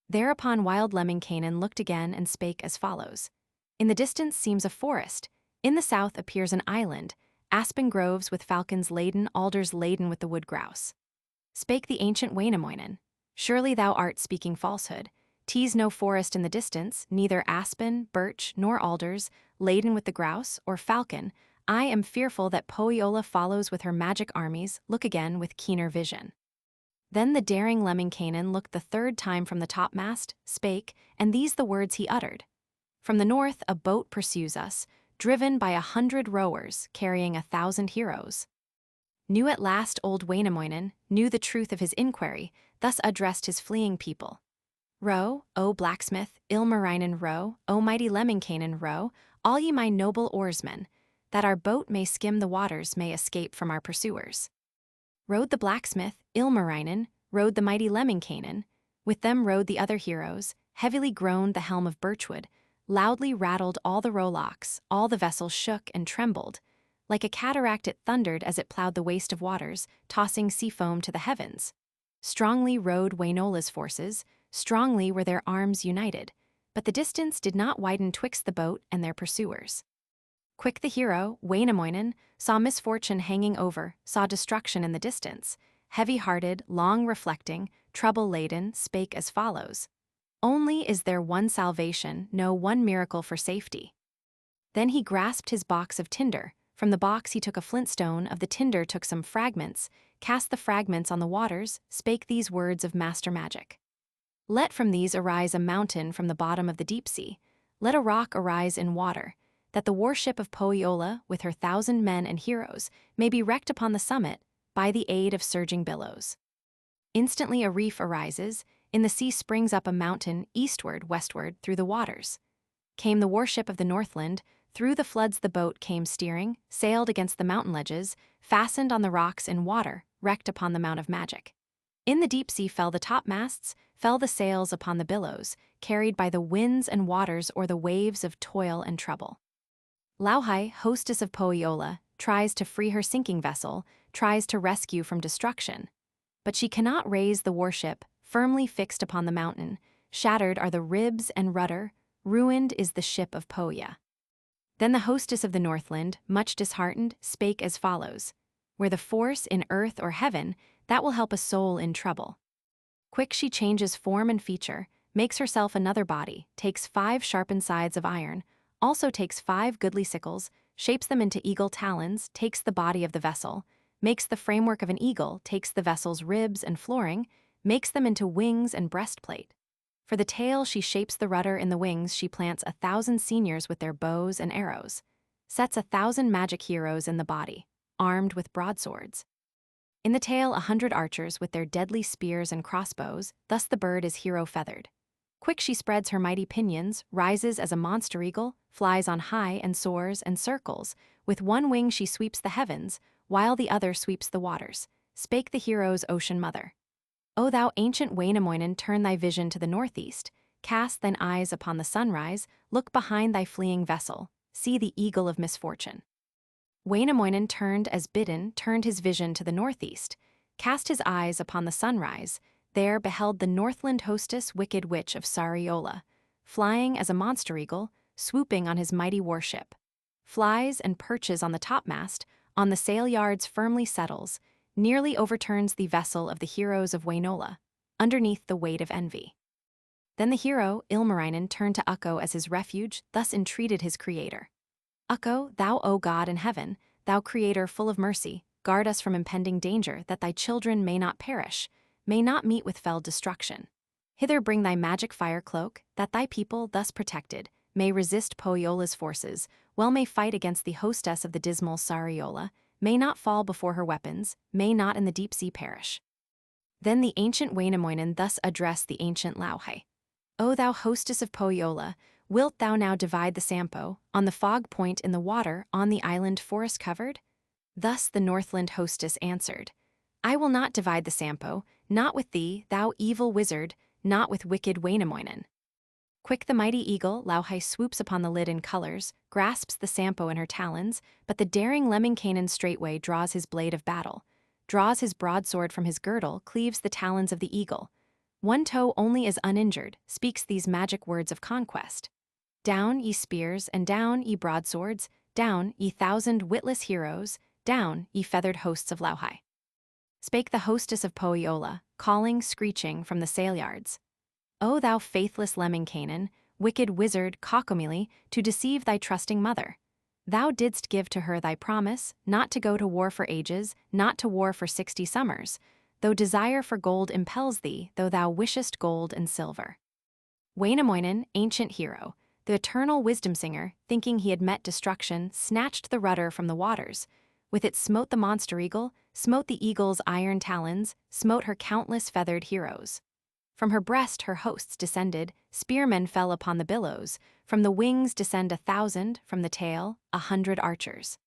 Thereupon wild Lemminkainen looked again and spake as follows. In the distance seems a forest, in the south appears an island, aspen groves with falcons laden, alders laden with the wood grouse. Spake the ancient Wainamoinen, surely thou art speaking falsehood. 'Tis no forest in the distance, neither aspen, birch, nor alders, laden with the grouse, or falcon. I am fearful that Pohjola follows with her magic armies, look again with keener vision. Then the daring Lemminkainen looked the 3rd time from the topmast, spake, and these the words he uttered. From the north a boat pursues us, driven by 100 rowers, carrying 1,000 heroes. Knew at last old Wainamoinen, knew the truth of his inquiry, thus addressed his fleeing people. Row, O blacksmith, Ilmarinen, row, O mighty Lemminkainen, row, all ye my noble oarsmen, that our boat may skim the waters, may escape from our pursuers. Rowed the blacksmith, Ilmarinen, rowed the mighty Lemminkainen, With them rode the other heroes, heavily groaned the helm of birchwood, loudly rattled all the rowlocks, all the vessels shook and trembled. Like a cataract it thundered as it plowed the waste of waters, tossing sea foam to the heavens. Strongly rode Wainola's forces, strongly were their arms united, but the distance did not widen twixt the boat and their pursuers. Quick the hero, Wainamoinen, saw misfortune hanging over, saw destruction in the distance. Heavy-hearted, long reflecting, trouble-laden, spake as follows. Only is there one salvation, no one miracle for safety. Then he grasped his box of tinder. From the box he took a flintstone, of the tinder took some fragments, cast the fragments on the waters, spake these words of master magic. Let from these arise a mountain from the bottom of the deep sea. Let a rock arise in water, that the warship of Pohjola, with her 1,000 men and heroes, may be wrecked upon the summit, by the aid of surging billows. Instantly a reef arises, in the sea springs up a mountain, eastward, westward, through the waters. Came the warship of the Northland, through the floods the boat came steering, sailed against the mountain ledges, fastened on the rocks in water, wrecked upon the Mount of Magic. In the deep sea fell the topmasts, fell the sails upon the billows, carried by the winds and waters or the waves of toil and trouble. Lauhi, hostess of Pohjola, tries to free her sinking vessel, tries to rescue from destruction. But she cannot raise the warship, firmly fixed upon the mountain. Shattered are the ribs and rudder, ruined is the ship of Pohja. Then the hostess of the Northland, much disheartened, spake as follows. Where the force in earth or heaven, that will help a soul in trouble. Quick she changes form and feature, makes herself another body, takes 5 sharpened scythes of iron, also takes 5 goodly sickles, shapes them into eagle talons, takes the body of the vessel, makes the framework of an eagle, takes the vessel's ribs and flooring, makes them into wings and breastplate. For the tail she shapes the rudder, in the wings she plants 1,000 seniors with their bows and arrows, sets 1,000 magic heroes in the body, armed with broadswords. In the tail 100 archers with their deadly spears and crossbows, thus the bird is hero-feathered. Quick she spreads her mighty pinions, rises as a monster eagle, flies on high and soars and circles. With one wing she sweeps the heavens, while the other sweeps the waters. Spake the hero's ocean mother. O thou ancient Wainamoinen, turn thy vision to the northeast, cast thine eyes upon the sunrise, look behind thy fleeing vessel, see the eagle of misfortune. Wainamoinen turned as bidden, turned his vision to the northeast, cast his eyes upon the sunrise, there beheld the Northland hostess wicked witch of Sariola, flying as a monster eagle, swooping on his mighty warship. Flies and perches on the topmast, on the sail yards firmly settles, nearly overturns the vessel of the heroes of Wainola, underneath the weight of envy. Then the hero, Ilmarinen, turned to Ukko as his refuge, thus entreated his creator. Ukko, thou O God in heaven, thou creator full of mercy, guard us from impending danger, that thy children may not perish, may not meet with fell destruction. Hither bring thy magic fire cloak, that thy people, thus protected, may resist Pohjola's forces, well may fight against the hostess of the dismal Sariola, may not fall before her weapons, may not in the deep sea perish. Then the ancient Wainamoinen thus addressed the ancient Lauhi. O thou hostess of Pohjola, wilt thou now divide the Sampo, on the fog point in the water, on the island forest covered? Thus the Northland hostess answered. I will not divide the Sampo, not with thee, thou evil wizard, not with wicked Wainamoinen. Quick the mighty eagle, Lauhi, swoops upon the lid in colors, grasps the Sampo in her talons, but the daring Lemminkainen straightway draws his blade of battle, draws his broadsword from his girdle, cleaves the talons of the eagle. One toe only is uninjured, speaks these magic words of conquest. Down, ye spears, and down, ye broadswords, down, ye 1,000 witless heroes, down, ye feathered hosts of Lauhi. Spake the hostess of Pohjola, calling, screeching from the sailyards. O thou faithless Lemminkainen, wicked wizard Cockomili, to deceive thy trusting mother. Thou didst give to her thy promise, not to go to war for ages, not to war for 60 summers, though desire for gold impels thee, though thou wishest gold and silver. Wainamoinen, ancient hero, the eternal wisdom singer, thinking he had met destruction, snatched the rudder from the waters. With it smote the monster eagle, smote the eagle's iron talons, smote her countless feathered heroes. From her breast her hosts descended, spearmen fell upon the billows, from the wings descend 1,000, from the tail 100 archers.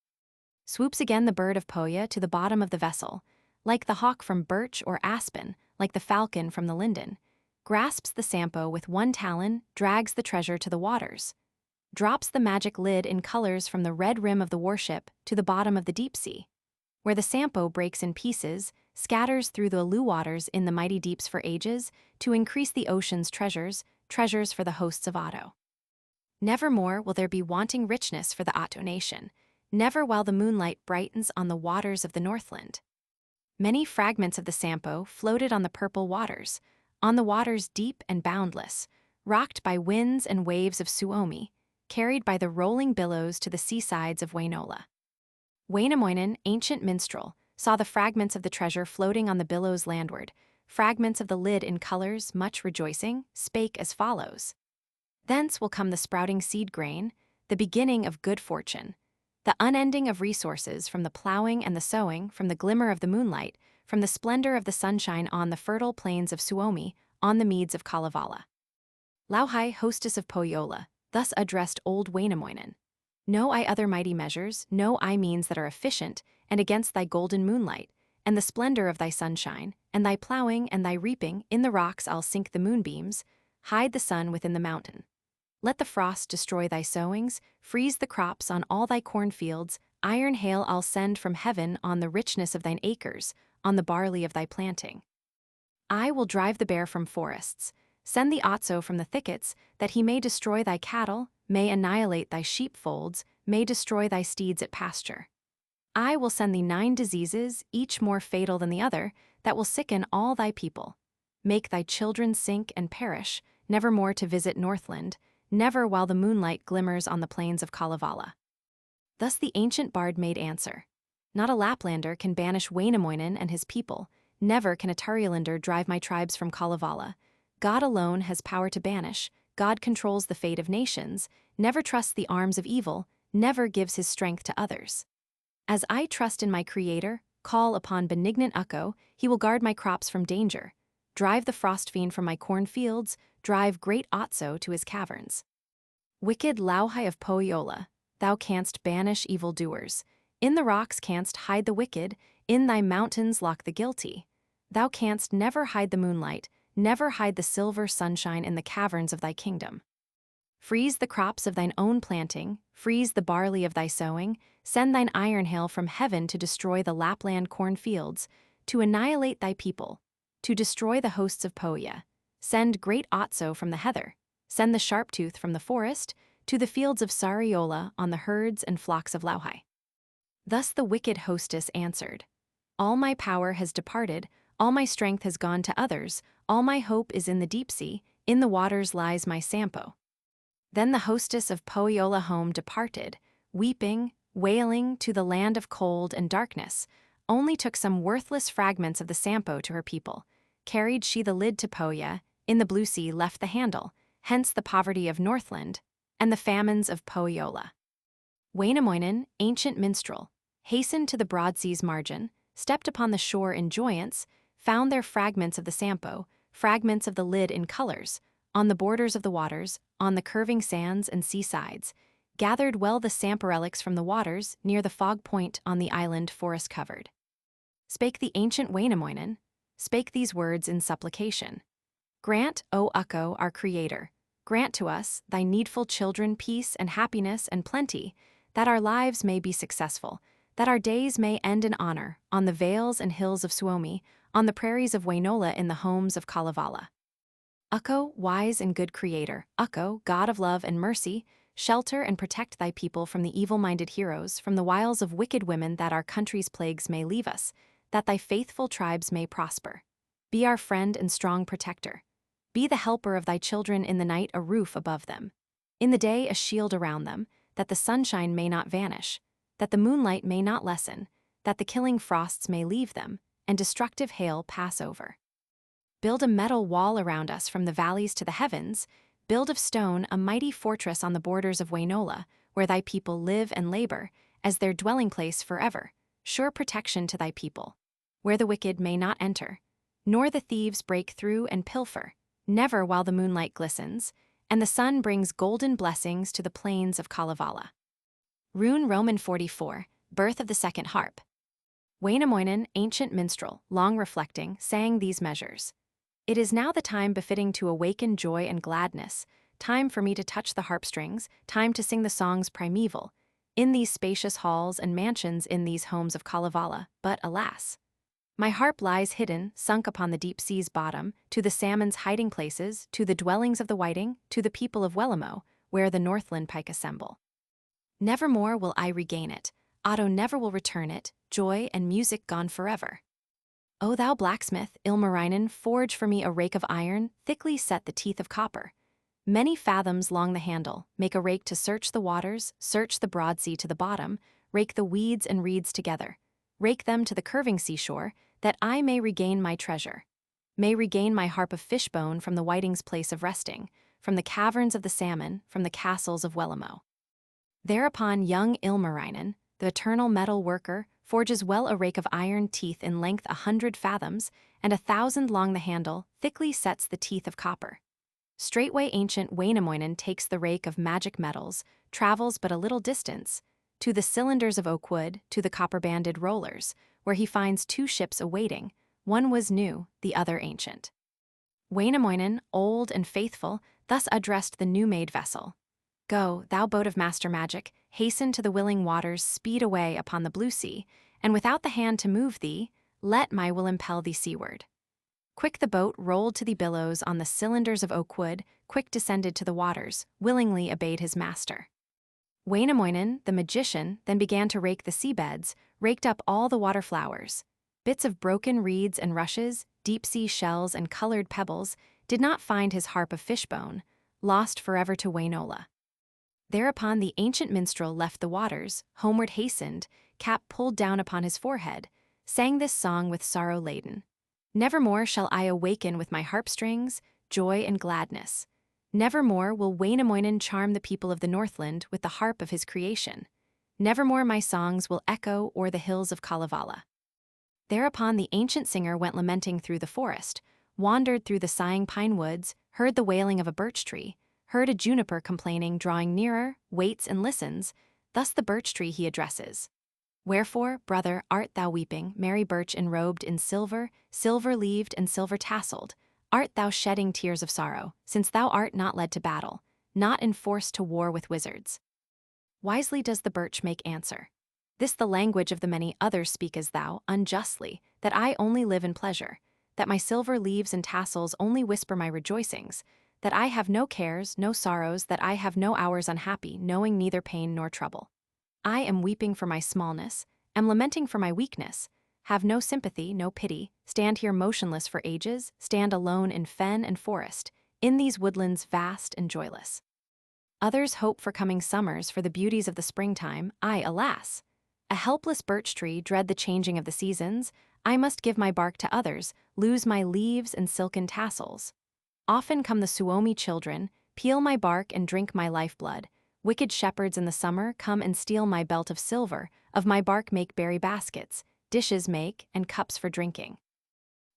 Swoops again the bird of Pohja to the bottom of the vessel, like the hawk from birch or aspen, like the falcon from the linden. grasps the Sampo with one talon, drags the treasure to the waters, drops the magic lid in colors from the red rim of the warship to the bottom of the deep sea, where the Sampo breaks in pieces, scatters through the Lu waters in the mighty deeps for ages, to increase the ocean's treasures, treasures for the hosts of Otto. Nevermore will there be wanting richness for the Otto nation, never while the moonlight brightens on the waters of the Northland. Many fragments of the Sampo floated on the purple waters, on the waters deep and boundless, rocked by winds and waves of Suomi, carried by the rolling billows to the seasides of Wainola. Wainamoinen, ancient minstrel, saw the fragments of the treasure floating on the billows landward, fragments of the lid in colors, much rejoicing, spake as follows. Thence will come the sprouting seed grain, the beginning of good fortune, the unending of resources from the plowing and the sowing, from the glimmer of the moonlight, from the splendor of the sunshine on the fertile plains of Suomi, on the meads of Kalevala. Lauhai, hostess of Pohjola, thus addressed old Wainamoinen. Know I other mighty measures, know I means that are efficient, and against thy golden moonlight, and the splendor of thy sunshine, and thy plowing and thy reaping, in the rocks I'll sink the moonbeams, hide the sun within the mountain. Let the frost destroy thy sowings, freeze the crops on all thy cornfields, iron hail I'll send from heaven on the richness of thine acres, on the barley of thy planting. I will drive the bear from forests, send the Otso from the thickets, that he may destroy thy cattle, may annihilate thy sheepfolds, may destroy thy steeds at pasture. I will send thee 9 diseases, each more fatal than the other, that will sicken all thy people. Make thy children sink and perish, never more to visit Northland, never while the moonlight glimmers on the plains of Kalevala. Thus the ancient bard made answer. Not a Laplander can banish Wainamoinen and his people, never can a Kareliander drive my tribes from Kalevala. God alone has power to banish, God controls the fate of nations, never trusts the arms of evil, never gives his strength to others. As I trust in my Creator, call upon benignant Ukko, he will guard my crops from danger, drive the frost fiend from my cornfields, drive great Otso to his caverns. Wicked Lauhai of Pohjola, thou canst banish evildoers, in the rocks canst hide the wicked, in thy mountains lock the guilty. Thou canst never hide the moonlight, never hide the silver sunshine in the caverns of thy kingdom. Freeze the crops of thine own planting, freeze the barley of thy sowing, send thine iron hail from heaven to destroy the Lapland cornfields, to annihilate thy people, to destroy the hosts of Pohja. Send great Otso from the heather, send the sharp-tooth from the forest, to the fields of Sariola on the herds and flocks of Lauhai. Thus the wicked hostess answered, all my power has departed, all my strength has gone to others, all my hope is in the deep sea, in the waters lies my Sampo. Then the hostess of Pohjola home departed, weeping, wailing, to the land of cold and darkness, only took some worthless fragments of the Sampo to her people. Carried she the lid to Pohja, in the blue sea left the handle, hence the poverty of Northland, and the famines of Pohjola. Wainamoinen, ancient minstrel, hastened to the broad sea's margin, stepped upon the shore in joyance, found there fragments of the Sampo, fragments of the lid in colors, on the borders of the waters, on the curving sands and seasides, gathered well the Samporelics from the waters, near the fog point on the island forest-covered. Spake the ancient Wainamoinen, spake these words in supplication. Grant, O Ukko, our Creator, grant to us, thy needful children, peace and happiness and plenty, that our lives may be successful, that our days may end in honor, on the vales and hills of Suomi, on the prairies of Wainola in the homes of Kalevala. Ukko, wise and good Creator, Ukko, God of love and mercy, shelter and protect thy people from the evil-minded heroes, from the wiles of wicked women, that our country's plagues may leave us, that thy faithful tribes may prosper. Be our friend and strong protector. Be the helper of thy children in the night, a roof above them. In the day, a shield around them, that the sunshine may not vanish, that the moonlight may not lessen, that the killing frosts may leave them, and destructive hail pass over. Build a metal wall around us from the valleys to the heavens, build of stone a mighty fortress on the borders of Wainola, where thy people live and labor, as their dwelling place forever, sure protection to thy people, where the wicked may not enter, nor the thieves break through and pilfer, never while the moonlight glistens, and the sun brings golden blessings to the plains of Kalevala. Rune Roman 44, Birth of the Second Harp. Wainamoinen, ancient minstrel, long reflecting, sang these measures. It is now the time befitting to awaken joy and gladness, time for me to touch the harp strings, time to sing the songs primeval, in these spacious halls and mansions in these homes of Kalevala, but alas! My harp lies hidden, sunk upon the deep sea's bottom, to the salmon's hiding places, to the dwellings of the whiting, to the people of Wellamo, where the Northland pike assemble. Nevermore will I regain it, Otto never will return it, joy and music gone forever. O thou blacksmith, Ilmarinen, forge for me a rake of iron, thickly set the teeth of copper. Many fathoms long the handle, make a rake to search the waters, search the broad sea to the bottom, rake the weeds and reeds together, rake them to the curving seashore, that I may regain my treasure. May regain my harp of fishbone from the whiting's place of resting, from the caverns of the salmon, from the castles of Wellamo. Thereupon young Ilmarinen, the eternal metal worker, forges well a rake of iron teeth in length 100 fathoms, and 1,000 long the handle, thickly sets the teeth of copper. Straightway ancient Wainamoinen takes the rake of magic metals, travels but a little distance, to the cylinders of oak wood, to the copper-banded rollers, where he finds 2 ships awaiting, one was new, the other ancient. Wainamoinen, old and faithful, thus addressed the new-made vessel. Go, thou boat of master magic, hasten to the willing waters, speed away upon the blue sea, and without the hand to move thee, let my will impel thee seaward. Quick the boat rolled to the billows on the cylinders of oak wood, quick descended to the waters, willingly obeyed his master. Wainamoinen, the magician, then began to rake the seabeds, raked up all the water flowers. Bits of broken reeds and rushes, deep-sea shells and colored pebbles, did not find his harp of fishbone, lost forever to Wainola. Thereupon the ancient minstrel left the waters, homeward hastened, cap pulled down upon his forehead, sang this song with sorrow laden. Nevermore shall I awaken with my harp strings, joy and gladness. Nevermore will Wainamoinen charm the people of the Northland with the harp of his creation. Nevermore my songs will echo o'er the hills of Kalevala. Thereupon the ancient singer went lamenting through the forest, wandered through the sighing pine woods, heard the wailing of a birch tree, heard a juniper complaining, drawing nearer, waits and listens, thus the birch tree he addresses. Wherefore, brother, art thou weeping, merry birch enrobed in silver, silver-leaved and silver-tasseled? Art thou shedding tears of sorrow, since thou art not led to battle, not enforced to war with wizards? Wisely does the birch make answer. This the language of the many others speak as thou, unjustly, that I only live in pleasure, that my silver leaves and tassels only whisper my rejoicings, that I have no cares, no sorrows, that I have no hours unhappy, knowing neither pain nor trouble. I am weeping for my smallness, am lamenting for my weakness, have no sympathy, no pity, stand here motionless for ages, stand alone in fen and forest, in these woodlands vast and joyless. Others hope for coming summers, for the beauties of the springtime, I, alas! A helpless birch tree, dread the changing of the seasons, I must give my bark to others, lose my leaves and silken tassels. Often come the Suomi children, peel my bark and drink my lifeblood. Wicked shepherds in the summer come and steal my belt of silver, of my bark make berry baskets, dishes make, and cups for drinking.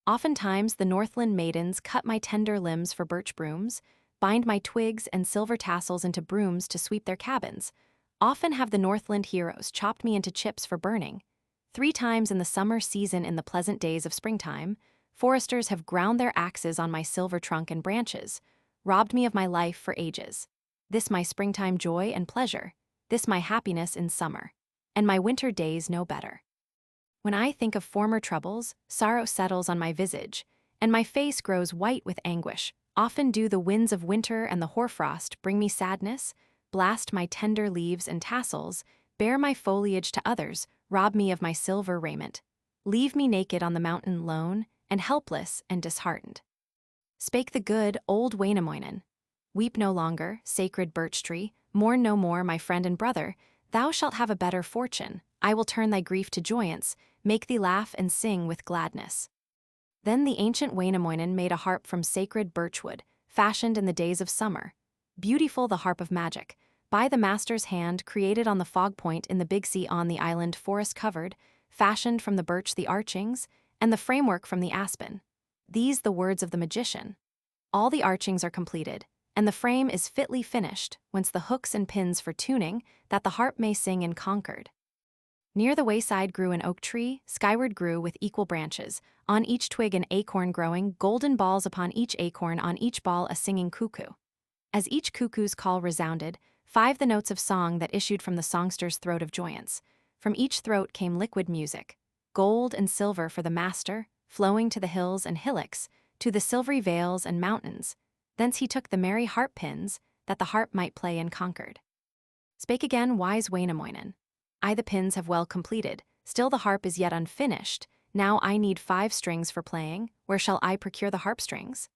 Oftentimes the Northland maidens cut my tender limbs for birch brooms, bind my twigs and silver tassels into brooms to sweep their cabins. Often have the Northland heroes chopped me into chips for burning. 3 times in the summer season in the pleasant days of springtime, foresters have ground their axes on my silver trunk and branches, robbed me of my life for ages. This my springtime joy and pleasure, this my happiness in summer, and my winter days no better. When I think of former troubles, sorrow settles on my visage, and my face grows white with anguish. Often do the winds of winter and the hoarfrost bring me sadness, blast my tender leaves and tassels, bear my foliage to others, rob me of my silver raiment, leave me naked on the mountain lone, and helpless and disheartened. Spake the good old Wainamoinen. Weep no longer, sacred birch tree, mourn no more, my friend and brother, thou shalt have a better fortune, I will turn thy grief to joyance, make thee laugh and sing with gladness. Then the ancient Wainamoinen made a harp from sacred birchwood, fashioned in the days of summer. Beautiful the harp of magic, by the master's hand, created on the fog point in the big sea on the island forest-covered, fashioned from the birch the archings, and the framework from the aspen. These the words of the magician. All the archings are completed, and the frame is fitly finished, whence the hooks and pins for tuning, that the harp may sing in concord. Near the wayside grew an oak tree, skyward grew with equal branches, on each twig an acorn growing, golden balls upon each acorn, on each ball a singing cuckoo. As each cuckoo's call resounded, 5 the notes of song that issued from the songster's throat of joyance. From each throat came liquid music, gold and silver for the master, flowing to the hills and hillocks, to the silvery vales and mountains. Thence he took the merry harp pins, that the harp might play and conquered. Spake again wise Wainamoinen. I the pins have well completed, still the harp is yet unfinished. Now I need 5 strings for playing, where shall I procure the harp strings?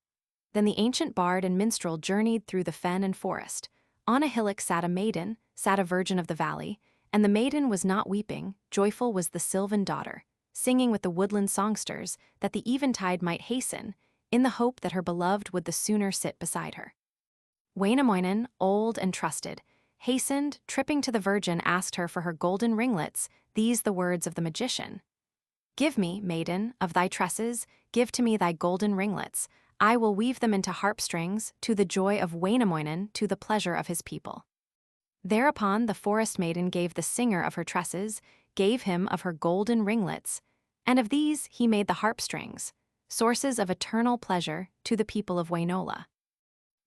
Then the ancient bard and minstrel journeyed through the fen and forest. On a hillock sat a maiden, sat a virgin of the valley, and the maiden was not weeping, joyful was the sylvan daughter, singing with the woodland songsters, that the eventide might hasten, in the hope that her beloved would the sooner sit beside her. Wainamoinen, old and trusted, hastened, tripping to the virgin, asked her for her golden ringlets, these the words of the magician. Give me, maiden, of thy tresses, give to me thy golden ringlets, I will weave them into harp strings, to the joy of Wainamoinen, to the pleasure of his people. Thereupon the forest maiden gave the singer of her tresses, gave him of her golden ringlets, and of these he made the harp strings, sources of eternal pleasure to the people of Wainola.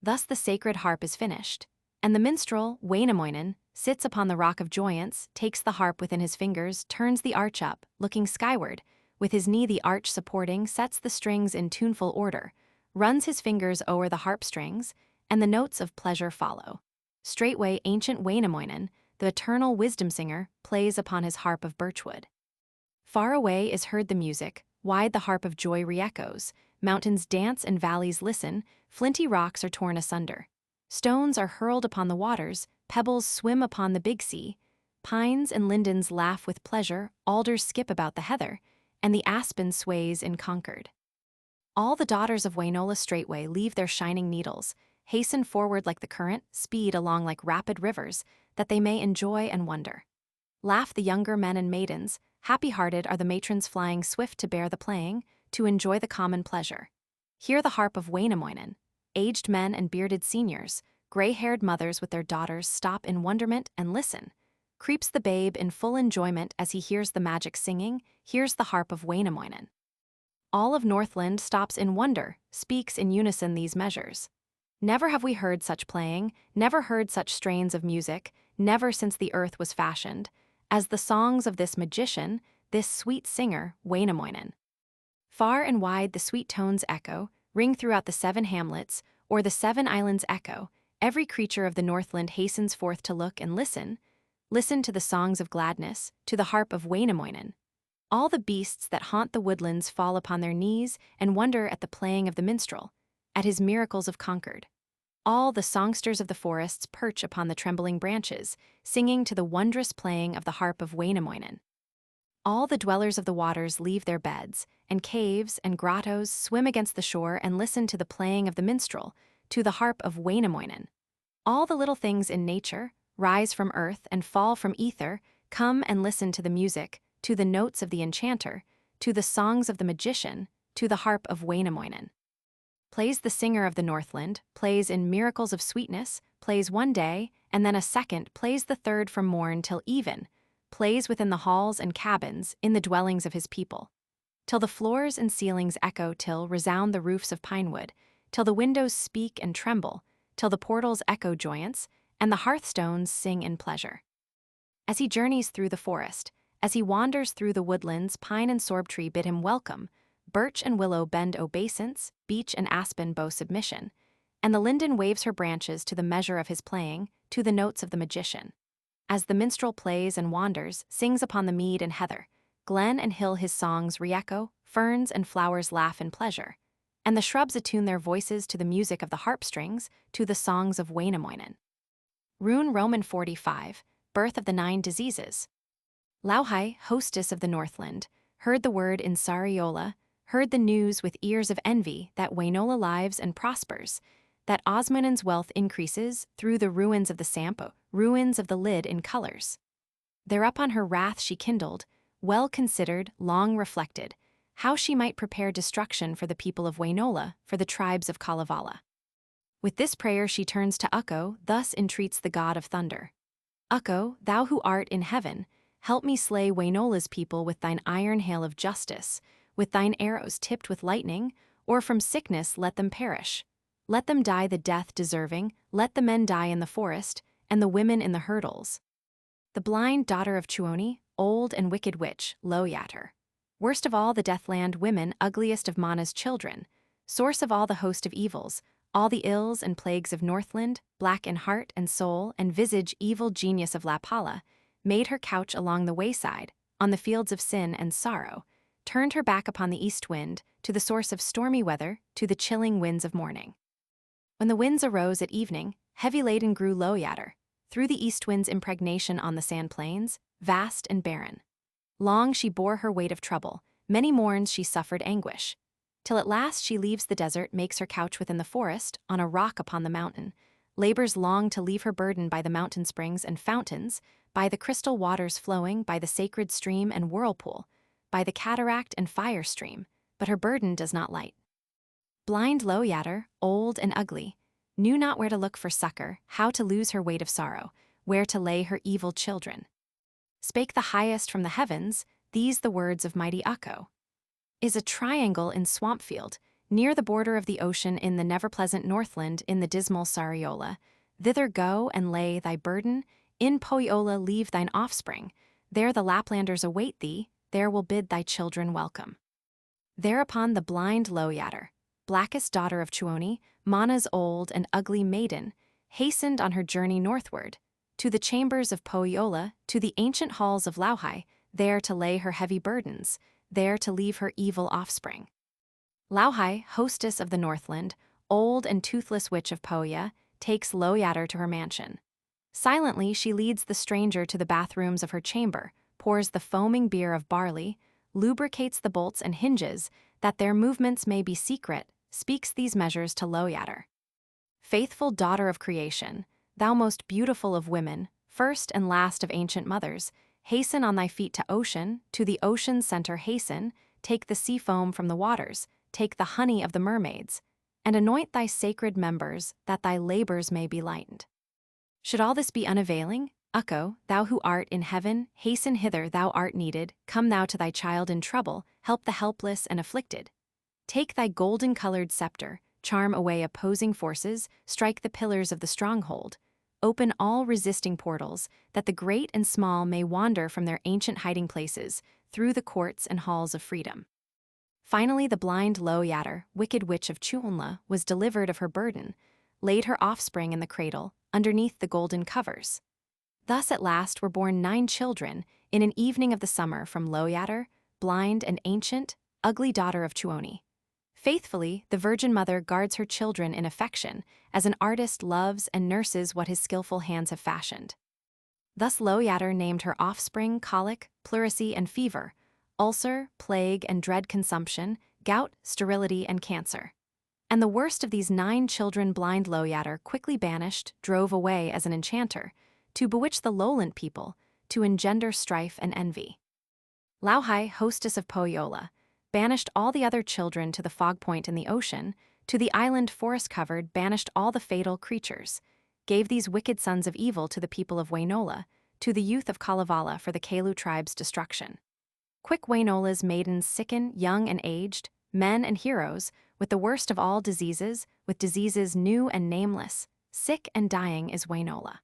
Thus the sacred harp is finished, and the minstrel, Wainamoinen, sits upon the rock of joyance, takes the harp within his fingers, turns the arch up, looking skyward, with his knee the arch supporting, sets the strings in tuneful order, runs his fingers o'er the harp strings, and the notes of pleasure follow. Straightway ancient Wainamoinen, the eternal wisdom singer, plays upon his harp of birchwood. Far away is heard the music, wide the harp of joy re-echoes, mountains dance and valleys listen, flinty rocks are torn asunder. Stones are hurled upon the waters, pebbles swim upon the big sea, pines and lindens laugh with pleasure, alders skip about the heather, and the aspen sways in concord. All the daughters of Wainola straightway leave their shining needles, hasten forward like the current, speed along like rapid rivers, that they may enjoy and wonder. Laugh the younger men and maidens, happy-hearted are the matrons flying swift to bear the playing, to enjoy the common pleasure. Hear the harp of Wainamoinen. Aged men and bearded seniors, gray-haired mothers with their daughters stop in wonderment and listen. Creeps the babe in full enjoyment as he hears the magic singing, hears the harp of Wainamoinen. All of Northland stops in wonder, speaks in unison these measures. Never have we heard such playing, never heard such strains of music, never since the earth was fashioned, as the songs of this magician, this sweet singer, Wainamoinen. Far and wide the sweet tones echo, ring throughout the 7 hamlets, or the 7 islands echo, every creature of the Northland hastens forth to look and listen to the songs of gladness, to the harp of Wainamoinen. All the beasts that haunt the woodlands fall upon their knees and wonder at the playing of the minstrel, at his miracles of concord. All the songsters of the forests perch upon the trembling branches, singing to the wondrous playing of the harp of Wainamoinen. All the dwellers of the waters leave their beds, and caves and grottos swim against the shore and listen to the playing of the minstrel, to the harp of Wainamoinen. All the little things in nature rise from earth and fall from ether, come and listen to the music, to the notes of the enchanter, to the songs of the magician, to the harp of Wainamoinen. Plays the singer of the Northland, plays in miracles of sweetness, plays one day, and then a second, plays the third from morn till even, plays within the halls and cabins, in the dwellings of his people. Till the floors and ceilings echo, till resound the roofs of pinewood, till the windows speak and tremble, till the portals echo joyance, and the hearthstones sing in pleasure. As he journeys through the forest, as he wanders through the woodlands, pine and sorb tree bid him welcome, birch and willow bend obeisance, beech and aspen bow submission, and the linden waves her branches to the measure of his playing, to the notes of the magician. As the minstrel plays and wanders, sings upon the mead and heather, glen and hill his songs re-echo, ferns and flowers laugh in pleasure, and the shrubs attune their voices to the music of the harp strings, to the songs of Wainamoinen. RUNE Roman 45, Birth of the 9 Diseases. Lauhai, hostess of the Northland, heard the word in Sariola, heard the news with ears of envy that Wainola lives and prospers, that Osmunen's wealth increases through the ruins of the Sampo, ruins of the lid in colors. Thereupon her wrath she kindled, well considered, long reflected, how she might prepare destruction for the people of Wainola, for the tribes of Kalevala. With this prayer she turns to Ukko, thus entreats the god of thunder. Ukko, thou who art in heaven, Help me slay Wainola's people with thine iron hail of justice, with thine arrows tipped with lightning, or from sickness let them perish. Let them die the death deserving, let the men die in the forest, and the women in the hurdles. The blind daughter of Tuoni, old and wicked witch, Loyatter. Worst of all the Deathland women, ugliest of Mana's children, source of all the host of evils, all the ills and plagues of Northland, black in heart and soul and visage evil genius of Lapala, made her couch along the wayside, on the fields of sin and sorrow, turned her back upon the east wind, to the source of stormy weather, to the chilling winds of morning. When the winds arose at evening, heavy laden grew Loyatter, through the east wind's impregnation on the sand plains, vast and barren. Long she bore her weight of trouble, many morns she suffered anguish, till at last she leaves the desert, makes her couch within the forest, on a rock upon the mountain, labors long to leave her burden by the mountain springs and fountains, by the crystal waters flowing, by the sacred stream and whirlpool, by the cataract and fire stream, but her burden does not light. Blind Loyatter, old and ugly, knew not where to look for succor, how to lose her weight of sorrow, where to lay her evil children. Spake the highest from the heavens, these the words of mighty Ukko. Is a triangle in Swampfield, near the border of the ocean in the never-pleasant Northland in the dismal Sariola. Thither go and lay thy burden, in Pohjola leave thine offspring, there the Laplanders await thee, there will bid thy children welcome. Thereupon the blind Loyatter, blackest daughter of Tuoni, Mana's old and ugly maiden, hastened on her journey northward, to the chambers of Pohjola, to the ancient halls of Lauhai, there to lay her heavy burdens, there to leave her evil offspring. Lauhai, hostess of the Northland, old and toothless witch of Pohja, takes Loyatter to her mansion. Silently she leads the stranger to the bathrooms of her chamber, pours the foaming beer of barley, lubricates the bolts and hinges, that their movements may be secret, speaks these measures to Loyatter. Faithful daughter of creation, thou most beautiful of women, first and last of ancient mothers, hasten on thy feet to the ocean's center hasten, take the sea foam from the waters, take the honey of the mermaids, and anoint thy sacred members, that thy labors may be lightened. Should all this be unavailing, Ukko, thou who art in heaven, hasten hither, thou art needed, come thou to thy child in trouble, help the helpless and afflicted. Take thy golden-colored scepter, charm away opposing forces, strike the pillars of the stronghold, open all resisting portals, that the great and small may wander from their ancient hiding places, through the courts and halls of freedom. Finally the blind Loyatter, wicked witch of Tuonla, was delivered of her burden, laid her offspring in the cradle, underneath the golden covers. Thus at last were born 9 children, in an evening of the summer from Loyatter, blind and ancient, ugly daughter of Tuoni. Faithfully, the Virgin Mother guards her children in affection, as an artist loves and nurses what his skillful hands have fashioned. Thus Loyatter named her offspring colic, pleurisy and fever, ulcer, plague and dread consumption, gout, sterility and cancer. And the worst of these 9 children blind Loyatter quickly banished, drove away as an enchanter, to bewitch the lowland people, to engender strife and envy. Lauhai, hostess of Pohjola, banished all the other children to the fog point in the ocean, to the island forest-covered banished all the fatal creatures, gave these wicked sons of evil to the people of Wainola, to the youth of Kalevala for the Kalu tribe's destruction. Quick Wainola's maidens sicken, young and aged, men and heroes, with the worst of all diseases, with diseases new and nameless, sick and dying is Wainola.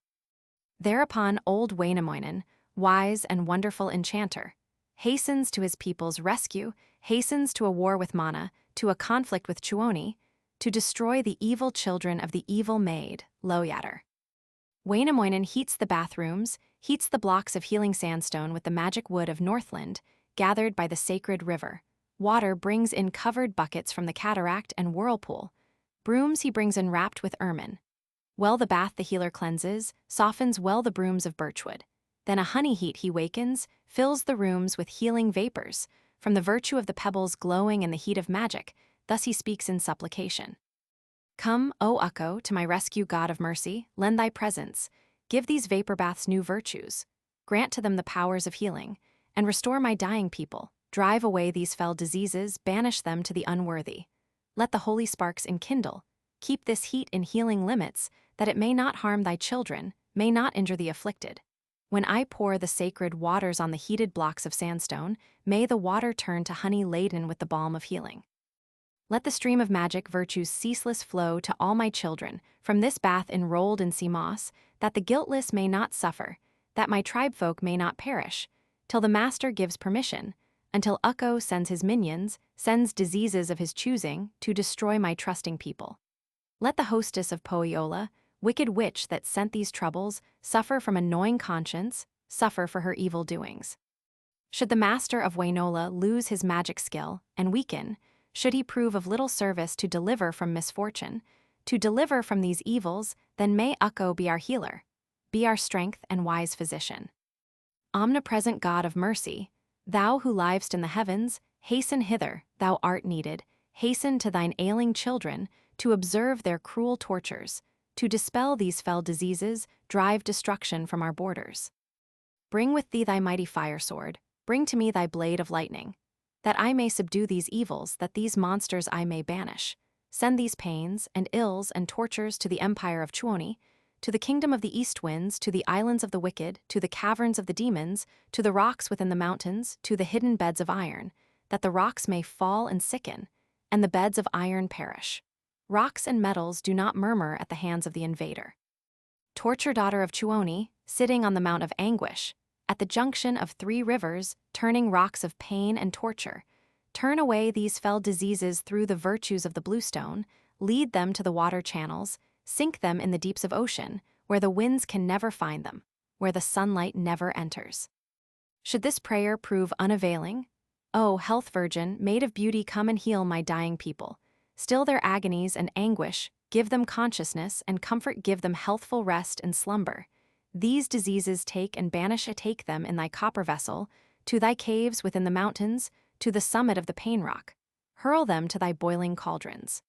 Thereupon old Wainamoinen, wise and wonderful enchanter, hastens to his people's rescue, hastens to a war with Mana, to a conflict with Tuoni, to destroy the evil children of the evil maid, Loyatter. Wainamoinen heats the bathrooms, heats the blocks of healing sandstone with the magic wood of Northland, gathered by the sacred river. Water brings in covered buckets from the cataract and whirlpool. Brooms he brings in wrapped with ermine. Well the bath the healer cleanses, softens well the brooms of birchwood. Then a honey heat he wakens, fills the rooms with healing vapors, from the virtue of the pebbles glowing in the heat of magic, thus he speaks in supplication. Come, O Ukko, to my rescue God of mercy, lend thy presence, give these vapor baths new virtues, grant to them the powers of healing, and restore my dying people, drive away these fell diseases, banish them to the unworthy. Let the holy sparks enkindle, keep this heat in healing limits, that it may not harm thy children, may not injure the afflicted. When I pour the sacred waters on the heated blocks of sandstone, may the water turn to honey laden with the balm of healing. Let the stream of magic virtues ceaseless flow to all my children, from this bath enrolled in sea moss, that the guiltless may not suffer, that my tribefolk may not perish, till the Master gives permission, until Ukko sends his minions, sends diseases of his choosing, to destroy my trusting people. Let the hostess of Pohjola, wicked witch that sent these troubles, suffer from a gnawing conscience, suffer for her evil doings. Should the Master of Wainola lose his magic skill and weaken, should he prove of little service to deliver from misfortune, to deliver from these evils, then may Ukko be our healer, be our strength and wise physician. Omnipresent God of mercy, thou who livest in the heavens, hasten hither, thou art needed, hasten to thine ailing children, to observe their cruel tortures, to dispel these fell diseases, drive destruction from our borders. Bring with thee thy mighty fire sword, bring to me thy blade of lightning, that I may subdue these evils, that these monsters I may banish. Send these pains, and ills, and tortures to the empire of Tuoni, to the kingdom of the east winds, to the islands of the wicked, to the caverns of the demons, to the rocks within the mountains, to the hidden beds of iron, that the rocks may fall and sicken, and the beds of iron perish. Rocks and metals do not murmur at the hands of the invader. Torture daughter of Tuoni, sitting on the Mount of Anguish, at the junction of 3 rivers, turning rocks of pain and torture, turn away these fell diseases through the virtues of the bluestone, lead them to the water channels, sink them in the deeps of ocean, where the winds can never find them, where the sunlight never enters. Should this prayer prove unavailing, O health virgin, maid of beauty, come and heal my dying people. Still their agonies and anguish, give them consciousness, and comfort give them healthful rest and slumber. These diseases take and banish, take them in thy copper vessel, to thy caves within the mountains, to the summit of the pain rock. Hurl them to thy boiling cauldrons.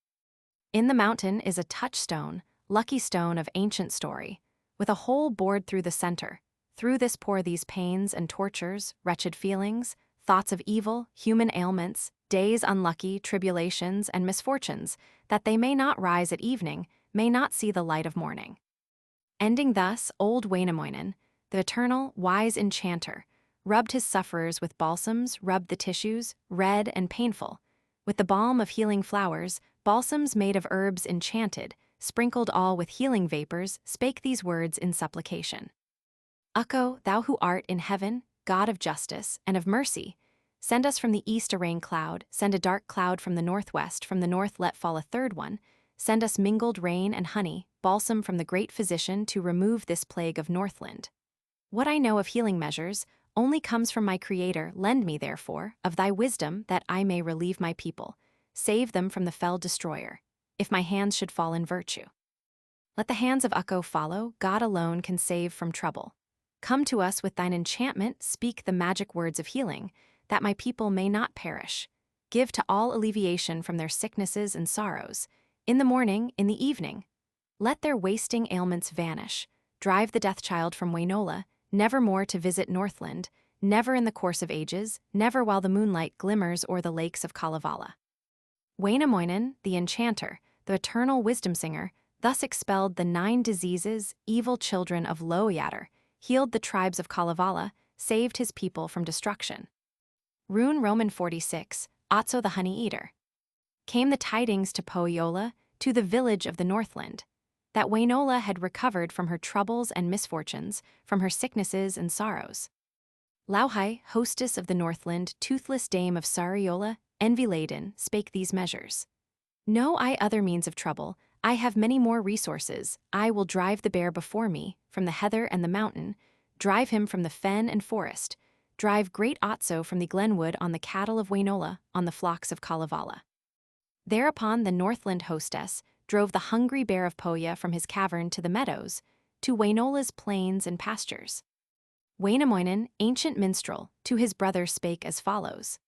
In the mountain is a touchstone, lucky stone of ancient story, with a hole bored through the center. Through this pour these pains and tortures, wretched feelings, thoughts of evil, human ailments, days unlucky, tribulations, and misfortunes, that they may not rise at evening, may not see the light of morning. Ending thus, old Wainamoinen, the eternal, wise enchanter, rubbed his sufferers with balsams, rubbed the tissues, red and painful, with the balm of healing flowers, balsams made of herbs enchanted, sprinkled all with healing vapors, spake these words in supplication. Ukko, thou who art in heaven, God of justice and of mercy, send us from the east a rain cloud, send a dark cloud from the northwest, from the north let fall a third one, send us mingled rain and honey, balsam from the great physician to remove this plague of Northland. What I know of healing measures only comes from my Creator, lend me therefore, of thy wisdom, that I may relieve my people, save them from the fell destroyer, if my hands should fall in virtue. Let the hands of Ukko follow, God alone can save from trouble. Come to us with thine enchantment, speak the magic words of healing, that my people may not perish. Give to all alleviation from their sicknesses and sorrows, in the morning, in the evening. Let their wasting ailments vanish, drive the death child from Wainola, never more to visit Northland, never in the course of ages, never while the moonlight glimmers o'er the lakes of Kalevala. Wainamoinen, the enchanter, the eternal wisdom singer, thus expelled the 9 diseases, evil children of Loiater, healed the tribes of Kalevala, saved his people from destruction. Rune Roman 46, Otso the Honey Eater. Came the tidings to Pohjola, to the village of the Northland, that Wainola had recovered from her troubles and misfortunes, from her sicknesses and sorrows. Lauhai, hostess of the Northland, toothless dame of Sariola, envy-laden, spake these measures. Know I other means of trouble, I have many more resources, I will drive the bear before me, from the heather and the mountain, drive him from the fen and forest, drive great Otso from the glenwood on the cattle of Wainola, on the flocks of Kalevala. Thereupon the Northland hostess drove the hungry bear of Pohja from his cavern to the meadows, to Wainola's plains and pastures. Wainamoinen, ancient minstrel, to his brother spake as follows.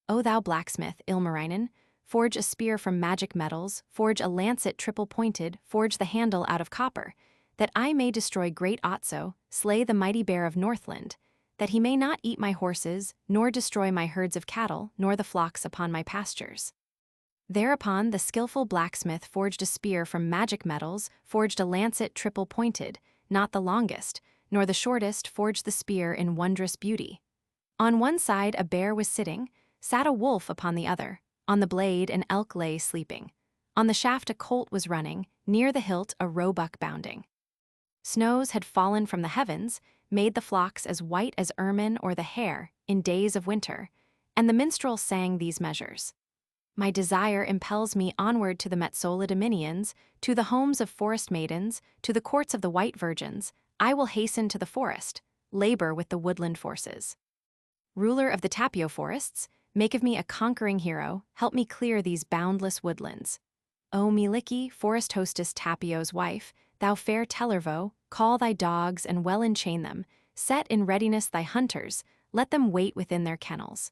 O thou blacksmith, Ilmarinen, forge a spear from magic metals, forge a lancet triple-pointed, forge the handle out of copper, that I may destroy great Otso, slay the mighty bear of Northland, that he may not eat my horses, nor destroy my herds of cattle, nor the flocks upon my pastures. Thereupon the skillful blacksmith forged a spear from magic metals, forged a lancet triple-pointed, not the longest, nor the shortest forged the spear in wondrous beauty. On one side a bear was sitting, sat a wolf upon the other, on the blade an elk lay sleeping. On the shaft a colt was running, near the hilt a roebuck bounding. Snows had fallen from the heavens, made the flocks as white as ermine or the hair in days of winter, and the minstrel sang these measures. My desire impels me onward to the Metsola dominions, to the homes of forest maidens, to the courts of the white virgins. I will hasten to the forest, labor with the woodland forces. Ruler of the Tapio forests, make of me a conquering hero, help me clear these boundless woodlands. O Miliki, forest hostess Tapio's wife, thou fair Tellervo, call thy dogs and well enchain them, set in readiness thy hunters, let them wait within their kennels.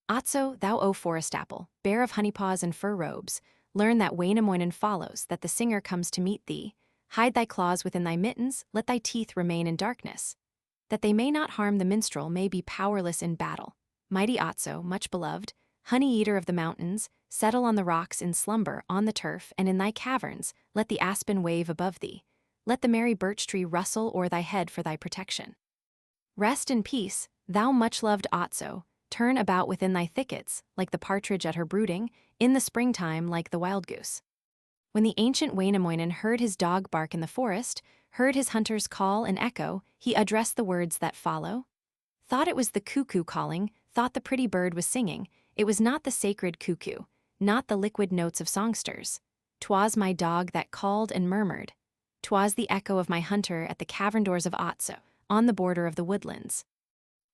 Otso, thou O forest apple, bear of honeypaws and fur robes, learn that Wainamoinen follows, that the singer comes to meet thee. Hide thy claws within thy mittens, let thy teeth remain in darkness. That they may not harm the minstrel may be powerless in battle. Mighty Otso, much beloved, honey-eater of the mountains, settle on the rocks in slumber, on the turf, and in thy caverns, let the aspen wave above thee. Let the merry birch tree rustle o'er thy head for thy protection. Rest in peace, thou much-loved Otso, turn about within thy thickets, like the partridge at her brooding, in the springtime like the wild goose. When the ancient Wainamoinen heard his dog bark in the forest, heard his hunters call and echo, he addressed the words that follow. Thought it was the cuckoo calling, thought the pretty bird was singing, it was not the sacred cuckoo, not the liquid notes of songsters. 'Twas my dog that called and murmured. 'Twas the echo of my hunter at the cavern doors of Otso, on the border of the woodlands.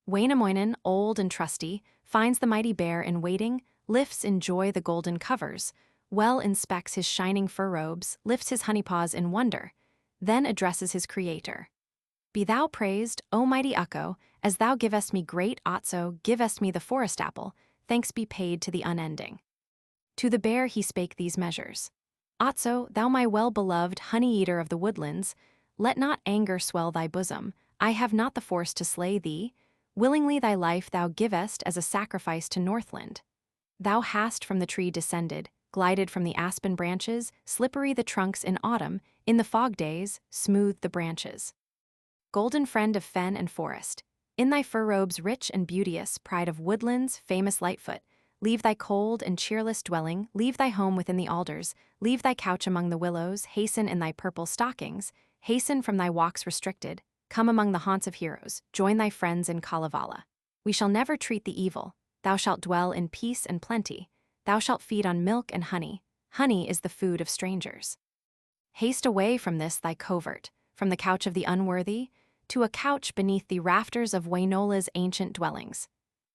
Wainamoinen, old and trusty, finds the mighty bear in waiting, lifts in joy the golden covers, well inspects his shining fur robes, lifts his honeypaws in wonder, then addresses his creator. Be thou praised, O mighty Ukko, as thou givest me great Otso, givest me the forest apple, thanks be paid to the unending. To the bear he spake these measures. Otso, thou my well-beloved honey-eater of the woodlands, let not anger swell thy bosom, I have not the force to slay thee, willingly thy life thou givest as a sacrifice to Northland. Thou hast from the tree descended, glided from the aspen branches, slippery the trunks in autumn, in the fog days, smooth the branches. Golden friend of fen and forest, in thy fur robes rich and beauteous, pride of woodlands, famous Lightfoot, leave thy cold and cheerless dwelling, leave thy home within the alders, leave thy couch among the willows, hasten in thy purple stockings, hasten from thy walks restricted, come among the haunts of heroes, join thy friends in Kalevala. We shall never treat thee evil, thou shalt dwell in peace and plenty, thou shalt feed on milk and honey is the food of strangers. Haste away from this thy covert, from the couch of the unworthy, to a couch beneath the rafters of Wainola's ancient dwellings.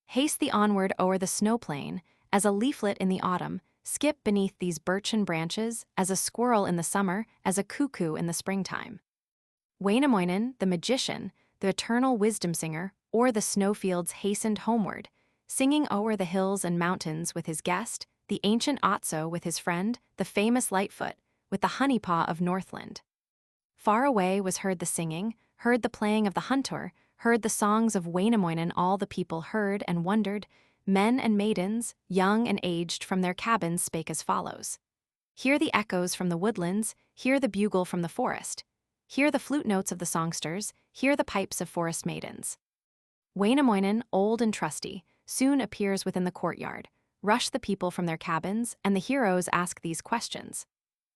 Haste thee onward o'er the snow plain, as a leaflet in the autumn, skip beneath these birchen branches, as a squirrel in the summer, as a cuckoo in the springtime. Wainamoinen, the magician, the eternal wisdom singer, o'er the snowfields hastened homeward, singing o'er the hills and mountains with his guest, the ancient Otso with his friend, the famous Lightfoot, with the honeypaw of Northland. Far away was heard the singing, heard the playing of the hunter, heard the songs of Wainamoinen, all the people heard and wondered, men and maidens, young and aged from their cabins spake as follows. Hear the echoes from the woodlands, hear the bugle from the forest, hear the flute notes of the songsters, hear the pipes of forest maidens. Wainamoinen, old and trusty, soon appears within the courtyard, rush the people from their cabins, and the heroes ask these questions.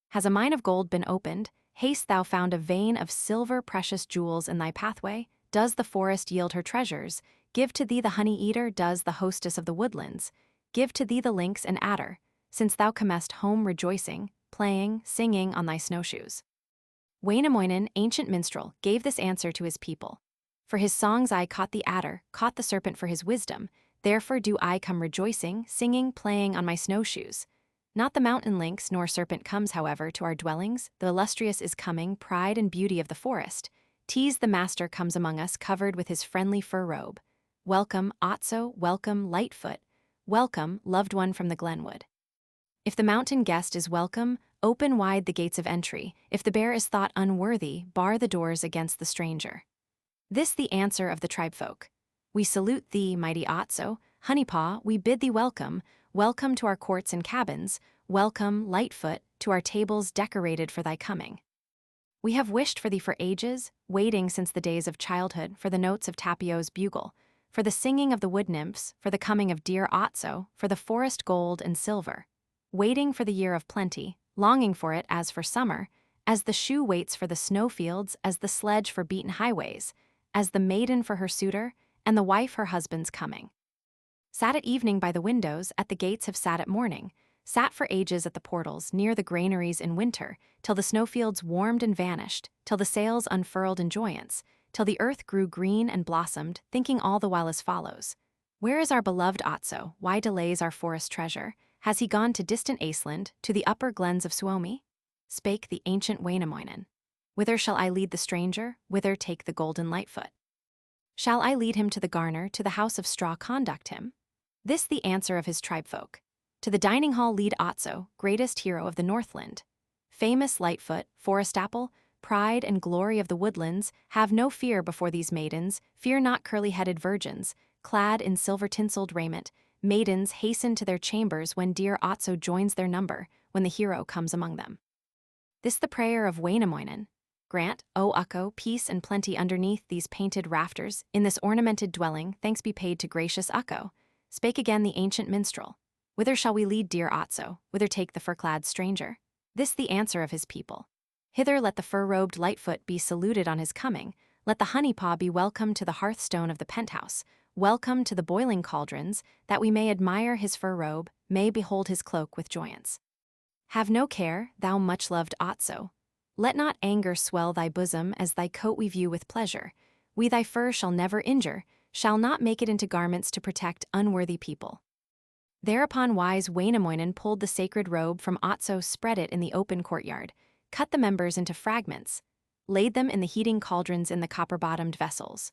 Has a mine of gold been opened? Haste thou found a vein of silver precious jewels in thy pathway? Does the forest yield her treasures? Give to thee the honey-eater, does the hostess of the woodlands. Give to thee the lynx and adder, since thou comest home rejoicing, playing, singing on thy snowshoes. Wainamoinen, ancient minstrel, gave this answer to his people. For his songs I caught the adder, caught the serpent for his wisdom, therefore do I come rejoicing, singing, playing on my snowshoes. Not the mountain lynx nor serpent comes, however, to our dwellings, the illustrious is coming, pride and beauty of the forest. Tease the master comes among us, covered with his friendly fur robe. Welcome, Otso, welcome, Lightfoot, welcome, loved one from the glenwood. If the mountain guest is welcome, open wide the gates of entry. If the bear is thought unworthy, bar the doors against the stranger. This the answer of the tribefolk. We salute thee, mighty Otso, Honeypaw, we bid thee welcome, welcome to our courts and cabins, welcome, Lightfoot, to our tables decorated for thy coming. We have wished for thee for ages, waiting since the days of childhood for the notes of Tapio's bugle, for the singing of the wood nymphs, for the coming of dear Otso, for the forest gold and silver. Waiting for the year of plenty, longing for it as for summer, as the shoe waits for the snowfields, as the sledge for beaten highways, as the maiden for her suitor, and the wife her husband's coming. Sat at evening by the windows, at the gates have sat at morning, sat for ages at the portals, near the granaries in winter, till the snowfields warmed and vanished, till the sails unfurled in joyance, till the earth grew green and blossomed, thinking all the while as follows: Where is our beloved Otso? Why delays our forest treasure? Has he gone to distant Iceland, to the upper glens of Suomi? Spake the ancient Wainamoinen. Whither shall I lead the stranger? Whither take the golden Lightfoot? Shall I lead him to the garner, to the house of straw conduct him? This the answer of his tribefolk. To the dining hall lead Otso, greatest hero of the Northland. Famous Lightfoot, forest apple, pride and glory of the woodlands, have no fear before these maidens, fear not curly-headed virgins, clad in silver-tinseled raiment. Maidens hasten to their chambers when dear Otso joins their number, when the hero comes among them. This the prayer of Wainamoinen. Grant, O Ukko, peace and plenty underneath these painted rafters, in this ornamented dwelling, thanks be paid to gracious Ukko. Spake again the ancient minstrel. Whither shall we lead dear Otso? Whither take the fur-clad stranger? This the answer of his people. Hither let the fur-robed Lightfoot be saluted on his coming, let the honey-paw be welcome to the hearthstone of the penthouse, welcome to the boiling cauldrons, that we may admire his fur robe, may behold his cloak with joyance. Have no care, thou much-loved Otso. Let not anger swell thy bosom as thy coat we view with pleasure. We thy fur shall never injure, shall not make it into garments to protect unworthy people. Thereupon wise Wainamoinen pulled the sacred robe from Otso, spread it in the open courtyard, cut the members into fragments, laid them in the heating cauldrons in the copper-bottomed vessels.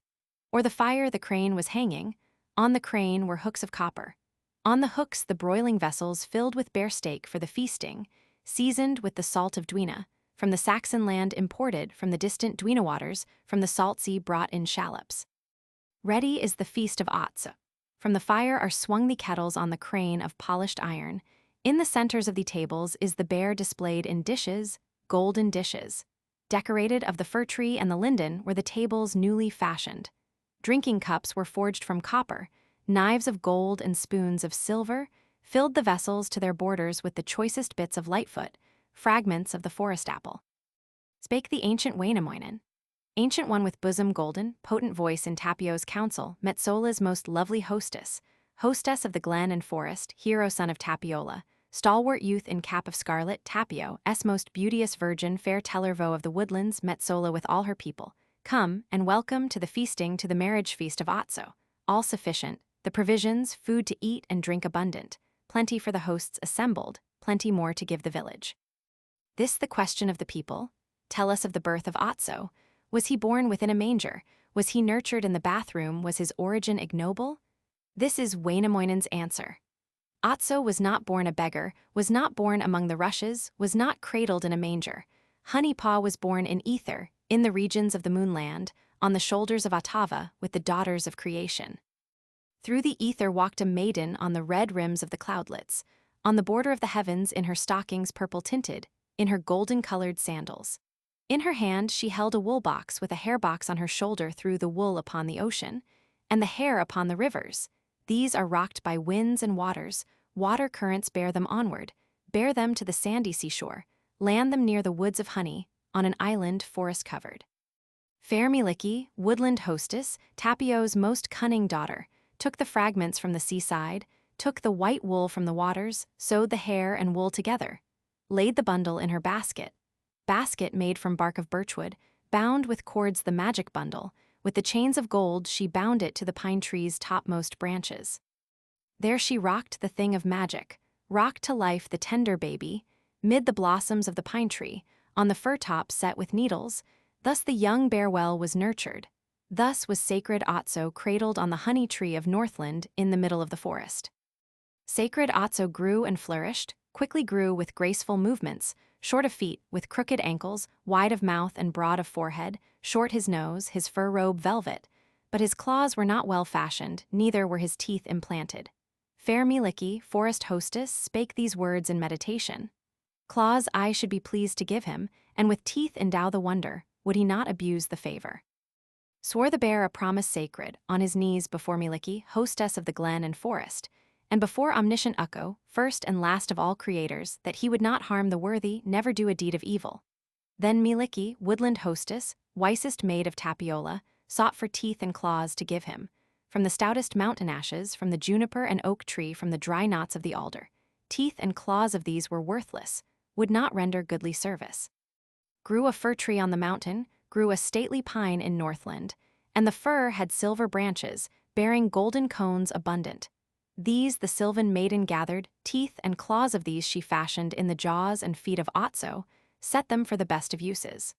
O'er the fire the crane was hanging, on the crane were hooks of copper. On the hooks the broiling vessels filled with bear steak for the feasting, seasoned with the salt of Dwina, from the Saxon land imported from the distant Dwina waters, from the salt sea brought in shallops. Ready is the feast of Otso. From the fire are swung the kettles on the crane of polished iron. In the centers of the tables is the bear displayed in dishes, golden dishes. Decorated of the fir tree and the linden were the tables newly fashioned. Drinking cups were forged from copper, knives of gold and spoons of silver filled the vessels to their borders with the choicest bits of Lightfoot, fragments of the forest apple. Spake the ancient Wainamoinen. Ancient one with bosom golden, potent voice in Tapio's council, Metsola's most lovely hostess, hostess of the glen and forest, hero son of Tapiola, stalwart youth in cap of scarlet, Tapio, most beauteous virgin, fair Tellervo of the woodlands, Metsola with all her people. Come, and welcome to the feasting, to the marriage feast of Otso, all sufficient, the provisions, food to eat and drink abundant, plenty for the hosts assembled, plenty more to give the village. This the question of the people. Tell us of the birth of Otso. Was he born within a manger? Was he nurtured in the bathroom? Was his origin ignoble? This is Wainamoinen's answer. Otso was not born a beggar, was not born among the rushes, was not cradled in a manger. Honeypaw was born in ether, in the regions of the moonland, on the shoulders of Otava, with the daughters of creation. Through the ether walked a maiden on the red rims of the cloudlets, on the border of the heavens in her stockings purple-tinted, in her golden-colored sandals. In her hand she held a wool box with a hair box on her shoulder, through the wool upon the ocean, and the hair upon the rivers. These are rocked by winds and waters, water currents bear them onward, bear them to the sandy seashore, land them near the woods of honey, on an island forest-covered. Fair Mielikki, woodland hostess, Tapio's most cunning daughter, took the fragments from the seaside, took the white wool from the waters, sewed the hair and wool together, laid the bundle in her basket made from bark of birchwood, bound with cords the magic bundle, with the chains of gold she bound it to the pine tree's topmost branches. There she rocked the thing of magic, rocked to life the tender baby, mid the blossoms of the pine tree, on the fir top set with needles. Thus the young bear-well was nurtured. Thus was sacred Otso cradled on the honey tree of Northland in the middle of the forest. Sacred Otso grew and flourished, quickly grew with graceful movements, short of feet, with crooked ankles, wide of mouth and broad of forehead, short his nose, his fur robe velvet, but his claws were not well fashioned, neither were his teeth implanted. Fair Mielikki, forest hostess, spake these words in meditation. Claws I should be pleased to give him, and with teeth endow the wonder, would he not abuse the favor? Swore the bear a promise sacred, on his knees before Mielikki, hostess of the glen and forest, and before omniscient Ukko, first and last of all creators, that he would not harm the worthy, never do a deed of evil. Then Mielikki, woodland hostess, wisest maid of Tapiola, sought for teeth and claws to give him, from the stoutest mountain ashes, from the juniper and oak tree, from the dry knots of the alder. Teeth and claws of these were worthless, would not render goodly service. Grew a fir tree on the mountain, grew a stately pine in Northland, and the fir had silver branches, bearing golden cones abundant. These the sylvan maiden gathered, teeth and claws of these she fashioned in the jaws and feet of Otso, set them for the best of uses.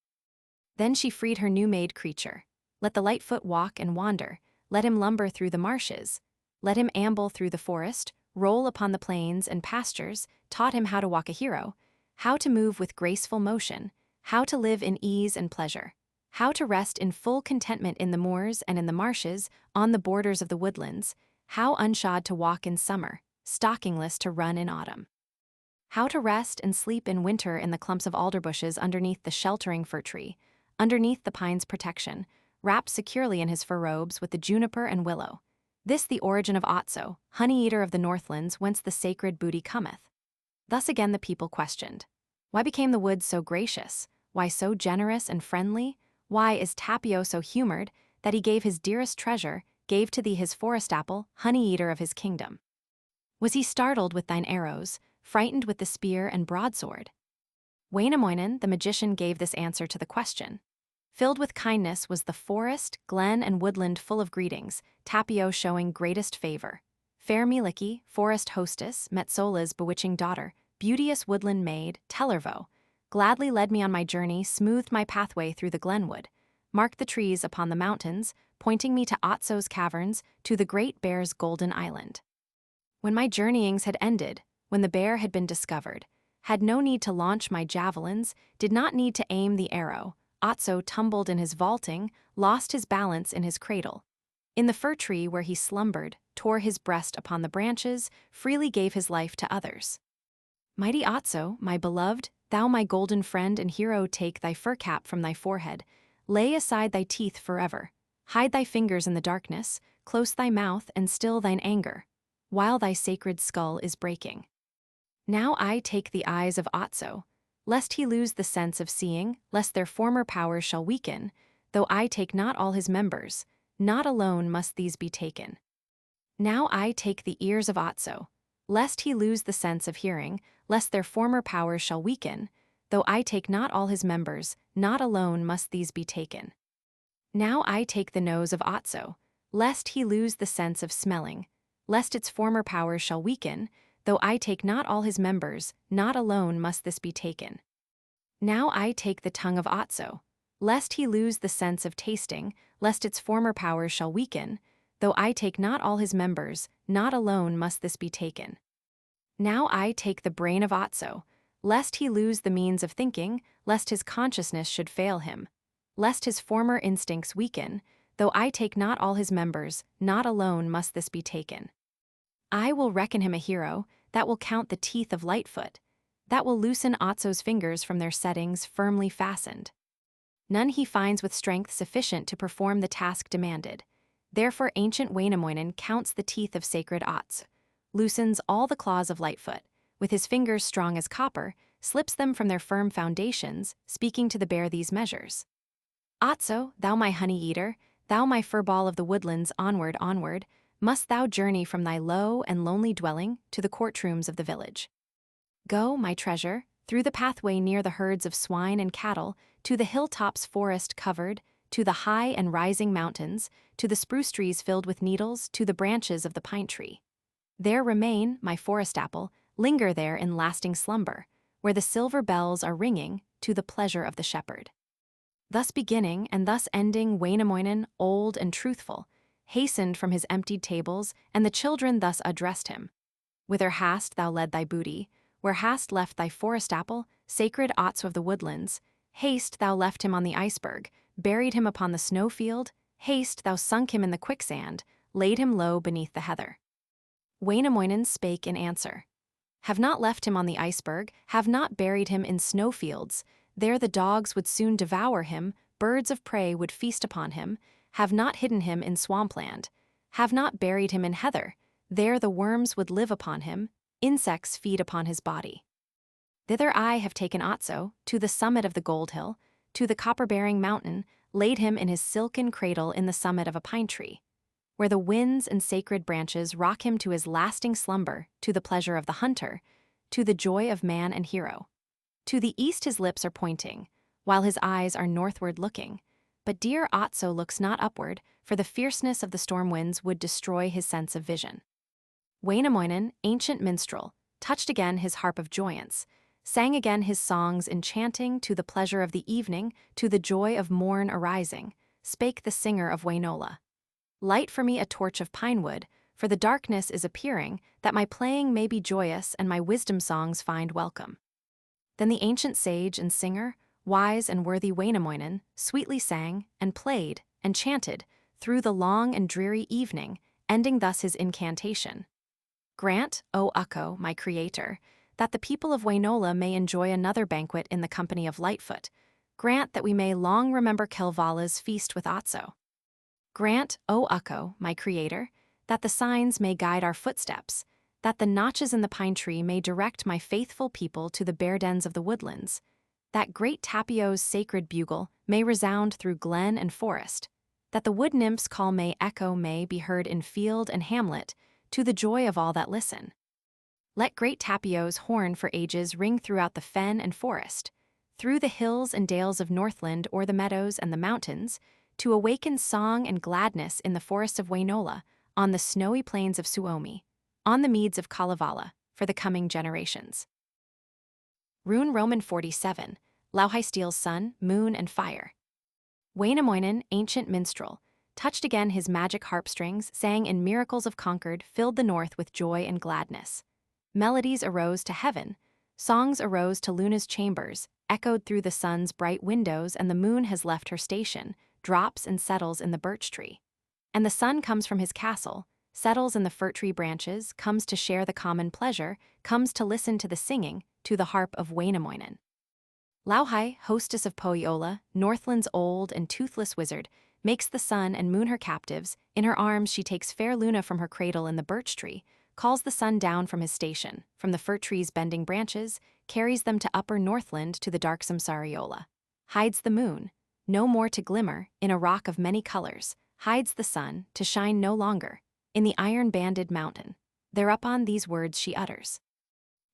Then she freed her new-made creature. Let the Lightfoot walk and wander, let him lumber through the marshes, let him amble through the forest, roll upon the plains and pastures, taught him how to walk a hero, how to move with graceful motion, how to live in ease and pleasure, how to rest in full contentment in the moors and in the marshes, on the borders of the woodlands, how unshod to walk in summer, stockingless to run in autumn. How to rest and sleep in winter in the clumps of alder bushes underneath the sheltering fir tree, underneath the pine's protection, wrapped securely in his fur robes with the juniper and willow. This the origin of Otso, honey-eater of the Northlands, whence the sacred booty cometh. Thus again the people questioned. Why became the woods so gracious? Why so generous and friendly? Why is Tapio so humored that he gave his dearest treasure, gave to thee his forest apple, honey-eater of his kingdom? Was he startled with thine arrows, frightened with the spear and broadsword? Wainamoinen, the magician, gave this answer to the question. Filled with kindness was the forest, glen, and woodland full of greetings, Tapio showing greatest favor. Fair Mielikki, forest hostess, Metsola's bewitching daughter, beauteous woodland maid, Tellervo, gladly led me on my journey, smoothed my pathway through the glenwood, marked the trees upon the mountains, pointing me to Otso's caverns, to the great bear's golden island. When my journeyings had ended, when the bear had been discovered, had no need to launch my javelins, did not need to aim the arrow, Otso tumbled in his vaulting, lost his balance in his cradle. In the fir tree where he slumbered, tore his breast upon the branches, freely gave his life to others. Mighty Otso, my beloved, thou my golden friend and hero, take thy fur cap from thy forehead, lay aside thy teeth forever, hide thy fingers in the darkness, close thy mouth and still thine anger, while thy sacred skull is breaking. Now I take the eyes of Otso, lest he lose the sense of seeing, lest their former powers shall weaken, though I take not all his members, not alone must these be taken. Now I take the ears of Otso, lest he lose the sense of hearing, lest their former powers shall weaken, though I take not all his members, not alone must these be taken. Now I take the nose of Otso, lest he lose the sense of smelling, lest its former powers shall weaken, though I take not all his members, not alone must this be taken. Now I take the tongue of Otso, lest he lose the sense of tasting, lest its former powers shall weaken, though I take not all his members, not alone must this be taken. Now I take the brain of Otso, lest he lose the means of thinking, lest his consciousness should fail him, lest his former instincts weaken, though I take not all his members, not alone must this be taken. I will reckon him a hero, that will count the teeth of Lightfoot, that will loosen Otso's fingers from their settings firmly fastened. None he finds with strength sufficient to perform the task demanded. Therefore ancient Wainamoinen counts the teeth of sacred Ots, loosens all the claws of Lightfoot, with his fingers strong as copper, slips them from their firm foundations, speaking to the bear these measures. Otso, thou my honey-eater, thou my fur-ball of the woodlands, onward, onward, must thou journey from thy low and lonely dwelling to the courtrooms of the village. Go, my treasure, through the pathway near the herds of swine and cattle, to the hilltops forest-covered, to the high and rising mountains, to the spruce trees filled with needles, to the branches of the pine tree. There remain, my forest apple, linger there in lasting slumber, where the silver bells are ringing, to the pleasure of the shepherd. Thus beginning and thus ending Wainamoinen, old and truthful, hastened from his emptied tables, and the children thus addressed him. Whither hast thou led thy booty? Where hast left thy forest apple, sacred Otso of the woodlands? Haste thou left him on the iceberg, buried him upon the snowfield? Haste thou sunk him in the quicksand, laid him low beneath the heather? Wainamoinen spake in answer. Have not left him on the iceberg, have not buried him in snowfields, there the dogs would soon devour him, birds of prey would feast upon him, have not hidden him in swampland, have not buried him in heather, there the worms would live upon him, insects feed upon his body. Thither I have taken Otso, to the summit of the gold hill, to the copper-bearing mountain, laid him in his silken cradle in the summit of a pine tree, where the winds and sacred branches rock him to his lasting slumber, to the pleasure of the hunter, to the joy of man and hero. To the east his lips are pointing, while his eyes are northward looking, but dear Otso looks not upward, for the fierceness of the storm winds would destroy his sense of vision. Wainamoinen, ancient minstrel, touched again his harp of joyance, sang again his songs enchanting to the pleasure of the evening, to the joy of morn arising, spake the singer of Wainola. Light for me a torch of pine wood, for the darkness is appearing, that my playing may be joyous and my wisdom songs find welcome. Then the ancient sage and singer, wise and worthy Wainamoinen, sweetly sang, and played, and chanted, through the long and dreary evening, ending thus his incantation. Grant, O Ukko, my creator, that the people of Wainola may enjoy another banquet in the company of Lightfoot. Grant that we may long remember Kalevala's feast with Otso. Grant, O Ukko, my creator, that the signs may guide our footsteps, that the notches in the pine tree may direct my faithful people to the bear dens of the woodlands, that great Tapio's sacred bugle may resound through glen and forest, that the wood nymph's call may echo may be heard in field and hamlet, to the joy of all that listen. Let great Tapio's horn for ages ring throughout the fen and forest, through the hills and dales of Northland o'er the meadows and the mountains, to awaken song and gladness in the forests of Wainola, on the snowy plains of Suomi, on the meads of Kalevala, for the coming generations. Rune Roman 47, Lauhaisteel's sun, moon, and fire. Wainamoinen, ancient minstrel, touched again his magic harp strings, sang in miracles of Concord, filled the north with joy and gladness. Melodies arose to heaven, songs arose to Luna's chambers, echoed through the sun's bright windows, and the moon has left her station, drops and settles in the birch tree. And the sun comes from his castle, settles in the fir tree branches, comes to share the common pleasure, comes to listen to the singing, to the harp of Wainamoinen. Lauhai, hostess of Pohjola, Northland's old and toothless wizard, makes the sun and moon her captives, in her arms she takes fair Luna from her cradle in the birch tree, calls the sun down from his station, from the fir tree's bending branches, carries them to upper Northland to the darksome Sariola. Hides the moon, no more to glimmer, in a rock of many colors, hides the sun, to shine no longer, in the iron-banded mountain. Thereupon these words she utters.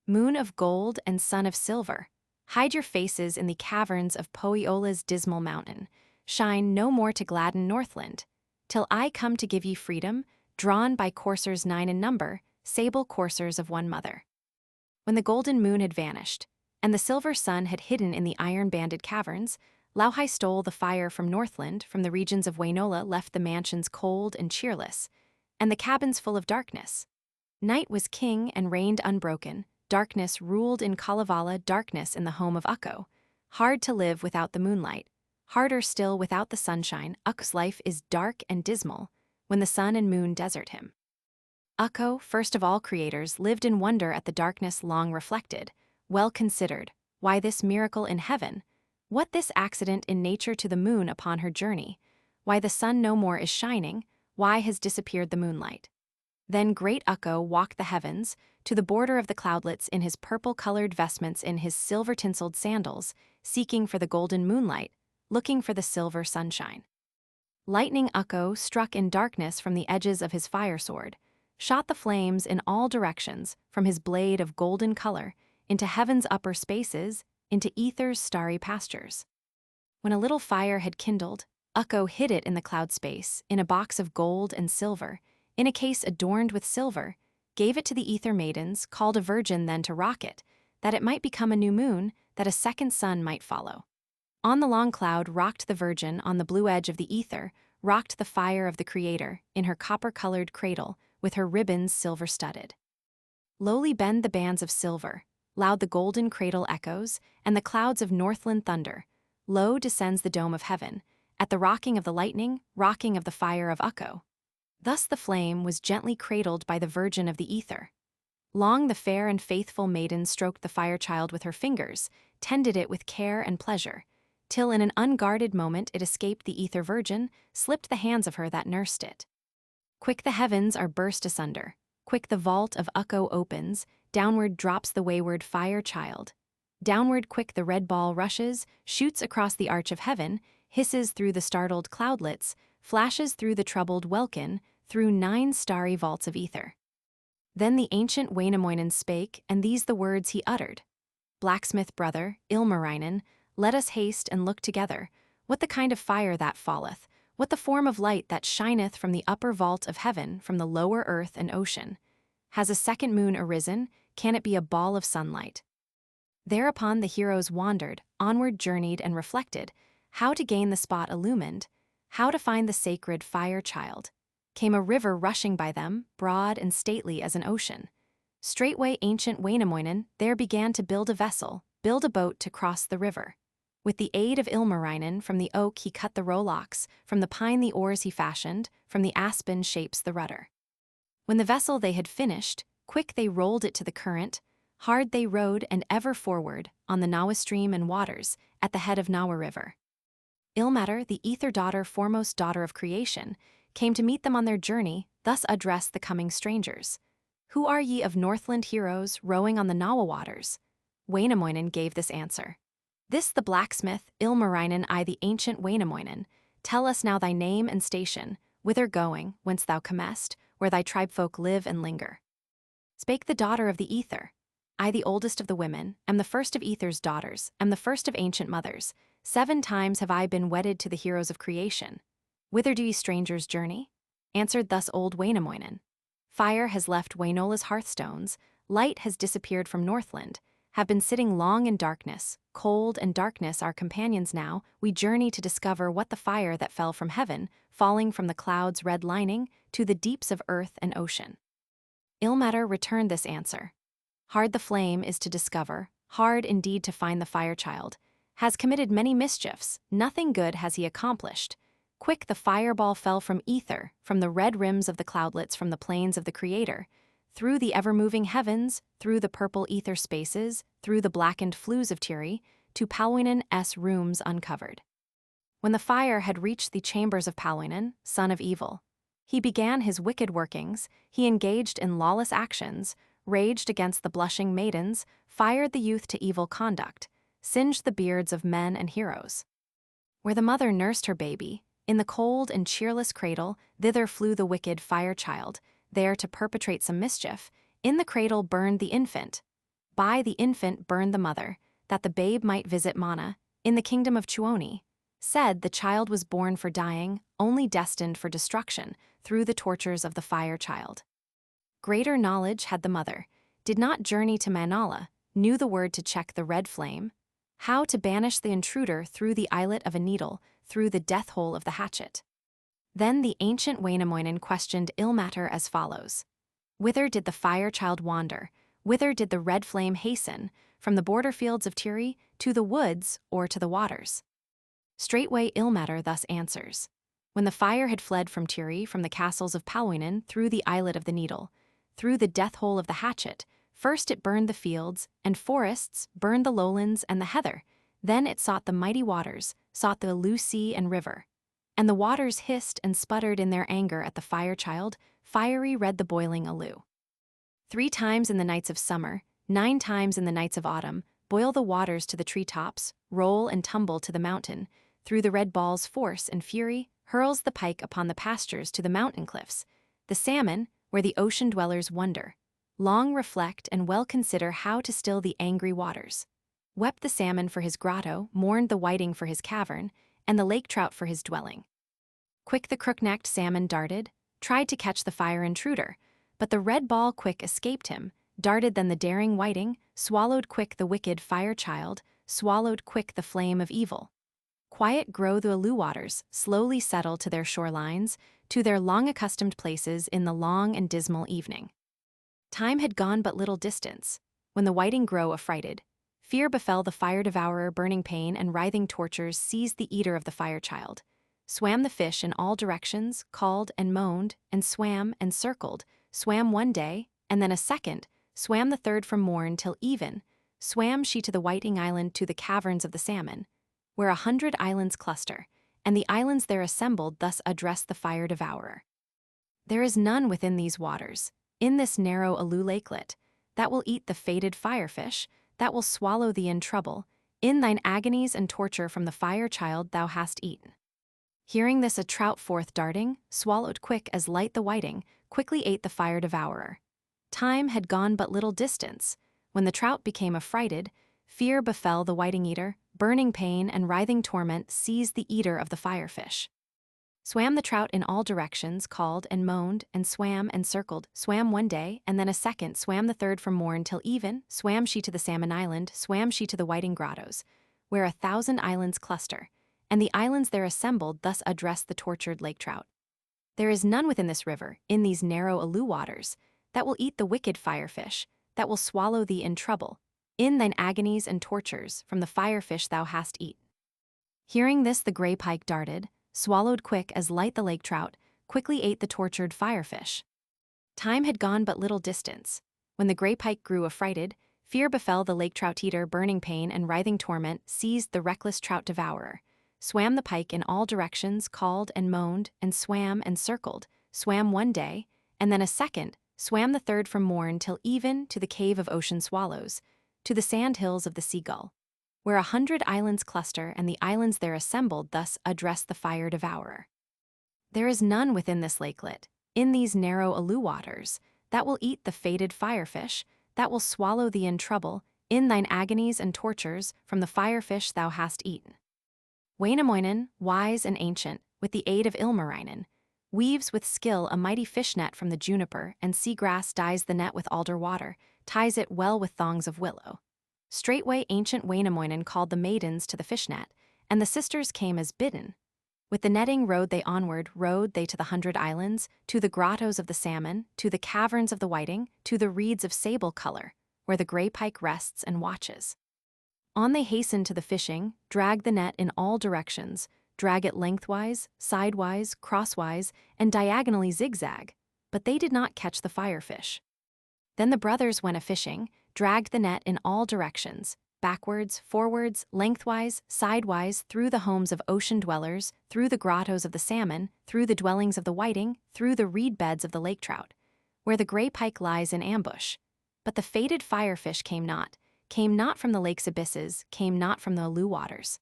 Moon of gold and sun of silver, hide your faces in the caverns of Pohjola's dismal mountain, shine no more to gladden Northland, till I come to give ye freedom, drawn by coursers 9 in number, sable coursers of one mother. When the golden moon had vanished, and the silver sun had hidden in the iron-banded caverns, Lauhai stole the fire from Northland, from the regions of Wainola left the mansions cold and cheerless, and the cabins full of darkness. Night was king and reigned unbroken, darkness ruled in Kalevala, darkness in the home of Ukko. Hard to live without the moonlight, harder still without the sunshine. Ukko's life is dark and dismal, when the sun and moon desert him. Ukko, first of all creators, lived in wonder at the darkness long reflected, well considered, why this miracle in heaven, what this accident in nature to the moon upon her journey, why the sun no more is shining, why has disappeared the moonlight. Then great Ukko walked the heavens, to the border of the cloudlets in his purple-colored vestments, in his silver-tinseled sandals, seeking for the golden moonlight, looking for the silver sunshine. Lightning Ukko struck in darkness from the edges of his fire sword, shot the flames in all directions from his blade of golden color, into heaven's upper spaces, into ether's starry pastures. When a little fire had kindled, Ukko hid it in the cloud space, in a box of gold and silver, in a case adorned with silver, gave it to the ether maidens, called a virgin then to rock it, that it might become a new moon, that a second sun might follow. On the long cloud rocked the virgin, on the blue edge of the ether, rocked the fire of the Creator, in her copper-colored cradle, with her ribbons silver-studded. Lowly bend the bands of silver, loud the golden cradle echoes, and the clouds of Northland thunder, low descends the dome of heaven, at the rocking of the lightning, rocking of the fire of Ukko. Thus the flame was gently cradled by the virgin of the ether. Long the fair and faithful maiden stroked the fire child with her fingers, tended it with care and pleasure, till in an unguarded moment it escaped the ether virgin, slipped the hands of her that nursed it. Quick the heavens are burst asunder, quick the vault of Ukko opens, downward drops the wayward fire child. Downward quick the red ball rushes, shoots across the arch of heaven, hisses through the startled cloudlets, flashes through the troubled welkin, through 9 starry vaults of ether. Then the ancient Wainamoinen spake, and these the words he uttered. Blacksmith brother, Ilmarinen, let us haste and look together, what the kind of fire that falleth, what the form of light that shineth from the upper vault of heaven, from the lower earth and ocean. Has a second moon arisen? Can it be a ball of sunlight? Thereupon the heroes wandered, onward journeyed and reflected, how to gain the spot illumined, how to find the sacred fire child. Came a river rushing by them, broad and stately as an ocean. Straightway ancient Wainamoinen there began to build a vessel, build a boat to cross the river. With the aid of Ilmarinen, from the oak he cut the rowlocks, from the pine the oars he fashioned, from the aspen shapes the rudder. When the vessel they had finished, quick they rolled it to the current, hard they rowed and ever forward, on the Nawa stream and waters, at the head of Nawa river. Ilmater, the ether daughter, foremost daughter of creation, came to meet them on their journey, thus addressed the coming strangers. Who are ye of Northland heroes, rowing on the Nawa waters? Wainamoinen gave this answer. This the blacksmith, Ilmarinen, I the ancient Wainamoinen. Tell us now thy name and station, whither going, whence thou comest, where thy tribefolk live and linger. Spake the daughter of the ether. I the oldest of the women, am the first of ether's daughters, am the first of ancient mothers. 7 times have I been wedded to the heroes of creation. Whither do ye strangers journey? Answered thus old Wainamoinen. Fire has left Wainola's hearthstones, light has disappeared from Northland, have been sitting long in darkness, cold and darkness our companions now, we journey to discover what the fire that fell from heaven, falling from the clouds' red lining, to the deeps of earth and ocean. Ilmater returned this answer. Hard the flame is to discover, hard indeed to find the fire child, has committed many mischiefs, nothing good has he accomplished. Quick the fireball fell from ether, from the red rims of the cloudlets from the plains of the Creator, through the ever-moving heavens, through the purple ether spaces, through the blackened flues of Tiri, to Palwinen's rooms uncovered. When the fire had reached the chambers of Palwinen, son of evil, he began his wicked workings, he engaged in lawless actions, raged against the blushing maidens, fired the youth to evil conduct, singed the beards of men and heroes. Where the mother nursed her baby, in the cold and cheerless cradle, thither flew the wicked fire child, there to perpetrate some mischief. In the cradle burned the infant. By the infant burned the mother, that the babe might visit Mana, in the kingdom of Tuoni. Said the child was born for dying, only destined for destruction, through the tortures of the fire child. Greater knowledge had the mother, did not journey to Manala, knew the word to check the red flame, how to banish the intruder through the eyelet of a needle, through the death hole of the hatchet. Then the ancient Wainamoinen questioned Ilmater as follows. Whither did the fire child wander? Whither did the red flame hasten? From the border fields of Tiri, to the woods, or to the waters? Straightway Ilmater thus answers. When the fire had fled from Tiri, from the castles of Palwinen, through the eyelet of the needle, through the death hole of the hatchet, first it burned the fields and forests, burned the lowlands and the heather. Then it sought the mighty waters, sought the Alu sea and river. And the waters hissed and sputtered in their anger at the fire child, fiery red the boiling Alu. 3 times in the nights of summer, 9 times in the nights of autumn, boil the waters to the treetops, roll and tumble to the mountain. Through the red ball's force and fury, hurls the pike upon the pastures to the mountain cliffs. The salmon, where the ocean dwellers wonder, long reflect and well consider how to still the angry waters. Wept the salmon for his grotto, mourned the whiting for his cavern, and the lake trout for his dwelling. Quick the crook-necked salmon darted, tried to catch the fire intruder, but the red ball quick escaped him, darted then the daring whiting, swallowed quick the wicked fire child, swallowed quick the flame of evil. Quiet grow the Alu waters, slowly settle to their shorelines, to their long-accustomed places in the long and dismal evening. Time had gone but little distance, when the whiting grow affrighted. Fear befell the fire-devourer, burning pain and writhing tortures seized the eater of the fire child. Swam the fish in all directions, called and moaned, and swam and circled, swam one day, and then a second, swam the third from morn till even, swam she to the Whiting Island to the caverns of the salmon, where 100 islands cluster, and the islands there assembled thus address the fire devourer. There is none within these waters, in this narrow Alu lakelet, that will eat the fated firefish, that will swallow thee in trouble, in thine agonies and torture from the fire child thou hast eaten. Hearing this, a trout forth darting, swallowed quick as light the whiting, quickly ate the fire devourer. Time had gone but little distance, when the trout became affrighted, fear befell the whiting eater, burning pain and writhing torment seized the eater of the firefish. Swam the trout in all directions, called and moaned, and swam and circled, swam one day, and then a second, swam the third from morn till even, swam she to the salmon island, swam she to the whiting grottos, where 1,000 islands cluster, and the islands there assembled thus address the tortured lake trout. There is none within this river, in these narrow Alu waters, that will eat the wicked firefish, that will swallow thee in trouble, in thine agonies and tortures from the firefish thou hast eaten. Hearing this, the grey pike darted, swallowed quick as light the lake trout, quickly ate the tortured firefish. Time had gone but little distance, when the grey pike grew affrighted, fear befell the lake trout eater, burning pain and writhing torment seized the reckless trout devourer. Swam the pike in all directions, called and moaned, and swam and circled, swam one day, and then a second, swam the third from morn till even to the cave of ocean swallows, to the sand hills of the seagull, where 100 islands cluster and the islands there assembled thus address the fire devourer. There is none within this lakelet, in these narrow Alu waters, that will eat the fated firefish, that will swallow thee in trouble, in thine agonies and tortures from the firefish thou hast eaten. Wainamoinen, wise and ancient, with the aid of Ilmarinen, weaves with skill a mighty fishnet from the juniper and seagrass, dyes the net with alder water, ties it well with thongs of willow. Straightway ancient Wainamoinen called the maidens to the fishnet, and the sisters came as bidden. With the netting rode they onward, rode they to the 100 islands, to the grottos of the salmon, to the caverns of the whiting, to the reeds of sable color, where the grey pike rests and watches. On they hastened to the fishing, drag the net in all directions, drag it lengthwise, sidewise, crosswise, and diagonally zigzag, but they did not catch the firefish. Then the brothers went a-fishing, dragged the net in all directions, backwards, forwards, lengthwise, sidewise, through the homes of ocean dwellers, through the grottos of the salmon, through the dwellings of the whiting, through the reed beds of the lake trout, where the grey pike lies in ambush. But the fated firefish came not from the lake's abysses, came not from the Alu waters.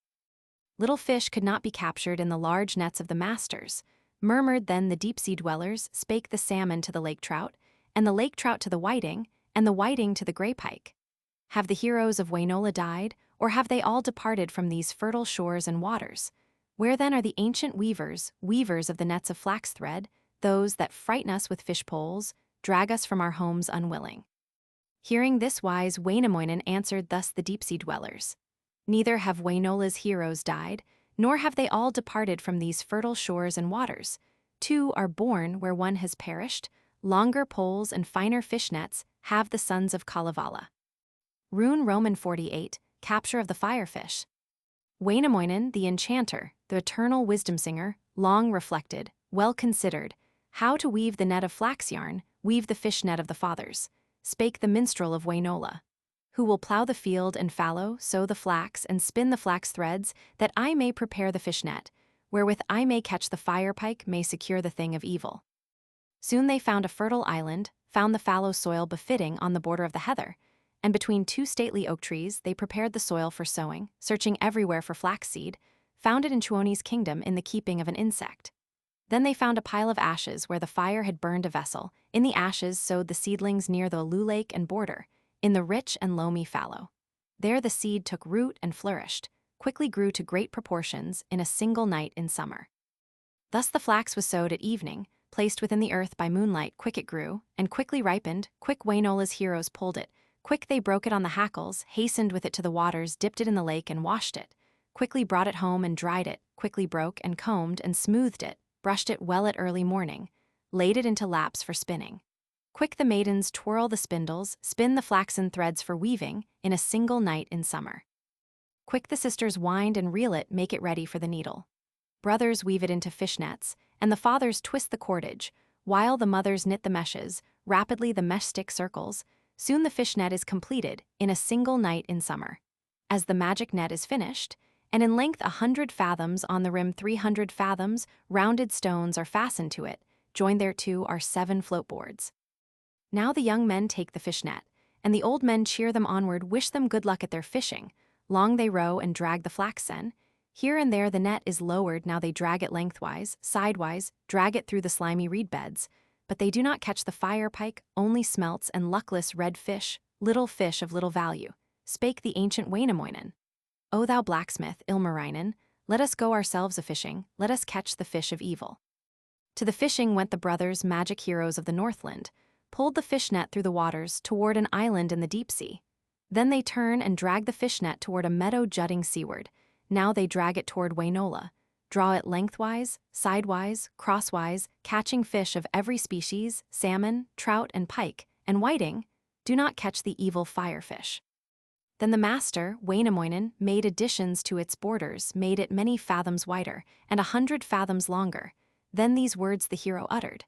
Little fish could not be captured in the large nets of the masters. Murmured then the deep-sea dwellers, spake the salmon to the lake trout, and the lake trout to the whiting, and the whiting to the grey pike. Have the heroes of Wainola died, or have they all departed from these fertile shores and waters? Where then are the ancient weavers, weavers of the nets of flax thread, those that frighten us with fish poles, drag us from our homes unwilling? Hearing this wise, Wainamoinen answered thus the deep-sea dwellers. Neither have Wainola's heroes died, nor have they all departed from these fertile shores and waters. Two are born where one has perished. Longer poles and finer fish nets have the sons of Kalevala. RUNE Roman 48, Capture of the Firefish. Wainamoinen, the enchanter, the eternal wisdom singer, long reflected, well considered, how to weave the net of flax yarn, weave the fish net of the fathers. Spake the minstrel of Wainola, who will plough the field and fallow, sow the flax, and spin the flax threads, that I may prepare the fish net, wherewith I may catch the fire pike, may secure the thing of evil. Soon they found a fertile island, found the fallow soil befitting on the border of the heather, and between two stately oak trees they prepared the soil for sowing, searching everywhere for flax seed, found it in Tuoni's kingdom in the keeping of an insect. Then they found a pile of ashes where the fire had burned a vessel. In the ashes sowed the seedlings near the Alu lake and border, in the rich and loamy fallow. There the seed took root and flourished, quickly grew to great proportions in a single night in summer. Thus the flax was sowed at evening, placed within the earth by moonlight, quick it grew, and quickly ripened, quick Wainola's heroes pulled it, quick they broke it on the hackles, hastened with it to the waters, dipped it in the lake and washed it, quickly brought it home and dried it, quickly broke and combed and smoothed it, brushed it well at early morning, laid it into laps for spinning. Quick the maidens twirl the spindles, spin the flaxen threads for weaving, in a single night in summer. Quick the sisters wind and reel it, make it ready for the needle. Brothers weave it into fish nets, and the fathers twist the cordage, while the mothers knit the meshes, rapidly the mesh stick circles, Soon the fish net is completed, in a single night in summer. As the magic net is finished, and in length 100 fathoms, on the rim 300 fathoms, rounded stones are fastened to it, joined thereto are 7 floatboards. Now the young men take the fish net, and the old men cheer them onward, wish them good luck at their fishing. Long they row and drag the flaxen. Here and there the net is lowered, now they drag it lengthwise, sidewise, drag it through the slimy reed beds, but they do not catch the fire pike, only smelts and luckless red fish of little value. Spake the ancient Wainamoinen. O thou blacksmith, Ilmarinen, let us go ourselves a-fishing, let us catch the fish of evil. To the fishing went the brothers, magic heroes of the Northland, pulled the fish net through the waters toward an island in the deep sea. Then they turn and drag the fish net toward a meadow jutting seaward. Now they drag it toward Wainola, draw it lengthwise, sidewise, crosswise, catching fish of every species, salmon, trout, and pike, and whiting, do not catch the evil firefish. Then the master, Wainamoinen, made additions to its borders, made it many fathoms wider, and 100 fathoms longer. Then these words the hero uttered.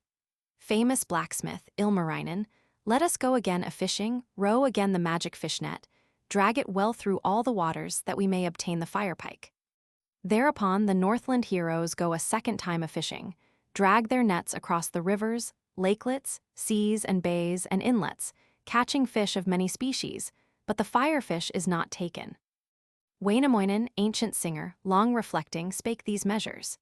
Famous blacksmith, Ilmarinen, let us go again a-fishing, row again the magic fish net, drag it well through all the waters, that we may obtain the fire pike. Thereupon the Northland heroes go a second time a-fishing, drag their nets across the rivers, lakelets, seas and bays and inlets, catching fish of many species, but the firefish is not taken. Wainamoinen, ancient singer, long reflecting, spake these measures.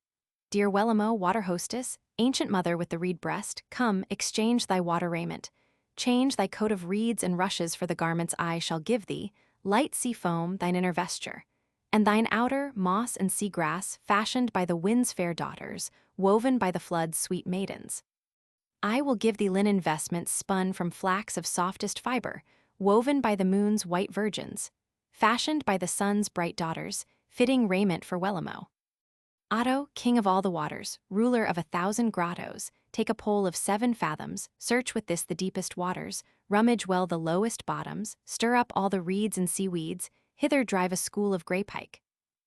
Dear Wellamo, water hostess, ancient mother with the reed breast, come, exchange thy water raiment. Change thy coat of reeds and rushes for the garments I shall give thee, light sea foam, thine inner vesture, and thine outer, moss and sea grass, fashioned by the wind's fair daughters, woven by the flood's sweet maidens. I will give thee linen vestments spun from flax of softest fiber, woven by the moon's white virgins, fashioned by the sun's bright daughters, fitting raiment for Wellamo. Otto, king of all the waters, ruler of 1,000 grottos, take a pole of 7 fathoms, search with this the deepest waters, rummage well the lowest bottoms, stir up all the reeds and seaweeds, hither drive a school of grey pike.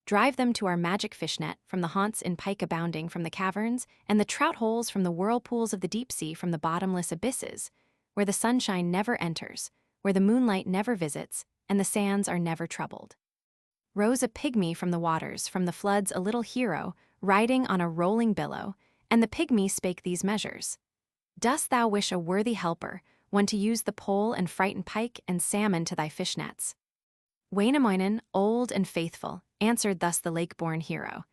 Drive them to our magic fish net, from the haunts in pike abounding from the caverns, and the trout holes from the whirlpools of the deep sea, from the bottomless abysses, where the sunshine never enters, where the moonlight never visits, and the sands are never troubled. Rose a pygmy from the waters, from the floods a little hero, riding on a rolling billow, and the pygmy spake these measures. Dost thou wish a worthy helper, one to use the pole and frighten pike and salmon to thy fish nets? Wainamoinen, old and faithful, answered thus the lake-born hero.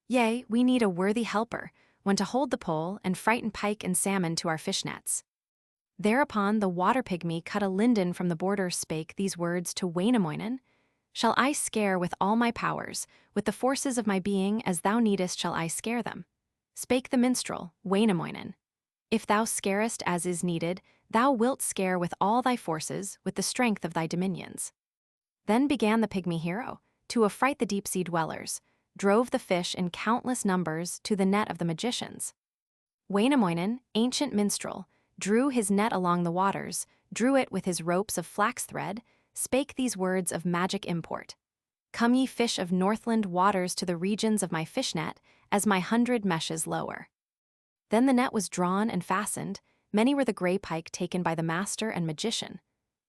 Yea, we need a worthy helper, one to hold the pole and frighten pike and salmon to our fish nets. Thereupon the water pygmy cut a linden from the border, spake these words to Wainamoinen. Shall I scare with all my powers, with the forces of my being, as thou needest shall I scare them? Spake the minstrel, Wainamoinen. If thou scarest as is needed, thou wilt scare with all thy forces, with the strength of thy dominions. Then began the pygmy hero, to affright the deep-sea dwellers, drove the fish in countless numbers to the net of the magicians. Wainamoinen, ancient minstrel, drew his net along the waters, drew it with his ropes of flax thread, spake these words of magic import. Come ye fish of Northland waters to the regions of my fish net, as my 100 meshes lower. Then the net was drawn and fastened, many were the grey pike taken by the master and magician.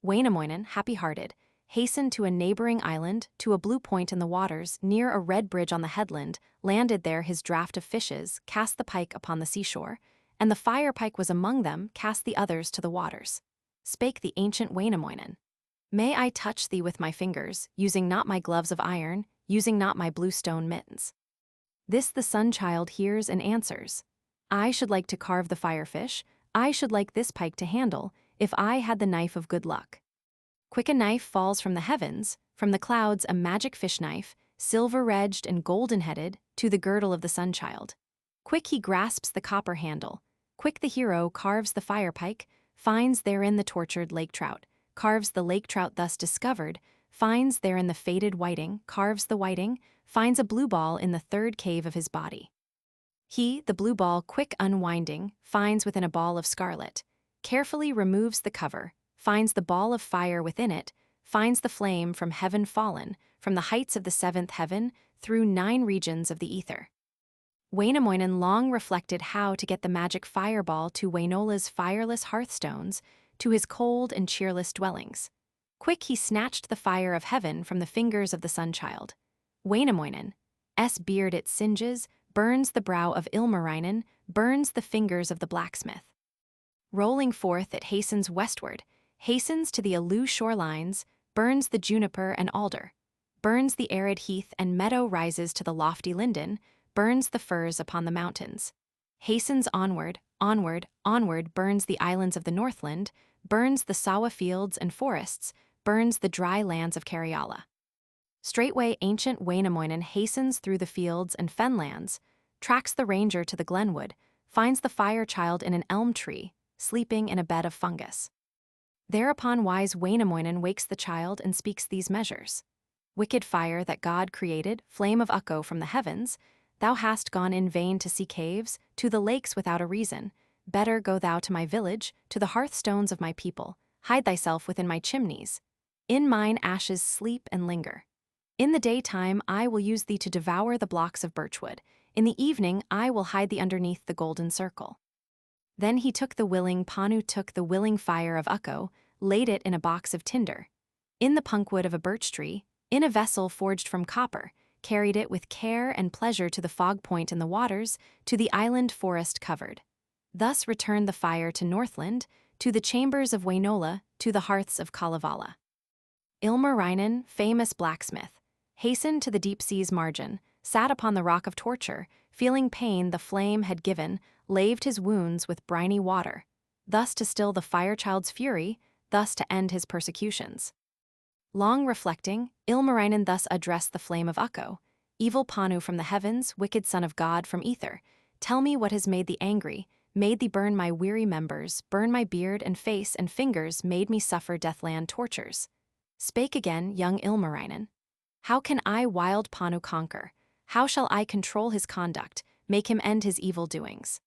Wainamoinen, happy-hearted, hastened to a neighboring island, to a blue point in the waters, near a red bridge on the headland, landed there his draught of fishes, cast the pike upon the seashore, and the fire pike was among them, cast the others to the waters. Spake the ancient Wainamoinen. May I touch thee with my fingers, using not my gloves of iron, using not my blue stone mittens. This the sun-child hears and answers. I should like to carve the firefish, I should like this pike to handle, if I had the knife of good luck. Quick a knife falls from the heavens, from the clouds a magic fish knife, silver-edged and golden-headed, to the girdle of the sun-child. Quick he grasps the copper handle, quick the hero carves the fire pike, finds therein the tortured lake trout, carves the lake trout thus discovered, finds therein the faded whiting, carves the whiting, finds a blue ball in the 3rd cave of his body. He, the blue ball quick unwinding, finds within a ball of scarlet, carefully removes the cover, finds the ball of fire within it, finds the flame from heaven fallen, from the heights of the 7th heaven, through 9 regions of the ether. Wainamoinen long reflected how to get the magic fireball to Wainola's fireless hearthstones, to his cold and cheerless dwellings. Quick he snatched the fire of heaven from the fingers of the sun-child. Wainamoinen, beard it singes, burns the brow of Ilmarinen, burns the fingers of the blacksmith. Rolling forth it hastens westward, hastens to the Alu shorelines, burns the juniper and alder, burns the arid heath and meadow, rises to the lofty linden, burns the firs upon the mountains. Hastens onward, onward, onward, burns the islands of the Northland, burns the Sawa fields and forests, burns the dry lands of Karelian. Straightway ancient Wainamoinen hastens through the fields and fenlands, tracks the ranger to the glenwood, finds the fire-child in an elm tree, sleeping in a bed of fungus. Thereupon wise Wainamoinen wakes the child and speaks these measures. Wicked fire that God created, flame of Ukko from the heavens, thou hast gone in vain to see caves, to the lakes without a reason. Better go thou to my village, to the hearthstones of my people, hide thyself within my chimneys. In mine ashes sleep and linger. In the daytime I will use thee to devour the blocks of birchwood, in the evening I will hide thee underneath the golden circle. Then he took the willing Panu took the willing fire of Ukko, laid it in a box of tinder, in the punkwood of a birch tree, in a vessel forged from copper, carried it with care and pleasure to the fog point in the waters, to the island forest covered. Thus returned the fire to Northland, to the chambers of Wainola, to the hearths of Kalevala. Ilmarinen, famous blacksmith, hastened to the deep sea's margin, sat upon the rock of torture, feeling pain the flame had given, laved his wounds with briny water, thus to still the fire-child's fury, thus to end his persecutions. Long reflecting, Ilmarinen thus addressed the flame of Ukko, evil Panu from the heavens, wicked son of God from ether, tell me what has made thee angry, made thee burn my weary members, burn my beard and face and fingers, made me suffer deathland tortures. Spake again young Ilmarinen. How can I wild Panu conquer? How shall I control his conduct, make him end his evil doings?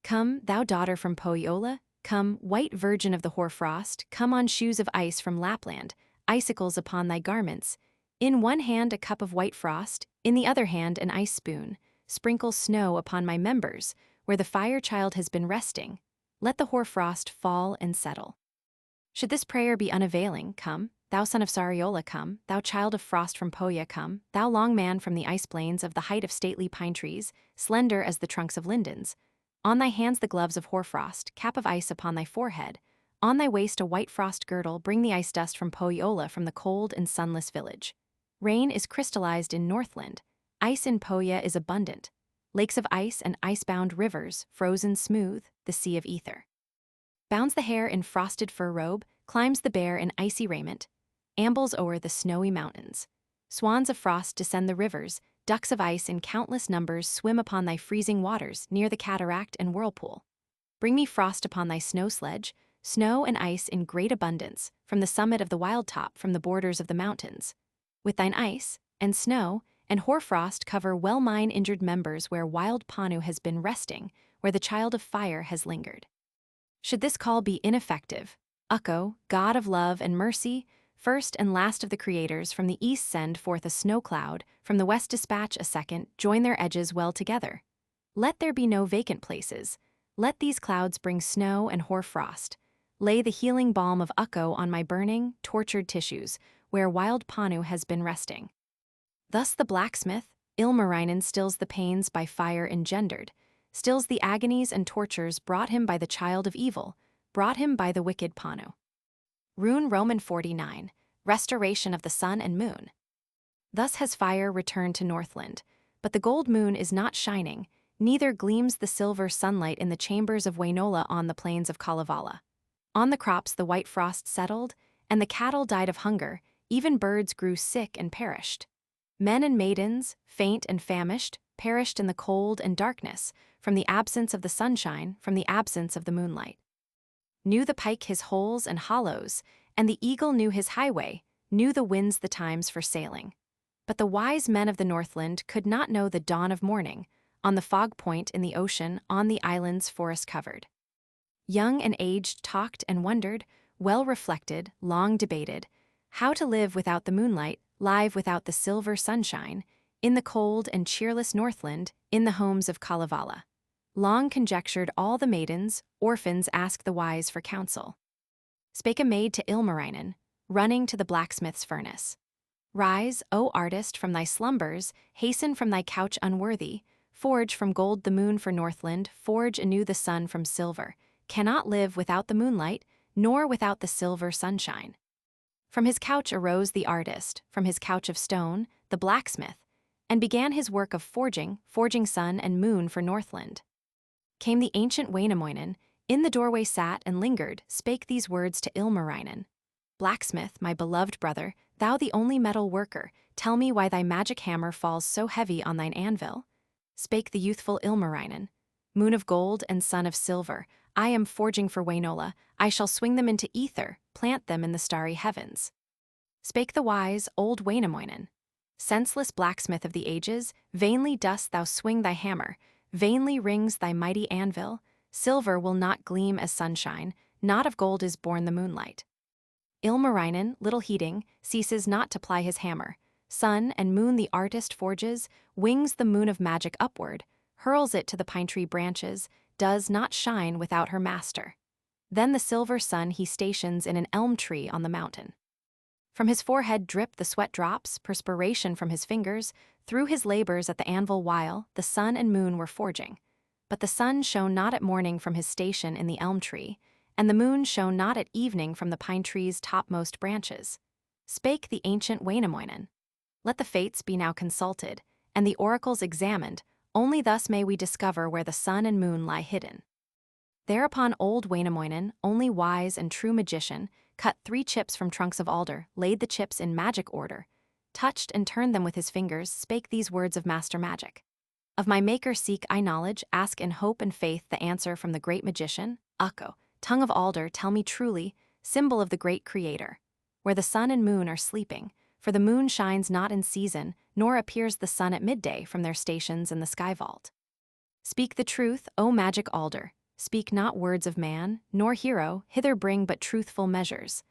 Come, thou daughter from Pohjola, come, white virgin of the hoarfrost, come on shoes of ice from Lapland, icicles upon thy garments, in one hand a cup of white frost, in the other hand an ice spoon, sprinkle snow upon my members, where the fire-child has been resting, let the hoarfrost fall and settle. Should this prayer be unavailing, come, thou son of Sariola, come, thou child of frost from Pohja, come, thou long man from the ice plains of the height of stately pine trees, slender as the trunks of lindens, on thy hands the gloves of hoarfrost, cap of ice upon thy forehead, on thy waist a white frost girdle, bring the ice dust from Pohjola, from the cold and sunless village. Rain is crystallized in Northland, ice in Pohja is abundant, lakes of ice and ice-bound rivers, frozen smooth, the sea of ether. Bounds the hare in frosted fur robe, climbs the bear in icy raiment, ambles o'er the snowy mountains. Swans of frost descend the rivers, ducks of ice in countless numbers swim upon thy freezing waters near the cataract and whirlpool. Bring me frost upon thy snow sledge, snow and ice in great abundance, from the summit of the wild top, from the borders of the mountains. With thine ice, and snow, and hoarfrost cover well mine injured members where wild Panu has been resting, where the child of fire has lingered. Should this call be ineffective, Ukko, God of love and mercy, first and last of the creators, from the east send forth a snow cloud, from the west dispatch a second, join their edges well together. Let there be no vacant places. Let these clouds bring snow and hoarfrost. Lay the healing balm of Ukko on my burning, tortured tissues, where wild Panu has been resting. Thus the blacksmith, Ilmarinen, stills the pains by fire engendered, stills the agonies and tortures brought him by the child of evil, brought him by the wicked Panu. RUNE Roman 49, Restoration of the Sun and Moon. Thus has fire returned to Northland, but the gold moon is not shining, neither gleams the silver sunlight in the chambers of Wainola on the plains of Kalevala. On the crops the white frost settled, and the cattle died of hunger, even birds grew sick and perished. Men and maidens, faint and famished, perished in the cold and darkness, from the absence of the sunshine, from the absence of the moonlight. Knew the pike his holes and hollows, and the eagle knew his highway, knew the winds the times for sailing. But the wise men of the Northland could not know the dawn of morning, on the fog point in the ocean, on the islands forest covered. Young and aged talked and wondered, well reflected, long debated, how to live without the moonlight, live without the silver sunshine, in the cold and cheerless Northland, in the homes of Kalevala. Long conjectured all the maidens, orphans asked the wise for counsel. spake a maid to Ilmarinen, running to the blacksmith's furnace. Rise, O artist, from thy slumbers, hasten from thy couch unworthy, forge from gold the moon for Northland, forge anew the sun from silver, cannot live without the moonlight, nor without the silver sunshine. From his couch arose the artist, from his couch of stone, the blacksmith, and began his work of forging sun and moon for Northland. Came the ancient Wainamoinen, in the doorway sat and lingered, spake these words to Ilmarinen. Blacksmith, my beloved brother, thou the only metal worker, tell me why thy magic hammer falls so heavy on thine anvil. Spake the youthful Ilmarinen. Moon of gold and sun of silver, I am forging for Wainola, I shall swing them into ether, plant them in the starry heavens. Spake the wise, old Wainamoinen. Senseless blacksmith of the ages, vainly dost thou swing thy hammer, vainly rings thy mighty anvil, silver will not gleam as sunshine, not of gold is born the moonlight. Ilmarinen, little heeding, ceases not to ply his hammer. Sun and moon the artist forges, wings the moon of magic upward, hurls it to the pine tree branches, does not shine without her master. Then the silver sun he stations in an elm tree on the mountain. From his forehead drip the sweat drops, perspiration from his fingers, through his labors at the anvil while the sun and moon were forging. But the sun shone not at morning from his station in the elm tree, and the moon shone not at evening from the pine tree's topmost branches. Spake the ancient Wainamoinen. Let the fates be now consulted, and the oracles examined, only thus may we discover where the sun and moon lie hidden. Thereupon old Wainamoinen, only wise and true magician, cut 3 chips from trunks of alder, laid the chips in magic order, touched and turned them with his fingers, spake these words of master magic. Of my maker seek I knowledge, ask in hope and faith the answer from the great magician. Ukko, tongue of alder, tell me truly, symbol of the great creator, where the sun and moon are sleeping, for the moon shines not in season, nor appears the sun at midday from their stations in the sky vault. Speak the truth, O magic alder, speak not words of man, nor hero, hither bring but truthful measures.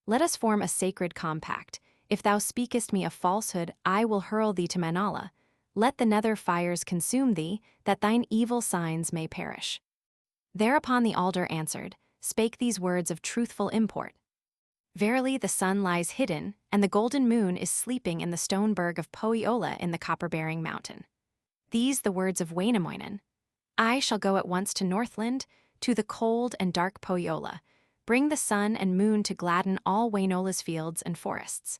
Let us form a sacred compact. If thou speakest me a falsehood, I will hurl thee to Manala. Let the nether fires consume thee, that thine evil signs may perish. Thereupon the alder answered, spake these words of truthful import. Verily the sun lies hidden, and the golden moon is sleeping in the stone berg of Pohjola in the copper-bearing mountain. These the words of Wainamoinen. I shall go at once to Northland, to the cold and dark Pohjola, bring the sun and moon to gladden all Wainola's fields and forests.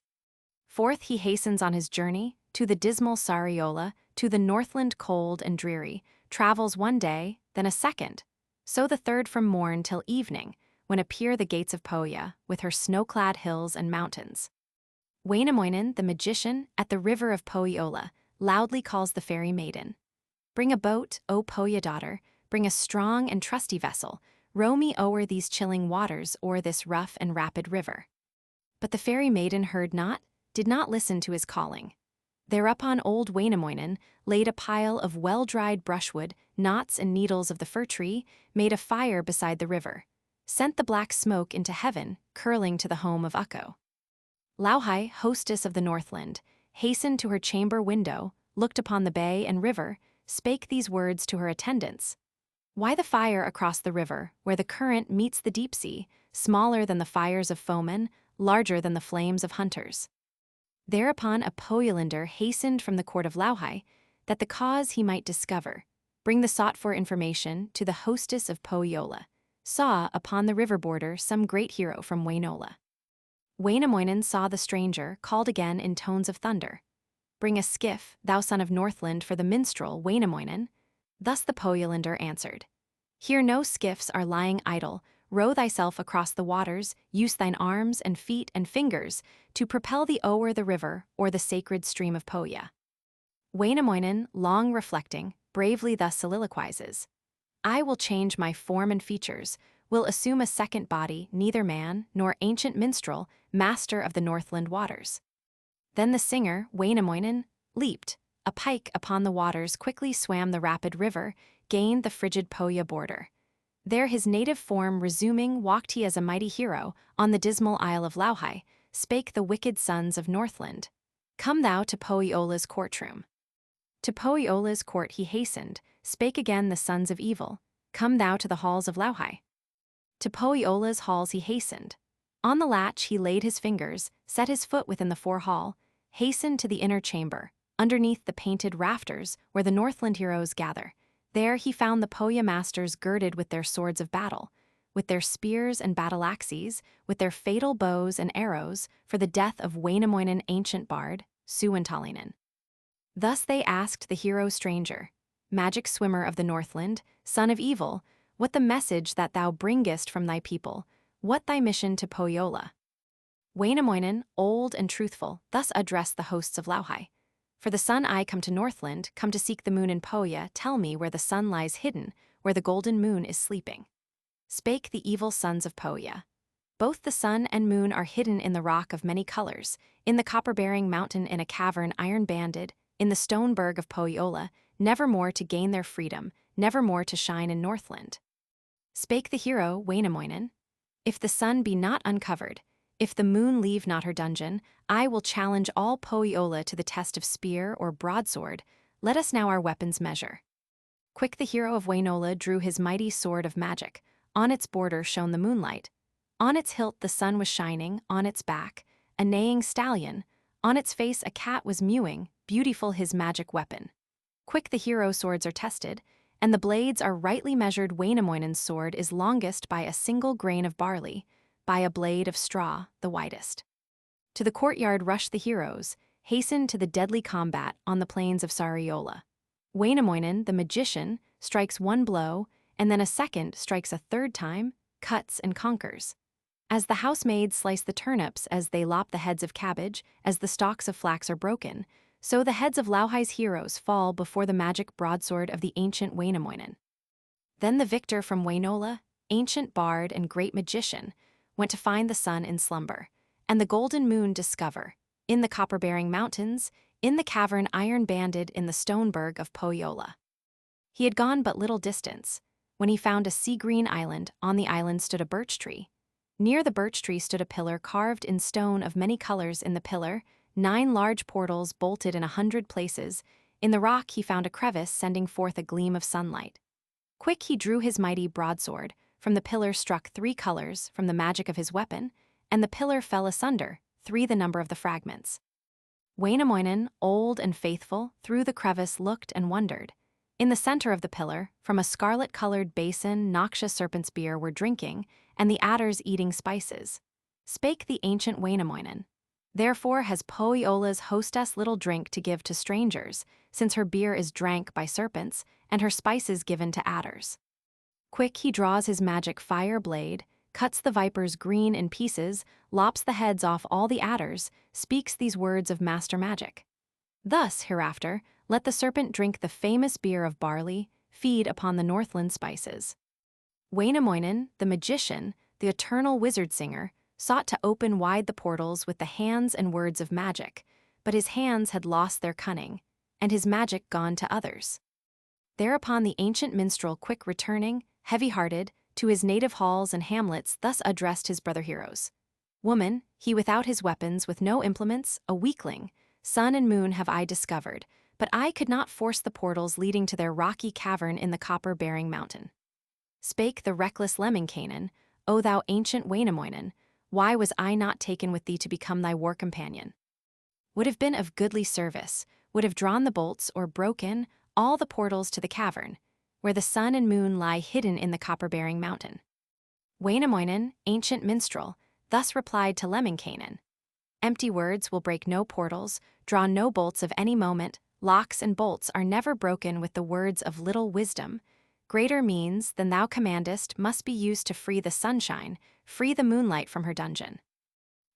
Forth he hastens on his journey, to the dismal Sariola, to the Northland cold and dreary, travels one day, then a second, so the third from morn till evening, when appear the gates of Pohja, with her snow-clad hills and mountains. Wainamoinen, the magician, at the river of Pohjola, loudly calls the fairy maiden. Bring a boat, O Pohja daughter, bring a strong and trusty vessel, row me o'er these chilling waters, o'er this rough and rapid river. But the fairy maiden heard not, did not listen to his calling. Thereupon old Wainamoinen laid a pile of well-dried brushwood, knots and needles of the fir tree, made a fire beside the river, sent the black smoke into heaven, curling to the home of Ukko. Lauhi, hostess of the Northland, hastened to her chamber window, looked upon the bay and river, spake these words to her attendants. Why the fire across the river, where the current meets the deep sea, smaller than the fires of foemen, larger than the flames of hunters? Thereupon a Pohjolander hastened from the court of Lauhi, that the cause he might discover, bring the sought-for information to the hostess of Pohjola, saw upon the river border some great hero from Wainola. Wainamoinen saw the stranger, called again in tones of thunder. Bring a skiff, thou son of Northland, for the minstrel, Wainamoinen. Thus the Pohjolander answered. Here no skiffs are lying idle, row thyself across the waters, use thine arms and feet and fingers to propel thee o'er the river or the sacred stream of Pohja. Wainamoinen, long reflecting, bravely thus soliloquizes. I will change my form and features, will assume a second body, neither man, nor ancient minstrel, master of the Northland waters. Then the singer, Wainamoinen, leaped, a pike upon the waters, quickly swam the rapid river, gained the frigid Pohja border. There his native form resuming, walked he as a mighty hero, on the dismal isle of Lauhi, spake the wicked sons of Northland. Come thou to Pohjola's courtroom. To Pohjola's court he hastened, spake again the sons of evil, come thou to the halls of Lauhi. To Pohjola's halls he hastened, On the latch he laid his fingers, set his foot within the fore-hall, hastened to the inner chamber, underneath the painted rafters where the Northland heroes gather. There he found the Pohja masters girded with their swords of battle, with their spears and battle-axes, with their fatal bows and arrows, for the death of Wainamoinen ancient bard, Suuntalainen. Thus they asked the hero stranger, magic swimmer of the Northland, son of evil, what the message that thou bringest from thy people, what thy mission to Pohjola. Wainamoinen, old and truthful, thus addressed the hosts of Lauhai. For the sun I come to Northland, come to seek the moon in Pohja, tell me where the sun lies hidden, where the golden moon is sleeping. Spake the evil sons of Pohja. Both the sun and moon are hidden in the rock of many colors, in the copper-bearing mountain in a cavern iron-banded, in the stone berg of Pohjola, never more to gain their freedom, never more to shine in Northland. Spake the hero, Wainamoinen, if the sun be not uncovered, if the moon leave not her dungeon, I will challenge all Pohjola to the test of spear or broadsword. Let us now our weapons measure. Quick the hero of Wainola drew his mighty sword of magic. On its border shone the moonlight. On its hilt the sun was shining, on its back, a neighing stallion. On its face a cat was mewing, beautiful his magic weapon. Quick the hero swords are tested, and the blades are rightly measured. Wainamoinen's sword is longest by a single grain of barley, by a blade of straw, the widest. To the courtyard rushed the heroes, hastened to the deadly combat on the plains of Sariola. Wainamoinen, the magician, strikes one blow, and then a second strikes a third time, cuts and conquers. As the housemaids slice the turnips, as they lop the heads of cabbage, as the stalks of flax are broken, so the heads of Lauhai's heroes fall before the magic broadsword of the ancient Wainamoinen. Then the victor from Wainola, ancient bard and great magician, went to find the sun in slumber, and the golden moon discover, in the copper-bearing mountains, in the cavern iron-banded in the stone berg of Pohjola. He had gone but little distance, when he found a sea-green island. On the island stood a birch tree. Near the birch tree stood a pillar carved in stone of many colors. In the pillar, 9 large portals bolted in 100 places. In the rock he found a crevice sending forth a gleam of sunlight. Quick he drew his mighty broadsword, from the pillar struck 3 colors from the magic of his weapon, and the pillar fell asunder, 3 the number of the fragments. Wainamoinen, old and faithful, through the crevice looked and wondered. In the center of the pillar, from a scarlet-colored basin noxious serpents' beer were drinking, and the adders eating spices. Spake the ancient Wainamoinen, therefore has Pohjola's hostess little drink to give to strangers, since her beer is drank by serpents, and her spices given to adders. Quick he draws his magic fire blade, cuts the vipers green in pieces, lops the heads off all the adders, speaks these words of master magic. Thus, hereafter, let the serpent drink the famous beer of barley, feed upon the Northland spices. Wainamoinen, the magician, the eternal wizard singer, sought to open wide the portals with the hands and words of magic, but his hands had lost their cunning, and his magic gone to others. Thereupon the ancient minstrel, quick returning, heavy-hearted, to his native halls and hamlets, thus addressed his brother heroes. Woman, he without his weapons, with no implements, a weakling, sun and moon have I discovered, but I could not force the portals leading to their rocky cavern in the copper-bearing mountain. Spake the reckless Lemminkainen, O thou ancient Wainamoinen, why was I not taken with thee to become thy war companion? Would have been of goodly service, would have drawn the bolts or broken all the portals to the cavern, where the sun and moon lie hidden in the copper-bearing mountain. Wainamoinen, ancient minstrel, thus replied to Lemminkainen, empty words will break no portals, draw no bolts of any moment, locks and bolts are never broken with the words of little wisdom. Greater means than thou commandest must be used to free the sunshine, free the moonlight from her dungeon.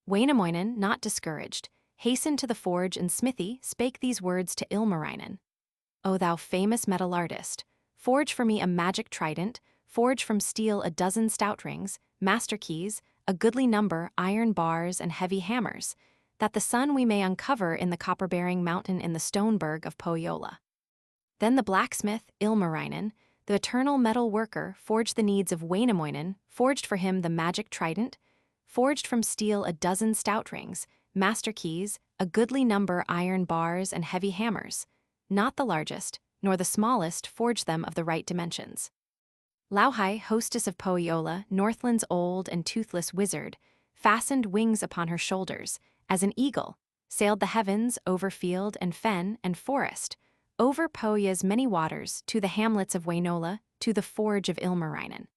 Wainamoinen, not discouraged, hastened to the forge and smithy, spake these words to Ilmarinen. O thou famous metal artist, forge for me a magic trident, forge from steel a dozen stout rings, master keys, a goodly number, iron bars and heavy hammers, that the sun we may uncover in the copper-bearing mountain in the stone berg of Pohjola. Then the blacksmith, Ilmarinen, the eternal metal worker, forged the needs of Wainamoinen, forged for him the magic trident, forged from steel a dozen stout rings, master keys, a goodly number iron bars and heavy hammers, not the largest, nor the smallest, forged them of the right dimensions. Lauhai, hostess of Pohjola, Northland's old and toothless wizard, fastened wings upon her shoulders, as an eagle, sailed the heavens over field and fen and forest, over Pohjola's many waters, to the hamlets of Wainola, to the forge of Ilmarinen.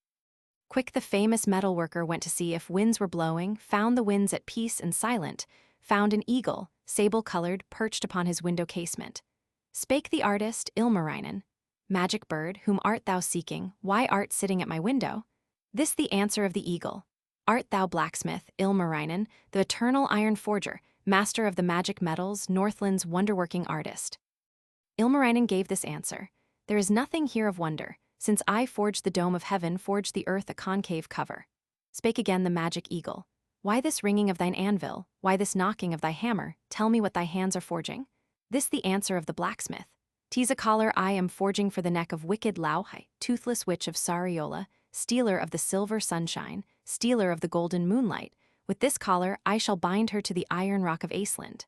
Quick the famous metalworker went to see if winds were blowing, found the winds at peace and silent, found an eagle, sable-colored, perched upon his window casement. Spake the artist, Ilmarinen, "Magic bird, whom art thou seeking, why art sitting at my window?" This the answer of the eagle: "Art thou blacksmith, Ilmarinen, the eternal iron forger, master of the magic metals, Northland's wonder-working artist?" Ilmarinen gave this answer: "There is nothing here of wonder, since I forged the dome of heaven, forged the earth a concave cover." Spake again the magic eagle: "Why this ringing of thine anvil, why this knocking of thy hammer? Tell me what thy hands are forging." This the answer of the blacksmith: "'Tis a collar I am forging for the neck of wicked Lauhi, toothless witch of Sariola, stealer of the silver sunshine, stealer of the golden moonlight. With this collar I shall bind her to the iron rock of Iceland."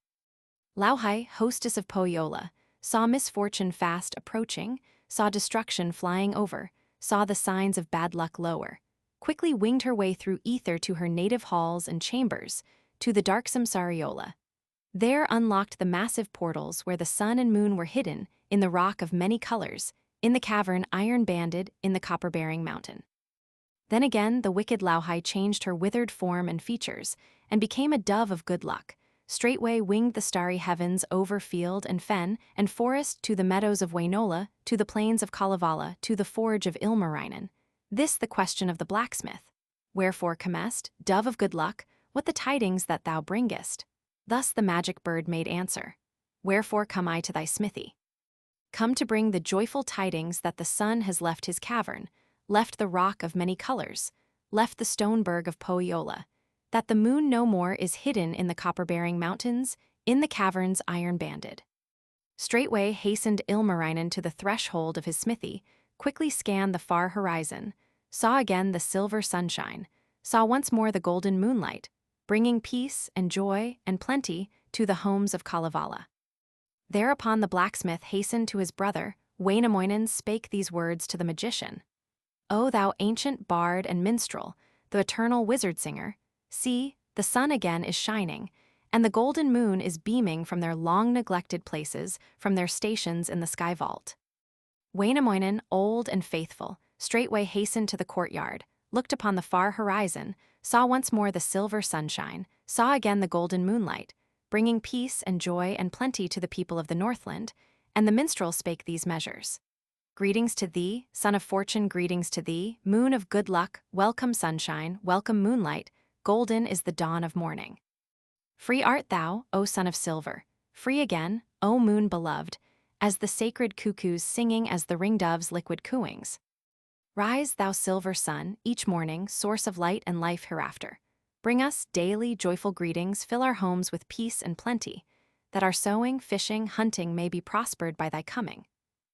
Lauhi, hostess of Pohjola, saw misfortune fast approaching, saw destruction flying over, saw the signs of bad luck lower, quickly winged her way through ether to her native halls and chambers, to the darksome Sariola. There unlocked the massive portals where the sun and moon were hidden, in the rock of many colors, in the cavern iron-banded, in the copper-bearing mountain. Then again the wicked Lauhi changed her withered form and features, and became a dove of good luck, straightway winged the starry heavens over field and fen and forest to the meadows of Wainola, to the plains of Kalevala, to the forge of Ilmarinen. This the question of the blacksmith: "Wherefore comest, dove of good luck, what the tidings that thou bringest?" Thus the magic bird made answer: "Wherefore come I to thy smithy? Come to bring the joyful tidings that the sun has left his cavern, left the rock of many colors, left the stone berg of Pohjola, that the moon no more is hidden in the copper-bearing mountains, in the caverns iron-banded." Straightway hastened Ilmarinen to the threshold of his smithy, quickly scanned the far horizon, saw again the silver sunshine, saw once more the golden moonlight, bringing peace and joy and plenty to the homes of Kalevala. Thereupon the blacksmith hastened to his brother, Wainamoinen, spake these words to the magician: "O thou ancient bard and minstrel, the eternal wizard-singer, see, the sun again is shining, and the golden moon is beaming from their long-neglected places, from their stations in the sky vault." Wainamoinen, old and faithful, straightway hastened to the courtyard, looked upon the far horizon, saw once more the silver sunshine, saw again the golden moonlight, bringing peace and joy and plenty to the people of the Northland, and the minstrel spake these measures: "Greetings to thee, son of fortune, greetings to thee, moon of good luck, welcome sunshine, welcome moonlight, golden is the dawn of morning. Free art thou, O son of silver, free again, O moon beloved, as the sacred cuckoos singing, as the ringdoves' liquid cooings. Rise, thou silver sun, each morning, source of light and life hereafter. Bring us daily joyful greetings, fill our homes with peace and plenty, that our sowing, fishing, hunting may be prospered by thy coming.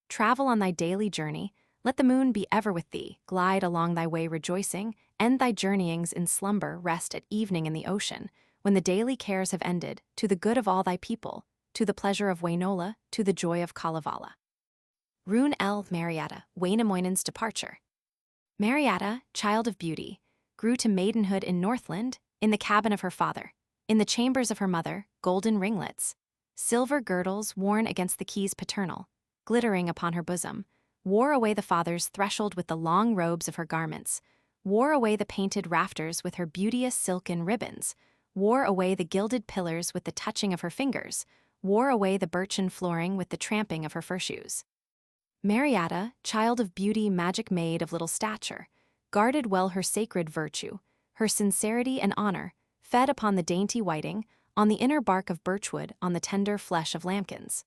Travel on thy daily journey, let the moon be ever with thee, glide along thy way rejoicing, end thy journeyings in slumber, rest at evening in the ocean, when the daily cares have ended, to the good of all thy people, to the pleasure of Wainola, to the joy of Kalevala." Rune L. Marietta, Wainamoinen's departure. Marietta, child of beauty, grew to maidenhood in Northland, in the cabin of her father, in the chambers of her mother, golden ringlets, silver girdles worn against the keys paternal, glittering upon her bosom, wore away the father's threshold with the long robes of her garments, wore away the painted rafters with her beauteous silken ribbons, wore away the gilded pillars with the touching of her fingers, wore away the birchen flooring with the tramping of her fur shoes. Marietta, child of beauty, magic maid of little stature, guarded well her sacred virtue, her sincerity and honor, fed upon the dainty whiting, on the inner bark of birchwood, on the tender flesh of lambkins.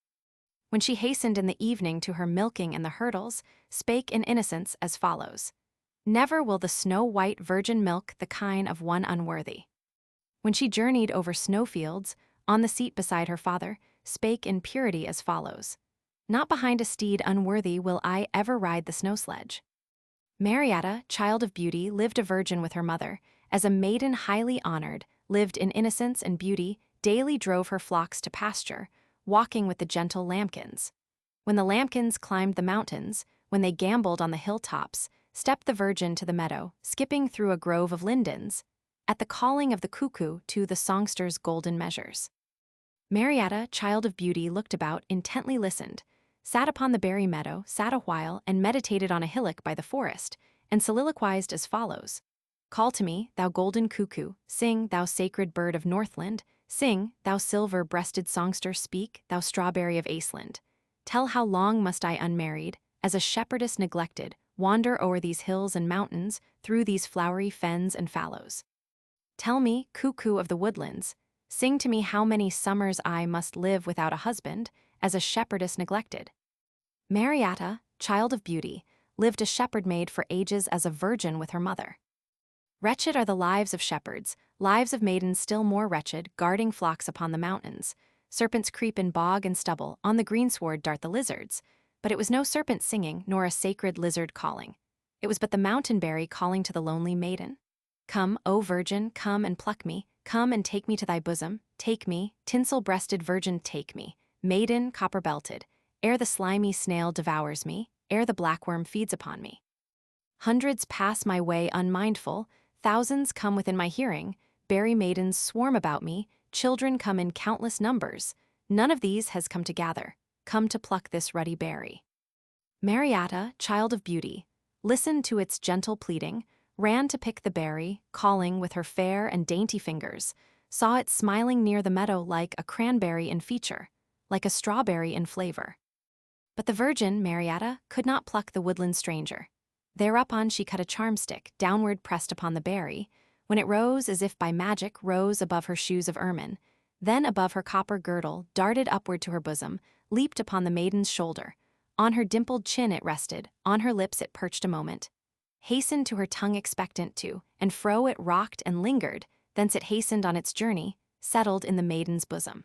When she hastened in the evening to her milking and the hurdles, spake in innocence as follows: "Never will the snow-white virgin milk the kine of one unworthy." When she journeyed over snowfields, on the seat beside her father, spake in purity as follows: "Not behind a steed unworthy will I ever ride the snow sledge." Marietta, child of beauty, lived a virgin with her mother, as a maiden highly honored, lived in innocence and beauty, daily drove her flocks to pasture, walking with the gentle lambkins. When the lambkins climbed the mountains, when they gamboled on the hilltops, stepped the virgin to the meadow, skipping through a grove of lindens. at the calling of the cuckoo to the songster's golden measures. Marietta, child of beauty, looked about, intently listened, sat upon the berry meadow, sat a while, and meditated on a hillock by the forest, and soliloquized as follows. Call to me, thou golden cuckoo, sing, thou sacred bird of Northland, sing, thou silver-breasted songster, speak, thou strawberry of Iceland. Tell how long must I unmarried, as a shepherdess neglected, wander o'er these hills and mountains, through these flowery fens and fallows. Tell me, cuckoo of the woodlands, sing to me how many summers I must live without a husband, as a shepherdess neglected. Marietta, child of beauty, lived a shepherd maid for ages as a virgin with her mother. Wretched are the lives of shepherds, lives of maidens still more wretched, guarding flocks upon the mountains. Serpents creep in bog and stubble, on the greensward dart the lizards. But it was no serpent singing, nor a sacred lizard calling. It was but the mountain berry calling to the lonely maiden. Come, O virgin, come and pluck me, come and take me to thy bosom, take me, tinsel-breasted virgin, take me, maiden copper-belted, ere the slimy snail devours me, ere the blackworm feeds upon me. Hundreds pass my way unmindful, thousands come within my hearing, berry maidens swarm about me, children come in countless numbers. None of these has come to gather, come to pluck this ruddy berry. Marietta, child of beauty, listened to its gentle pleading, ran to pick the berry, calling with her fair and dainty fingers, saw it smiling near the meadow like a cranberry in feature, like a strawberry in flavor. But the virgin, Marietta, could not pluck the woodland stranger. Thereupon she cut a charm-stick, downward pressed upon the berry, when it rose as if by magic, rose above her shoes of ermine, then above her copper girdle, darted upward to her bosom, leaped upon the maiden's shoulder. On her dimpled chin it rested, on her lips it perched a moment. Hastened to her tongue expectant to, and fro it rocked and lingered, thence it hastened on its journey, settled in the maiden's bosom.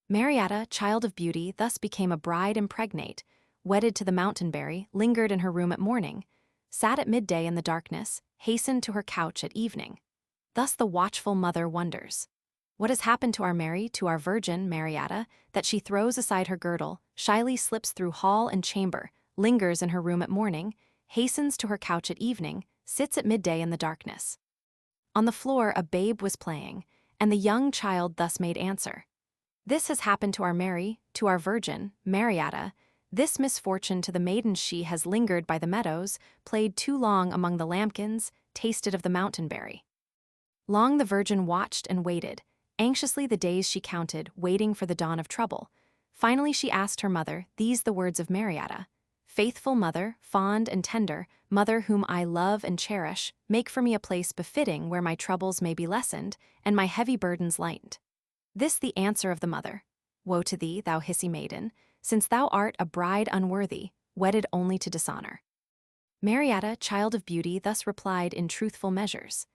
Marietta, child of beauty, thus became a bride impregnate, wedded to the mountain berry, lingered in her room at morning, sat at midday in the darkness, hastened to her couch at evening. Thus the watchful mother wonders. What has happened to our Mary, to our virgin, Marietta, that she throws aside her girdle, shyly slips through hall and chamber, lingers in her room at morning, hastens to her couch at evening, sits at midday in the darkness? On the floor a babe was playing, and the young child thus made answer. This has happened to our Mary, to our virgin, Marietta, this misfortune to the maiden. She has lingered by the meadows, played too long among the lambkins, tasted of the mountain berry. Long the virgin watched and waited, anxiously the days she counted, waiting for the dawn of trouble. Finally she asked her mother, these the words of Marietta. Faithful mother, fond and tender, mother whom I love and cherish, make for me a place befitting where my troubles may be lessened, and my heavy burdens lightened. This the answer of the mother. Woe to thee, thou hissy maiden, since thou art a bride unworthy, wedded only to dishonor. Marietta, child of beauty, thus replied in truthful measures.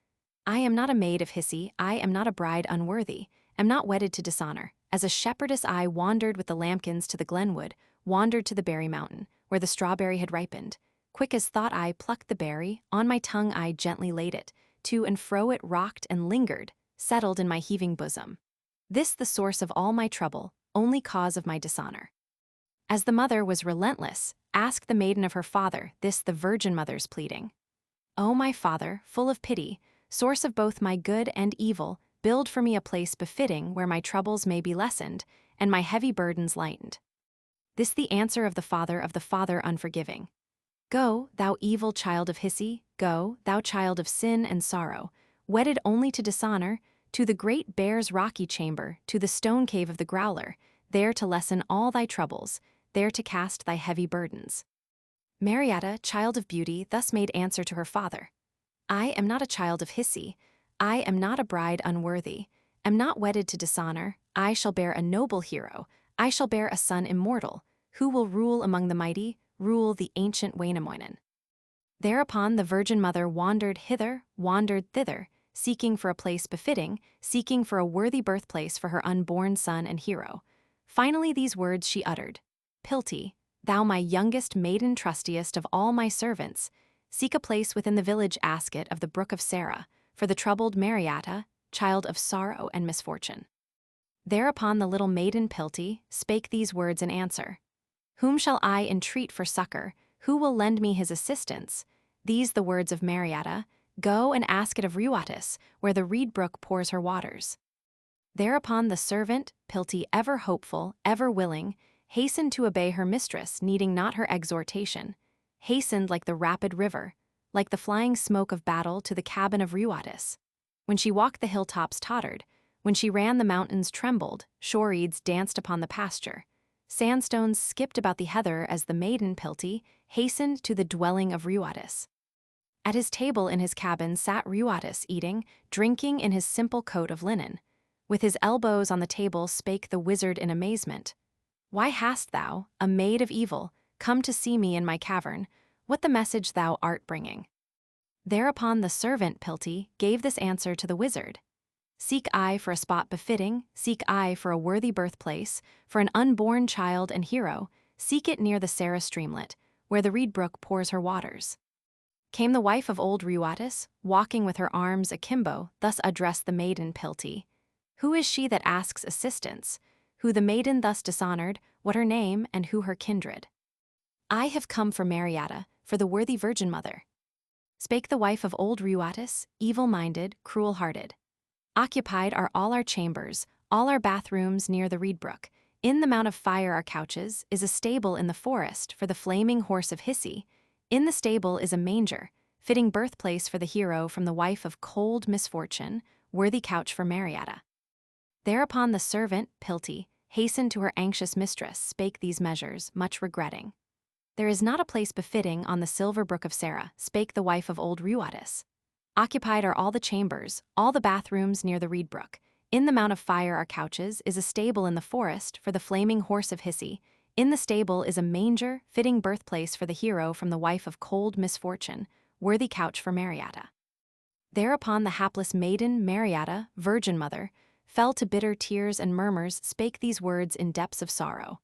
I am not a maid of hissy, I am not a bride unworthy, am not wedded to dishonor. As a shepherdess I wandered with the lambkins to the glenwood, wandered to the berry mountain, where the strawberry had ripened. Quick as thought I plucked the berry, on my tongue I gently laid it, to and fro it rocked and lingered, settled in my heaving bosom. This the source of all my trouble, only cause of my dishonor. As the mother was relentless, asked the maiden of her father, this the virgin mother's pleading. O my father, full of pity, source of both my good and evil, build for me a place befitting where my troubles may be lessened, and my heavy burdens lightened. This the answer of the father unforgiving. Go, thou evil child of hissy, go, thou child of sin and sorrow, wedded only to dishonor, to the great bear's rocky chamber, to the stone cave of the growler, there to lessen all thy troubles, there to cast thy heavy burdens. Marietta, child of beauty, thus made answer to her father. I am not a child of hissy, I am not a bride unworthy, am not wedded to dishonor, I shall bear a noble hero, I shall bear a son immortal, who will rule among the mighty, rule the ancient Wainamoinen. Thereupon the virgin mother wandered hither, wandered thither, seeking for a place befitting, seeking for a worthy birthplace for her unborn son and hero. Finally these words she uttered. Pilty, thou my youngest maiden trustiest of all my servants, seek a place within the village Asket of the brook of Sarah, for the troubled Marietta, child of sorrow and misfortune. Thereupon the little maiden Pilty spake these words in answer. Whom shall I entreat for succor, who will lend me his assistance? These the words of Marietta. Go and ask it of Ruatis, where the reed brook pours her waters. Thereupon the servant, Piltti, ever hopeful, ever willing, hastened to obey her mistress, needing not her exhortation, hastened like the rapid river, like the flying smoke of battle to the cabin of Ruatis. When she walked the hilltops tottered, when she ran the mountains trembled, shore-reeds danced upon the pasture, sandstones skipped about the heather as the maiden Piltti hastened to the dwelling of Ruatis. At his table in his cabin sat Ruatis eating, drinking in his simple coat of linen. With his elbows on the table spake the wizard in amazement. Why hast thou, a maid of evil, come to see me in my cavern? What the message thou art bringing? Thereupon the servant Piltti gave this answer to the wizard. Seek I for a spot befitting, seek I for a worthy birthplace, for an unborn child and hero, seek it near the Sara streamlet, where the reed brook pours her waters. Came the wife of old Ruatis, walking with her arms akimbo, thus addressed the maiden Piltti. Who is she that asks assistance? Who the maiden thus dishonored, what her name, and who her kindred? I have come for Mariatta, for the worthy Virgin Mother. Spake the wife of old Ruatis, evil-minded, cruel-hearted. Occupied are all our chambers, all our bathrooms near the reed brook. In the mount of fire our couches, is a stable in the forest for the flaming horse of Hissi. In the stable is a manger, fitting birthplace for the hero from the wife of cold misfortune, worthy couch for Mariatta. Thereupon the servant, Piltti, hastened to her anxious mistress, spake these measures, much regretting. There is not a place befitting on the silver brook of Sara, spake the wife of old Ruatis. Occupied are all the chambers, all the bathrooms near the reed brook. In the mount of fire our couches, is a stable in the forest for the flaming horse of Hissi. In the stable is a manger, fitting birthplace for the hero from the wife of cold misfortune, worthy couch for Mariatta. Thereupon the hapless maiden, Mariatta, Virgin Mother, fell to bitter tears and murmurs, spake these words in depths of sorrow.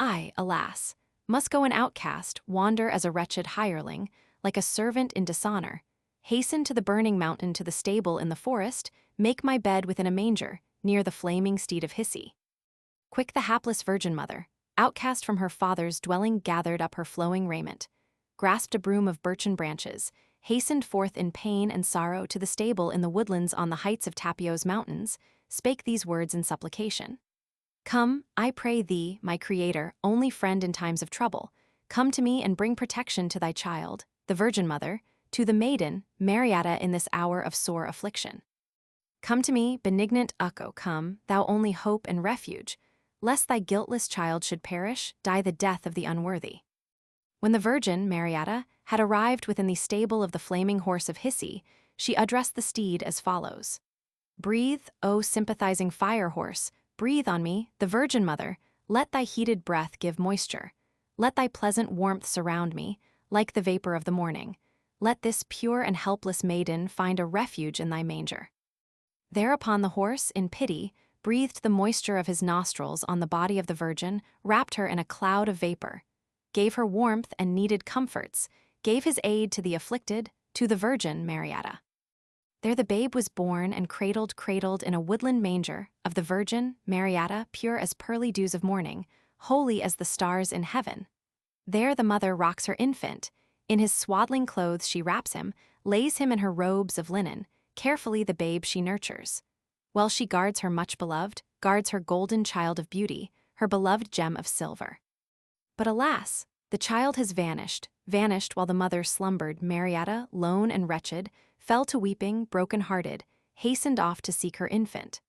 I, alas, must go an outcast, wander as a wretched hireling, like a servant in dishonor, hasten to the burning mountain to the stable in the forest, make my bed within a manger, near the flaming steed of Hissi. Quick the hapless Virgin Mother, outcast from her father's dwelling, gathered up her flowing raiment, grasped a broom of birchen branches, hastened forth in pain and sorrow to the stable in the woodlands on the heights of Tapio's mountains, spake these words in supplication. Come, I pray thee, my Creator, only friend in times of trouble, come to me and bring protection to thy child, the Virgin Mother, to the maiden, Mariatta, in this hour of sore affliction. Come to me, benignant Ukko, come, thou only hope and refuge, lest thy guiltless child should perish, die the death of the unworthy. When the Virgin, Mariatta, had arrived within the stable of the flaming horse of Hissi, she addressed the steed as follows. Breathe, O sympathizing fire horse, breathe on me, the Virgin Mother, let thy heated breath give moisture. Let thy pleasant warmth surround me, like the vapor of the morning. Let this pure and helpless maiden find a refuge in thy manger. Thereupon the horse, in pity, breathed the moisture of his nostrils on the body of the Virgin, wrapped her in a cloud of vapor, gave her warmth and needed comforts, gave his aid to the afflicted, to the Virgin Mariatta. There the babe was born and cradled in a woodland manger, of the Virgin, Mariatta, pure as pearly dews of morning, holy as the stars in heaven. There the mother rocks her infant, in his swaddling clothes she wraps him, lays him in her robes of linen, carefully the babe she nurtures. While she guards her much beloved, guards her golden child of beauty, her beloved gem of silver. But alas, the child has vanished while the mother slumbered. Mariatta, lone and wretched, fell to weeping, broken-hearted, hastened off to seek her infant.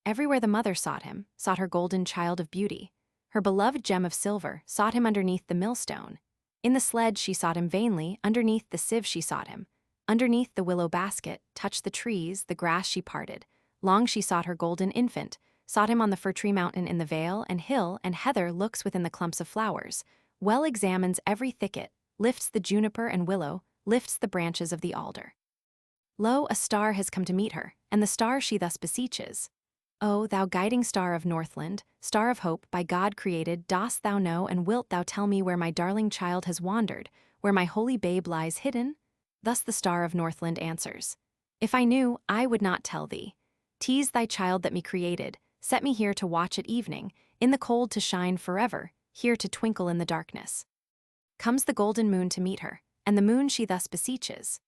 Everywhere the mother sought him, sought her golden child of beauty. Her beloved gem of silver sought him underneath the millstone. In the sledge she sought him vainly, underneath the sieve she sought him. Underneath the willow basket, touched the trees, the grass she parted. Long she sought her golden infant, sought him on the fir-tree mountain in the vale and hill and heather, looks within the clumps of flowers, well examines every thicket, lifts the juniper and willow, lifts the branches of the alder. Lo, a star has come to meet her, and the star she thus beseeches. O, thou guiding star of Northland, star of hope, by God created, dost thou know and wilt thou tell me where my darling child has wandered, where my holy babe lies hidden? Thus the star of Northland answers. If I knew, I would not tell thee. Tease thy child that me created, set me here to watch at evening, in the cold to shine forever, here to twinkle in the darkness. Comes the golden moon to meet her, and the moon she thus beseeches.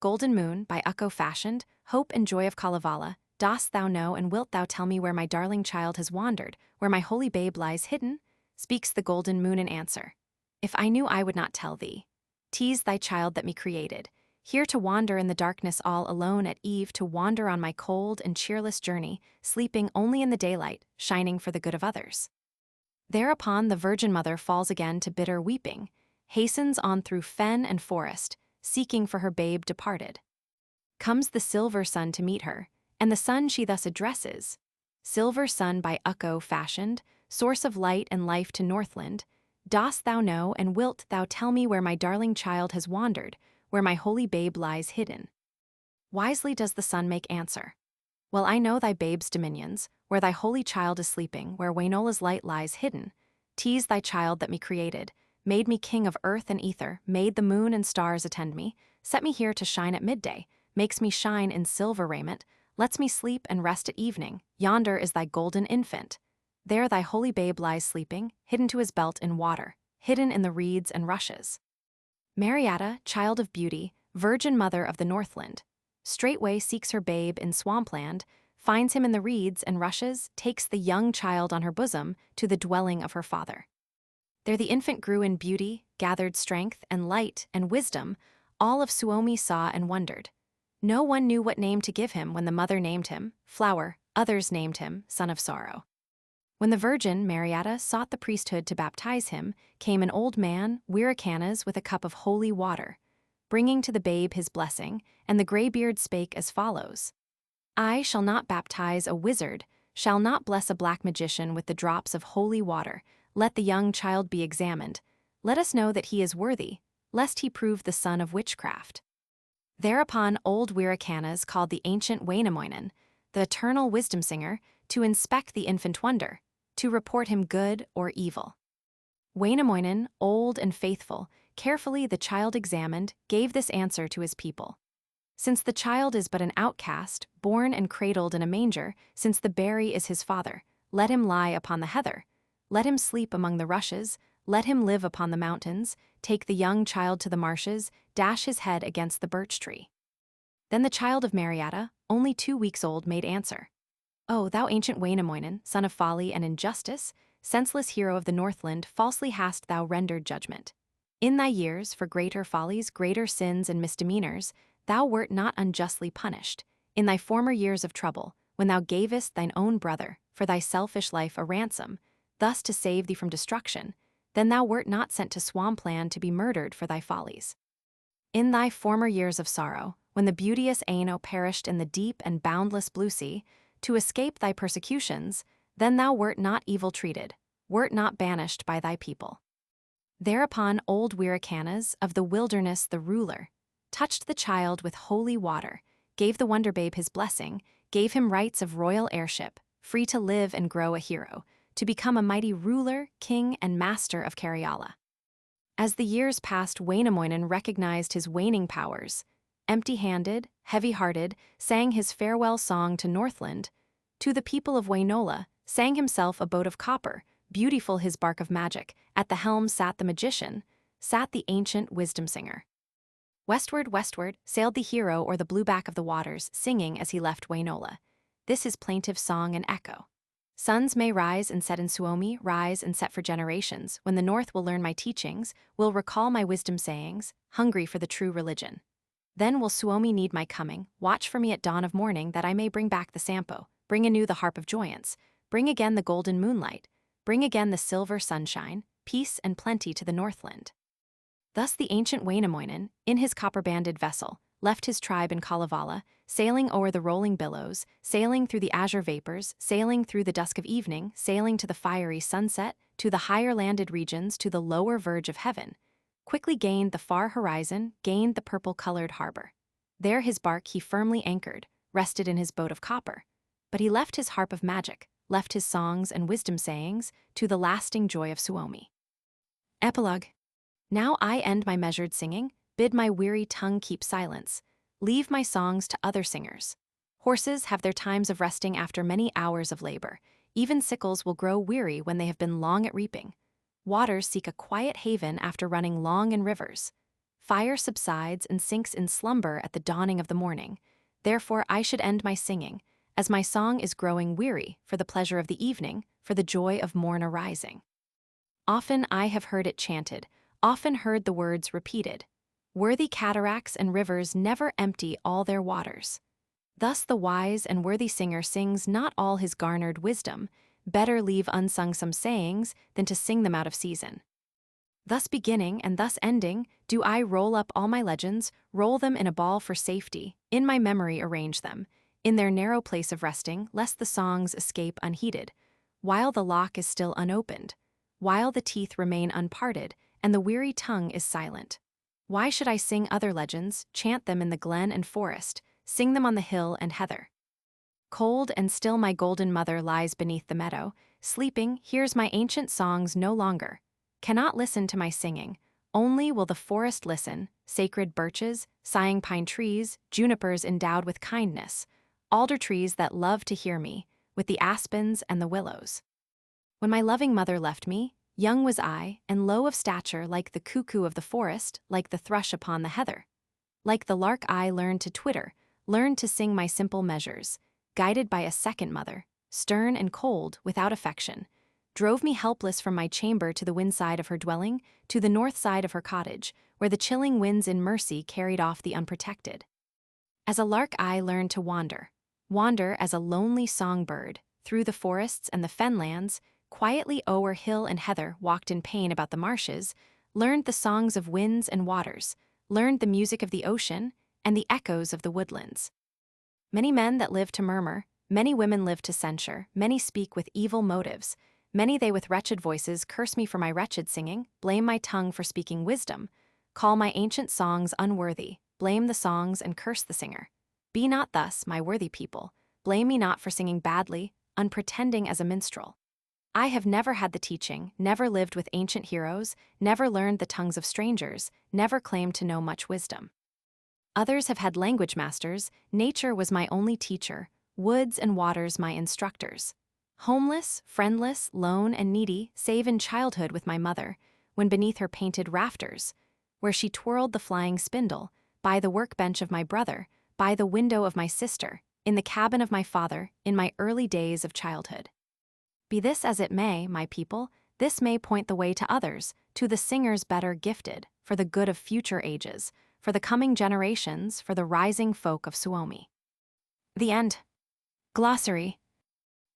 Golden Moon, by Ukko fashioned, hope and joy of Kalevala, dost thou know and wilt thou tell me where my darling child has wandered, where my holy babe lies hidden? Speaks the golden moon in answer. If I knew I would not tell thee. 'Tis thy child that me created, here to wander in the darkness all alone at eve, to wander on my cold and cheerless journey, sleeping only in the daylight, shining for the good of others. Thereupon the Virgin Mother falls again to bitter weeping, hastens on through fen and forest, seeking for her babe departed. Comes the silver sun to meet her, and the sun she thus addresses. Silver sun by Ukko fashioned, source of light and life to Northland, dost thou know and wilt thou tell me where my darling child has wandered, where my holy babe lies hidden? Wisely does the sun make answer. Well, I know thy babe's dominions, where thy holy child is sleeping, where Wainola's light lies hidden. 'Tis thy child that me created, made me king of earth and ether, made the moon and stars attend me, set me here to shine at midday, makes me shine in silver raiment, lets me sleep and rest at evening. Yonder is thy golden infant. There thy holy babe lies sleeping, hidden to his belt in water, hidden in the reeds and rushes. Mariatta, child of beauty, virgin mother of the Northland, straightway seeks her babe in swampland, finds him in the reeds and rushes, takes the young child on her bosom to the dwelling of her father. There the infant grew in beauty, gathered strength and light and wisdom. All of Suomi saw and wondered. No one knew what name to give him when the mother named him Flower, others named him Son of Sorrow. When the Virgin, Mariatta, sought the priesthood to baptize him, came an old man, Wiracanas, with a cup of holy water, bringing to the babe his blessing, and the graybeard spake as follows. I shall not baptize a wizard, shall not bless a black magician with the drops of holy water. Let the young child be examined. Let us know that he is worthy, lest he prove the son of witchcraft. Thereupon old Wiracanas called the ancient Wainamoinen, the eternal wisdom singer, to inspect the infant wonder, to report him good or evil. Wainamoinen, old and faithful, carefully the child examined, gave this answer to his people. Since the child is but an outcast, born and cradled in a manger, since the berry is his father, let him lie upon the heather, let him sleep among the rushes, let him live upon the mountains, take the young child to the marshes, dash his head against the birch tree. Then the child of Mariatta, only 2 weeks old, made answer. O thou ancient Wainamoinen, son of folly and injustice, senseless hero of the Northland, falsely hast thou rendered judgment. In thy years, for greater follies, greater sins and misdemeanors, thou wert not unjustly punished. In thy former years of trouble, when thou gavest thine own brother, for thy selfish life a ransom, thus to save thee from destruction, then thou wert not sent to swampland to be murdered for thy follies. In thy former years of sorrow, when the beauteous Aino perished in the deep and boundless blue sea, to escape thy persecutions, then thou wert not evil treated, wert not banished by thy people. Thereupon old Wiracanas, of the wilderness the ruler, touched the child with holy water, gave the wonder babe his blessing, gave him rights of royal heirship, free to live and grow a hero, to become a mighty ruler, king, and master of Karelian. As the years passed, Wainamoinen recognized his waning powers. Empty-handed, heavy-hearted, sang his farewell song to Northland. To the people of Wainola, sang himself a boat of copper, beautiful his bark of magic. At the helm sat the magician, sat the ancient wisdom singer. Westward, westward, sailed the hero o'er the blue back of the waters, singing as he left Wainola. This his plaintive song and echo. Suns may rise and set in Suomi, rise and set for generations, when the North will learn my teachings, will recall my wisdom sayings, hungry for the true religion. Then will Suomi need my coming, watch for me at dawn of morning, that I may bring back the Sampo, bring anew the harp of joyance, bring again the golden moonlight, bring again the silver sunshine, peace and plenty to the Northland. Thus the ancient Wainamoinen, in his copper-banded vessel, left his tribe in Kalevala, sailing o'er the rolling billows, sailing through the azure vapors, sailing through the dusk of evening, sailing to the fiery sunset, to the higher landed regions, to the lower verge of heaven, quickly gained the far horizon, gained the purple-colored harbor. There his bark he firmly anchored, rested in his boat of copper. But he left his harp of magic, left his songs and wisdom sayings, to the lasting joy of Suomi. Epilogue. Now I end my measured singing, bid my weary tongue keep silence, leave my songs to other singers. Horses have their times of resting after many hours of labor. Even sickles will grow weary when they have been long at reaping. Waters seek a quiet haven after running long in rivers. Fire subsides and sinks in slumber at the dawning of the morning. Therefore I should end my singing, as my song is growing weary, for the pleasure of the evening, for the joy of morn arising. Often I have heard it chanted, often heard the words repeated. Worthy cataracts and rivers never empty all their waters. Thus the wise and worthy singer sings not all his garnered wisdom. Better leave unsung some sayings than to sing them out of season. Thus beginning and thus ending, do I roll up all my legends, roll them in a ball for safety, in my memory arrange them, in their narrow place of resting, lest the songs escape unheeded, while the lock is still unopened, while the teeth remain unparted, and the weary tongue is silent. Why should I sing other legends, chant them in the glen and forest, sing them on the hill and heather? Cold and still my golden mother lies beneath the meadow, sleeping, hears my ancient songs no longer, cannot listen to my singing, only will the forest listen, sacred birches, sighing pine trees, junipers endowed with kindness, alder trees that love to hear me, with the aspens and the willows. When my loving mother left me, young was I, and low of stature like the cuckoo of the forest, like the thrush upon the heather. Like the lark I learned to twitter, learned to sing my simple measures, guided by a second mother, stern and cold, without affection, drove me helpless from my chamber to the wind side of her dwelling, to the north side of her cottage, where the chilling winds in mercy carried off the unprotected. As a lark I learned to wander as a lonely songbird, through the forests and the fenlands, quietly o'er hill and heather walked in pain about the marshes, learned the songs of winds and waters, learned the music of the ocean, and the echoes of the woodlands. Many men that live to murmur, many women live to censure, many speak with evil motives, many they with wretched voices curse me for my wretched singing, blame my tongue for speaking wisdom, call my ancient songs unworthy, blame the songs and curse the singer. Be not thus, my worthy people, blame me not for singing badly, unpretending as a minstrel. I have never had the teaching, never lived with ancient heroes, never learned the tongues of strangers, never claimed to know much wisdom. Others have had language masters, nature was my only teacher, woods and waters my instructors. Homeless, friendless, lone and needy, save in childhood with my mother, when beneath her painted rafters, where she twirled the flying spindle, by the workbench of my brother, by the window of my sister, in the cabin of my father, in my early days of childhood. Be this as it may, my people, this may point the way to others, to the singers better gifted, for the good of future ages, for the coming generations, for the rising folk of Suomi. The end. Glossary.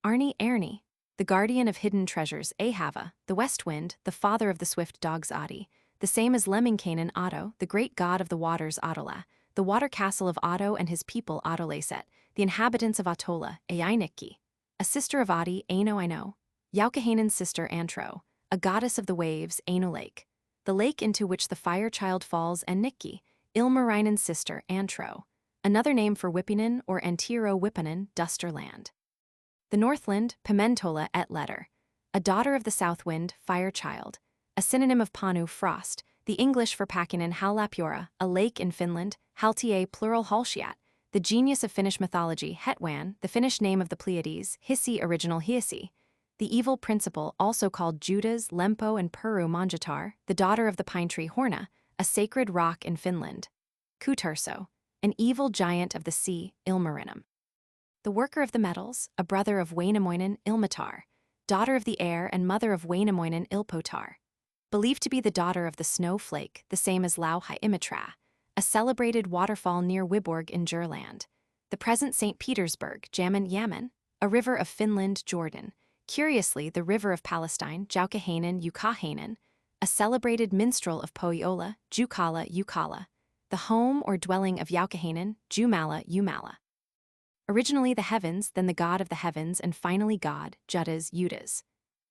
Arni Erni, the guardian of hidden treasures, Ahava, the west wind, the father of the swift dogs Adi, the same as Lemminkainen Otto, the great god of the waters Otola, the water castle of Otto and his people Otoleset, the inhabitants of Otola, Ainikki, a sister of Adi, Aino I know, Jaukahainen's sister Antro, a goddess of the waves, Aino Lake, the lake into which the fire child falls, and Nikki, Ilmarinen's sister Antro, another name for Whippinen or Antiro Whippinen, Duster land. The Northland, Pimentola et letter, a daughter of the south wind, fire child, a synonym of Panu, frost, the English for Pakinen Haulapiora, a lake in Finland, Haltie plural Halsiat, the genius of Finnish mythology, Hetwan, the Finnish name of the Pleiades, Hissi original Hiisi, the evil principle also called Judas, Lempo and Puru Manjatar, the daughter of the pine tree Horna, a sacred rock in Finland. Kuturso, an evil giant of the sea, Ilmarinum. The worker of the metals, a brother of Wainamoinen, Ilmatar, daughter of the air and mother of Wainamoinen, Ilpotar. Believed to be the daughter of the snowflake, the same as Lauhai Imatra, a celebrated waterfall near Viborg in Jurland. The present St. Petersburg, Jamen Yaman, a river of Finland, Jordan. Curiously, the river of Palestine, Jaukahainen, Ukahainen, a celebrated minstrel of Pohjola, Jukala, Ukala, the home or dwelling of Jaukahainen, Jumala, Umala. Originally the heavens, then the god of the heavens, and finally God, Judas, Judas.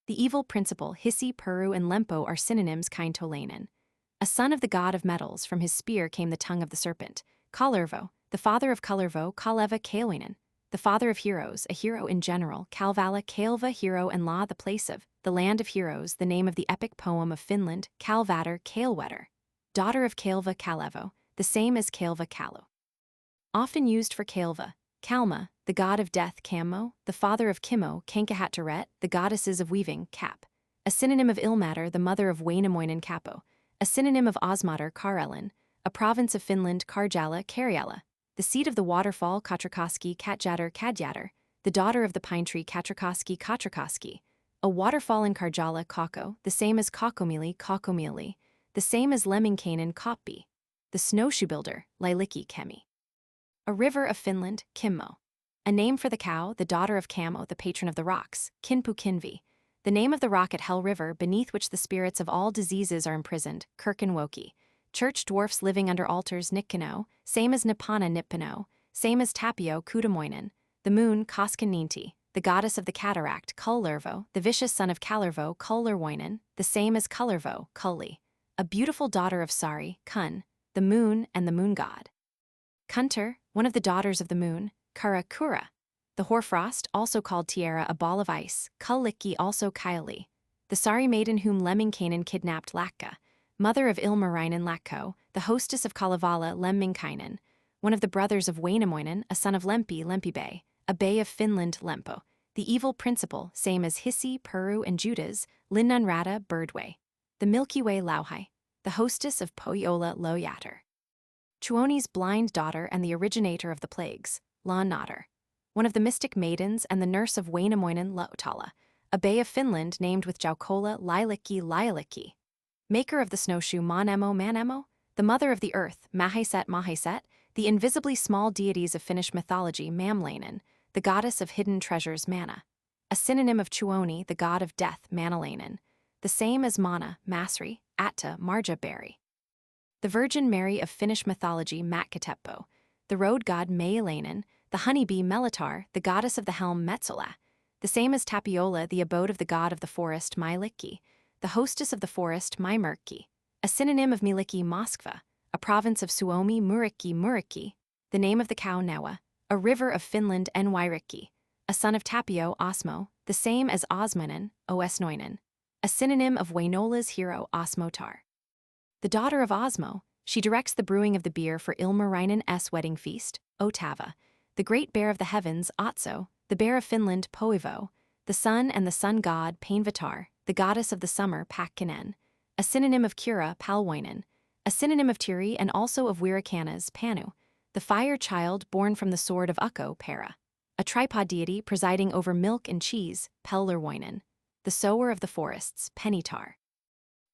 The evil principle, Hissi, Puru, and Lempo are synonyms Kaintolainen. A son of the god of metals, from his spear came the tongue of the serpent. Kalervo, the father of Kalervo, Kaleva Kailwainen, the father of heroes, a hero in general, Kalevala, Kaelva, hero and La, the place of, the land of heroes, the name of the epic poem of Finland, Kalvatter, Kaelwetter, daughter of Kaelva, Kalevo, the same as Kaelva, Kalu. Often used for Kaelva, Kalma, the god of death, Kammo, the father of Kimmo, Kankahatturet, the goddesses of weaving, Cap, a synonym of Ilmatter, the mother of Wainamoinen Capo, a synonym of Osmatter, Karelian, a province of Finland Karjala Karjala, the seat of the waterfall Katrikoski Katjäder Kadjäder, the daughter of the pine tree Katrikoski Katrikoski, a waterfall in Karjala Kako, the same as Kakomili Kakomili, the same as Lemminkainen Koppi, the snowshoe builder Lailiki Kemi. A river of Finland Kimmo, a name for the cow, the daughter of Kamo, the patron of the rocks, Kinpu Kinvi, the name of the rock at Hell River beneath which the spirits of all diseases are imprisoned, Kirkenwoki, church dwarfs living under altars Nikkano, same as Nippana Nippano, same as Tapio Kudamoinen, the moon Koskaninti, the goddess of the cataract Kullervo, the vicious son of Kalervo Kullerwoinen, the same as Kullervo Kulli, a beautiful daughter of Sari, Kun, the moon and the moon god. Kunter, one of the daughters of the moon, Kura Kura, the hoarfrost, also called Tiara, a ball of ice, Kullikki, also Kylie, the Sari maiden whom Lemminkainen kidnapped Lakka, mother of Ilmarinen Lakko, the hostess of Kalevala Lemminkainen, one of the brothers of Wainamoinen, a son of Lempi Lempibe, a bay of Finland Lempo, the evil principal, same as Hissi, Puru, and Judas, Linnunrata Birdway, the Milky Way Lauhai, the hostess of Pohjola Lojatter. Tuoni's blind daughter and the originator of the plagues, Lönnrot, one of the mystic maidens and the nurse of Wainamoinen Lautala, a bay of Finland named with Jaukola Lailikki Lailikki, maker of the snowshoe Manemo, the mother of the earth Mahaiset, the invisibly small deities of Finnish mythology Mamlainen, the goddess of hidden treasures Mana, a synonym of Tuoni, the god of death Manalainen, the same as Mana, Masri, Atta, Marja Berry. The Virgin Mary of Finnish mythology Matkateppo, the road god Meilainen, the honeybee Melitar, the goddess of the helm Metsola, the same as Tapiola, the abode of the god of the forest Mailikki, the hostess of the forest Maimerkki, a synonym of Miliki Moskva, a province of Suomi Murikki, the name of the cow Newa, a river of Finland Enwairikki, a son of Tapio Osmo, the same as Osmonen, Oesnoinen, a synonym of Wainola's hero Osmotar. The daughter of Osmo, she directs the brewing of the beer for Ilmarinen's wedding feast, Otava, the great bear of the heavens Otso, the bear of Finland Poivo, the sun and the sun god Painvatar, the goddess of the summer Pakkinen, a synonym of Kura Palwoinen, a synonym of Tiri and also of Wirikana's Panu, the fire child born from the sword of Ukko Para, a tripod deity presiding over milk and cheese Pellerwoinen, the sower of the forests Penitar,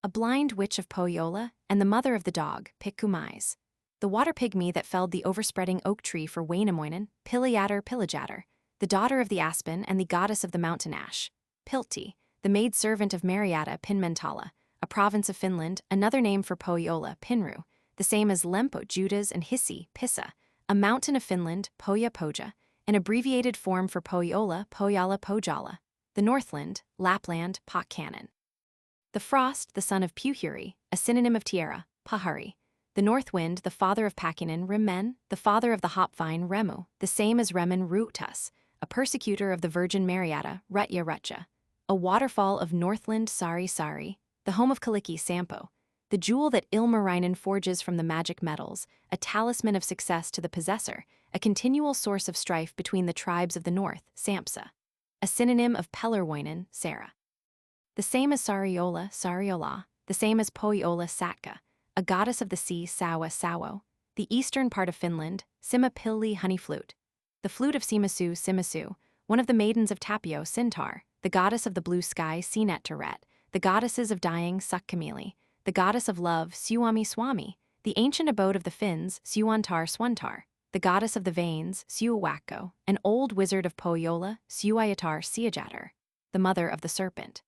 a blind witch of Pohjola and the mother of the dog Pikkumais, the water pygmy that felled the overspreading oak tree for Wainamoinen Pillajatter, the daughter of the aspen and the goddess of the mountain ash, Piltti, the maid-servant of Mariatta Pinmentala, a province of Finland, another name for Pohjola Pinru, the same as Lempo Judas and Hissi Pissa, a mountain of Finland Poja, an abbreviated form for Pohjola Pohjala, the Northland, Lapland Pakkanen. The frost, the son of Puhuri, a synonym of Tiara, Pahari, the north wind, the father of Pakkinen Remen, the father of the hop vine Remu, the same as Remen Ruutas, a persecutor of the Virgin Mariatta Rutja, a waterfall of Northland Sari, the home of Kaliki Sampo, the jewel that Ilmarinen forges from the magic metals, a talisman of success to the possessor, a continual source of strife between the tribes of the north, Sampsa, a synonym of Pellerwoinen, Sarah. The same as Sariola, the same as Pohjola Satka, a goddess of the sea Sawo, the eastern part of Finland, Simapilli honey flute, the flute of Simasu, one of the maidens of Tapio Sintar, the goddess of the blue sky Sinet Teret, the goddesses of dying Sukkamili, the goddess of love Suami Swami, the ancient abode of the Finns Suantar Swantar, the goddess of the veins Suuwakko, an old wizard of Pohjola Suayatar Siajatar, the mother of the serpent.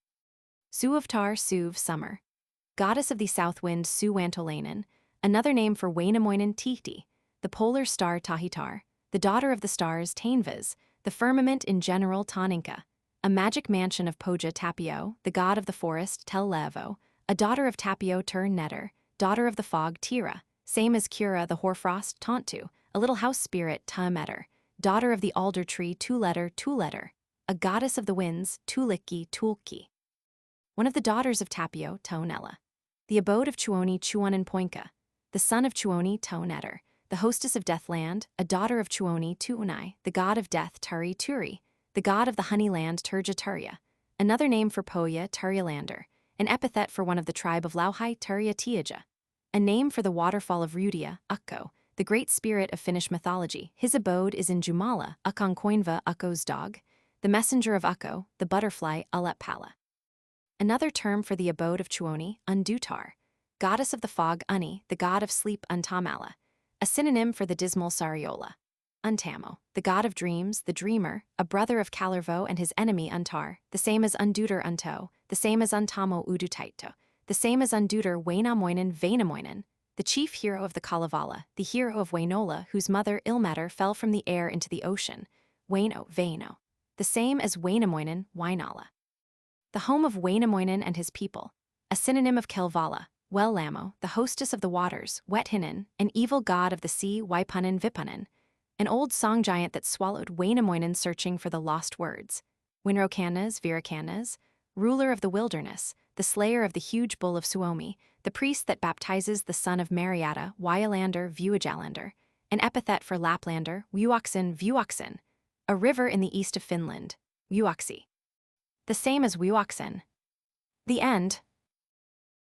Suavtar Suv summer, goddess of the south wind Suwantolainen, another name for Wainamoinen Tihti, the polar star Tahitar, the daughter of the stars Tainvas, the firmament in general Taninka, a magic mansion of Poja Tapio, the god of the forest Tellevo, a daughter of Tapio Tur Netter, daughter of the fog Tira, same as Kura the hoarfrost Tontu, a little house spirit Tumetter, daughter of the alder tree Tuletter, a goddess of the winds Tulikki Tulki. One of the daughters of Tapio Tonella, the abode of Tuoni Chuonenpoinka, the son of Tuoni Tonetter, the hostess of Deathland, a daughter of Tuoni Tuunai, the god of death Turi, the god of the honeyland Turja, another name for Poya Turjalander, an epithet for one of the tribe of Lauhai Turja Tiaja, a name for the waterfall of Rudia, Ukko, the great spirit of Finnish mythology. His abode is in Jumala, Ukonkoinva, Ukko's dog, the messenger of Ukko, the butterfly, Uleppala. Another term for the abode of Tuoni, Undutar, goddess of the fog, Uni, the god of sleep, Untamala, a synonym for the dismal Sariola. Untamo, the god of dreams, the dreamer, a brother of Kalervo and his enemy Untar, the same as Undutar Unto, the same as Untamo Udutaito, the same as Undutar Wainamoinen Vainamoinen, the chief hero of the Kalevala, the hero of Wainola, whose mother Ilmater fell from the air into the ocean, Waino, Vaino, the same as Wainamoinen, Wainala. The home of Wainamoinen and his people, a synonym of Kalevala, Wellamo, the hostess of the waters, Wethinen, an evil god of the sea, Waipunen Vipunen, an old song giant that swallowed Wainamoinen searching for the lost words, Winrokanas, Virakanas, ruler of the wilderness, the slayer of the huge bull of Suomi, the priest that baptizes the son of Mariatta, Wyalander, Vuojalander, an epithet for Laplander, Vuoxen, a river in the east of Finland, Vuoksi. The same as Vuoxen. The end.